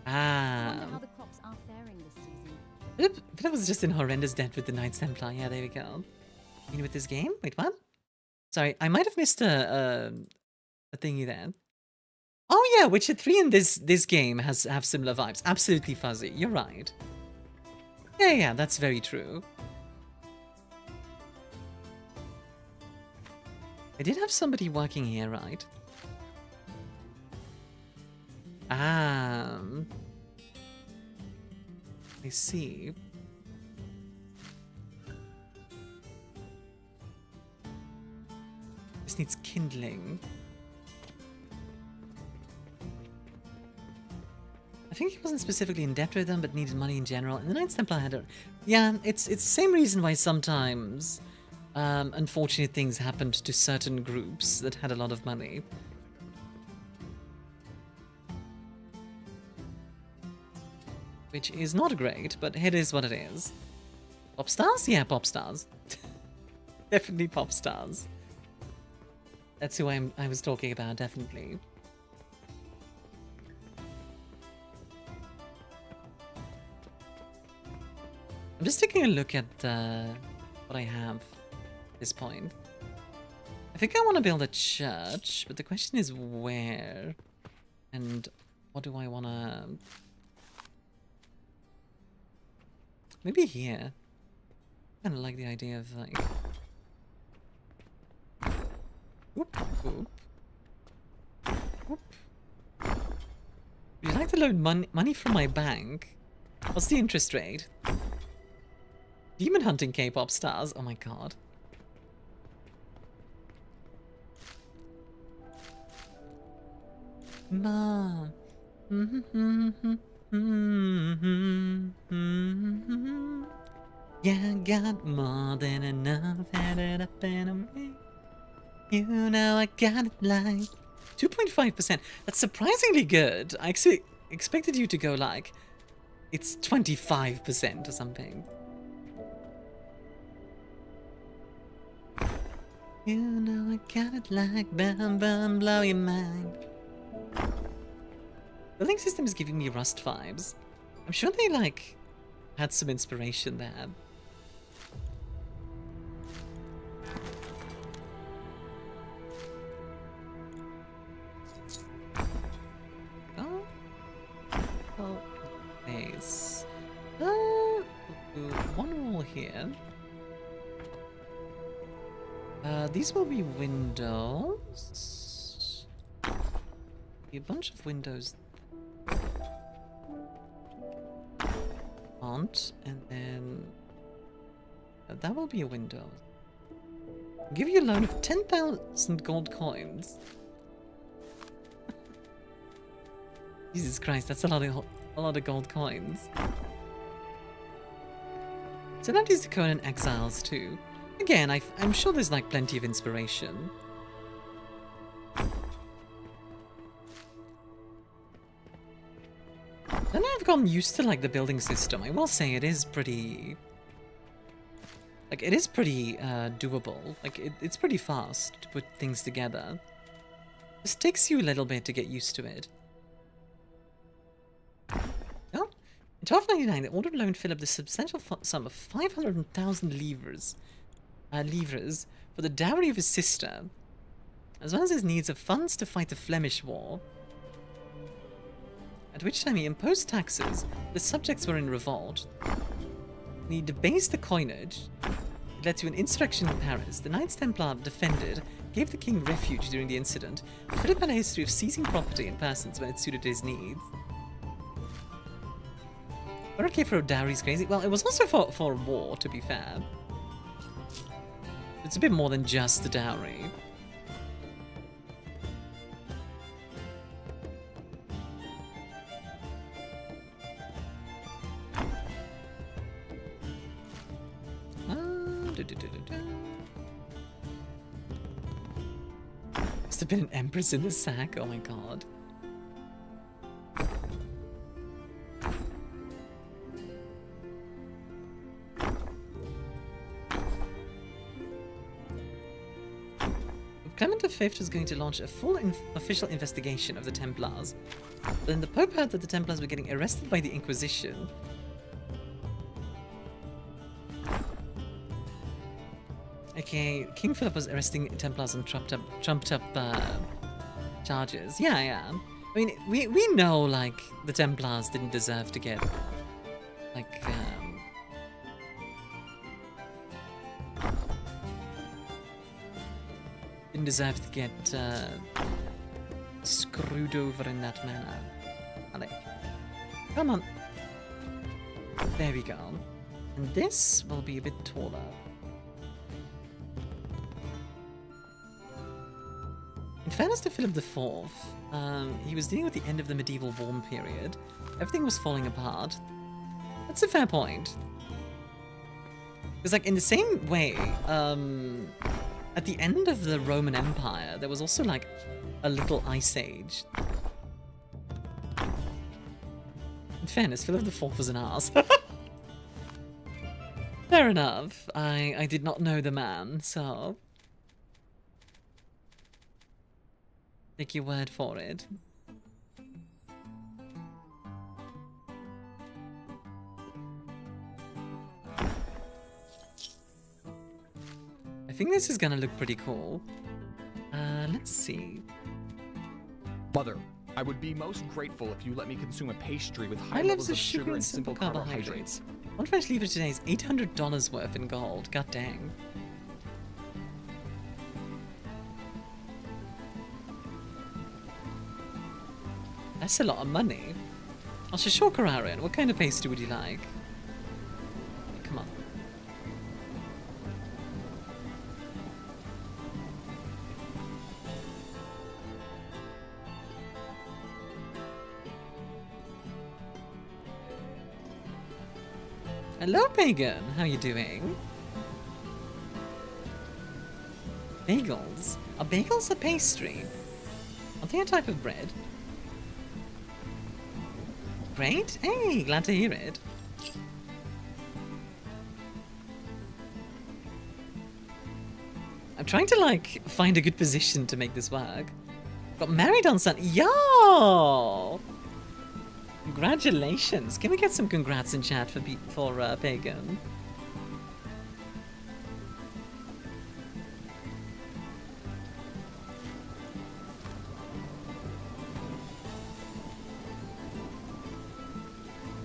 Ah. How the crops are faring this season. Philip was just in horrendous debt with the Knights Templar. Yeah, there we go. In with this game? Wait, what? Sorry, I might have missed a thingy there. Oh yeah, Witcher 3 in this game have similar vibes. Absolutely fuzzy. You're right. Yeah, that's very true. I did have somebody working here, right? I see. This needs kindling. I think he wasn't specifically in debt with them, but needed money in general. And the Knights Templar had a... Yeah, it's the same reason why sometimes unfortunate things happened to certain groups that had a lot of money. Which is not great, but it is what it is. Pop stars? Yeah, pop stars. Definitely pop stars. That's who I was talking about, definitely. I'm just taking a look at what I have at this point. I think I want to build a church, but the question is where? And what do I want to... Maybe here. I kind of like the idea of like... Whoop, whoop. Whoop. Would you like to loan money from my bank? What's the interest rate? Demon hunting K-pop stars. Oh my god. Mom. Yeah, got more than enough. Had it up and away. You know I got it like 2.5%. That's surprisingly good. I actually expected you to go like it's 25% or something. You know I got it like bam bam blow your mind. The link system is giving me Rust vibes. I'm sure they like had some inspiration there. Oh, nice. One wall here. These will be windows. A bunch of windows. And then that will be a window. I'll give you a loan of 10,000 gold coins. Jesus Christ, that's a lot of gold coins. So that is the Conan Exiles too. Again, I'm sure there's like plenty of inspiration. And I've gotten used to like the building system. I will say it is pretty, like it is pretty doable. Like it's pretty fast to put things together. Just takes you a little bit to get used to it. Oh, in 1299, the order loaned Philip the substantial sum of 500,000 livres for the dowry of his sister, as well as his needs of funds to fight the Flemish War. At which time he imposed taxes. The subjects were in revolt. And he debased the coinage. It led to an insurrection in Paris. The Knights Templar defended, gave the king refuge during the incident. Philip had a history of seizing property and persons when it suited his needs. But okay for a dowry's crazy. Well, it was also for war, to be fair. It's a bit more than just the dowry. Must have been an empress in the sack. Oh my god. Clement V was going to launch a full official investigation of the Templars. Then the Pope heard that the Templars were getting arrested by the Inquisition. Okay, King Philip was arresting Templars on trumped up charges. Yeah, yeah. I mean, we know, like, the Templars didn't deserve to get, like, didn't deserve to get screwed over in that manner. Allez. Come on. There we go. And this will be a bit taller. In fairness to Philip IV, he was dealing with the end of the medieval warm period. Everything was falling apart. That's a fair point. Because, like, in the same way, at the end of the Roman Empire, there was also, like, a little ice age. In fairness, Philip IV was an arse. Fair enough. I did not know the man, so take your word for it. I think this is gonna look pretty cool. Let's see. Mother, I would be most grateful if you let me consume a pastry with high High levels of sugar and simple carbohydrates. carbohydrates. One French livre today is $800 worth in gold. God dang. That's a lot of money. Oh, Shishokararan, what kind of pastry would you like? Come on. Hello, Pagan. How you doing? Bagels? Are bagels a pastry? Are they a type of bread? Great. Hey, glad to hear it. I'm trying to, like, find a good position to make this work. Got married on Sunday. Yo! Congratulations. Can we get some congrats in chat for Pagan?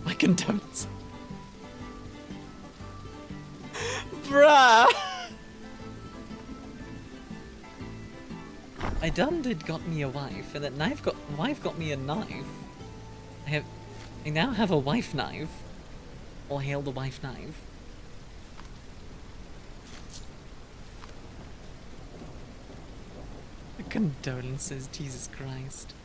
My condolences. Bruh! I done did got me a wife, and that wife got me a knife. I now have a wife knife. All hail the wife knife. Condolences, Jesus Christ.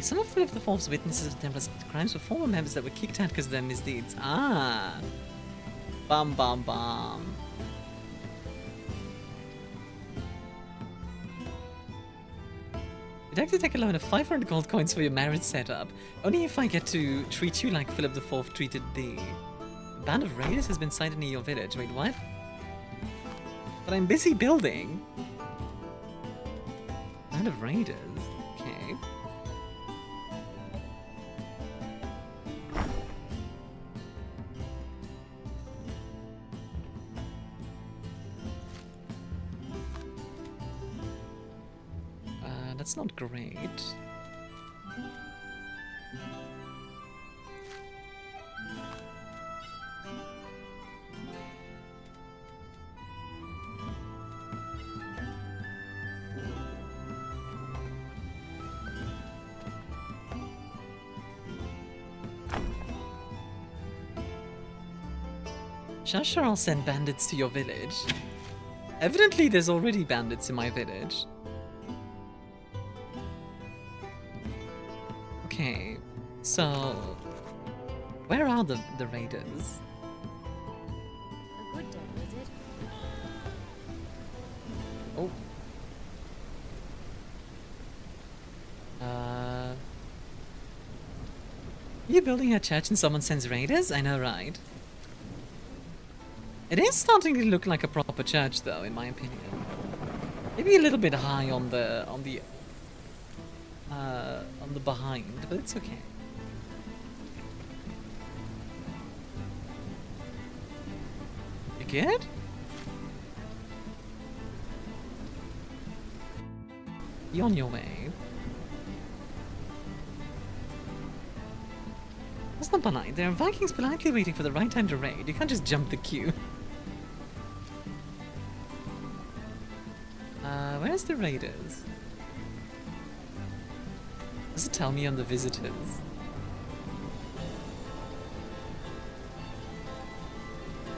Some of the false witnesses of the Templar's crimes were former members that were kicked out because of their misdeeds. Ah. Bum bum bum. You'd actually take a loan of 500 gold coins for your marriage setup. Only if I get to treat you like Philip IV treated thee. A band of raiders has been sighted near your village. Wait, what? But I'm busy building. Band of raiders? Okay. That's not great. Sure, I'll send bandits to your village. Evidently, there's already bandits in my village. Okay, so where are the raiders? A good day, is it? Oh. You're building a church and someone sends raiders? I know, right? It is starting to look like a proper church, though, in my opinion. Maybe a little bit high on the behind, but it's okay. You good? You on your way? That's not polite. There are Vikings politely waiting for the right time to raid. You can't just jump the queue. Where's the raiders? Does it tell me on the visitors?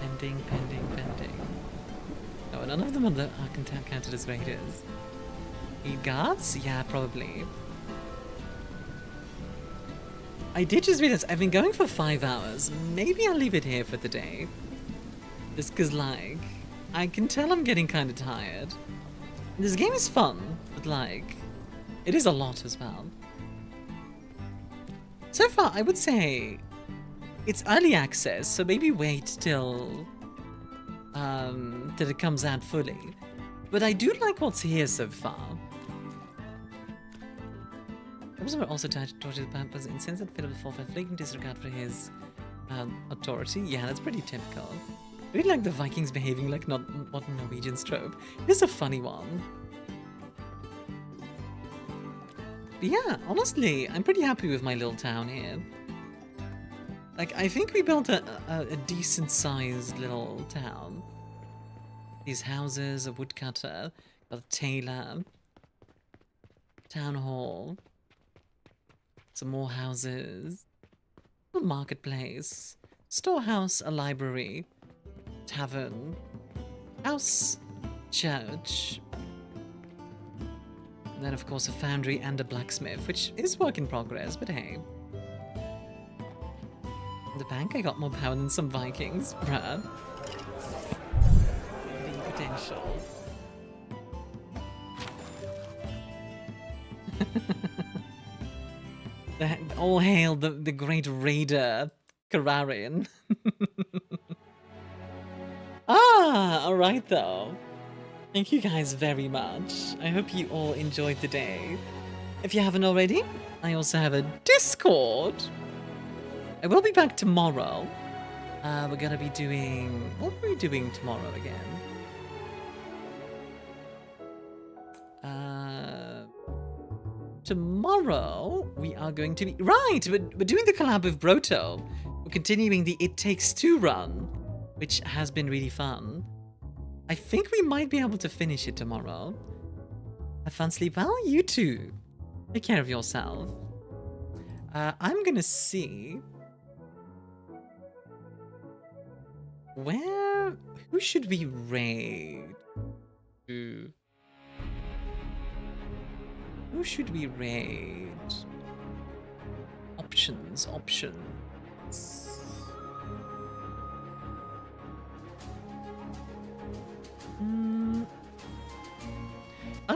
Pending, pending, pending. No, none of them are counted as raiders. Need guards? Yeah, probably. I did just realize I've been going for 5 hours. Maybe I'll leave it here for the day. Just because, like, I can tell I'm getting kind of tired. This game is fun, but, like, it is a lot as well. So far, I would say it's early access, so maybe wait till it comes out fully. But I do like what's here so far. Those were also tortured by was incensed Philip IV for flagrant disregard for his authority. Yeah, that's pretty typical. I really like the Vikings behaving like modern Norwegians trope. It is a funny one. But yeah, honestly, I'm pretty happy with my little town here. Like, I think we built a decent-sized little town. These houses, a woodcutter, got a tailor, town hall, some more houses, a marketplace, storehouse, a library, tavern, house, church, and then of course a foundry and a blacksmith, which is work in progress, but hey. In the bank I got more power than some Vikings, bruh. The potential. All hail the great raider, Kararin. Alright though. Thank you guys very much. I hope you all enjoyed the day. If you haven't already, I also have a Discord. I will be back tomorrow. We're gonna be doing... What are we doing tomorrow again? Tomorrow, we are going to be... Right! We're doing the collab with Broto. We're continuing the It Takes Two run, which has been really fun. I think we might be able to finish it tomorrow. Have fun, sleep well. You too. Take care of yourself. I'm gonna see... Who should we raid? Who should we raid? Options. I'll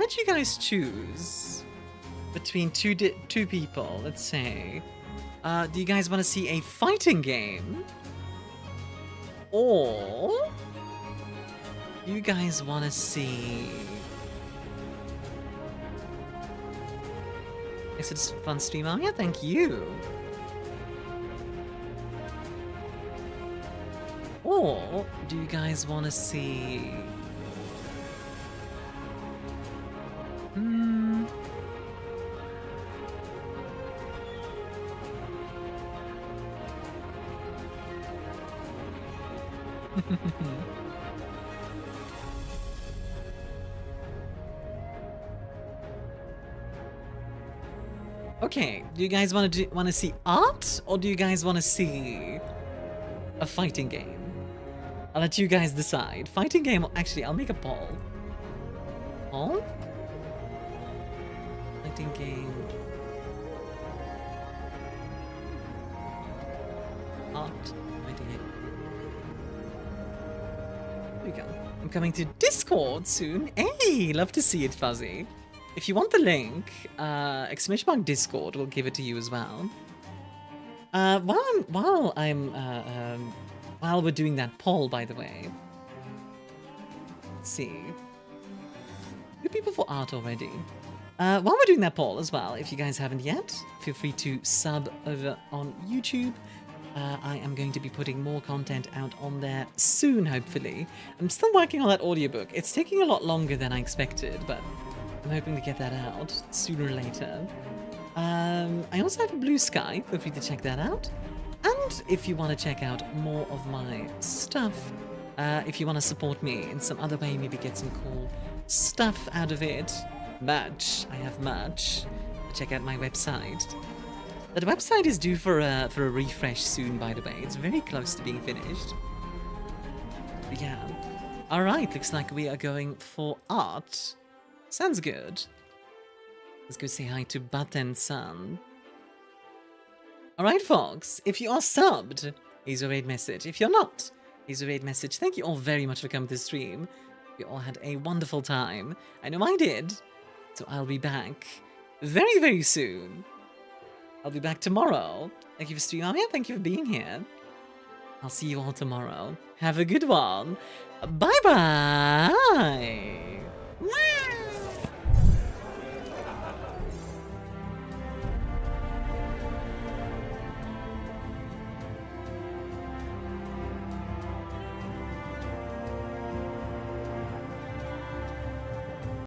let you guys choose between two people, let's say. Do you guys want to see a fighting game? Or do you guys want to see... Guess it's a fun stream, Armia. Thank you. Or do you guys want to see... Okay, do you guys want to see art, or do you guys want to see a fighting game? I'll let you guys decide. Fighting game, actually, I'll make a poll. Poll? Fighting game. Art. Fighting game. There we go. I'm coming to Discord soon. Hey, love to see it, Fuzzy. If you want the link, !Discord will give it to you as well. While we're doing that poll, by the way. Let's see. Good people for art already. While we're doing that poll as well, if you guys haven't yet, feel free to sub over on YouTube. I am going to be putting more content out on there soon, hopefully. I'm still working on that audiobook. It's taking a lot longer than I expected, but I'm hoping to get that out sooner or later. I also have a Blue Sky. Feel free to check that out. And if you want to check out more of my stuff, if you want to support me in some other way, maybe get some cool stuff out of it, merch. I have merch. Check out my website. The website is due for a refresh soon, by the way. It's very close to being finished. But yeah. Alright, looks like we are going for art. Sounds good. Let's go say hi to Button-san. Alright, folks. If you are subbed, here's a raid message. If you're not, here's a raid message. Thank you all very much for coming to the stream. We all had a wonderful time. I know I did. So I'll be back very, very soon. I'll be back tomorrow. Thank you for streaming. Armia. Thank you for being here. I'll see you all tomorrow. Have a good one. Bye-bye.